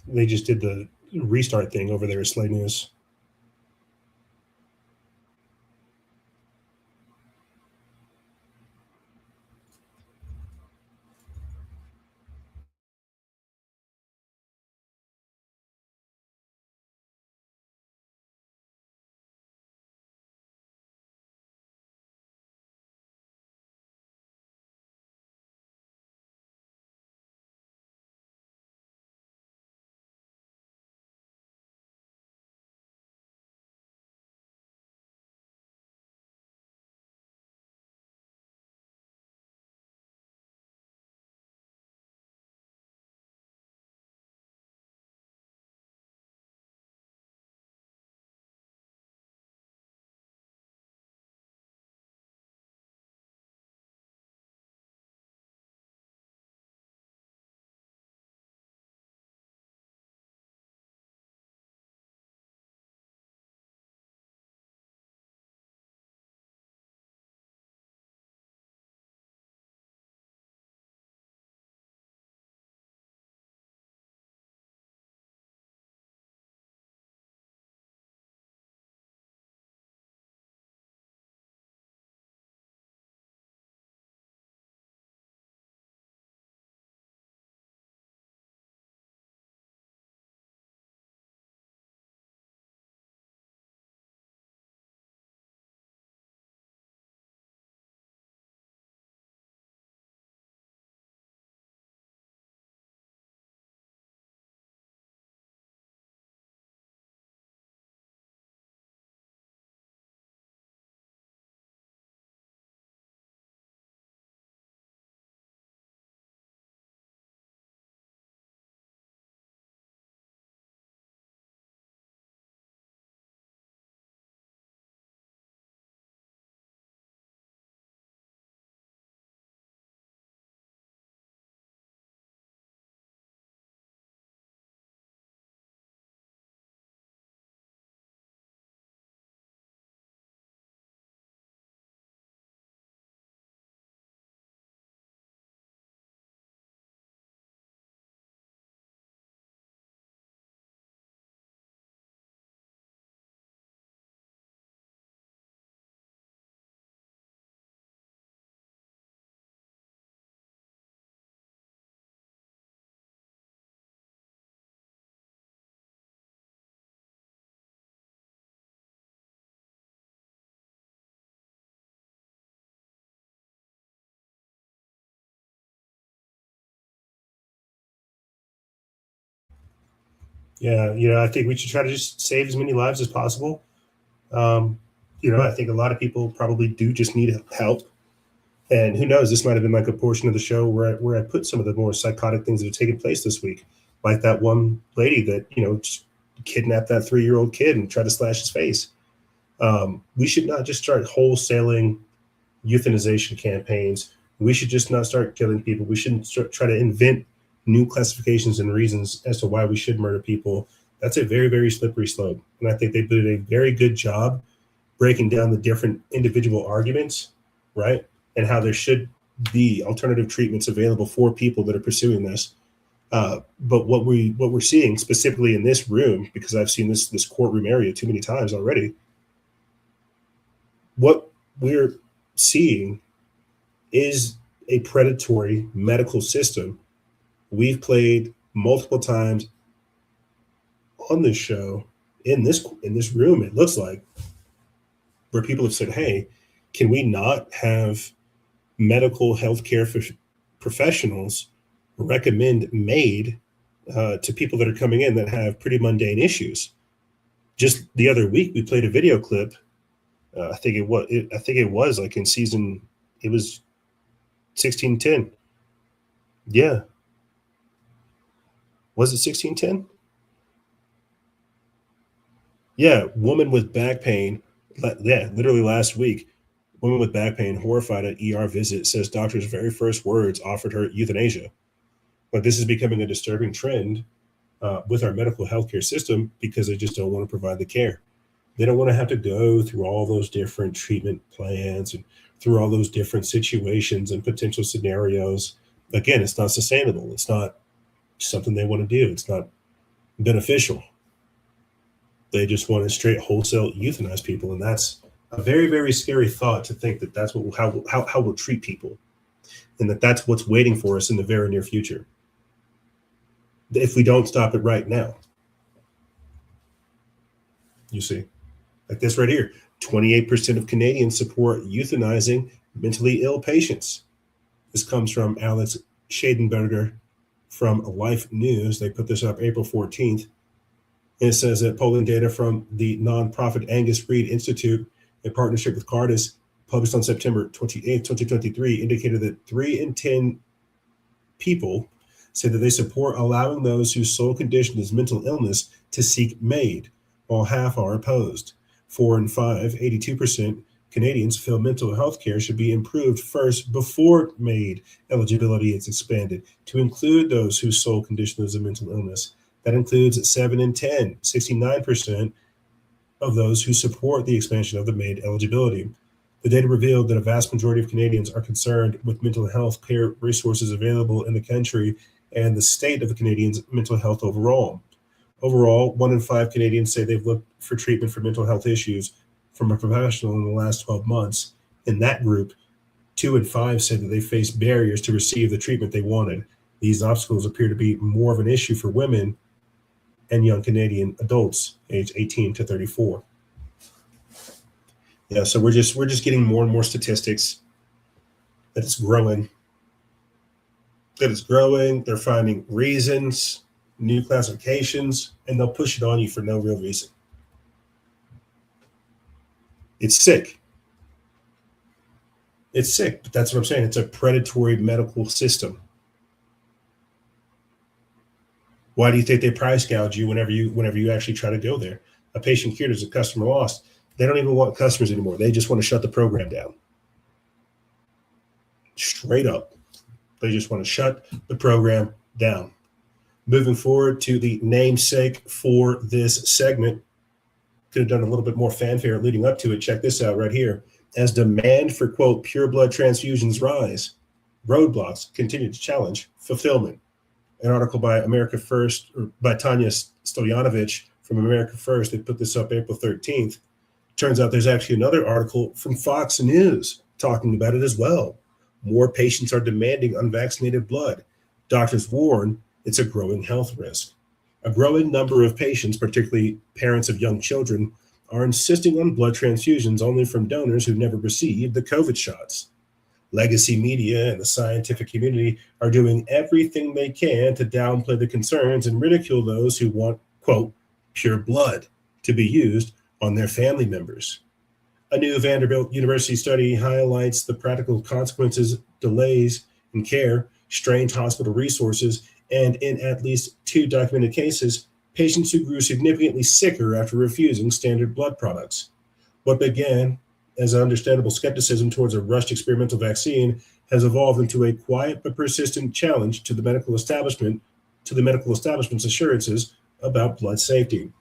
they just did the restart thing over there at Slate News. Yeah, I think we should try to just save as many lives as possible. I think a lot of people probably do just need help. And who knows, this might have been like a portion of the show where I put some of the more psychotic things that have taken place this week, like that one lady that, just kidnapped that 3-year-old kid and tried to slash his face. We should not just start wholesaling euthanization campaigns. We should just not start killing people. We shouldn't try to invent new classifications and reasons as to why we should murder people. That's a very, very slippery slope. And I think they did a very good job breaking down the different individual arguments, right? And how there should be alternative treatments available for people that are pursuing this. But what we're seeing specifically in this room, because I've seen this courtroom area too many times already, what we're seeing is a predatory medical system. We've played multiple times on this show, in this room, it looks like, where people have said, hey, can we not have medical healthcare professionals recommend MAID to people that are coming in that have pretty mundane issues? Just the other week, we played a video clip. I think it was like in season, it was 1610. Yeah. Was it 1610? Yeah, woman with back pain. Yeah, literally last week, woman with back pain horrified at ER visit says doctor's very first words offered her euthanasia. But this is becoming a disturbing trend with our medical healthcare system because they just don't want to provide the care. They don't want to have to go through all those different treatment plans and through all those different situations and potential scenarios. Again, it's not sustainable. It's not something they want to do. It's not beneficial. They just want to straight wholesale euthanize people. And that's a very, very scary thought, to think that that's how we'll treat people, and that's what's waiting for us in the very near future if we don't stop it right now. You see, like this right here, 28% of Canadians support euthanizing mentally ill patients. This comes from Alex Schadenberger from Life News. They put this up April 14th. And it says that polling data from the nonprofit Angus Reid Institute in partnership with Cardis, published on September 28, 2023, indicated that 3 in 10 people say that they support allowing those whose sole condition is mental illness to seek MAID, while half are opposed. 4 in 5, 82% Canadians feel mental health care should be improved first before MAID eligibility is expanded to include those whose sole condition is a mental illness. That includes 7 in 10, 69% of those who support the expansion of the MAID eligibility. The data revealed that a vast majority of Canadians are concerned with mental health care resources available in the country and the state of the Canadians' mental health overall. Overall, 1 in 5 Canadians say they've looked for treatment for mental health issues from a professional in the last 12 months. In that group, 2 in 5 said that they faced barriers to receive the treatment they wanted. These obstacles appear to be more of an issue for women and young Canadian adults aged 18 to 34. Yeah, so we're just getting more and more statistics that it's growing. They're finding reasons, new classifications, and they'll push it on you for no real reason. It's sick. It's sick, but that's what I'm saying. It's a predatory medical system. Why do you think they price gouge you whenever you actually try to go there? A patient cured is a customer lost. They don't even want customers anymore. They just want to shut the program down. Straight up. They just want to shut the program down. Moving forward to the namesake for this segment. Could have done a little bit more fanfare leading up to it. Check this out right here. As demand for, quote, pure blood transfusions rise, roadblocks continue to challenge fulfillment. An article by America First, or by Tanya Stoyanovich from America First. They put this up April 13th. Turns out there's actually another article from Fox News talking about it as well. More patients are demanding unvaccinated blood. Doctors warn it's a growing health risk. A growing number of patients, particularly parents of young children, are insisting on blood transfusions only from donors who never received the COVID shots. Legacy media and the scientific community are doing everything they can to downplay the concerns and ridicule those who want, quote, pure blood to be used on their family members. A new Vanderbilt University study highlights the practical consequences, delays in care, strained hospital resources, and in at least 2 documented cases, patients who grew significantly sicker after refusing standard blood products. What began as understandable skepticism towards a rushed experimental vaccine has evolved into a quiet but persistent challenge to the medical establishment's assurances about blood safety.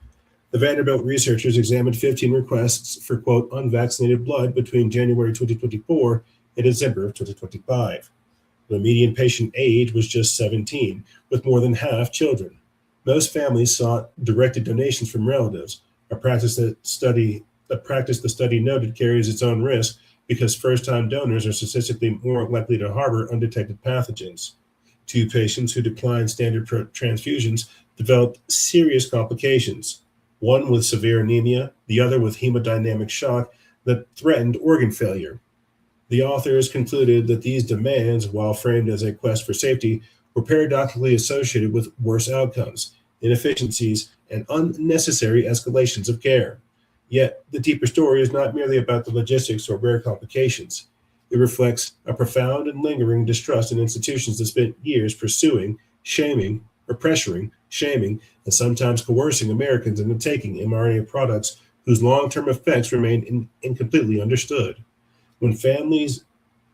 The Vanderbilt researchers examined 15 requests for, quote, unvaccinated blood between January 2024 and December of 2025. The median patient age was just 17, with more than half children. Most families sought directed donations from relatives, a practice the study noted carries its own risk because first-time donors are statistically more likely to harbor undetected pathogens. 2 patients who declined standard transfusions developed serious complications, one with severe anemia, the other with hemodynamic shock that threatened organ failure. The authors concluded that these demands, while framed as a quest for safety, were paradoxically associated with worse outcomes, inefficiencies, and unnecessary escalations of care. Yet, the deeper story is not merely about the logistics or rare complications. It reflects a profound and lingering distrust in institutions that spent years pursuing, shaming, or pressuring, shaming, and sometimes coercing Americans into taking mRNA products whose long-term effects remain incompletely understood. When families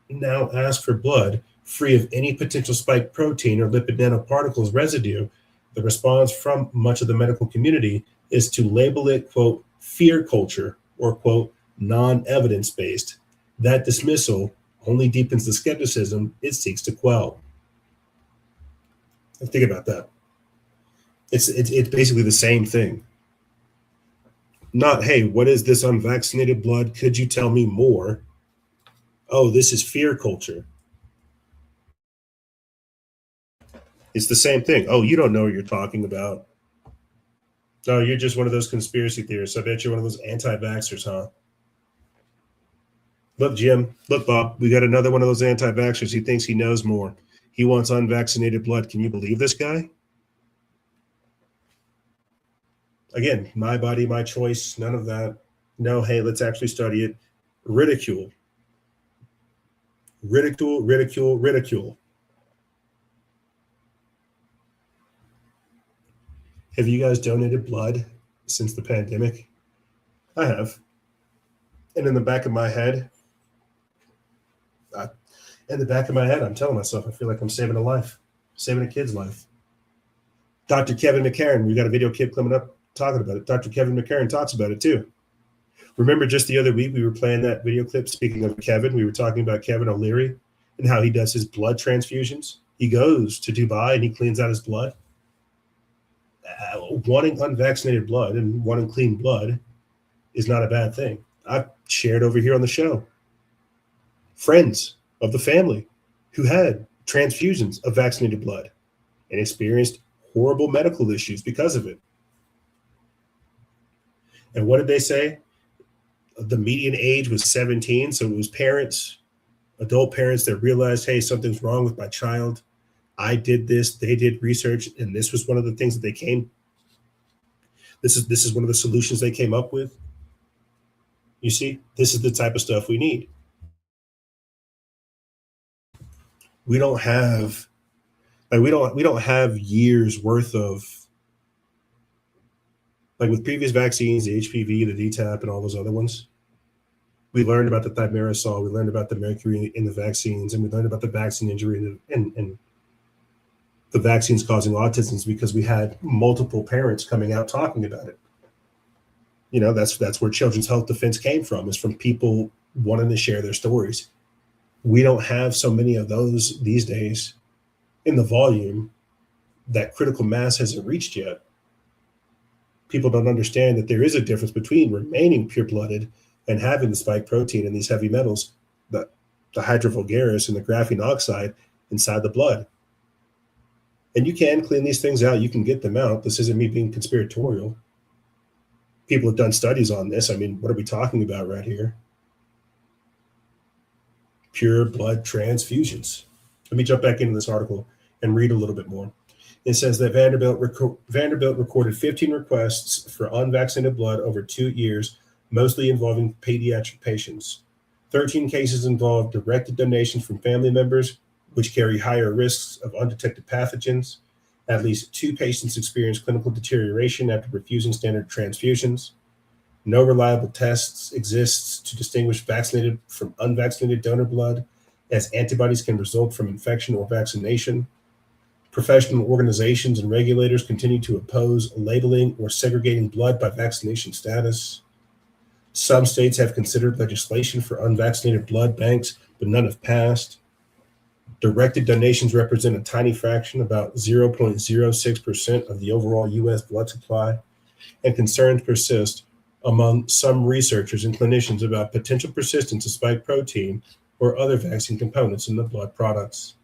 now ask for blood free of any potential spike protein or lipid nanoparticles residue, the response from much of the medical community is to label it, quote, fear culture or, quote, non-evidence-based. That dismissal only deepens the skepticism it seeks to quell. Think about that. It's basically the same thing. Not, hey, what is this unvaccinated blood? Could you tell me more? Oh, this is fear culture. It's the same thing. Oh, you don't know what you're talking about. Oh, you're just one of those conspiracy theorists. I bet you're one of those anti-vaxxers, huh? Look, Jim. Look, Bob. We got another one of those anti-vaxxers. He thinks he knows more. He wants unvaccinated blood. Can you believe this guy? Again, my body, my choice. None of that. No, hey, let's actually study it. Ridicule. Ridicule, ridicule, ridicule. Have you guys donated blood since the pandemic? I have. And in the back of my head, I'm telling myself, I feel like I'm saving a life, saving a kid's life. Dr. Kevin McCarran, we got a video clip coming up talking about it. Dr. Kevin McCarran talks about it too. Remember just the other week we were playing that video clip, speaking of Kevin, we were talking about Kevin O'Leary and how he does his blood transfusions. He goes to Dubai and he cleans out his blood. Wanting unvaccinated blood and wanting clean blood is not a bad thing. I've shared over here on the show friends of the family who had transfusions of vaccinated blood and experienced horrible medical issues because of it. And what did they say? The median age was 17. So it was parents, adult parents that realized, hey, something's wrong with my child. I did this, they did research, and this was one of the things that this is one of the solutions they came up with. You see, this is the type of stuff we need. We don't have years worth of, like with previous vaccines, the HPV, the DTaP, and all those other ones. We learned about the thimerosal, we learned about the mercury in the vaccines, and we learned about the vaccine injury and the vaccines causing autism because we had multiple parents coming out talking about it. You know, that's where Children's Health Defense came from, is from people wanting to share their stories. We don't have so many of those these days in the volume. That critical mass hasn't reached yet. People don't understand that there is a difference between remaining pure-blooded and having the spike protein and these heavy metals, the hydrovulgaris and the graphene oxide inside the blood. And you can clean these things out. You can get them out. This isn't me being conspiratorial. People have done studies on this. I mean, what are we talking about right here? Pure blood transfusions. Let me jump back into this article and read a little bit more. It says that Vanderbilt recorded 15 requests for unvaccinated blood over 2 years, mostly involving pediatric patients. 13 cases involved directed donations from family members, which carry higher risks of undetected pathogens. At least 2 patients experienced clinical deterioration after refusing standard transfusions. No reliable tests exists to distinguish vaccinated from unvaccinated donor blood, as antibodies can result from infection or vaccination. Professional organizations and regulators continue to oppose labeling or segregating blood by vaccination status. Some states have considered legislation for unvaccinated blood banks, but none have passed. Directed donations represent a tiny fraction, about 0.06% of the overall U.S. blood supply, and concerns persist among some researchers and clinicians about potential persistence of spike protein or other vaccine components in the blood products.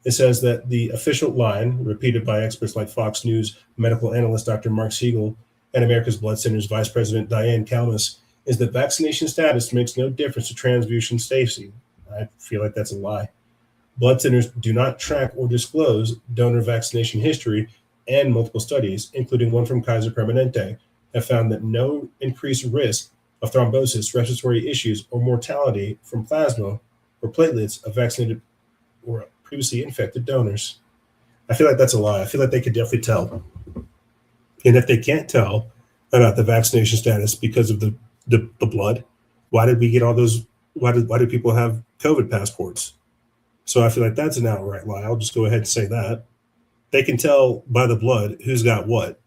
It says that the official line, repeated by experts like Fox News medical analyst Dr. Mark Siegel and America's Blood Center's Vice President Diane Kalmus, is that vaccination status makes no difference to transfusion safety. I feel like that's a lie. Blood centers do not track or disclose donor vaccination history, and multiple studies, including one from Kaiser Permanente, have found that no increased risk of thrombosis, respiratory issues, or mortality from plasma or platelets of vaccinated or previously infected donors. I feel like that's a lie. I feel like they could definitely tell. And if they can't tell about the vaccination status because of the blood, why did we get all those? Why do people have COVID passports? So I feel like that's an outright lie. I'll just go ahead and say that. They can tell by the blood who's got what.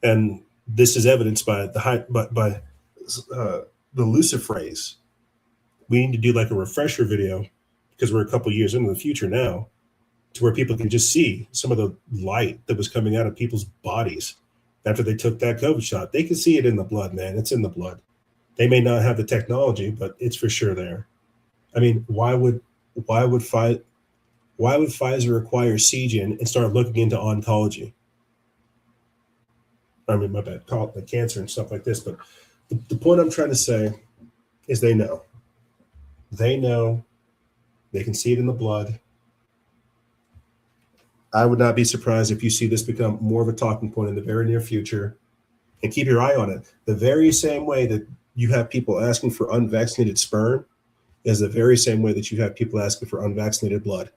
And this is evidenced by the luciferase. We need to do like a refresher video, because we're a couple years into the future now, to where people can just see some of the light that was coming out of people's bodies after they took that COVID shot. They can see it in the blood, man. It's in the blood. They may not have the technology, but it's for sure there. I mean, why would Pfizer acquire Seagen and start looking into oncology? I mean, my bad, call it the cancer and stuff like this. But the point I'm trying to say is they know. They know. They can see it in the blood. I would not be surprised if you see this become more of a talking point in the very near future. And keep your eye on it. The very same way that you have people asking for unvaccinated sperm is the very same way that you have people asking for unvaccinated blood.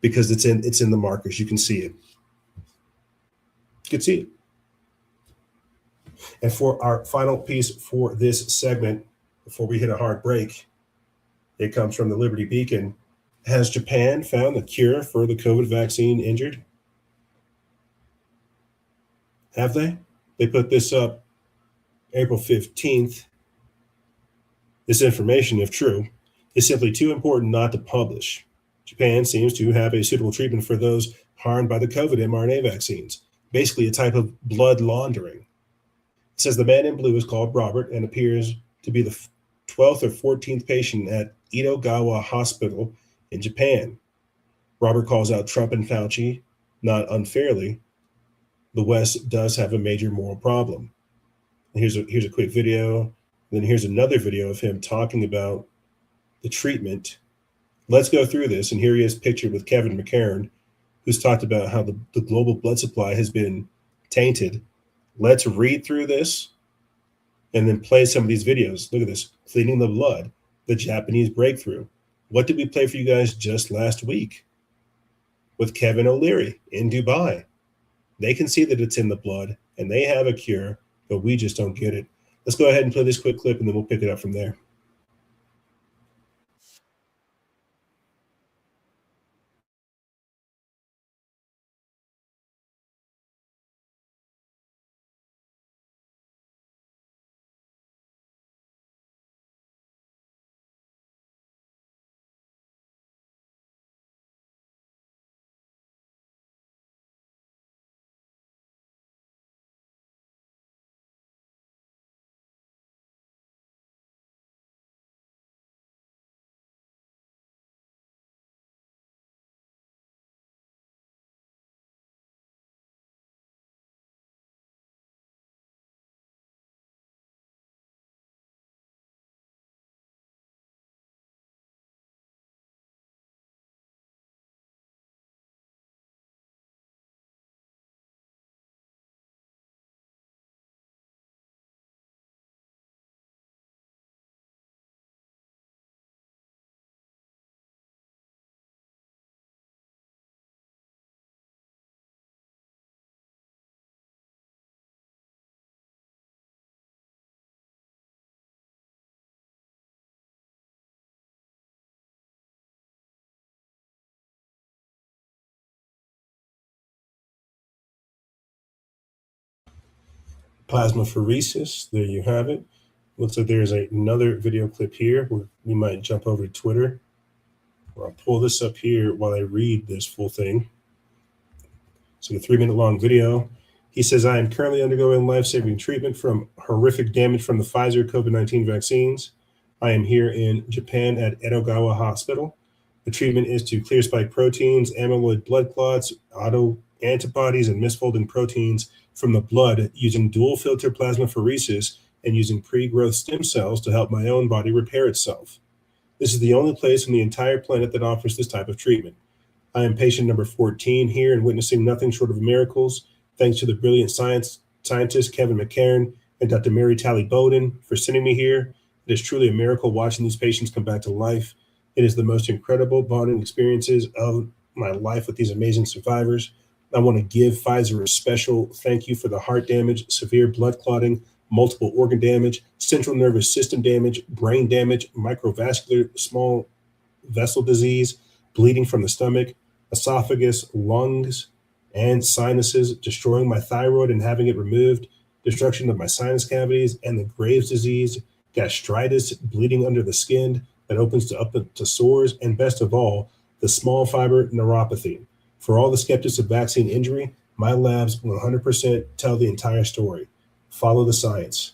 Because it's in the markers. You can see it. You can see it. And for our final piece for this segment, before we hit a hard break, it comes from the Liberty Beacon. Has Japan found the cure for the COVID vaccine injured? Have they? They put this up April 15th. This information, if true, is simply too important not to publish. Japan seems to have a suitable treatment for those harmed by the COVID mRNA vaccines, basically a type of blood laundering. It says the man in blue is called Robert and appears to be the 12th or 14th patient at Itogawa Hospital in Japan. Robert calls out Trump and Fauci, not unfairly. The West does have a major moral problem. Here's a quick video. Then here's another video of him talking about the treatment. Let's go through this. And here he is pictured with Kevin McCarran, who's talked about how the global blood supply has been tainted. Let's read through this and then play some of these videos. Look at this. Cleaning the blood, the Japanese breakthrough. What did we play for you guys just last week with Kevin O'Leary in Dubai? They can see that it's in the blood and they have a cure, but we just don't get it. Let's go ahead and play this quick clip and then we'll pick it up from there. plasmapheresis. There you have it. Looks like there's another video clip here where we might jump over to Twitter. Or I'll pull this up here while I read this full thing. So a 3-minute long video. He says, I am currently undergoing life-saving treatment from horrific damage from the Pfizer COVID-19 vaccines. I am here in Japan at Edogawa Hospital. The treatment is to clear spike proteins, amyloid blood clots, autoantibodies, and misfolding proteins from the blood using dual filter plasmapheresis and using pre-growth stem cells to help my own body repair itself. This is the only place on the entire planet that offers this type of treatment. I am patient number 14 here and witnessing nothing short of miracles, thanks to the brilliant scientist Kevin McCarran and Dr. Mary Talley Bowden for sending me here. It is truly a miracle watching these patients come back to life. It is the most incredible bonding experiences of my life with these amazing survivors. I want to give Pfizer a special thank you for the heart damage, severe blood clotting, multiple organ damage, central nervous system damage, brain damage, microvascular small vessel disease, bleeding from the stomach, esophagus, lungs, and sinuses, destroying my thyroid and having it removed, destruction of my sinus cavities, and the Graves' disease, gastritis, bleeding under the skin that opens up to sores, and best of all, the small fiber neuropathy. For all the skeptics of vaccine injury, my labs 100% tell the entire story. Follow the science.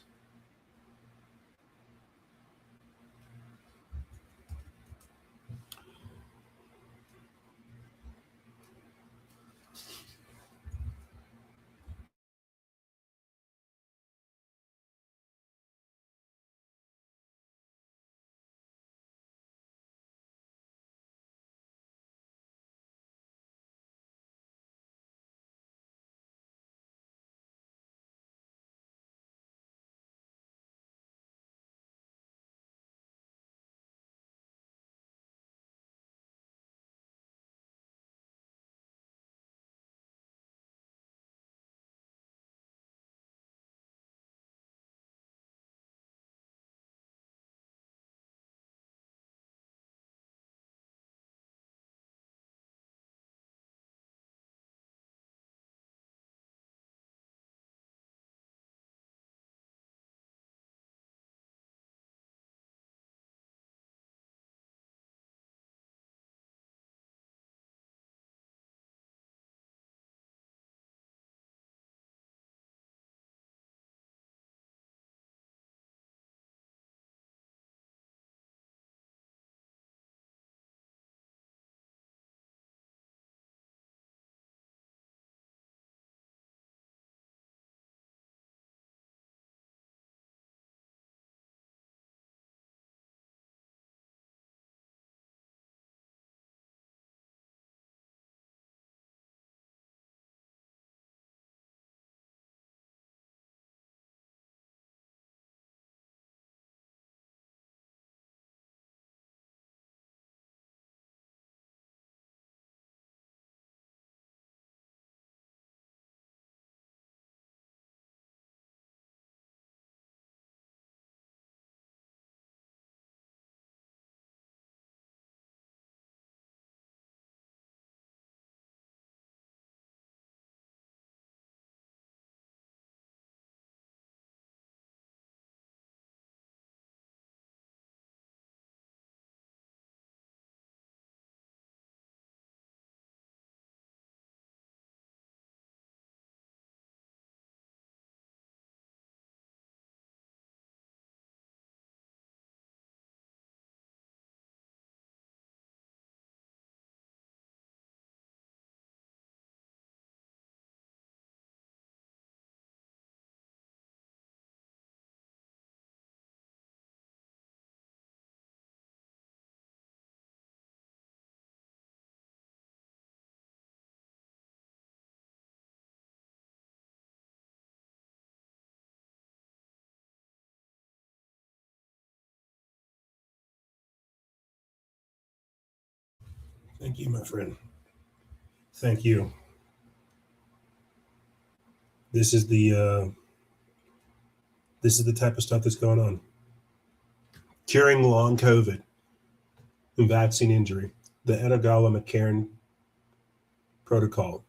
Thank you, my friend. Thank you. This is the type of stuff that's going on. Curing long COVID and vaccine injury, the Edogawa McCarran protocol.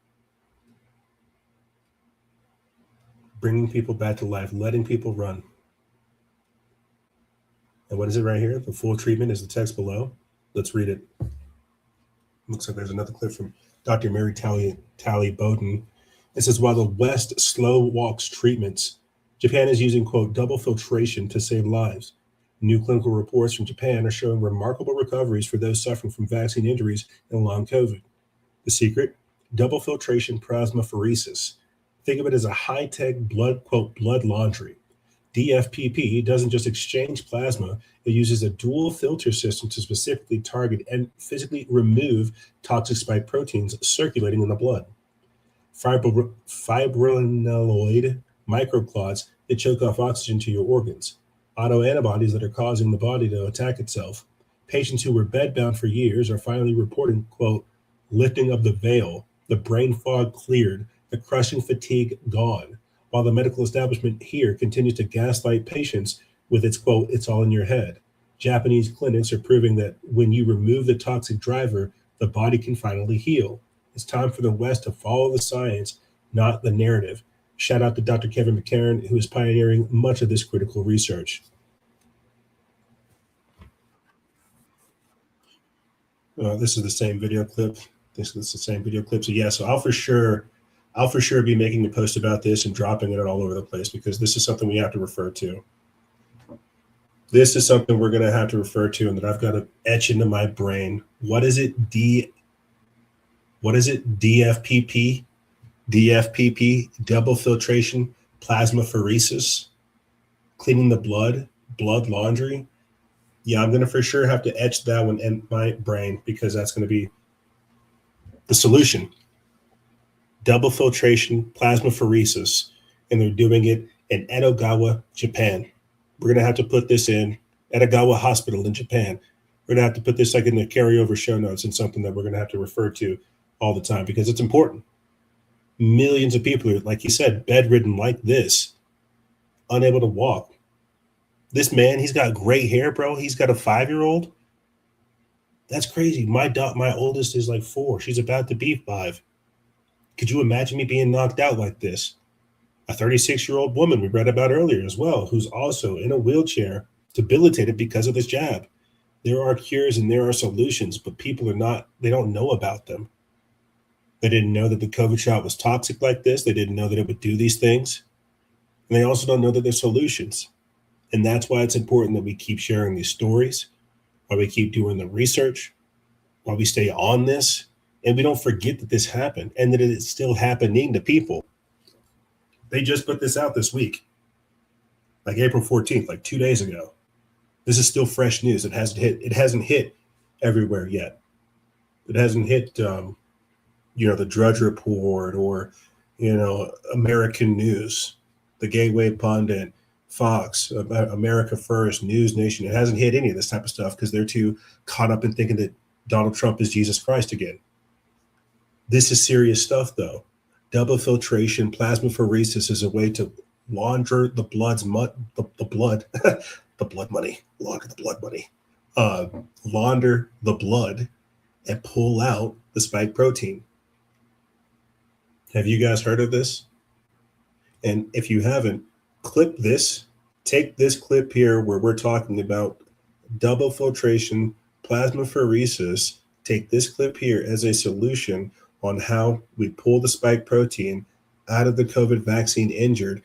bringing people back to life, letting people run. And what is it right here? The full treatment is the text below. Let's read it. Looks like there's another clip from Dr. Mary Tally Bowden. It says, while the West slow walks treatments, Japan is using, quote, double filtration to save lives. New clinical reports from Japan are showing remarkable recoveries for those suffering from vaccine injuries and long COVID. The secret? Double filtration plasmapheresis. Think of it as a high-tech blood, quote, blood laundry. DFPP doesn't just exchange plasma, it uses a dual filter system to specifically target and physically remove toxic spike proteins circulating in the blood. Fibrinoid microclots that choke off oxygen to your organs. Autoantibodies that are causing the body to attack itself. Patients who were bedbound for years are finally reporting, quote, lifting of the veil, the brain fog cleared, the crushing fatigue gone, while the medical establishment here continues to gaslight patients with its, quote, it's all in your head. Japanese clinics are proving that when you remove the toxic driver, the body can finally heal. It's time for the West to follow the science, not the narrative. Shout out to Dr. Kevin McCarran, who is pioneering much of this critical research. This is the same video clip. This is the same video clip. So yeah, so I'll for sure be making a post about this and dropping it all over the place, because this is something we have to refer to. This is something we're going to have to refer to and that I've got to etch into my brain. What is it? DFPP? DFPP, double filtration, plasmapheresis, cleaning the blood laundry. Yeah, I'm going to for sure have to etch that one in my brain, because that's going to be the solution. Double filtration, plasmapheresis, and they're doing it in Edogawa, Japan. We're going to have to put this in Edogawa Hospital in Japan. We're going to have to put this like in the carryover show notes and something that we're going to have to refer to all the time, because it's important. Millions of people are, like you said, bedridden like this, unable to walk. This man, he's got gray hair, bro. He's got a 5-year-old. That's crazy. My oldest is like 4. She's about to be 5. Could you imagine me being knocked out like this? A 36-year-old woman we read about earlier as well, who's also in a wheelchair, debilitated because of this jab. There are cures and there are solutions, but people they don't know about them. They didn't know that the COVID shot was toxic like this. They didn't know that it would do these things. And they also don't know that there's solutions. And that's why it's important that we keep sharing these stories, why we keep doing the research, why we stay on this, and we don't forget that this happened and that it's still happening to people. They just put this out this week, like April 14th, like 2 days ago. This is still fresh news. It hasn't hit everywhere yet. It hasn't hit, the Drudge Report or, American News, the Gateway Pundit, Fox, America First, News Nation. It hasn't hit any of this type of stuff because they're too caught up in thinking that Donald Trump is Jesus Christ again. This is serious stuff, though. Double filtration, plasmapheresis is a way to launder the blood money, launder the blood and pull out the spike protein. Have you guys heard of this? And if you haven't, clip this, take this clip here where we're talking about double filtration, plasmapheresis, take this clip here as a solution on how we pull the spike protein out of the COVID vaccine injured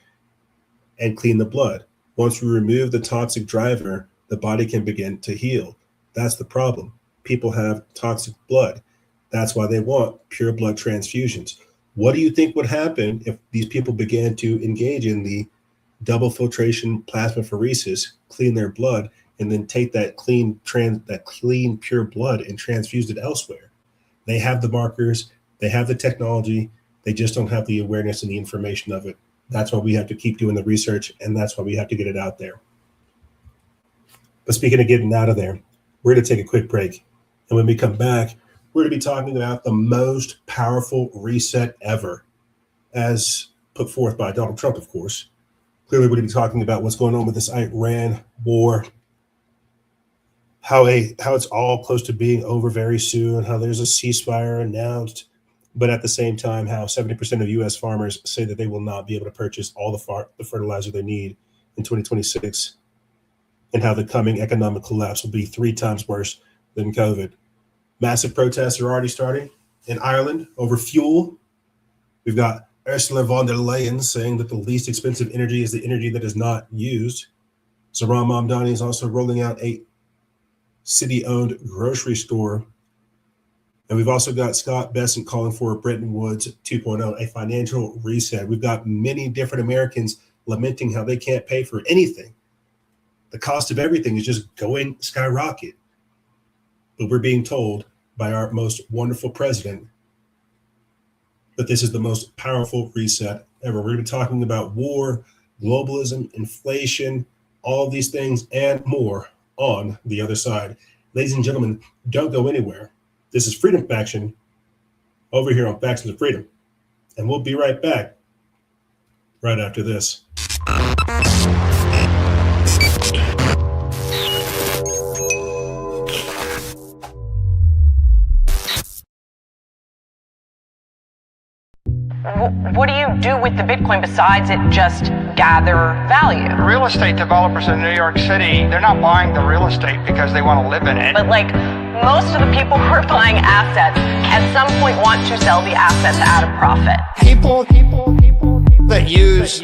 and clean the blood. Once we remove the toxic driver, the body can begin to heal. That's the problem. People have toxic blood. That's why they want pure blood transfusions. What do you think would happen if these people began to engage in the double filtration plasmapheresis, clean their blood, and then take that clean pure blood and transfuse it elsewhere? They have the markers, they have the technology, they just don't have the awareness and the information of it. That's why we have to keep doing the research, and that's why we have to get it out there. But speaking of getting out of there, we're going to take a quick break. And when we come back, we're going to be talking about the most powerful reset ever, as put forth by Donald Trump, of course. Clearly, we're going to be talking about what's going on with this Iran war, how it's all close to being over very soon, how there's a ceasefire announced, but at the same time, how 70% of U.S. farmers say that they will not be able to purchase all the fertilizer they need in 2026, and how the coming economic collapse will be 3 times worse than COVID. Massive protests are already starting in Ireland over fuel. We've got Ursula von der Leyen saying that the least expensive energy is the energy that is not used. Zohran Mamdani is also rolling out a city-owned grocery store. And we've also got Scott Bessent calling for Bretton Woods 2.0, a financial reset. We've got many different Americans lamenting how they can't pay for anything. The cost of everything is just going skyrocket. But we're being told by our most wonderful president that this is the most powerful reset ever. We're going to be talking about war, globalism, inflation, all these things and more on the other side. Ladies and gentlemen, don't go anywhere. This is Freedom Faction over here on Factions of Freedom. And we'll be right back right after this. What do you do with the Bitcoin besides it just gather value? Real estate developers in New York City, they're not buying the real estate because they want to live in it. But like most of the people who are buying assets at some point want to sell the assets at a profit. People that use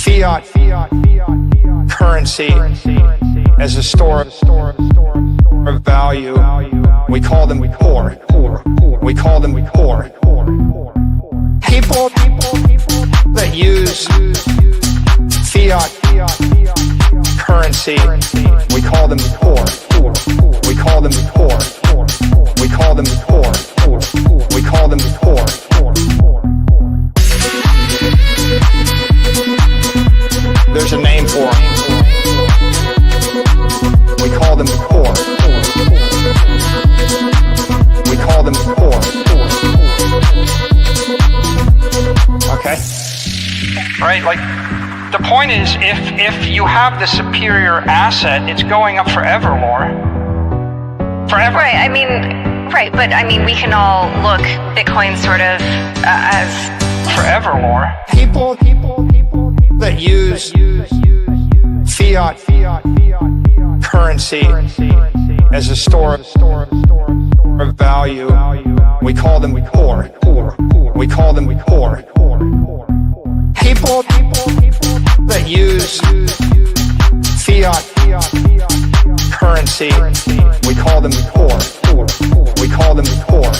fiat currency as a store of value, we call them poor. We call them poor. People that use fiat currency, we call them poor. We call them poor. We call them poor. We call them poor. There's a name for them. We call them poor. We call them poor. Okay? Right, like, the point is, if you have the superior asset, it's going up forever more. Forever. Right, I mean, we can all look Bitcoin sort of as forever more. People that use fiat currency as a store of value, we call them poor. We call them poor. People that use fiat currency, we call them poor. We call them poor.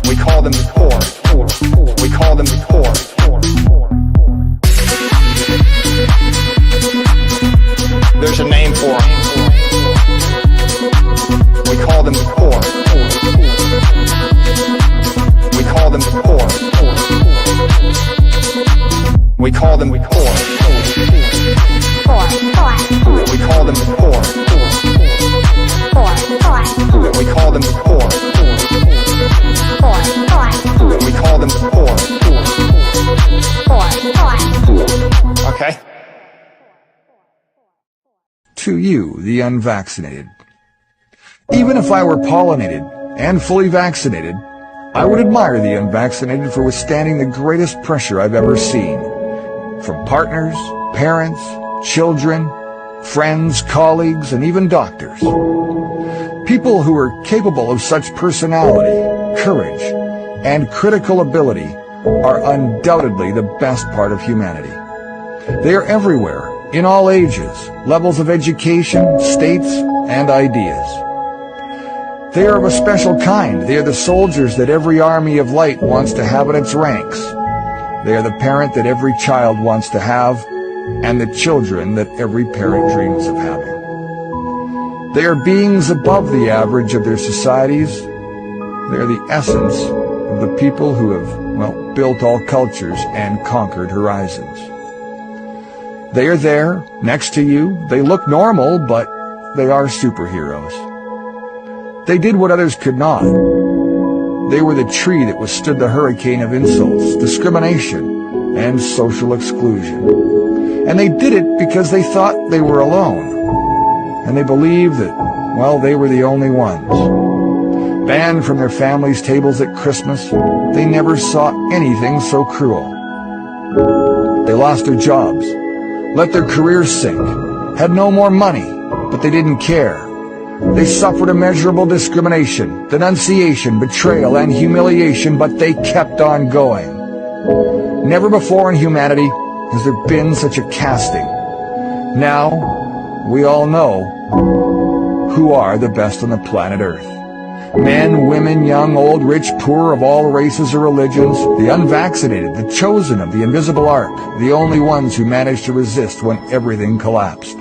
We call them poor. We call them poor. There's a name for them. We call them poor. We call them poor. We call them poor. We call them poor. We call them poor. We call them poor. Okay? To you, the unvaccinated. Even if I were pollinated and fully vaccinated, I would admire the unvaccinated for withstanding the greatest pressure I've ever seen. From partners, parents, children, friends, colleagues, and even doctors. People who are capable of such personality, courage, and critical ability are undoubtedly the best part of humanity. They are everywhere, in all ages, levels of education, states, and ideas. They are of a special kind. They are the soldiers that every army of light wants to have in its ranks. They are the parent that every child wants to have, and the children that every parent dreams of having. They are beings above the average of their societies. They are the essence of the people who have, built all cultures and conquered horizons. They are there, next to you. They look normal, but they are superheroes. They did what others could not. They were the tree that withstood the hurricane of insults, discrimination, and social exclusion. And they did it because they thought they were alone. And they believed that, they were the only ones. Banned from their families' tables at Christmas, they never saw anything so cruel. They lost their jobs, let their careers sink, had no more money, but they didn't care. They suffered immeasurable discrimination, denunciation, betrayal, and humiliation, but they kept on going. Never before in humanity has there been such a casting. Now, we all know who are the best on the planet Earth. Men, women, young, old, rich, poor, of all races or religions, the unvaccinated, the chosen of the invisible ark, the only ones who managed to resist when everything collapsed.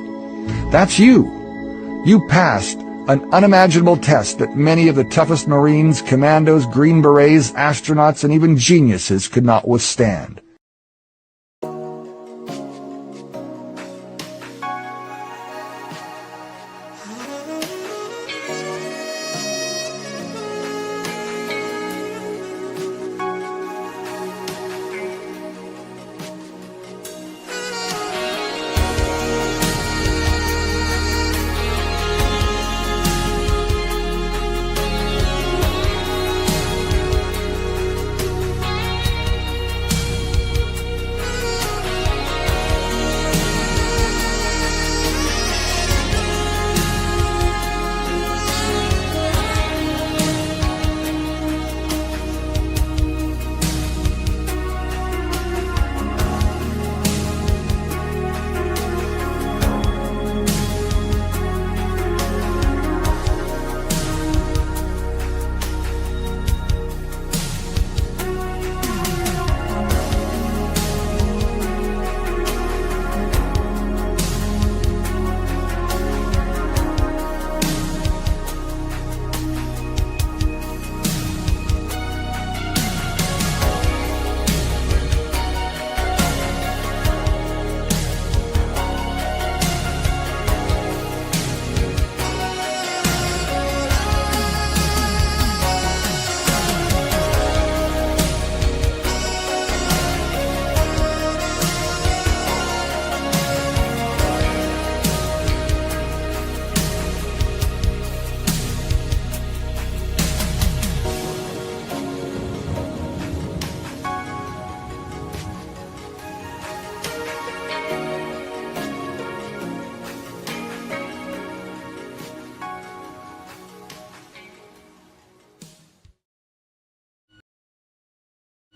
That's you. You passed an unimaginable test that many of the toughest Marines, commandos, Green Berets, astronauts, and even geniuses could not withstand.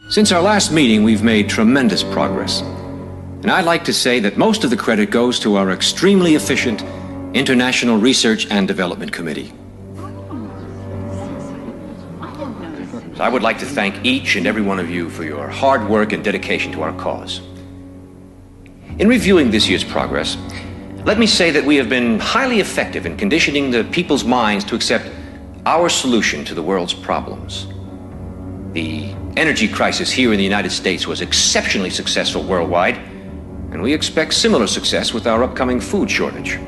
Since our last meeting, we've made tremendous progress. And I'd like to say that most of the credit goes to our extremely efficient International Research and Development Committee. So I would like to thank each and every one of you for your hard work and dedication to our cause. In reviewing this year's progress, let me say that we have been highly effective in conditioning the people's minds to accept our solution to the world's problems. The energy crisis here in the United States was exceptionally successful worldwide, and we expect similar success with our upcoming food shortage.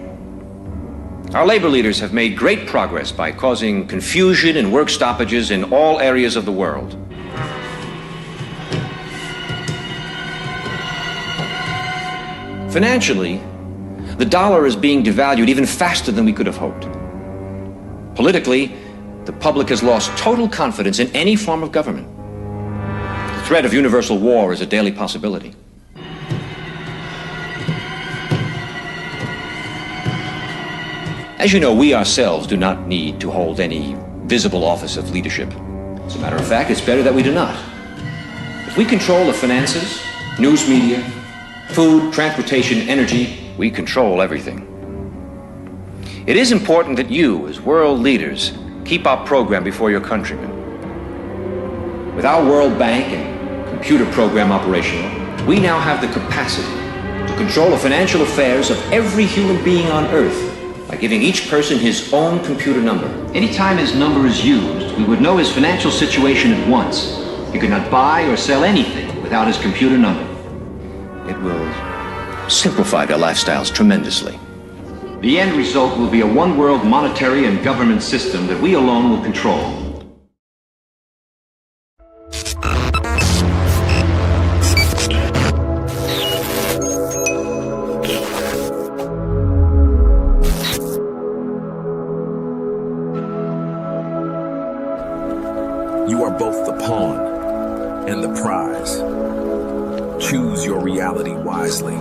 Our labor leaders have made great progress by causing confusion and work stoppages in all areas of the world. Financially, the dollar is being devalued even faster than we could have hoped. Politically, the public has lost total confidence in any form of government. The threat of universal war is a daily possibility. As you know, we ourselves do not need to hold any visible office of leadership. As a matter of fact, it's better that we do not. If we control the finances, news media, food, transportation, energy, we control everything. It is important that you, as world leaders, keep our program before your countrymen. With our World Bank and computer program operational, we now have the capacity to control the financial affairs of every human being on Earth by giving each person his own computer number. Anytime his number is used, we would know his financial situation at once. He could not buy or sell anything without his computer number. It will simplify their lifestyles tremendously. The end result will be a one-world monetary and government system that we alone will control. You are both the pawn and the prize. Choose your reality wisely.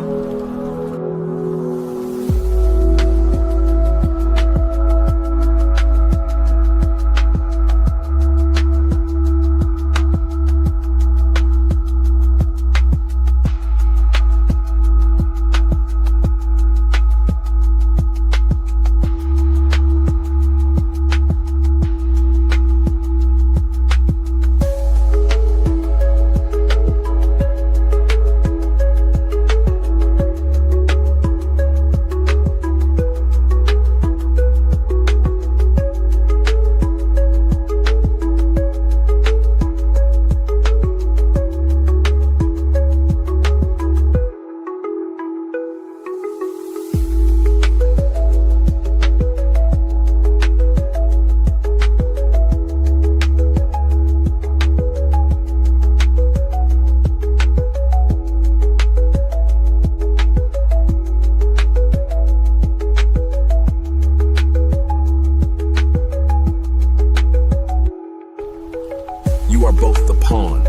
You are both the pawn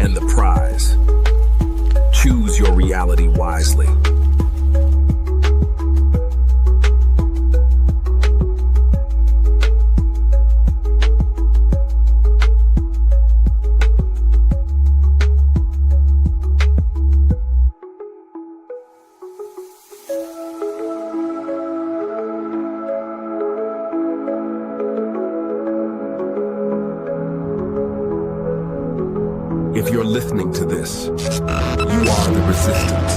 and the prize. Choose your reality wisely. If you're listening to this, you are the resistance.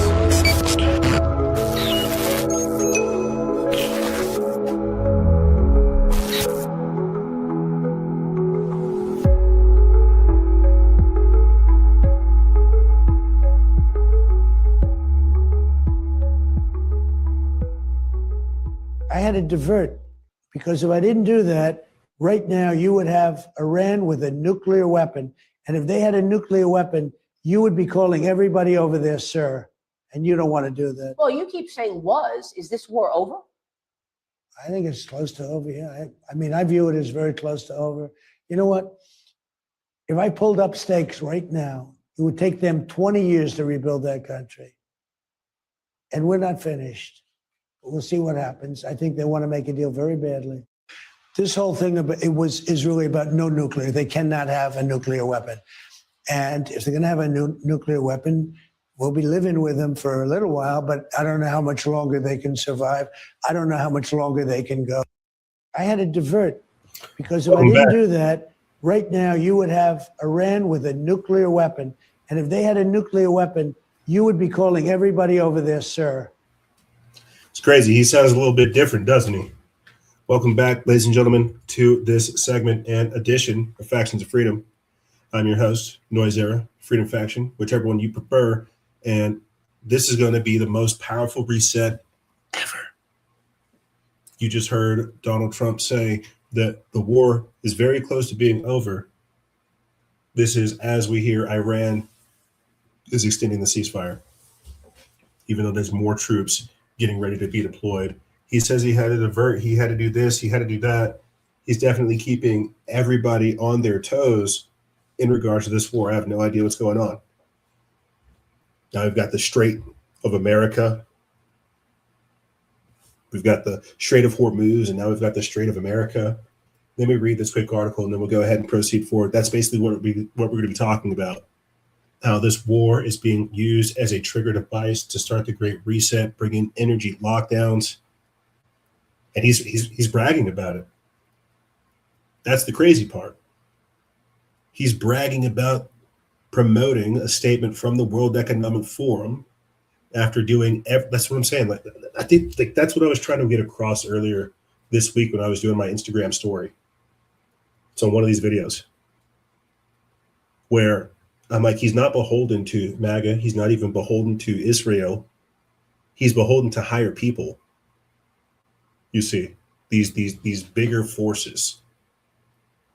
I had to divert, because if I didn't do that, right now you would have Iran with a nuclear weapon. And if they had a nuclear weapon, you would be calling everybody over there, sir. And you don't want to do that. Well, you keep saying was. Is this war over? I think it's close to over, yeah. I mean, I view it as very close to over. You know what? If I pulled up stakes right now, it would take them 20 years to rebuild that country. And we're not finished. We'll see what happens. I think they want to make a deal very badly. This whole thing is really about no nuclear. They cannot have a nuclear weapon. And if they're going to have a nuclear weapon, we'll be living with them for a little while, but I don't know how much longer they can survive. I don't know how much longer they can go. I had to divert, because if I didn't do that, right now you would have Iran with a nuclear weapon. And if they had a nuclear weapon, you would be calling everybody over there, sir. It's crazy. He sounds a little bit different, doesn't he? Welcome back, ladies and gentlemen, to this segment and edition of Factions of Freedom. I'm your host, Noise Era, Freedom Faction, whichever one you prefer. And this is going to be the most powerful reset ever. You just heard Donald Trump say that the war is very close to being over. This is as we hear Iran is extending the ceasefire, even though there's more troops getting ready to be deployed. He says he had to divert, he had to do this, he had to do that. He's definitely keeping everybody on their toes in regards to this war. I have no idea what's going on. Now we've got the Strait of America. We've got the Strait of Hormuz, and now we've got the Strait of America. Let me read this quick article, and then we'll go ahead and proceed forward. That's basically what we're going to be talking about. How this war is being used as a trigger device to start the Great Reset, bringing energy lockdowns. And he's bragging about it. That's the crazy part. He's bragging about promoting a statement from the World Economic Forum after doing that's what I'm saying. Like, I think that's what I was trying to get across earlier this week when I was doing my Instagram story. It's on one of these videos where I'm like, he's not beholden to MAGA. He's not even beholden to Israel. He's beholden to higher people. You see, these bigger forces,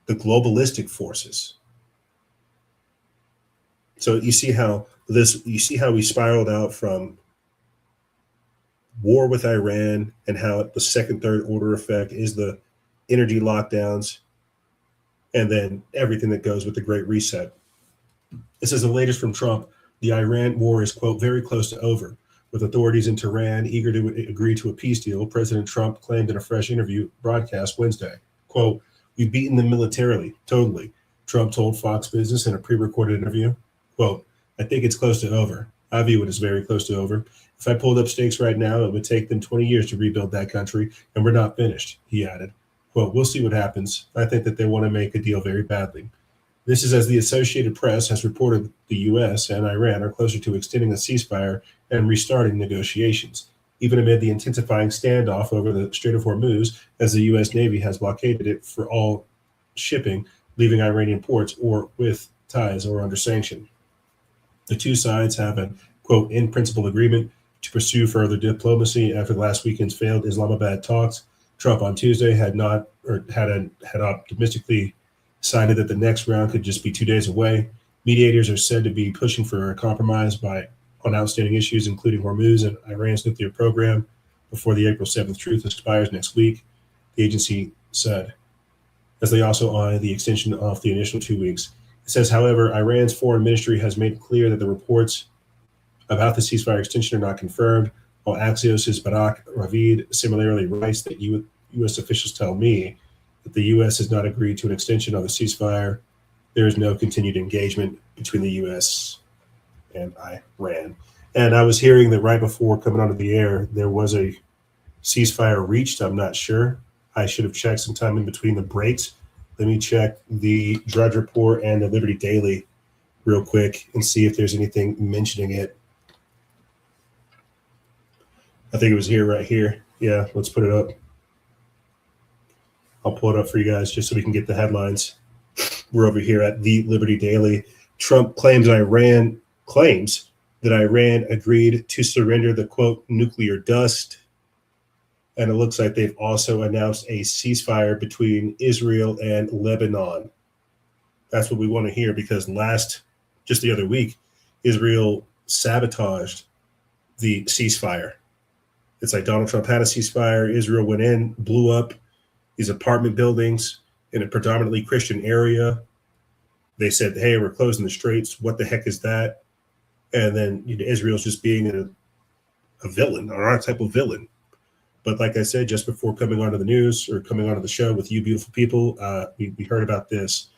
the globalistic forces. So you see how we spiraled out from war with Iran, and how the second, third order effect is the energy lockdowns. and then everything that goes with the Great Reset. It says the latest from Trump, the Iran war is, quote, very close to over. With authorities in Tehran eager to agree to a peace deal, President Trump claimed in a fresh interview broadcast Wednesday, quote, we've beaten them militarily, totally. Trump told Fox Business in a pre-recorded interview, quote, I think it's close to over. I view it as very close to over. If I pulled up stakes right now, it would take them 20 years to rebuild that country, and we're not finished, he added. Quote, we'll see what happens. I think that they want to make a deal very badly. This is as the Associated Press has reported the U.S. and Iran are closer to extending a ceasefire and restarting negotiations, even amid the intensifying standoff over the Strait of Hormuz, as the U.S. Navy has blockaded it for all shipping leaving Iranian ports or with ties or under sanction. The two sides have a, quote, in principle agreement to pursue further diplomacy after last weekend's failed Islamabad talks. Trump on Tuesday had optimistically cited that the next round could just be 2 days away. Mediators are said to be pushing for a compromise on outstanding issues, including Hormuz and Iran's nuclear program, before the April 7th truce expires next week, the agency said, as they also eye the extension of the initial 2 weeks. It says, however, Iran's foreign ministry has made clear that the reports about the ceasefire extension are not confirmed, while Axios' Barak Ravid similarly writes that U.S. officials tell me that the U.S. has not agreed to an extension of the ceasefire. There is no continued engagement between the U.S. and Iran. And I was hearing that right before coming onto the air, there was a ceasefire reached. I'm not sure. I should have checked sometime in between the breaks. Let me check the Drudge Report and the Liberty Daily real quick and see if there's anything mentioning it. I think it was here, right here. Yeah, let's put it up. I'll pull it up for you guys just so we can get the headlines. We're over here at the Liberty Daily. Trump claims that Iran agreed to surrender the, quote, nuclear dust. And it looks like they've also announced a ceasefire between Israel and Lebanon. That's what we want to hear, because just the other week, Israel sabotaged the ceasefire. It's like Donald Trump had a ceasefire. Israel went in, blew up these apartment buildings in a predominantly Christian area. They said, hey, we're closing the straits. What the heck is that? And then Israel's just being a villain, an archetypal villain. But like I said, just before coming onto the news or coming onto the show with you beautiful people, we heard about this.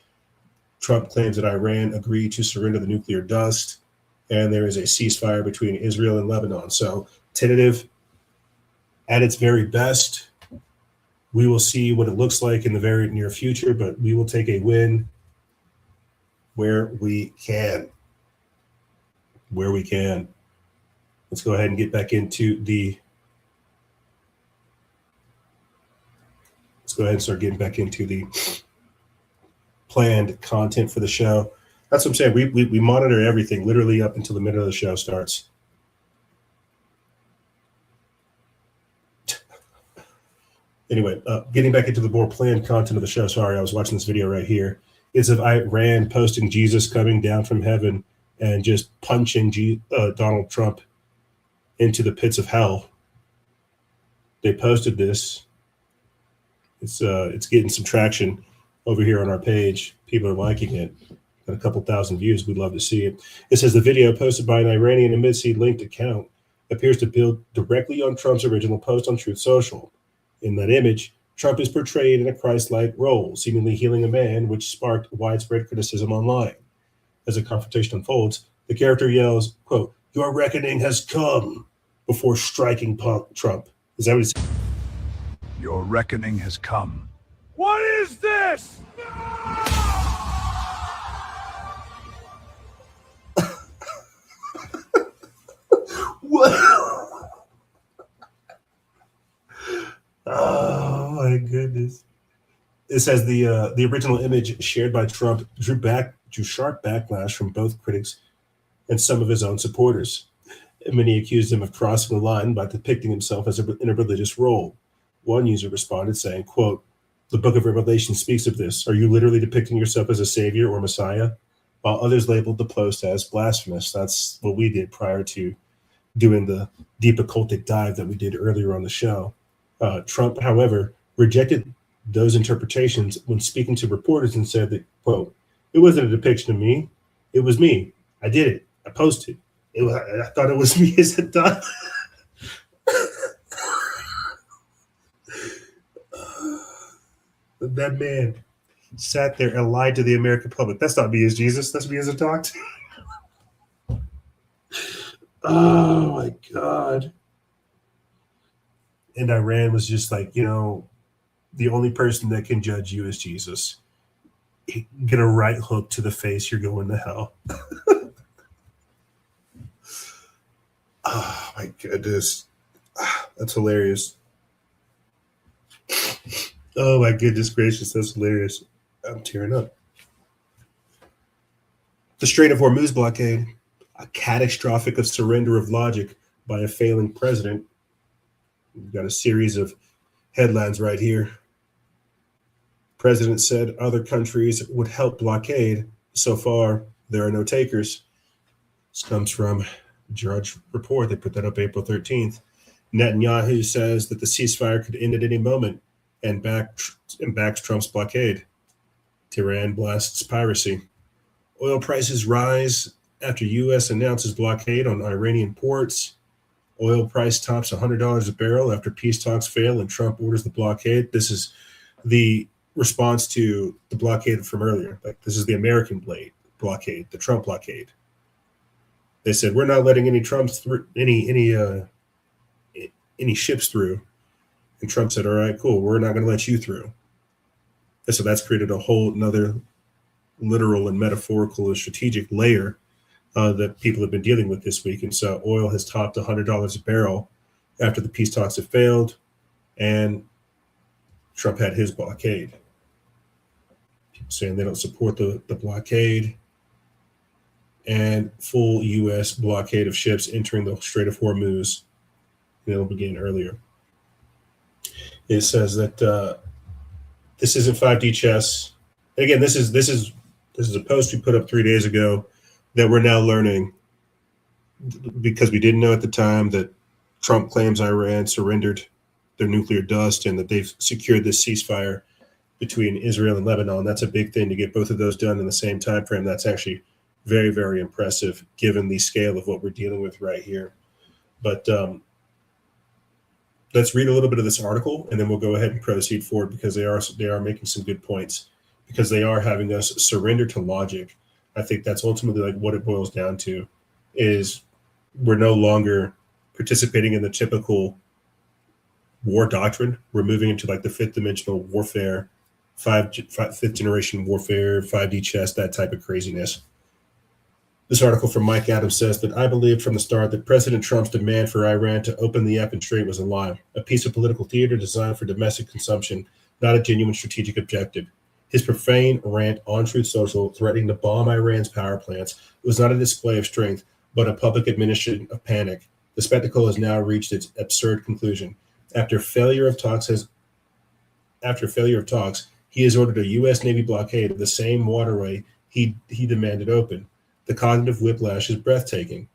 Trump claims that Iran agreed to surrender the nuclear dust, and there is a ceasefire between Israel and Lebanon. So tentative at its very best. We will see what it looks like in the very near future, but we will take a win where we can. Where we can. Let's go ahead and get back into Let's go ahead and start getting back into the planned content for the show. That's what I'm saying. We monitor everything literally up until the minute of the show starts. Anyway, getting back into the more planned content of the show. Sorry, I was watching this video right here. It's of Iran posting Jesus coming down from heaven and just punching Donald Trump into the pits of hell. They posted this. It's getting some traction over here on our page. People are liking it. Got a couple thousand views. We'd love to see it. It says the video posted by an Iranian embassy linked account appears to build directly on Trump's original post on Truth Social. In that image, Trump is portrayed in a Christ-like role, seemingly healing a man, which sparked widespread criticism online. As the confrontation unfolds, the character yells, quote, "Your reckoning has come," before striking Trump. Is that what he's saying? Your reckoning has come. What is this? What? Oh my goodness! It says the original image shared by Trump drew sharp backlash from both critics and some of his own supporters. Many accused him of crossing the line by depicting himself in a religious role. One user responded saying, quote, "The book of Revelation speaks of this. Are you literally depicting yourself as a savior or Messiah?" While others labeled the post as blasphemous. That's what we did prior to doing the deep occultic dive that we did earlier on the show. Trump, however, rejected those interpretations when speaking to reporters and said that, quote, "It wasn't a depiction of me. It was me. I did it. I posted. I thought it was me as a done." That man sat there and lied to the American public. That's not me as Jesus. That's me as a doctor. Oh my God. And Iran was just like, the only person that can judge you is Jesus. Get a right hook to the face, you're going to hell. Oh my goodness. That's hilarious. Oh my goodness gracious, that's hilarious. I'm tearing up. The Strait of Hormuz blockade, a catastrophic of surrender of logic by a failing president. We've got a series of headlines right here. President said other countries would help blockade. So far, there are no takers. This comes from Drudge Report. They put that up April 13th. Netanyahu says that the ceasefire could end at any moment and backs Trump's blockade. Tehran blasts piracy. Oil prices rise after U.S. announces blockade on Iranian ports. Oil price tops $100 a barrel after peace talks fail and Trump orders the blockade. This is the response to the blockade from earlier. Like, this is the American blockade, the Trump blockade. They said, we're not letting any Trumps through, any ships through. And Trump said, all right, cool, we're not going to let you through. And so that's created a whole another literal and metaphorical and strategic layer that people have been dealing with this week. And so oil has topped $100 a barrel after the peace talks have failed and Trump had his blockade. People saying they don't support the blockade and full U.S. blockade of ships entering the Strait of Hormuz. It'll begin earlier. It says that this isn't 5D chess. And again, this is a post we put up 3 days ago that we're now learning because we didn't know at the time that Trump claims Iran surrendered their nuclear dust and that they've secured this ceasefire between Israel and Lebanon. That's a big thing to get both of those done in the same time frame. That's actually very, very impressive given the scale of what we're dealing with right here. But let's read a little bit of this article and then we'll go ahead and proceed forward because they are making some good points because they are having us surrender to logic. I think that's ultimately like what it boils down to is we're no longer participating in the typical war doctrine. We're moving into like the fifth dimensional warfare, fifth generation warfare, 5D chess, that type of craziness. This article from Mike Adams says that I believed from the start that President Trump's demand for Iran to open the Appin Strait was a lie, a piece of political theater designed for domestic consumption, not a genuine strategic objective. His profane rant on Truth Social threatening to bomb Iran's power plants was not a display of strength, but a public admission of panic. The spectacle has now reached its absurd conclusion. After failure of talks, he has ordered a U.S. Navy blockade of the same waterway he demanded open. The cognitive whiplash is breathtaking.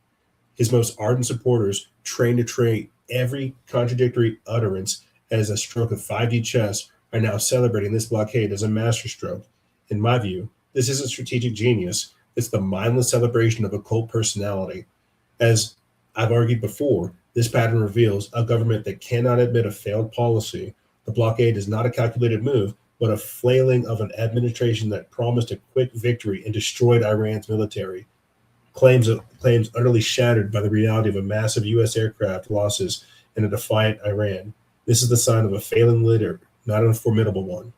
His most ardent supporters, trained to treat every contradictory utterance as a stroke of 5D chess, are now celebrating this blockade as a masterstroke. In my view, this isn't strategic genius. It's the mindless celebration of a cult personality. As I've argued before, this pattern reveals a government that cannot admit a failed policy. The blockade is not a calculated move, but a flailing of an administration that promised a quick victory and destroyed Iran's military. Claims utterly shattered by the reality of a massive U.S. aircraft losses and a defiant Iran. This is the sign of a failing leader, not a formidable one.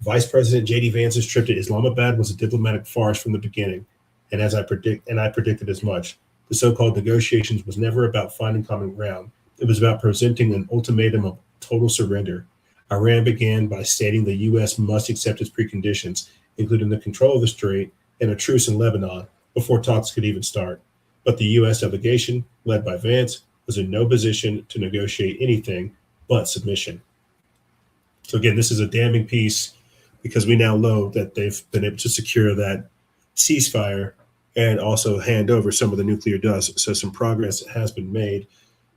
Vice President J.D. Vance's trip to Islamabad was a diplomatic farce from the beginning, and I predicted as much. The so-called negotiations was never about finding common ground. It was about presenting an ultimatum of total surrender. Iran began by stating the U.S. must accept its preconditions, including the control of the strait and a truce in Lebanon, before talks could even start. But the U.S. delegation, led by Vance, was in no position to negotiate anything but submission. So again, this is a damning piece because we now know that they've been able to secure that ceasefire and also hand over some of the nuclear dust. So some progress has been made.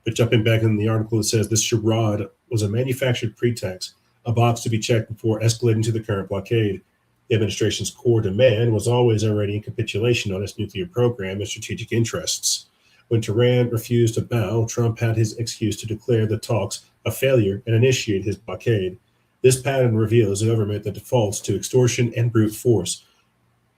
But jumping back in the article, it says this charade was a manufactured pretext, a box to be checked before escalating to the current blockade. The administration's core demand was always already in capitulation on its nuclear program and strategic interests. When Tehran refused to bow, Trump had his excuse to declare the talks a failure and initiate his blockade. This pattern reveals a government that defaults to extortion and brute force,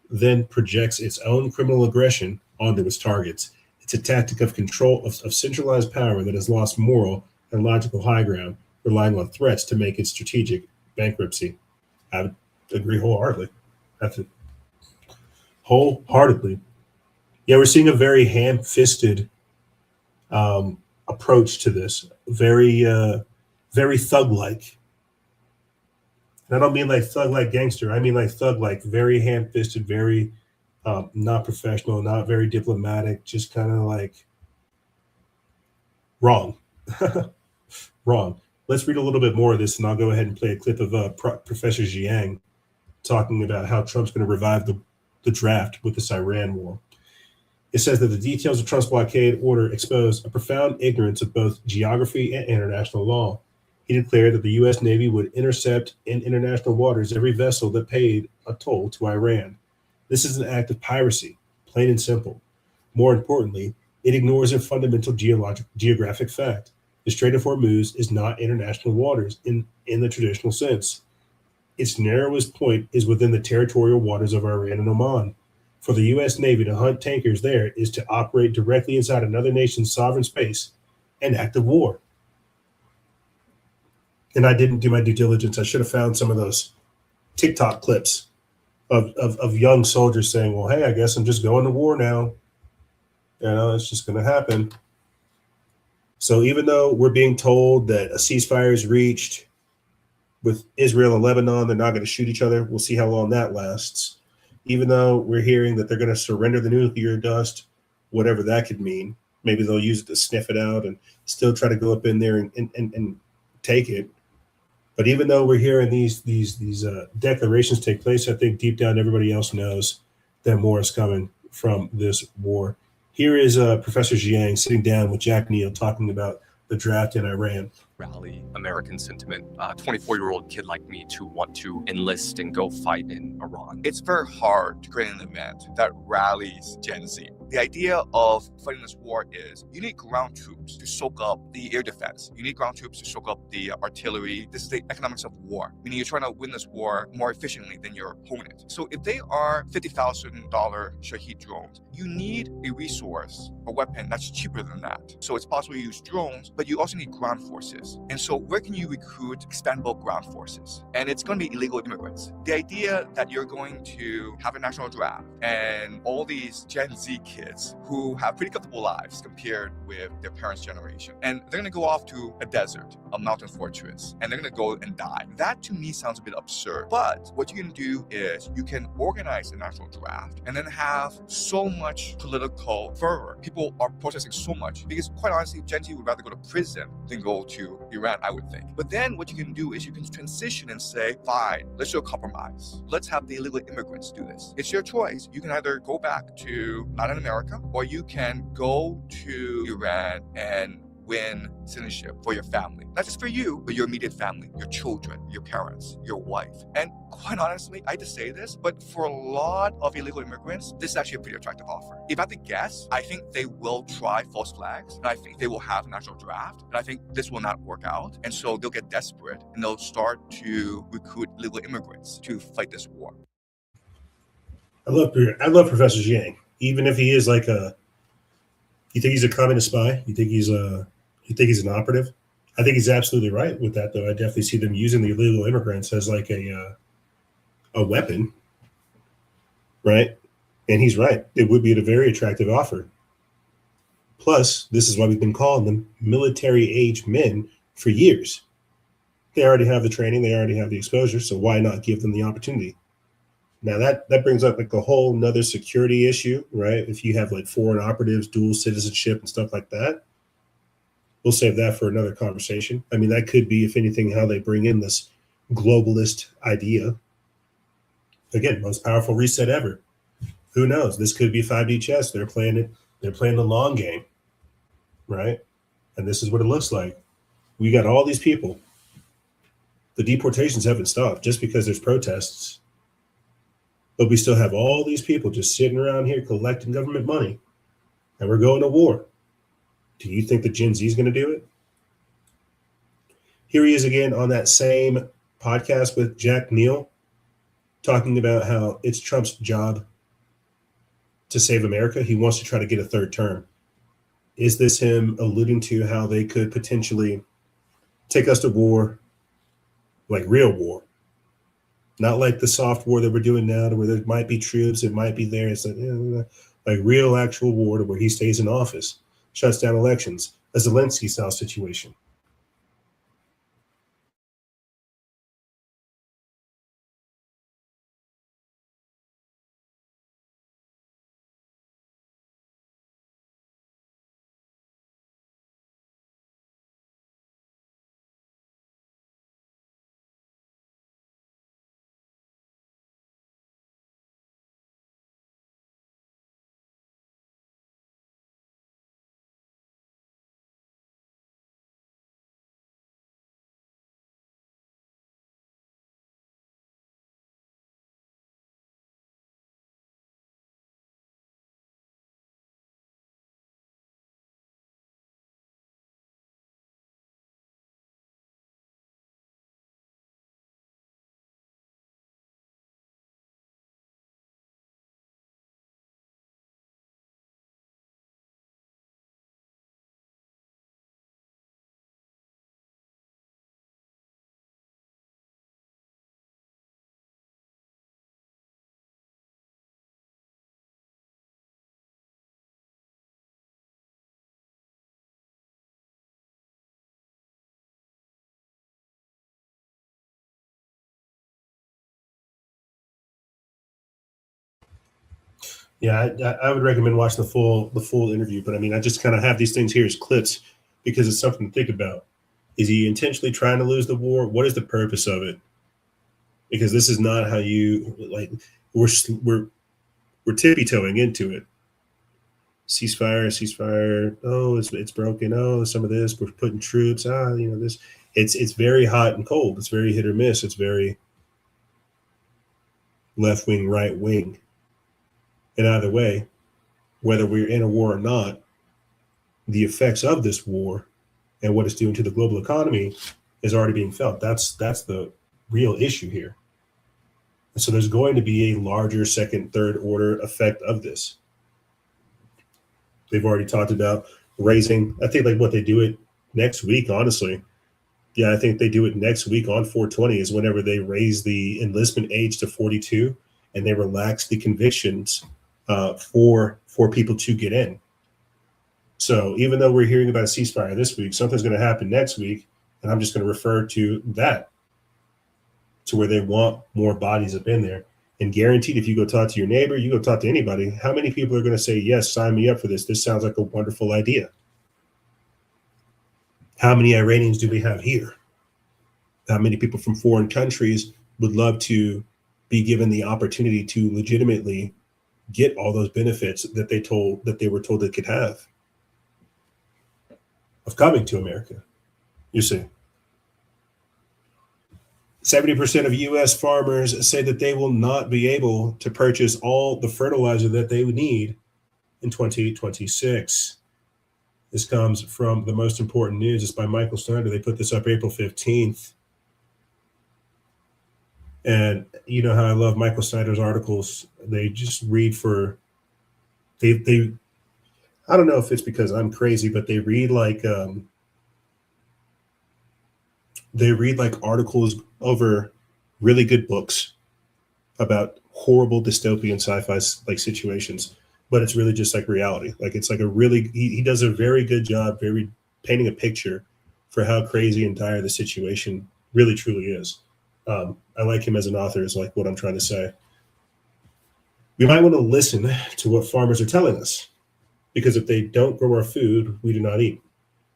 then projects its own criminal aggression onto its targets. It's a tactic of control of centralized power that has lost moral and logical high ground, relying on threats to make its strategic bankruptcy. I would agree wholeheartedly. That's it. Wholeheartedly. Yeah, we're seeing a very ham-fisted approach to this. Very thug-like. And I don't mean like thug-like gangster. I mean like thug-like, very ham-fisted, very not professional, not very diplomatic, just kind of like wrong. Wrong. Let's read a little bit more of this, and I'll go ahead and play a clip of Professor Jiang talking about how Trump's going to revive the draft with this Iran war. It says that the details of Trump's blockade order expose a profound ignorance of both geography and international law. He declared that the U.S. Navy would intercept in international waters every vessel that paid a toll to Iran. This is an act of piracy, plain and simple. More importantly, it ignores a fundamental geographic fact. The Strait of Hormuz is not international waters in the traditional sense. Its narrowest point is within the territorial waters of Iran and Oman. For the U.S. Navy to hunt tankers there is to operate directly inside another nation's sovereign space and act of war. And I didn't do my due diligence. I should have found some of those TikTok clips of young soldiers saying, well, hey, I guess I'm just going to war now. You know, it's just going to happen. So even though we're being told that a ceasefire is reached with Israel and Lebanon, they're not going to shoot each other. We'll see how long that lasts. Even though we're hearing that they're going to surrender the nuclear dust, whatever that could mean, maybe they'll use it to sniff it out and still try to go up in there and take it. But even though we're hearing these declarations take place, I think deep down everybody else knows that more is coming from this war. Here is Professor Jiang sitting down with Jack Neal talking about the draft in Iran. Rally American sentiment, 24-year-old kid like me to want to enlist and go fight in Iran. It's very hard to create an event that rallies Gen Z. The idea of fighting this war is you need ground troops to soak up the air defense. You need ground troops to soak up the artillery. This is the economics of war, meaning you're trying to win this war more efficiently than your opponent. So if they are $50,000 Shahed drones, you need a resource, a weapon that's cheaper than that. So it's possible to use drones, but you also need ground forces. And so where can you recruit expendable ground forces? And it's going to be illegal immigrants. The idea that you're going to have a national draft and all these Gen Z kids who have pretty comfortable lives compared with their parents' generation, and they're going to go off to a desert, a mountain fortress, and they're going to go and die. That to me sounds a bit absurd. But what you can do is you can organize a national draft and then have so much political fervor. People are protesting so much because quite honestly, Gen Z would rather go to prison than go to Iran, I would think. But then what you can do is you can transition and say, fine, let's do a compromise. Let's have the illegal immigrants do this. It's your choice. You can either go back to Latin America or you can go to Iran and win citizenship for your family. Not just for you, but your immediate family, your children, your parents, your wife. And quite honestly, I hate to say this, but for a lot of illegal immigrants, this is actually a pretty attractive offer. If I had to guess, I think they will try false flags, and I think they will have a national draft, and I think this will not work out. And so they'll get desperate, and they'll start to recruit illegal immigrants to fight this war. I love Professor Jiang. Even if he is like you think he's a communist spy? You think he's an operative? I think he's absolutely right with that, though. I definitely see them using the illegal immigrants as like a weapon, right? And he's right. It would be a very attractive offer. Plus, this is why we've been calling them military-age men for years. They already have the training. They already have the exposure. So why not give them the opportunity? Now, that brings up like a whole nother security issue, right? If you have like foreign operatives, dual citizenship and stuff like that. We'll save that for another conversation. I mean, that could be, if anything, how they bring in this globalist idea. Again, most powerful reset ever. Who knows? This could be 5D chess. They're playing it. They're playing the long game, right? And this is what it looks like. We got all these people The deportations haven't stopped just because there's protests. But we still have all these people just sitting around here collecting government money, and we're going to war. Do you think the Gen Z is going to do it? Here he is again on that same podcast with Jack Neal, talking about how it's Trump's job to save America. He wants to try to get a third term. Is this him alluding to how they could potentially take us to war, like real war? Not like the soft war that we're doing now, to where there might be troops, it might be there. It's like real actual war to where he stays in office, shuts down elections, a Zelensky-style situation. Yeah, I would recommend watching the full interview. But I mean, I just kind of have these things here as clips because it's something to think about. Is he intentionally trying to lose the war? What is the purpose of it? Because this is not how you like. We're tippy-toeing into it. Ceasefire. Oh, it's broken. Oh, some of this. We're putting troops. This. It's very hot and cold. It's very hit or miss. It's very left wing, right wing. And either way, whether we're in a war or not, the effects of this war and what it's doing to the global economy is already being felt. That's the real issue here. And so there's going to be a larger second, third order effect of this. They've already talked about raising, I think like what they do it next week, honestly. Yeah, I think they do it next week on 420 is whenever they raise the enlistment age to 42 and they relax the convictions for people to get in. So even though we're hearing about a ceasefire this week, something's going to happen next week, and I'm just going to refer to that, to where they want more bodies up in there. And guaranteed, if you go talk to your neighbor, you go talk to anybody, how many people are going to say, yes, sign me up for this? This sounds like a wonderful idea. How many Iranians do we have here? How many people from foreign countries would love to be given the opportunity to legitimately get all those benefits that they were told they could have of coming to America? You see, 70% of U.S. farmers say that they will not be able to purchase all the fertilizer that they would need in 2026. This comes from The Most Important News. It's by Michael Snyder. They put this up April 15th. And you know how I love Michael Snyder's articles. They just read for, they I don't know if it's because I'm crazy, but they read like articles over really good books about horrible dystopian sci-fi like situations, but it's really just like reality. Like it's like he does a very good job, very painting a picture for how crazy and dire the situation really truly is. I like him as an author is like what I'm trying to say. We might want to listen to what farmers are telling us, because if they don't grow our food, we do not eat.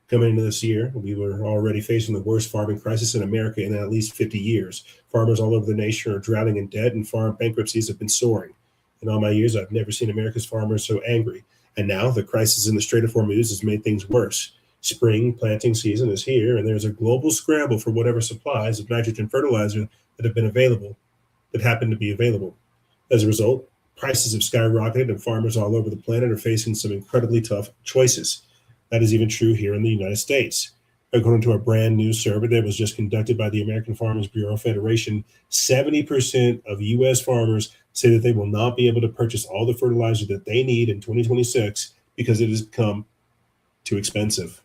Coming into this year, we were already facing the worst farming crisis in America in at least 50 years. Farmers all over the nation are drowning in debt, and farm bankruptcies have been soaring. In all my years, I've never seen America's farmers so angry. And now the crisis in the Strait of Hormuz has made things worse. Spring planting season is here, and there's a global scramble for whatever supplies of nitrogen fertilizer that happen to be available. As a result, prices have skyrocketed, and farmers all over the planet are facing some incredibly tough choices. That is even true here in the United States. According to a brand new survey that was just conducted by the American Farmers Bureau Federation, 70% of U.S. farmers say that they will not be able to purchase all the fertilizer that they need in 2026 because it has become too expensive.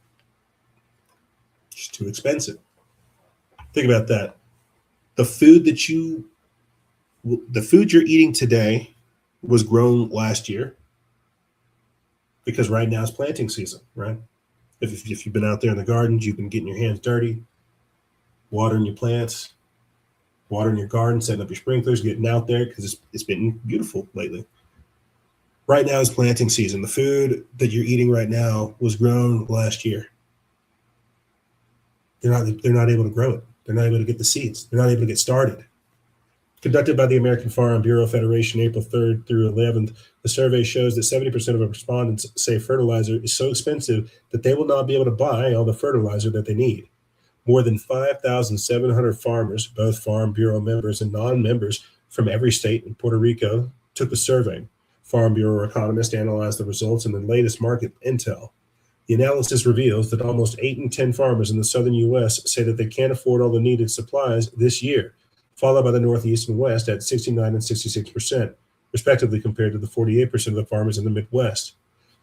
It's too expensive. Think about that. The food you're eating today was grown last year because right now is planting season, right? If you've been out there in the gardens, you've been getting your hands dirty, watering your plants, watering your garden, setting up your sprinklers, getting out there because it's been beautiful lately. Right now is planting season. The food that you're eating right now was grown last year. They're not able to grow it. They're not able to get the seeds. They're not able to get started. Conducted by the American Farm Bureau Federation April 3rd through 11th, the survey shows that 70% of respondents say fertilizer is so expensive that they will not be able to buy all the fertilizer that they need. More than 5,700 farmers, both Farm Bureau members and non-members from every state in Puerto Rico, took the survey. Farm Bureau economists analyzed the results in the latest market intel. The analysis reveals that almost 8 in 10 farmers in the southern U.S. say that they can't afford all the needed supplies this year, followed by the Northeast and West at 69 and 66%, respectively, compared to the 48% of the farmers in the Midwest.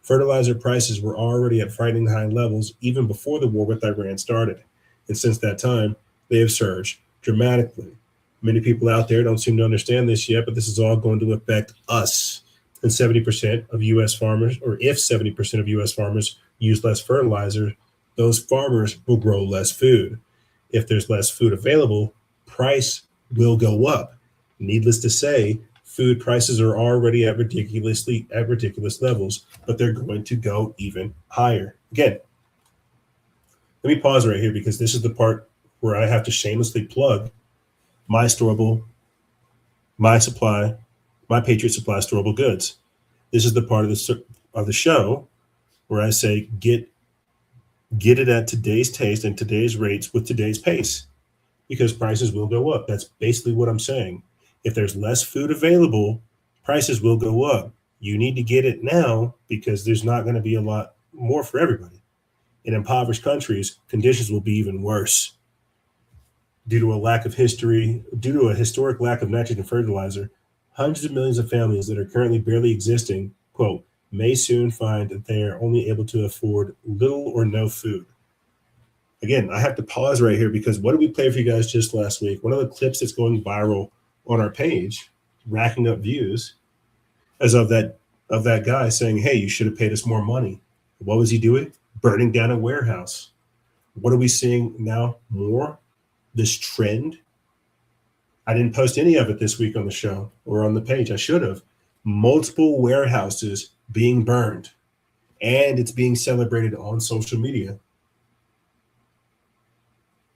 Fertilizer prices were already at frightening high levels even before the war with Iran started, and since that time, they have surged dramatically. Many people out there don't seem to understand this yet, but this is all going to affect us. And 70% of U.S. farmers, or if 70% of U.S. farmers use less fertilizer, those farmers will grow less food. If there's less food available, price will go up. Needless to say, food prices are already at ridiculous levels, but they're going to go even higher. Again, let me pause right here because this is the part where I have to shamelessly plug my storable, my supply, my Patriot Supply storable goods. This is the part of the show where I say get it at today's taste and today's rates with today's pace, because prices will go up. That's basically what I'm saying. If there's less food available, prices will go up. You need to get it now because there's not going to be a lot more for everybody. In impoverished countries, conditions will be even worse. Due to a historic lack of nitrogen fertilizer, hundreds of millions of families that are currently barely existing, quote, may soon find that they are only able to afford little or no food. Again, I have to pause right here because what did we play for you guys just last week? One of the clips that's going viral on our page, racking up views, as of that guy saying, hey, you should have paid us more money. What was he doing? Burning down a warehouse. What are we seeing now more? This trend. I didn't post any of it this week on the show or on the page. I should have. Multiple warehouses being burned, and it's being celebrated on social media.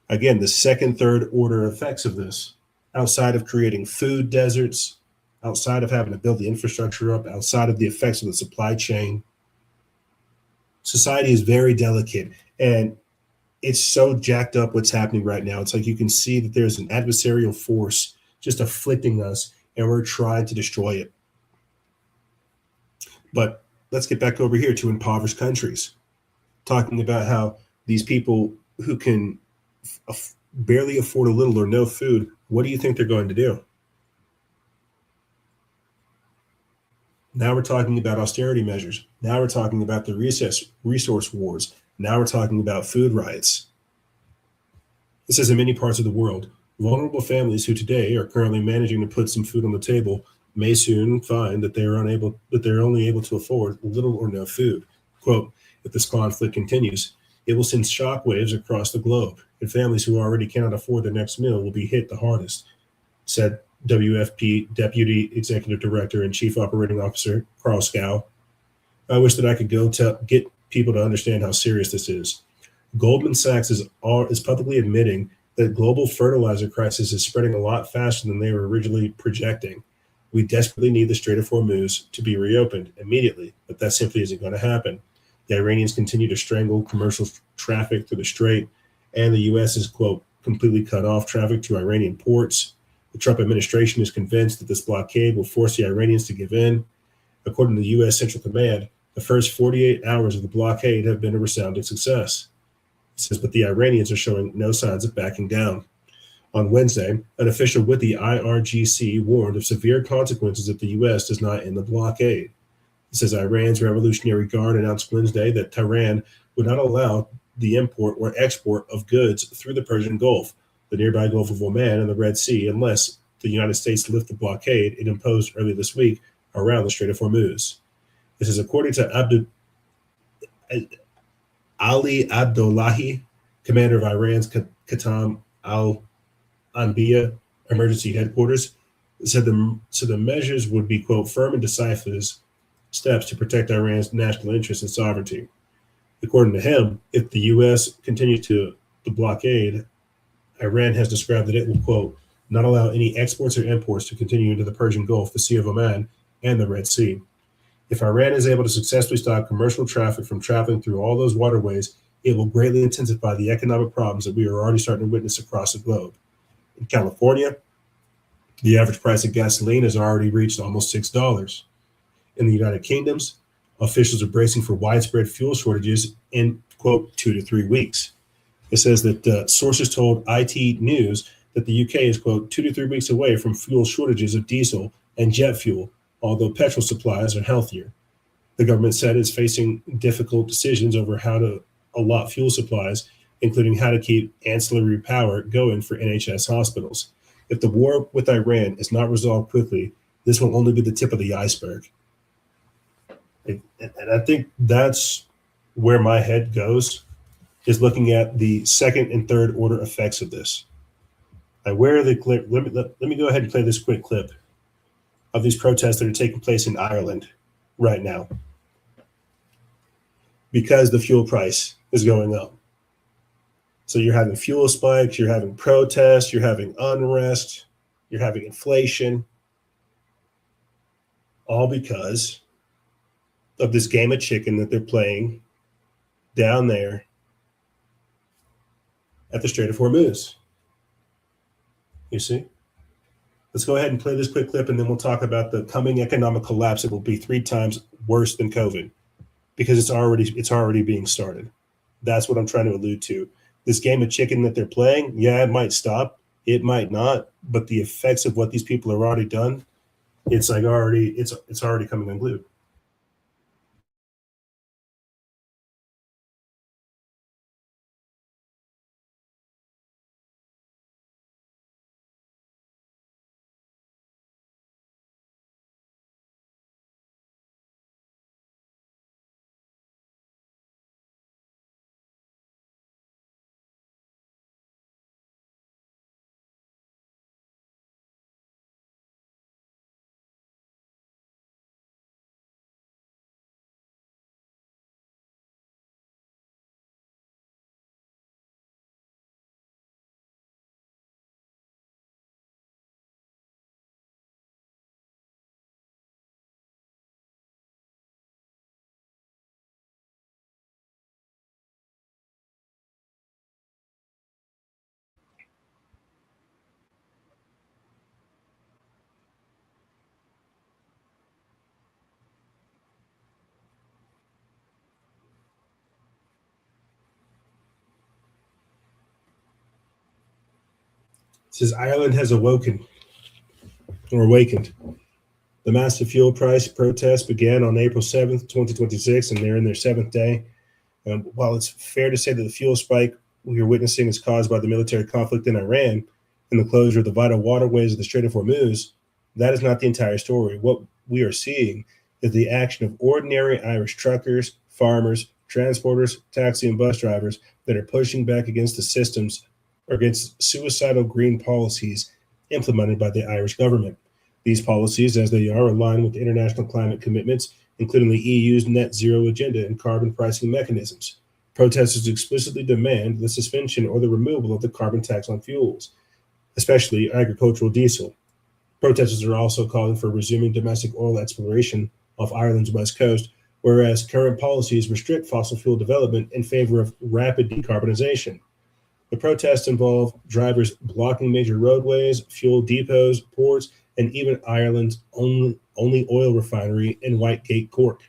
Again, the second, third order effects of this, outside of creating food deserts, outside of having to build the infrastructure up, outside of the effects of the supply chain. Society is very delicate, and it's so jacked up what's happening right now. It's like you can see that there's an adversarial force just afflicting us, and we're trying to destroy it. But let's get back over here to impoverished countries, talking about how these people who can barely afford a little or no food, what do you think they're going to do? Now we're talking about austerity measures. Now we're talking about the resource wars. Now we're talking about food riots. This is in many parts of the world. Vulnerable families who today are currently managing to put some food on the table may soon find that they're only able to afford little or no food. Quote, if this conflict continues, it will send shockwaves across the globe, and families who already cannot afford their next meal will be hit the hardest, said WFP Deputy Executive Director and Chief Operating Officer Carl Scow. I wish that I could go to get people to understand how serious this is. Goldman Sachs is publicly admitting that global fertilizer crisis is spreading a lot faster than they were originally projecting. We desperately need the Strait of Hormuz to be reopened immediately, but that simply isn't going to happen. The Iranians continue to strangle commercial traffic through the strait, and the U.S. is, quote, completely cut off traffic to Iranian ports. The Trump administration is convinced that this blockade will force the Iranians to give in. According to the U.S. Central Command, the first 48 hours of the blockade have been a resounding success. It says, but the Iranians are showing no signs of backing down. On Wednesday, an official with the IRGC warned of severe consequences if the U.S. does not end the blockade. It says Iran's Revolutionary Guard announced Wednesday that Tehran would not allow the import or export of goods through the Persian Gulf, the nearby Gulf of Oman, and the Red Sea unless the United States lift the blockade it imposed early this week around the Strait of Hormuz. This is according to Ali Abdullahi, commander of Iran's Qatam al-Anbiya emergency headquarters, said the measures would be, quote, firm and decisive steps to protect Iran's national interests and sovereignty. According to him, if the U.S. continues the blockade, Iran has described that it will, quote, not allow any exports or imports to continue into the Persian Gulf, the Sea of Oman, and the Red Sea. If Iran is able to successfully stop commercial traffic from traveling through all those waterways, it will greatly intensify the economic problems that we are already starting to witness across the globe. In California, the average price of gasoline has already reached almost $6. In the United Kingdom, officials are bracing for widespread fuel shortages in, quote, 2 to 3 weeks. It says that sources told IT News that the UK is, quote, 2 to 3 weeks away from fuel shortages of diesel and jet fuel, although petrol supplies are healthier. The government said it's facing difficult decisions over how to allot fuel supplies, including how to keep ancillary power going for NHS hospitals. If the war with Iran is not resolved quickly, this will only be the tip of the iceberg. And I think that's where my head goes, is looking at the second and third order effects of this. Where are the clip? Let me go ahead and play this quick clip of these protests that are taking place in Ireland right now because the fuel price is going up. So you're having fuel spikes, you're having protests, you're having unrest, you're having inflation, all because of this game of chicken that they're playing down there at the Strait of Hormuz. You see? Let's go ahead and play this quick clip, and then we'll talk about the coming economic collapse that will be 3 times worse than COVID, because it's already being started. That's what I'm trying to allude to. This game of chicken that they're playing, yeah, it might stop, it might not, but the effects of what these people have already done, it's already coming unglued. It says Ireland has awakened. The massive fuel price protests began on April 7th, 2026, and they're in their 7th day. While it's fair to say that the fuel spike we are witnessing is caused by the military conflict in Iran and the closure of the vital waterways of the Strait of Hormuz, that is not the entire story. What we are seeing is the action of ordinary Irish truckers, farmers, transporters, taxi and bus drivers that are pushing back against the systems or against suicidal green policies implemented by the Irish government. These policies, as they are, align with international climate commitments, including the EU's net zero agenda and carbon pricing mechanisms. Protesters explicitly demand the suspension or the removal of the carbon tax on fuels, especially agricultural diesel. Protesters are also calling for resuming domestic oil exploration off Ireland's west coast, whereas current policies restrict fossil fuel development in favor of rapid decarbonization. The protests involve drivers blocking major roadways, fuel depots, ports, and even Ireland's only oil refinery in Whitegate, Cork.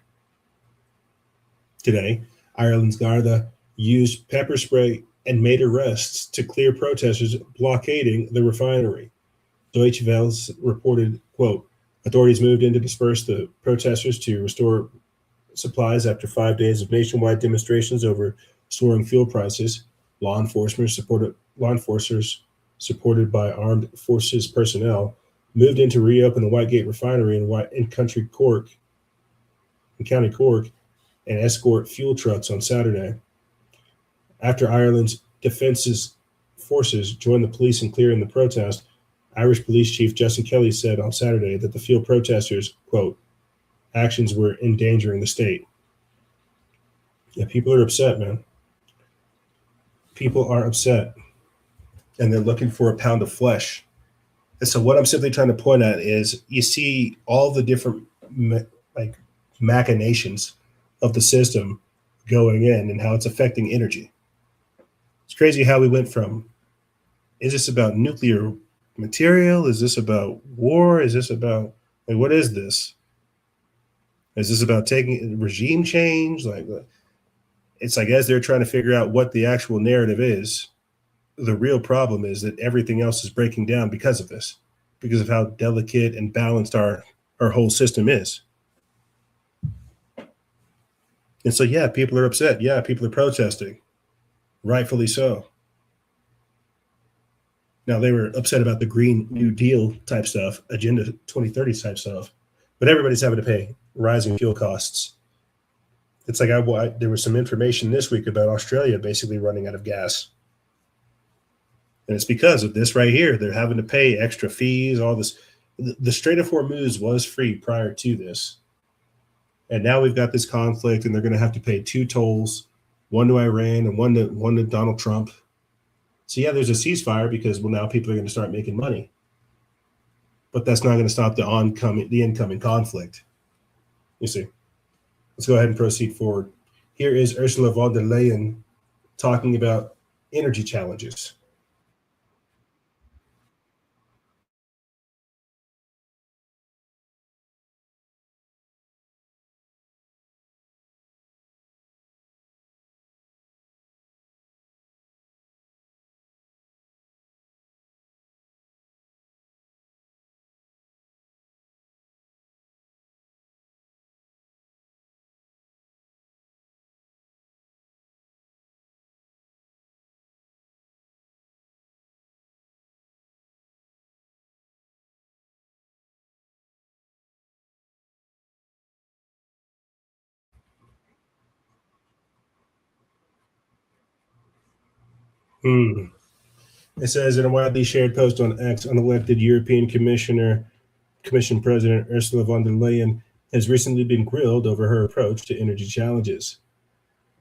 Today, Ireland's Garda used pepper spray and made arrests to clear protesters blockading the refinery. Deutsche Welle reported, quote, authorities moved in to disperse the protesters to restore supplies after 5 days of nationwide demonstrations over soaring fuel prices. Law enforcers supported by armed forces personnel moved in to reopen the Whitegate refinery in County Cork, and escort fuel trucks on Saturday. After Ireland's defense forces joined the police in clearing the protest, Irish Police Chief Justin Kelly said on Saturday that the field protesters, quote, actions were endangering the state. Yeah, people are upset, man. People are upset, and they're looking for a pound of flesh. And so what I'm simply trying to point at is you see all the different machinations of the system going in and how it's affecting energy. It's crazy how we went from, is this about nuclear material? Is this about war? Is this about, what is this? Is this about taking regime change? It's like as they're trying to figure out what the actual narrative is, the real problem is that everything else is breaking down because of this, because of how delicate and balanced our whole system is. And so, yeah, people are upset. Yeah, people are protesting, rightfully so. Now, they were upset about the Green New Deal type stuff, Agenda 2030 type stuff, but everybody's having to pay rising fuel costs. It's like there was some information this week about Australia basically running out of gas. And it's because of this right here. They're having to pay extra fees, all this. The Strait of Hormuz was free prior to this. And now we've got this conflict, and they're going to have to pay 2 tolls, one to Iran and one to Donald Trump. So, yeah, there's a ceasefire because, well, now people are going to start making money. But that's not going to stop the incoming conflict. You see. Let's go ahead and proceed forward. Here is Ursula von der Leyen talking about energy challenges. It says in a widely shared post on X, unelected European Commission President Ursula von der Leyen has recently been grilled over her approach to energy challenges.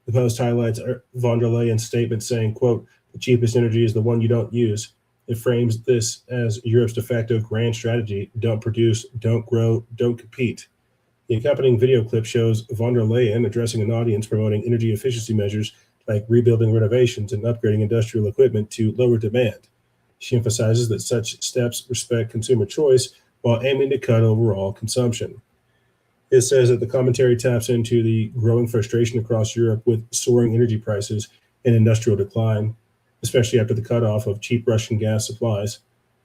The post highlights von der Leyen's statement saying, quote, the cheapest energy is the one you don't use. It frames this as Europe's de facto grand strategy: don't produce, don't grow, don't compete. The accompanying video clip shows von der Leyen addressing an audience promoting energy efficiency measures like rebuilding renovations and upgrading industrial equipment to lower demand. She emphasizes that such steps respect consumer choice while aiming to cut overall consumption. It says that the commentary taps into the growing frustration across Europe with soaring energy prices and industrial decline, especially after the cutoff of cheap Russian gas supplies.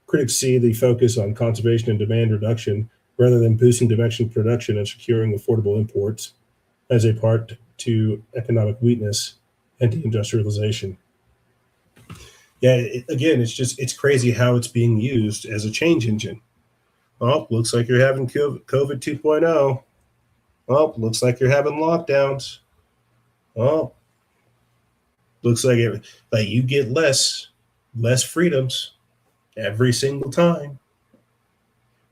Critics see the focus on conservation and demand reduction rather than boosting domestic production and securing affordable imports as a part to economic weakness and deindustrialization. Yeah, again, it's crazy how it's being used as a change engine. Oh, looks like you're having COVID 2.0. Oh, looks like you're having lockdowns. Oh, looks like you get less freedoms every single time.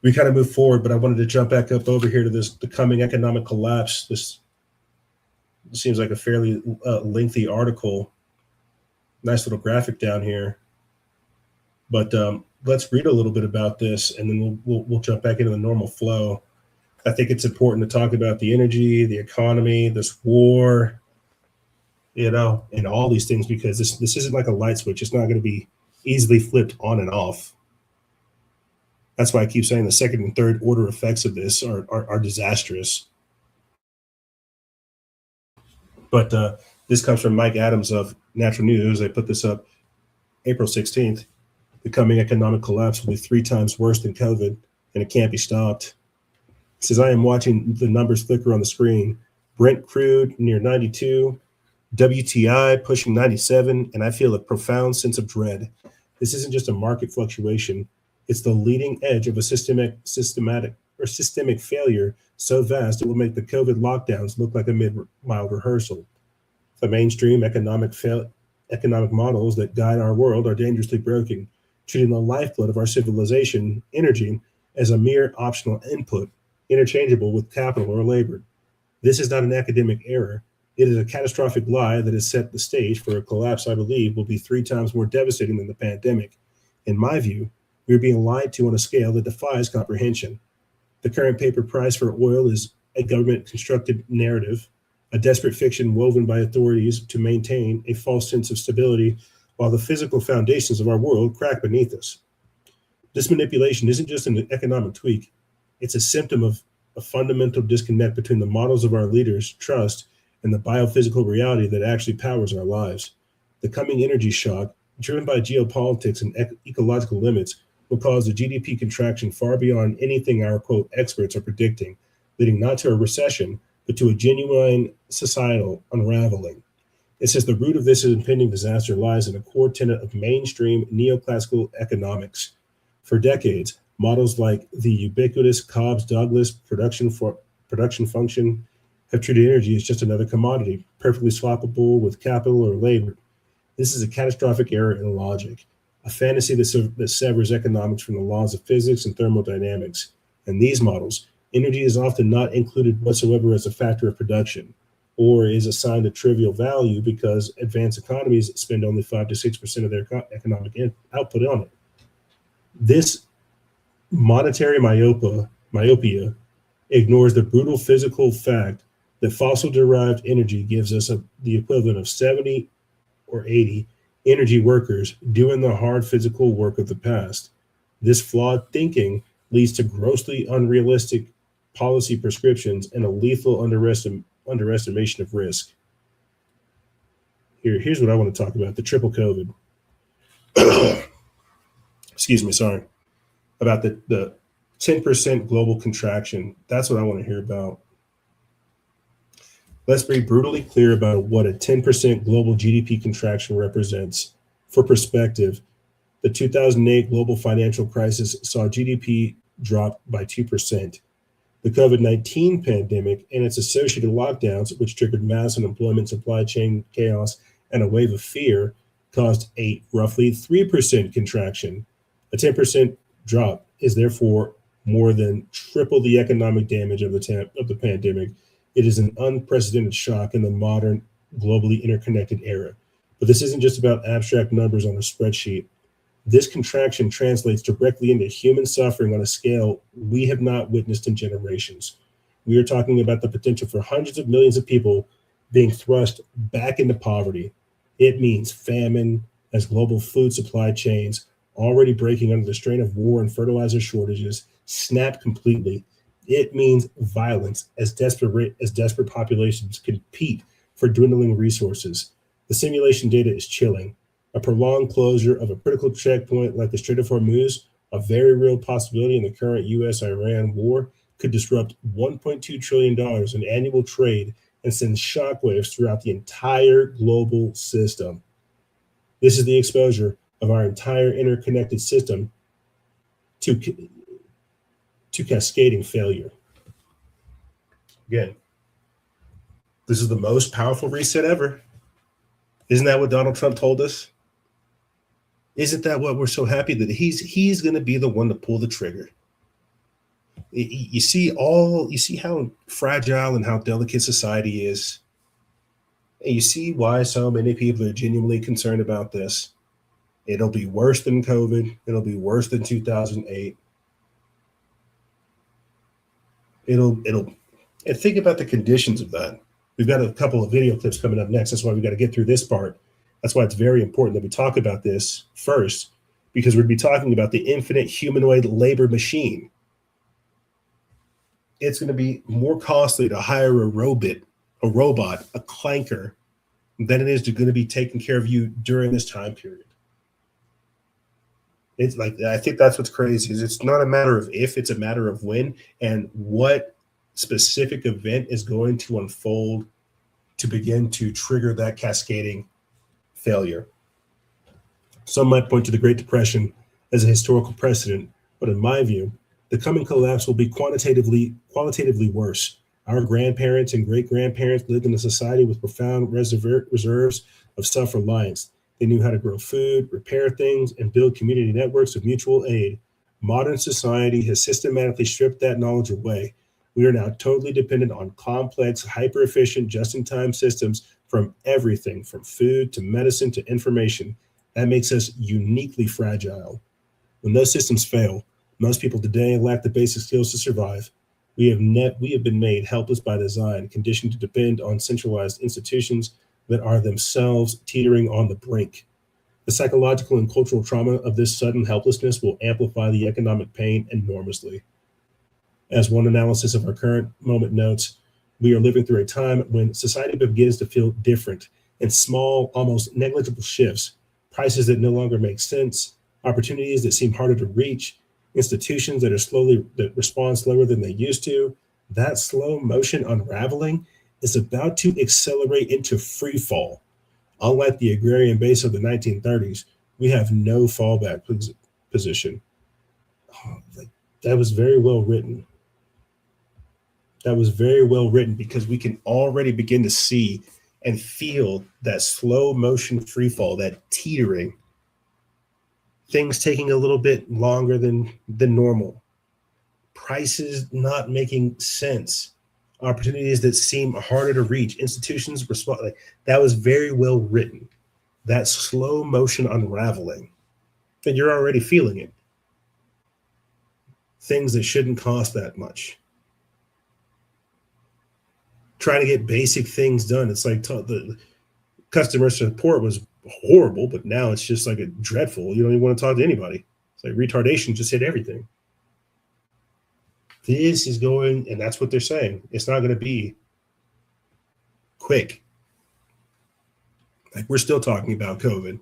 We kind of move forward, but I wanted to jump back up over here to the coming economic collapse. This seems like a fairly lengthy article. Nice little graphic down here. But let's read a little bit about this, and then we'll jump back into the normal flow. I think it's important to talk about the energy, the economy, this war, and all these things, because this isn't like a light switch. It's not going to be easily flipped on and off. That's why I keep saying the second and third order effects of this are disastrous. But this comes from Mike Adams of Natural News. I put this up April 16th. The coming economic collapse will be 3 times worse than COVID, and it can't be stopped. It says, I am watching the numbers flicker on the screen. Brent crude near 92, WTI pushing 97, and I feel a profound sense of dread. This isn't just a market fluctuation. It's the leading edge of a systemic failure so vast it will make the COVID lockdowns look like a mid-mild rehearsal. The mainstream economic models that guide our world are dangerously broken, treating the lifeblood of our civilization, energy, as a mere optional input, interchangeable with capital or labor. This is not an academic error. It is a catastrophic lie that has set the stage for a collapse I believe will be 3 times more devastating than the pandemic. In my view, we are being lied to on a scale that defies comprehension. The current paper price for oil is a government-constructed narrative, a desperate fiction woven by authorities to maintain a false sense of stability while the physical foundations of our world crack beneath us. This manipulation isn't just an economic tweak. It's a symptom of a fundamental disconnect between the models of our leaders' trust and the biophysical reality that actually powers our lives. The coming energy shock, driven by geopolitics and ecological limits, will cause a GDP contraction far beyond anything our, quote, experts are predicting, leading not to a recession, but to a genuine societal unraveling. It says the root of this impending disaster lies in a core tenet of mainstream neoclassical economics. For decades, models like the ubiquitous Cobbs-Douglas production function have treated energy as just another commodity, perfectly swappable with capital or labor. This is a catastrophic error in logic, a fantasy that severs economics from the laws of physics and thermodynamics. In these models, energy is often not included whatsoever as a factor of production, or is assigned a trivial value because advanced economies spend only 5 to 6% of their economic output on it. This monetary myopia ignores the brutal physical fact that fossil-derived energy gives us the equivalent of 70 or 80 energy workers doing the hard physical work of the past. This flawed thinking leads to grossly unrealistic policy prescriptions and a lethal underestimation of risk. Here's what I want to talk about, the triple COVID. Excuse me, sorry. About the 10% global contraction. That's what I want to hear about. Let's be brutally clear about what a 10% global GDP contraction represents. For perspective, the 2008 global financial crisis saw GDP drop by 2%. The COVID-19 pandemic and its associated lockdowns, which triggered mass unemployment, supply chain chaos, and a wave of fear, caused a roughly 3% contraction. A 10% drop is therefore more than triple the economic damage of the pandemic. It is an unprecedented shock in the modern, globally interconnected era. But this isn't just about abstract numbers on a spreadsheet. This contraction translates directly into human suffering on a scale we have not witnessed in generations. We are talking about the potential for hundreds of millions of people being thrust back into poverty. It means famine, as global food supply chains, already breaking under the strain of war and fertilizer shortages, snap completely. It means violence as desperate populations compete for dwindling resources. The simulation data is chilling. A prolonged closure of a critical checkpoint like the Strait of Hormuz, a very real possibility in the current US-Iran war, could disrupt $1.2 trillion in annual trade and send shockwaves throughout the entire global system. This is the exposure of our entire interconnected system to cascading failure. Again, this is the most powerful reset ever. Isn't that what Donald Trump told us? Isn't that what we're so happy that he's going to be the one to pull the trigger? You see how fragile and how delicate society is. And you see why so many people are genuinely concerned about this. It'll be worse than COVID. It'll be worse than 2008. And think about the conditions of that. We've got a couple of video clips coming up next. That's why we got to get through this part. That's why it's very important that we talk about this first, because we'd be talking about the infinite humanoid labor machine. It's going to be more costly to hire a robot, a clanker, than it is to going to be taking care of you during this time period. It's like, I think that's what's crazy, is it's not a matter of if, it's a matter of when and what specific event is going to unfold to begin to trigger that cascading failure. Some might point to the Great Depression as a historical precedent, but in my view, the coming collapse will be qualitatively worse. Our grandparents and great-grandparents lived in a society with profound reserves of self-reliance. They knew how to grow food, repair things, and build community networks of mutual aid. Modern society has systematically stripped that knowledge away. We are now totally dependent on complex, hyper-efficient, just-in-time systems from everything from food to medicine to information. That makes us uniquely fragile. When those systems fail, most people today lack the basic skills to survive. We have been made helpless by design, conditioned to depend on centralized institutions that are themselves teetering on the brink. The psychological and cultural trauma of this sudden helplessness will amplify the economic pain enormously. As one analysis of our current moment notes, we are living through a time when society begins to feel different in small, almost negligible shifts, prices that no longer make sense, opportunities that seem harder to reach, institutions that respond slower than they used to. That slow motion unraveling is about to accelerate into free fall. Unlike the agrarian base of the 1930s, we have no fallback position. That was very well written. That was very well written, because we can already begin to see and feel that slow motion free fall, that teetering, things taking a little bit longer than normal, prices not making sense, opportunities that seem harder to reach, institutions respond. Like, that was very well written. That slow motion unraveling, and you're already feeling it. Things that shouldn't cost that much. Trying to get basic things done. It's like the customer support was horrible, but now it's just like a dreadful. You don't even want to talk to anybody. It's like retardation just hit everything. This is going, and that's what they're saying. It's not going to be quick. Like, we're still talking about COVID.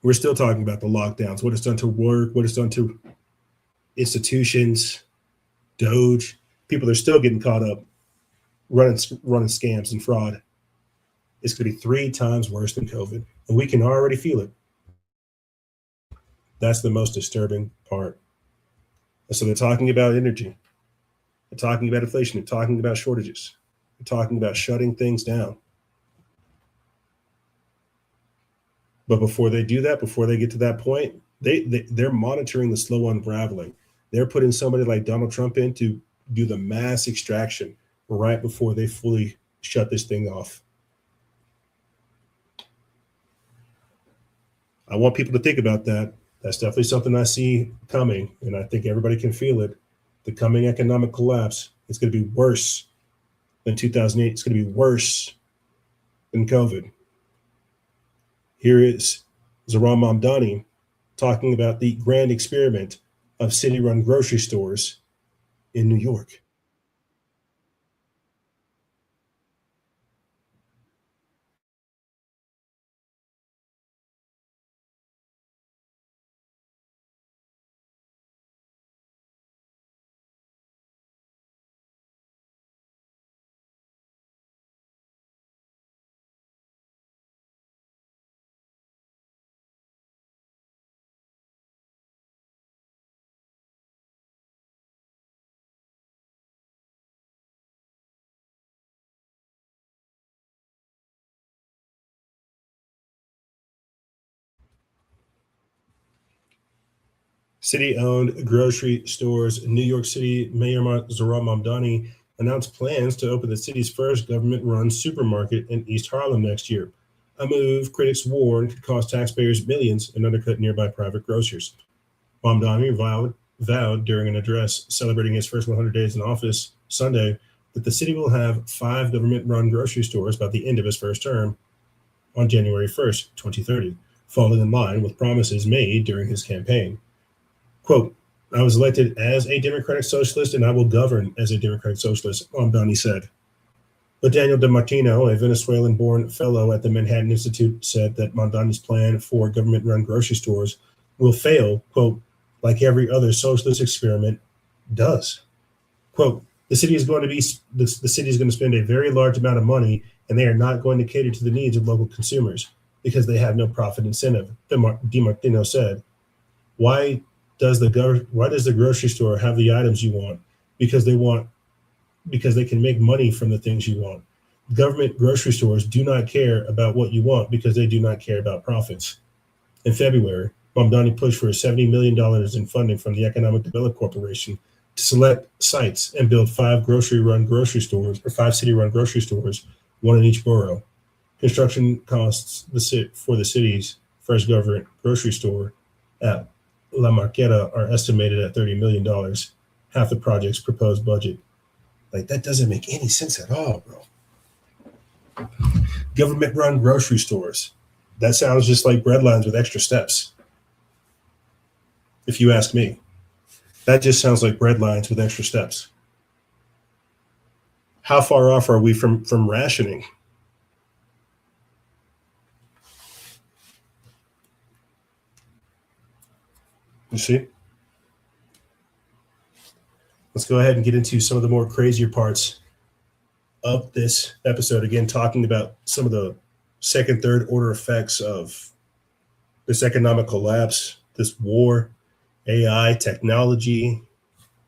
We're still talking about the lockdowns, what it's done to work, what it's done to institutions, Doge. People are still getting caught up running scams and fraud. It's going to be 3 times worse than COVID, and we can already feel it. That's the most disturbing part. And so they're talking about energy. They're talking about inflation. They're talking about shortages. They're talking about shutting things down. But before they do that, before they get to that point, they're monitoring the slow unraveling. They're putting somebody like Donald Trump in to do the mass extraction right before they fully shut this thing off. I want people to think about that. That's definitely something I see coming, and I think everybody can feel it. The coming economic collapse, it's going to be worse than 2008. It's going to be worse than COVID. Here is Zohran Mamdani talking about the grand experiment of city-run grocery stores in New York. City-owned grocery stores. New York City Mayor Zohran Mamdani announced plans to open the city's first government-run supermarket in East Harlem next year, a move critics warn could cost taxpayers millions and undercut nearby private grocers. Mamdani vowed during an address celebrating his first 100 days in office Sunday that the city will have 5 government-run grocery stores by the end of his first term on January 1st, 2030, falling in line with promises made during his campaign. Quote, "I was elected as a Democratic Socialist and I will govern as a Democratic Socialist," Mamdani said. But Daniel DiMartino, a Venezuelan-born fellow at the Manhattan Institute, said that Mamdani's plan for government-run grocery stores will fail, quote, "like every other socialist experiment does." Quote, the city is going to spend a very large amount of money, and they are not going to cater to the needs of local consumers because they have no profit incentive, DiMartino said. Why does the grocery store have the items you want? Because they can make money from the things you want. Government grocery stores do not care about what you want because they do not care about profits. In February, Mamdani pushed for $70 million in funding from the Economic Development Corporation to select sites and build 5 city-run grocery stores, one in each borough. Construction costs for the city's first government grocery store at La Marqueta are estimated at $30 million, half the project's proposed budget. Like, that doesn't make any sense at all, bro. Government-run grocery stores. That sounds just like bread lines with extra steps, if you ask me. That just sounds like bread lines with extra steps. How far off are we from rationing? You see? Let's go ahead and get into some of the more crazier parts of this episode. Again, talking about some of the second, third order effects of this economic collapse, this war, AI, technology,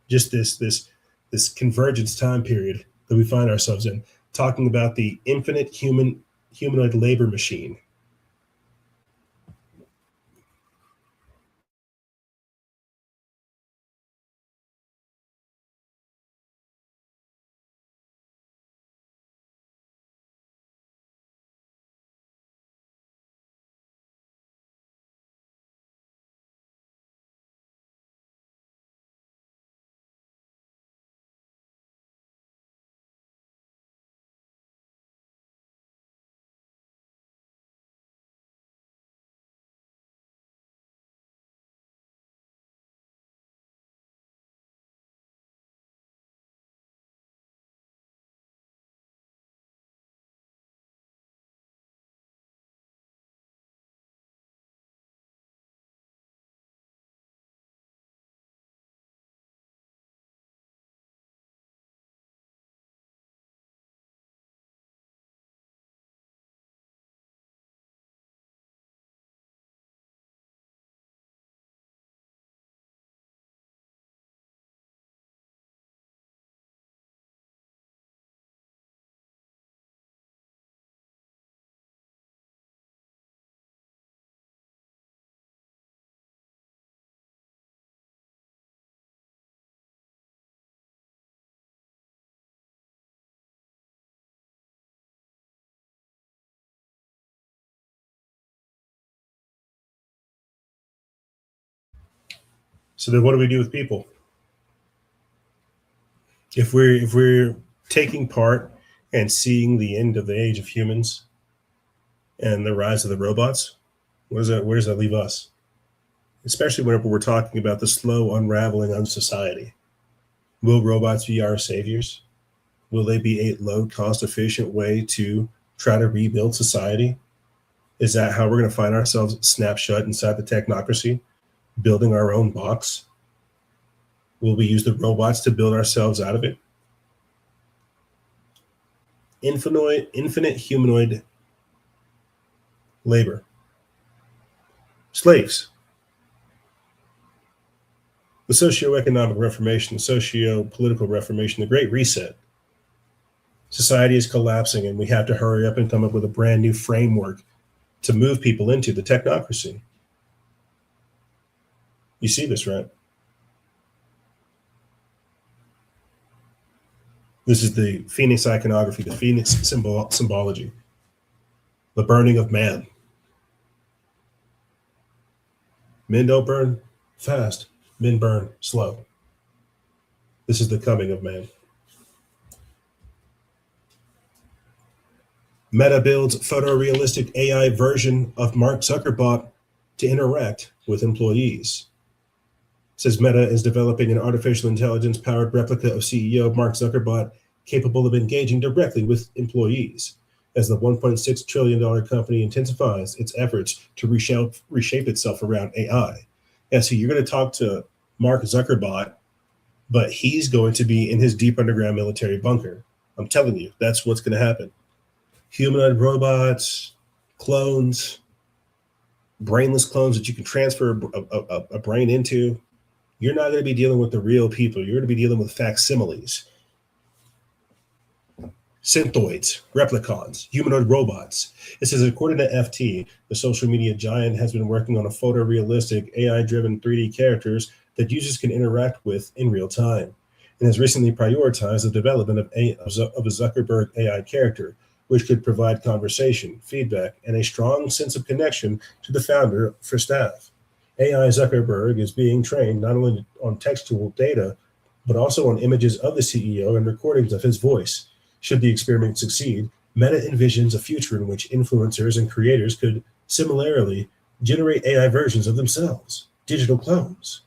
just this convergence time period that we find ourselves in. Talking about the infinite humanoid labor machine. So then what do we do with people? If we're taking part and seeing the end of the age of humans and the rise of the robots, where does that leave us? Especially whenever we're talking about the slow unraveling of society. Will robots be our saviors? Will they be a low cost efficient way to try to rebuild society? Is that how we're going to find ourselves snapped shut inside the technocracy, building our own box? Will we use the robots to build ourselves out of it? Infinite humanoid labor. Slaves. The socioeconomic reformation, the socio-political reformation, the Great Reset. Society is collapsing, and we have to hurry up and come up with a brand new framework to move people into the technocracy. You see this, right? This is the Phoenix iconography, the Phoenix symbology, the burning of man. Men don't burn fast. Men burn slow. This is the coming of man. Meta builds photorealistic AI version of Mark Zuckerberg to interact with employees. It says Meta is developing an artificial intelligence-powered replica of CEO Mark Zuckerberg capable of engaging directly with employees as the $1.6 trillion company intensifies its efforts to reshape itself around AI. Yeah, so you're going to talk to Mark Zuckerberg, but he's going to be in his deep underground military bunker. I'm telling you, that's what's going to happen. Humanoid robots, clones, brainless clones that you can transfer a brain into. You're not going to be dealing with the real people. You're going to be dealing with facsimiles, synthoids, replicons, humanoid robots. It says, according to FT, the social media giant has been working on a photorealistic AI-driven 3D characters that users can interact with in real time, and has recently prioritized the development of a Zuckerberg AI character, which could provide conversation, feedback, and a strong sense of connection to the founder for staff. AI Zuckerberg is being trained not only on textual data, but also on images of the CEO and recordings of his voice. Should the experiment succeed, Meta envisions a future in which influencers and creators could similarly generate AI versions of themselves, digital clones.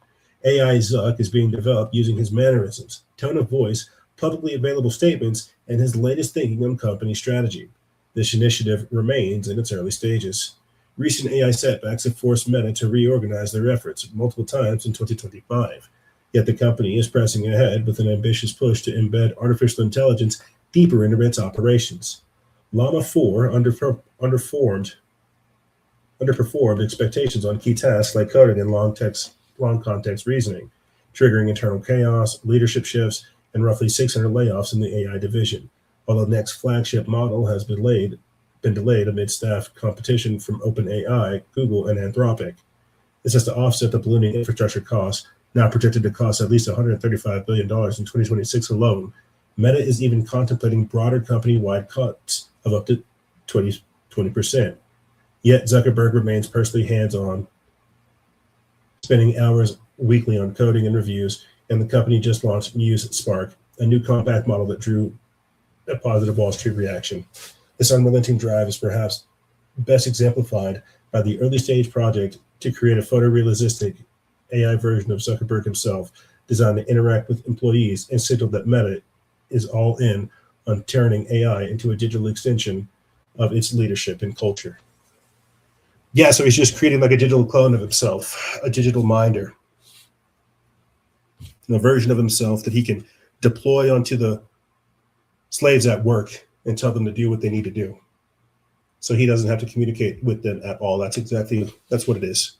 AI Zuck is being developed using his mannerisms, tone of voice, publicly available statements, and his latest thinking on company strategy. This initiative remains in its early stages. Recent AI setbacks have forced Meta to reorganize their efforts multiple times in 2025. Yet the company is pressing ahead with an ambitious push to embed artificial intelligence deeper into its operations. Llama 4 underperformed expectations on key tasks like coding and long context reasoning, triggering internal chaos, leadership shifts, and roughly 600 layoffs in the AI division, while the next flagship model has been delayed amid staff competition from OpenAI, Google, and Anthropic. This has to offset the ballooning infrastructure costs, now projected to cost at least $135 billion in 2026 alone. Meta is even contemplating broader company-wide cuts of up to 20%. Yet Zuckerberg remains personally hands-on, spending hours weekly on coding and reviews, and the company just launched Muse Spark, a new compact model that drew a positive Wall Street reaction. This unrelenting drive is perhaps best exemplified by the early-stage project to create a photorealistic AI version of Zuckerberg himself, designed to interact with employees and signal that Meta is all in on turning AI into a digital extension of its leadership and culture. Yeah, so he's just creating like a digital clone of himself, a digital minder, a version of himself that he can deploy onto the slaves at work and tell them to do what they need to do. So he doesn't have to communicate with them at all. That's what it is.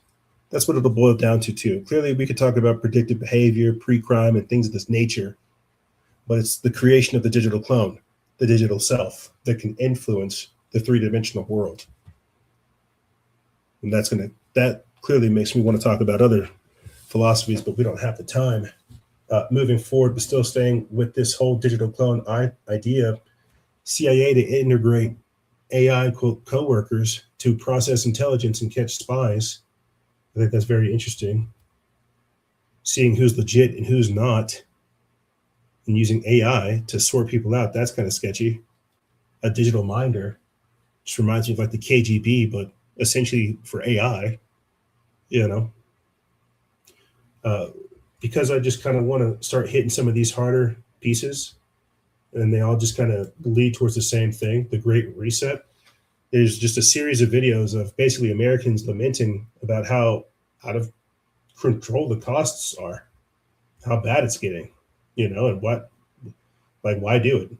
That's what it'll boil down to too. Clearly, we could talk about predictive behavior, pre-crime, and things of this nature, but it's the creation of the digital clone, the digital self, that can influence the three-dimensional world. And that clearly makes me want to talk about other philosophies, but we don't have the time. Moving forward, but still staying with this whole digital clone idea, CIA to integrate AI co-workers to process intelligence and catch spies. I think that's very interesting. Seeing who's legit and who's not, and using AI to sort people out, that's kind of sketchy. A digital minder just reminds me of like the KGB, but essentially for AI, because I just kind of want to start hitting some of these harder pieces, and they all just kind of lead towards the same thing, the Great Reset. There's just a series of videos of basically Americans lamenting about how out of control the costs are, how bad it's getting, and why do it?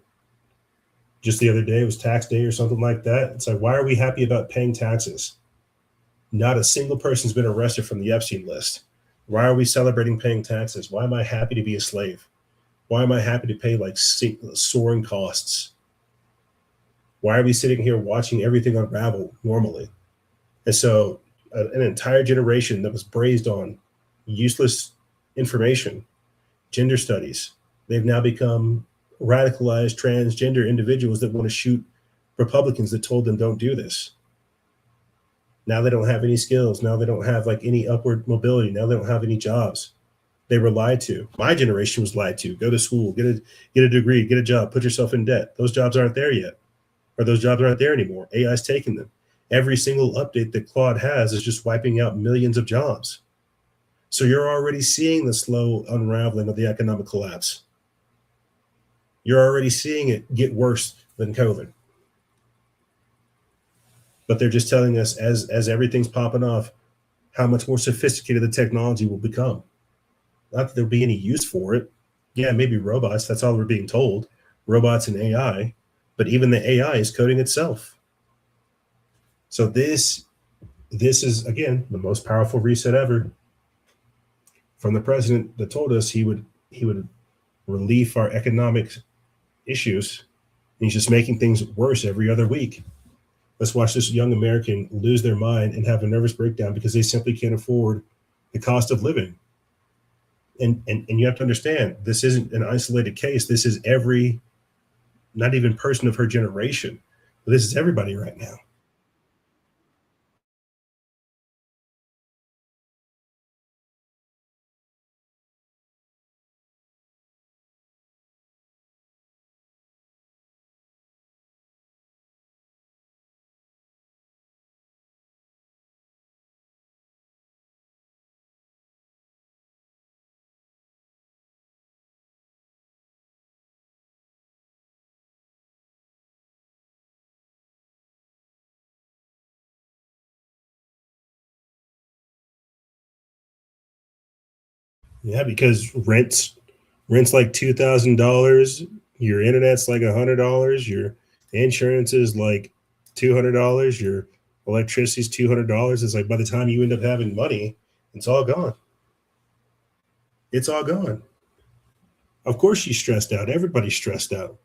Just the other day, it was tax day or something like that. It's like, why are we happy about paying taxes? Not a single person's been arrested from the Epstein list. Why are we celebrating paying taxes? Why am I happy to be a slave? Why am I happy to pay like soaring costs? Why are we sitting here watching everything unravel normally? And so an entire generation that was braised on useless information, gender studies, they've now become radicalized transgender individuals that want to shoot Republicans that told them don't do this. Now they don't have any skills. Now they don't have like any upward mobility. Now they don't have any jobs. They were lied to. My generation was lied to. Go to school, get a degree, get a job, put yourself in debt. Those jobs aren't there yet, or those jobs aren't there anymore. AI's taking them. Every single update that Claude has is just wiping out millions of jobs. So you're already seeing the slow unraveling of the economic collapse. You're already seeing it get worse than COVID. But they're just telling us as everything's popping off, how much more sophisticated the technology will become. Not that there'll be any use for it. Yeah, maybe robots. That's all we're being told. Robots and AI. But even the AI is coding itself. So this is, again, the most powerful reset ever from the president that told us he would relieve our economic issues. He's just making things worse every other week. Let's watch this young American lose their mind and have a nervous breakdown because they simply can't afford the cost of living. And you have to understand, this isn't an isolated case. This is every, not even person of her generation, but this is everybody right now. Yeah, because rent's like $2,000, your internet's like $100, your insurance is like $200, your electricity's $200. It's like by the time you end up having money, it's all gone. It's all gone. Of course she's stressed out. Everybody's stressed out.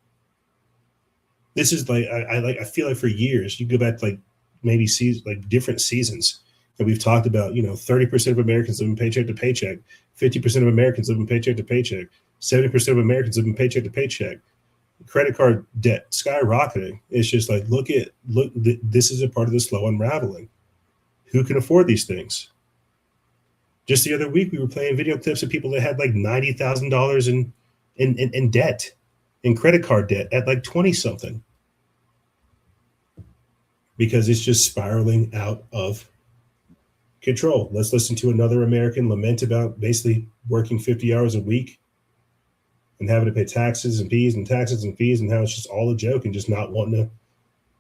This is like I feel like for years, you go back to like maybe like different seasons that we've talked about, 30% of Americans living paycheck to paycheck, 50% of Americans living paycheck to paycheck, 70% of Americans living paycheck to paycheck, credit card debt skyrocketing. It's just like, this is a part of the slow unraveling. Who can afford these things? Just the other week, we were playing video clips of people that had like $90,000 in debt, in credit card debt at like 20 something, because it's just spiraling out of control. Let's listen to another American lament about basically working 50 hours a week and having to pay taxes and fees and taxes and fees, and how it's just all a joke and just not wanting to,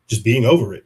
just being over it.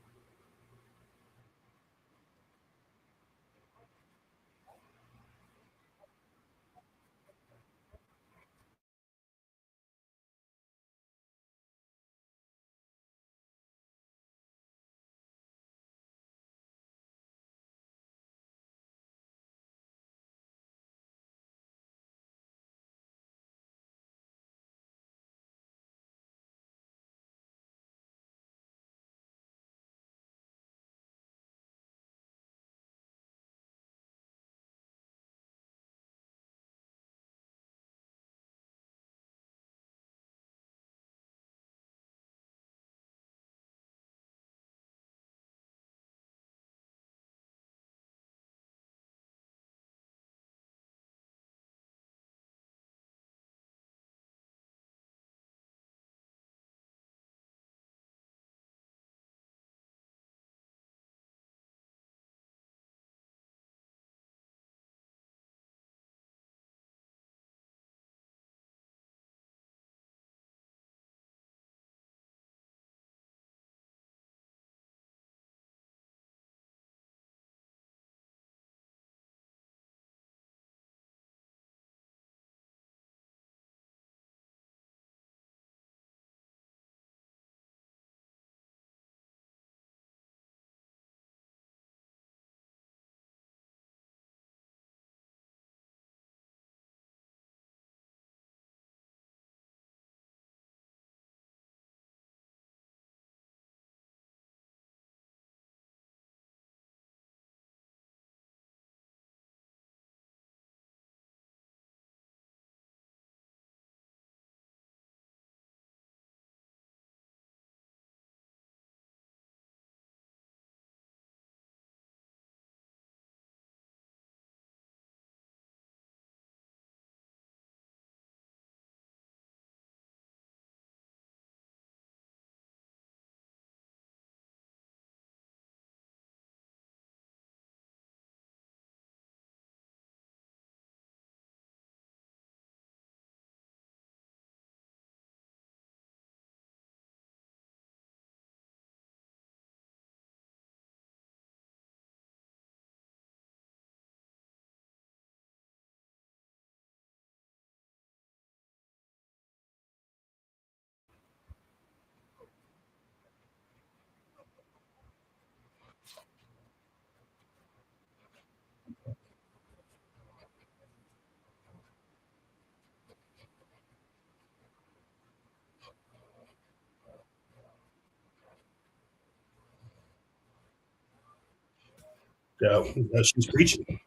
Yeah, she's preaching.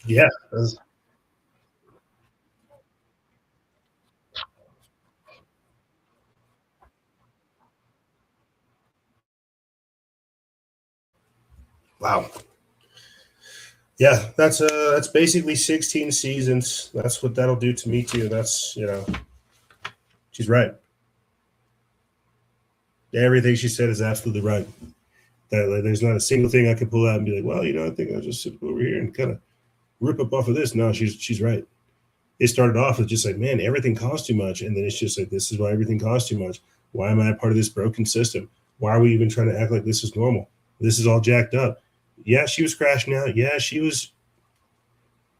Yeah. Wow. Yeah, that's basically 16 seasons. That's what that'll do to me too. That's she's right. Everything she said is absolutely right. That like, there's not a single thing I can pull out and be like, well, I think I'll just sit over here and kind of rip up off of this. No, she's right. It started off with just like, man, everything costs too much, and then it's just like, this is why everything costs too much. Why am I a part of this broken system? Why are we even trying to act like this is normal? This is all jacked up. Yeah, she was crashing out. Yeah, she was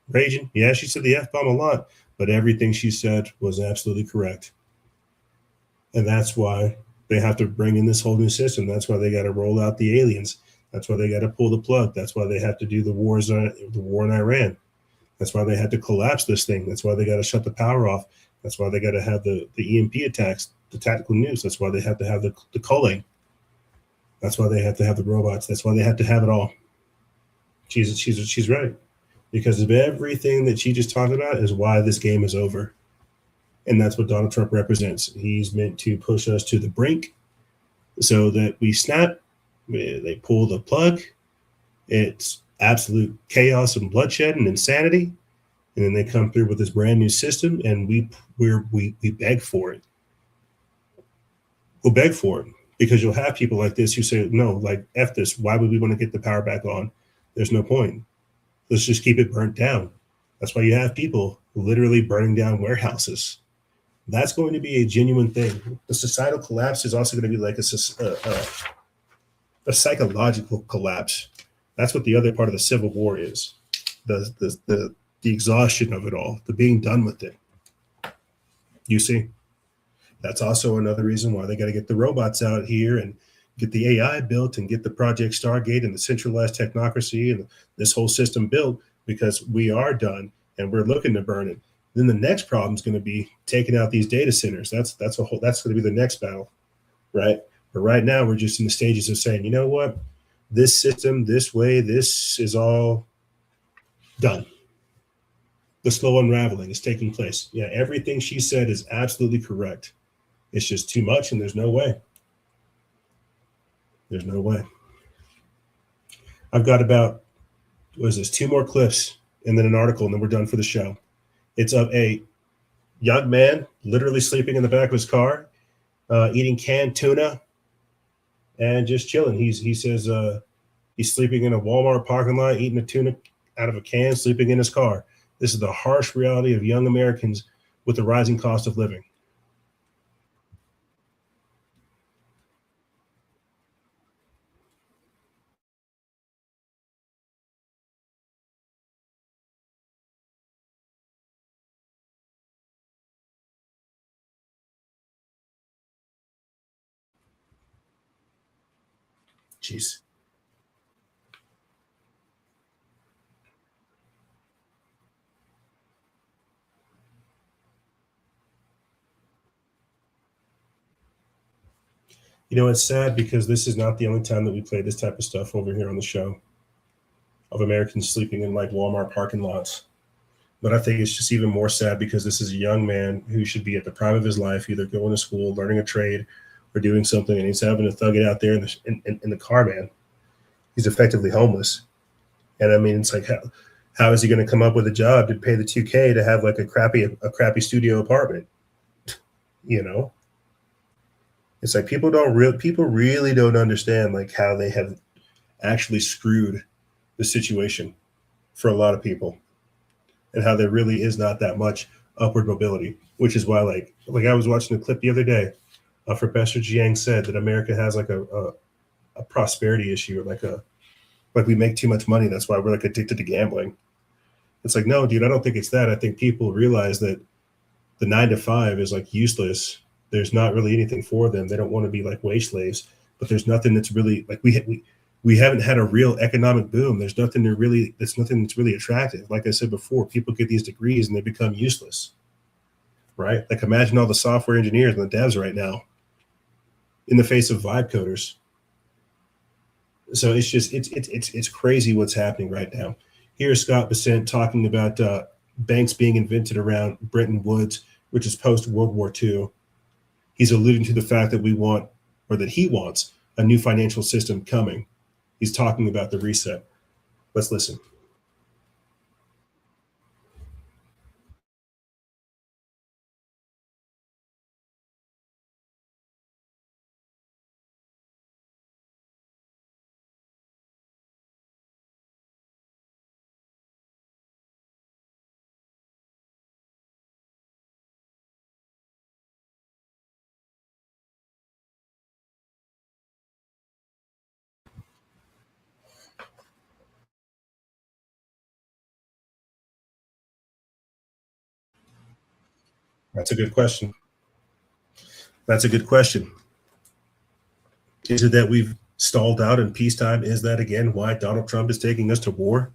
raging. Yeah, she said the F bomb a lot, but everything she said was absolutely correct. And that's why they have to bring in this whole new system. That's why they got to roll out the aliens. That's why they got to pull the plug. That's why they have to do the war in Iran. That's why they had to collapse this thing. That's why they got to shut the power off. That's why they got to have the EMP attacks, the tactical news. That's why they have to have the culling. That's why they have to have the robots. That's why they have to have it all. She's right, because of everything that she just talked about is why this game is over. And that's what Donald Trump represents. He's meant to push us to the brink so that we snap, they pull the plug. It's absolute chaos and bloodshed and insanity. And then they come through with this brand new system, and we beg for it. We'll beg for it because you'll have people like this who say, no, like, F this. Why would we want to get the power back on? There's no point. Let's just keep it burnt down. That's why you have people literally burning down warehouses. That's going to be a genuine thing. The societal collapse is also going to be like a psychological collapse. That's what the other part of the Civil War is. The exhaustion of it all, the being done with it. You see, that's also another reason why they got to get the robots out here and get the AI built and get the Project Stargate and the centralized technocracy and this whole system built, because we are done and we're looking to burn it. Then the next problem is going to be taking out these data centers. That's going to be the next battle, right? But right now we're just in the stages of saying, you know what, this system, this way, this is all done. The slow unraveling is taking place. Yeah, everything she said is absolutely correct. It's just too much, and there's no way. There's no way. I've got about, what is this, 2 more clips and then an article, and then we're done for the show. It's of a young man literally sleeping in the back of his car, eating canned tuna and just chilling. He says he's sleeping in a Walmart parking lot, eating a tuna out of a can, sleeping in his car. This is the harsh reality of young Americans with the rising cost of living. Jeez. You know, it's sad because this is not the only time that we play this type of stuff over here on the show of Americans sleeping in like Walmart parking lots. But I think it's just even more sad because this is a young man who should be at the prime of his life, either going to school, learning a trade, or doing something, and he's having to thug it out there in the car, man. He's effectively homeless. And I mean, it's like, how is he going to come up with a job to pay the $2K to have like a crappy studio apartment? You know, it's like people really don't understand like how they have actually screwed the situation for a lot of people, and how there really is not that much upward mobility, which is why like I was watching a clip the other day. Professor Jiang said that America has like a prosperity issue, or like we make too much money. That's why we're like addicted to gambling. It's like, no, dude, I don't think it's that. I think people realize that the 9 to 5 is like useless. There's not really anything for them. They don't want to be like wage slaves, but there's nothing that's really like we haven't had a real economic boom. There's nothing that's really attractive. Like I said before, people get these degrees and they become useless, right? Like imagine all the software engineers and the devs right now in the face of vibe coders. So it's just it's crazy what's happening right now. Here's Scott Bessent talking about banks being invented around Bretton Woods, which is post World War II. He's alluding to the fact that he wants a new financial system coming. He's talking about the reset. Let's listen. That's a good question. That's a good question. Is it that we've stalled out in peacetime? Is that, again, why Donald Trump is taking us to war?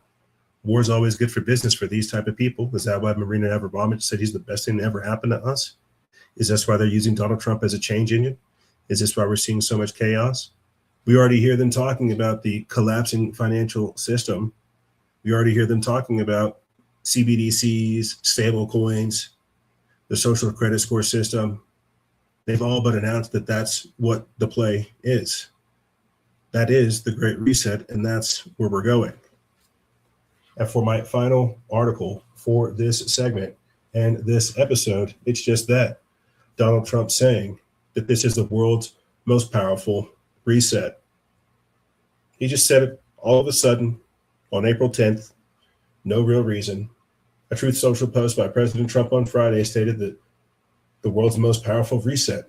War is always good for business for these type of people. Is that why Marina Abramovich said he's the best thing to ever happen to us? Is this why they're using Donald Trump as a change engine? Is this why we're seeing so much chaos? We already hear them talking about the collapsing financial system. We already hear them talking about CBDCs, stable coins, the social credit score system. They've all but announced that that's what the play is. That is the Great Reset, and that's where we're going. And for my final article for this segment and this episode, it's just that. Donald Trump saying that this is the world's most powerful reset. He just said it all of a sudden on April 10th, no real reason. A Truth Social post by President Trump on Friday stated that the world's most powerful reset,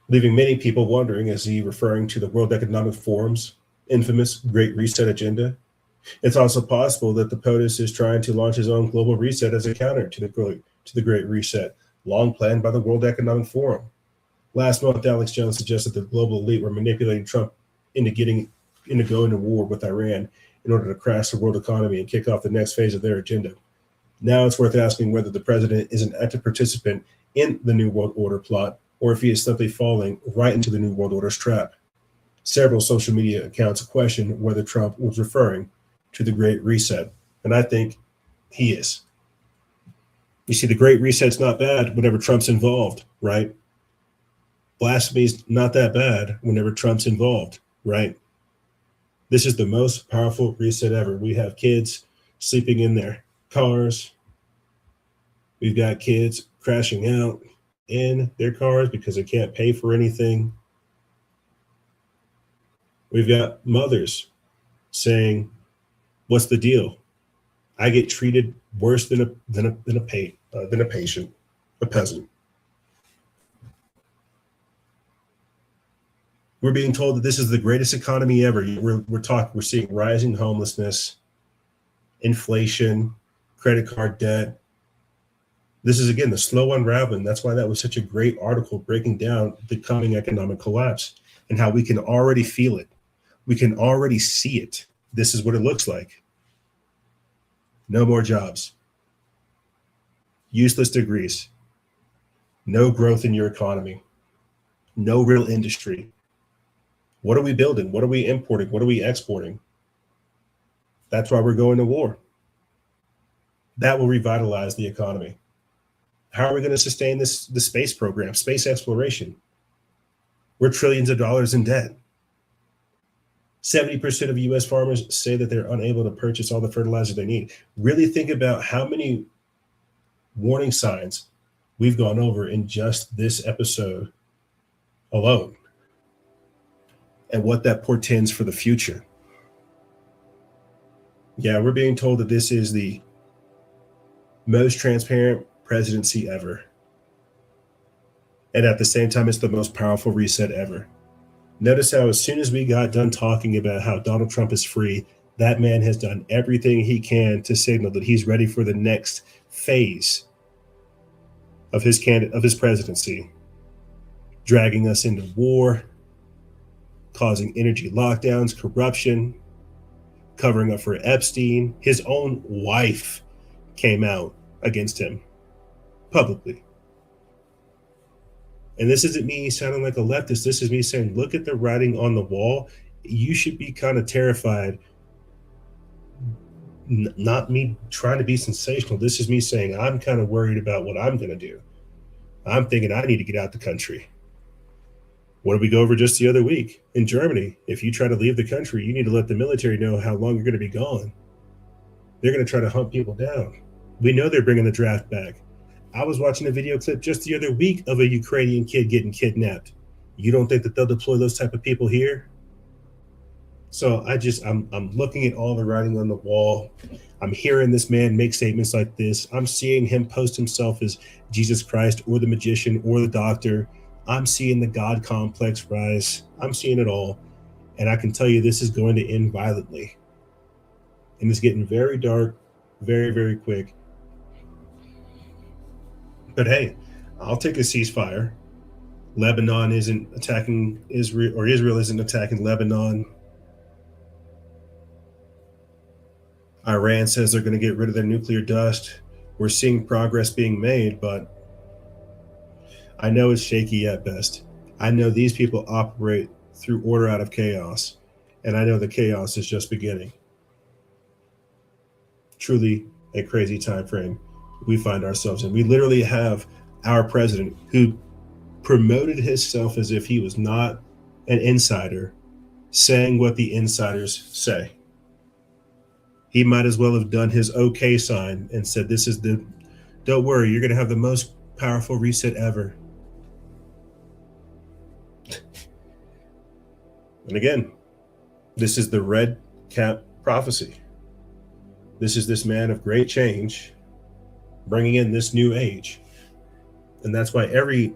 leaving many people wondering, is he referring to the World Economic Forum's infamous Great Reset agenda? It's also possible that the POTUS is trying to launch his own global reset as a counter to the Great Reset, long planned by the World Economic Forum. Last month, Alex Jones suggested the global elite were manipulating Trump into going to war with Iran in order to crash the world economy and kick off the next phase of their agenda. Now it's worth asking whether the president is an active participant in the New World Order plot, or if he is simply falling right into the New World Order's trap. Several social media accounts question whether Trump was referring to the Great Reset, and I think he is. You see, the Great Reset's not bad whenever Trump's involved, right? Blasphemy's not that bad whenever Trump's involved, right? This is the most powerful reset ever. We have kids sleeping in their cars. We've got kids crashing out in their cars because they can't pay for anything. We've got mothers saying, "What's the deal? I get treated worse than a patient, a peasant." We're being told that this is the greatest economy ever. We're seeing rising homelessness, inflation, credit card debt. This is, again, the slow unraveling. That's why that was such a great article breaking down the coming economic collapse. and how we can already feel it. We can already see it. This is what it looks like. No more jobs. Useless degrees. No growth in your economy. No real industry. What are we building? What are we importing? What are we exporting? That's why we're going to war. That will revitalize the economy. How are we going to sustain the space program, space exploration? We're trillions of dollars in debt. 70% of US farmers say that they're unable to purchase all the fertilizer they need. Really think about how many warning signs we've gone over in just this episode alone, and what that portends for the future. Yeah, we're being told that this is the most transparent presidency ever. And at the same time, it's the most powerful reset ever. Notice how as soon as we got done talking about how Donald Trump is free, that man has done everything he can to signal that he's ready for the next phase of his presidency, dragging us into war, causing energy lockdowns, corruption, covering up for Epstein. His own wife came out against him publicly. And this isn't me sounding like a leftist. This is me saying, look at the writing on the wall. You should be kind of terrified. Not me trying to be sensational. This is me saying, I'm kind of worried about what I'm going to do. I'm thinking I need to get out the country. What did we go over just the other week? In Germany, if you try to leave the country, you need to let the military know how long you're going to be gone. They're going to try to hunt people down. We know they're bringing the draft back. I was watching a video clip just the other week of a Ukrainian kid getting kidnapped. You don't think that they'll deploy those type of people here? So I'm looking at all the writing on the wall. I'm hearing this man make statements like this. I'm seeing him post himself as Jesus Christ or the magician or the doctor. I'm seeing the God complex rise. I'm seeing it all. And I can tell you this is going to end violently. And it's getting very dark, very, very quick. But hey, I'll take a ceasefire. Lebanon isn't attacking Israel, or Israel isn't attacking Lebanon. Iran says they're going to get rid of their nuclear dust. We're seeing progress being made, but I know it's shaky at best. I know these people operate through order out of chaos, and I know the chaos is just beginning. Truly a crazy time frame we find ourselves in. We literally have our president who promoted himself as if he was not an insider, saying what the insiders say. He might as well have done his okay sign and said, don't worry, you're going to have the most powerful reset ever. And again, this is the red cap prophecy. This is this man of great change bringing in this new age. And that's why every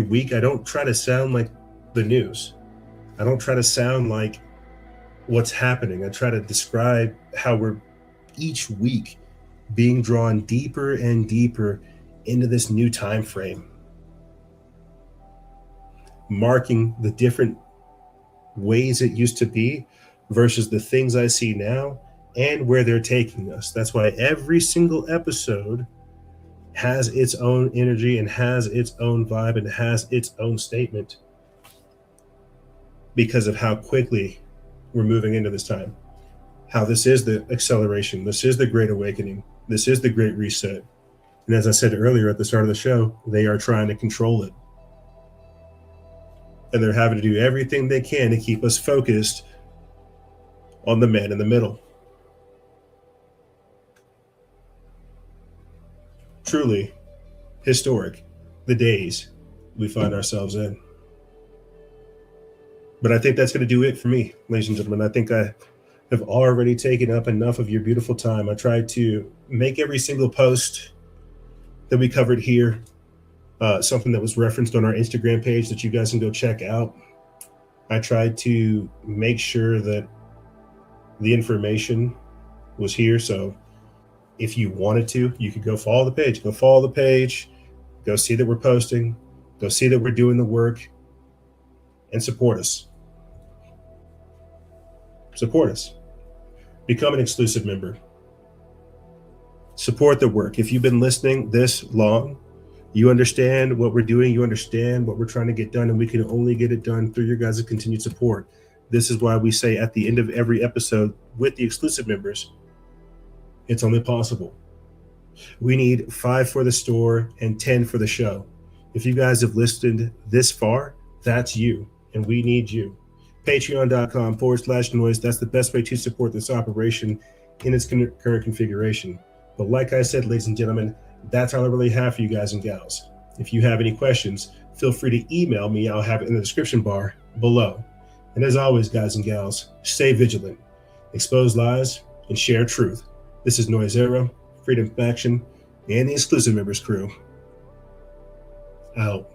week I don't try to sound like the news. I don't try to sound like what's happening. I try to describe how we're each week being drawn deeper and deeper into this new time frame, marking the different ways it used to be versus the things I see now and where they're taking us. That's why every single episode has its own energy and has its own vibe and has its own statement because of how quickly we're moving into this time. How this is the acceleration. This is the great awakening. This is the great reset. And as I said earlier at the start of the show, they are trying to control it. And they're having to do everything they can to keep us focused on the man in the middle. Truly historic, the days we find ourselves in. But I think that's going to do it for me, ladies and gentlemen. I think I have already taken up enough of your beautiful time. I tried to make every single post that we covered here something that was referenced on our Instagram page that you guys can go check out. I tried to make sure that the information was here. So if you wanted to, you could go follow the page. Go see that we're posting. Go see that we're doing the work. and support us. Support us. Become an exclusive member. Support the work. If you've been listening this long, you understand what we're doing, you understand what we're trying to get done, and we can only get it done through your guys' continued support. This is why we say at the end of every episode with the exclusive members, it's only possible. We need 5 for the store and 10 for the show. If you guys have listened this far, that's you, and we need you. Patreon.com/noise. That's the best way to support this operation in its current configuration. But like I said, ladies and gentlemen, that's all I really have for you guys and gals. If you have any questions, feel free to email me. I'll have it in the description bar below. And as always, guys and gals, stay vigilant, expose lies, and share truth. This is Noise Era, Freedom Faction, and the Exclusive Members crew. Out.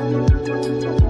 Thank you.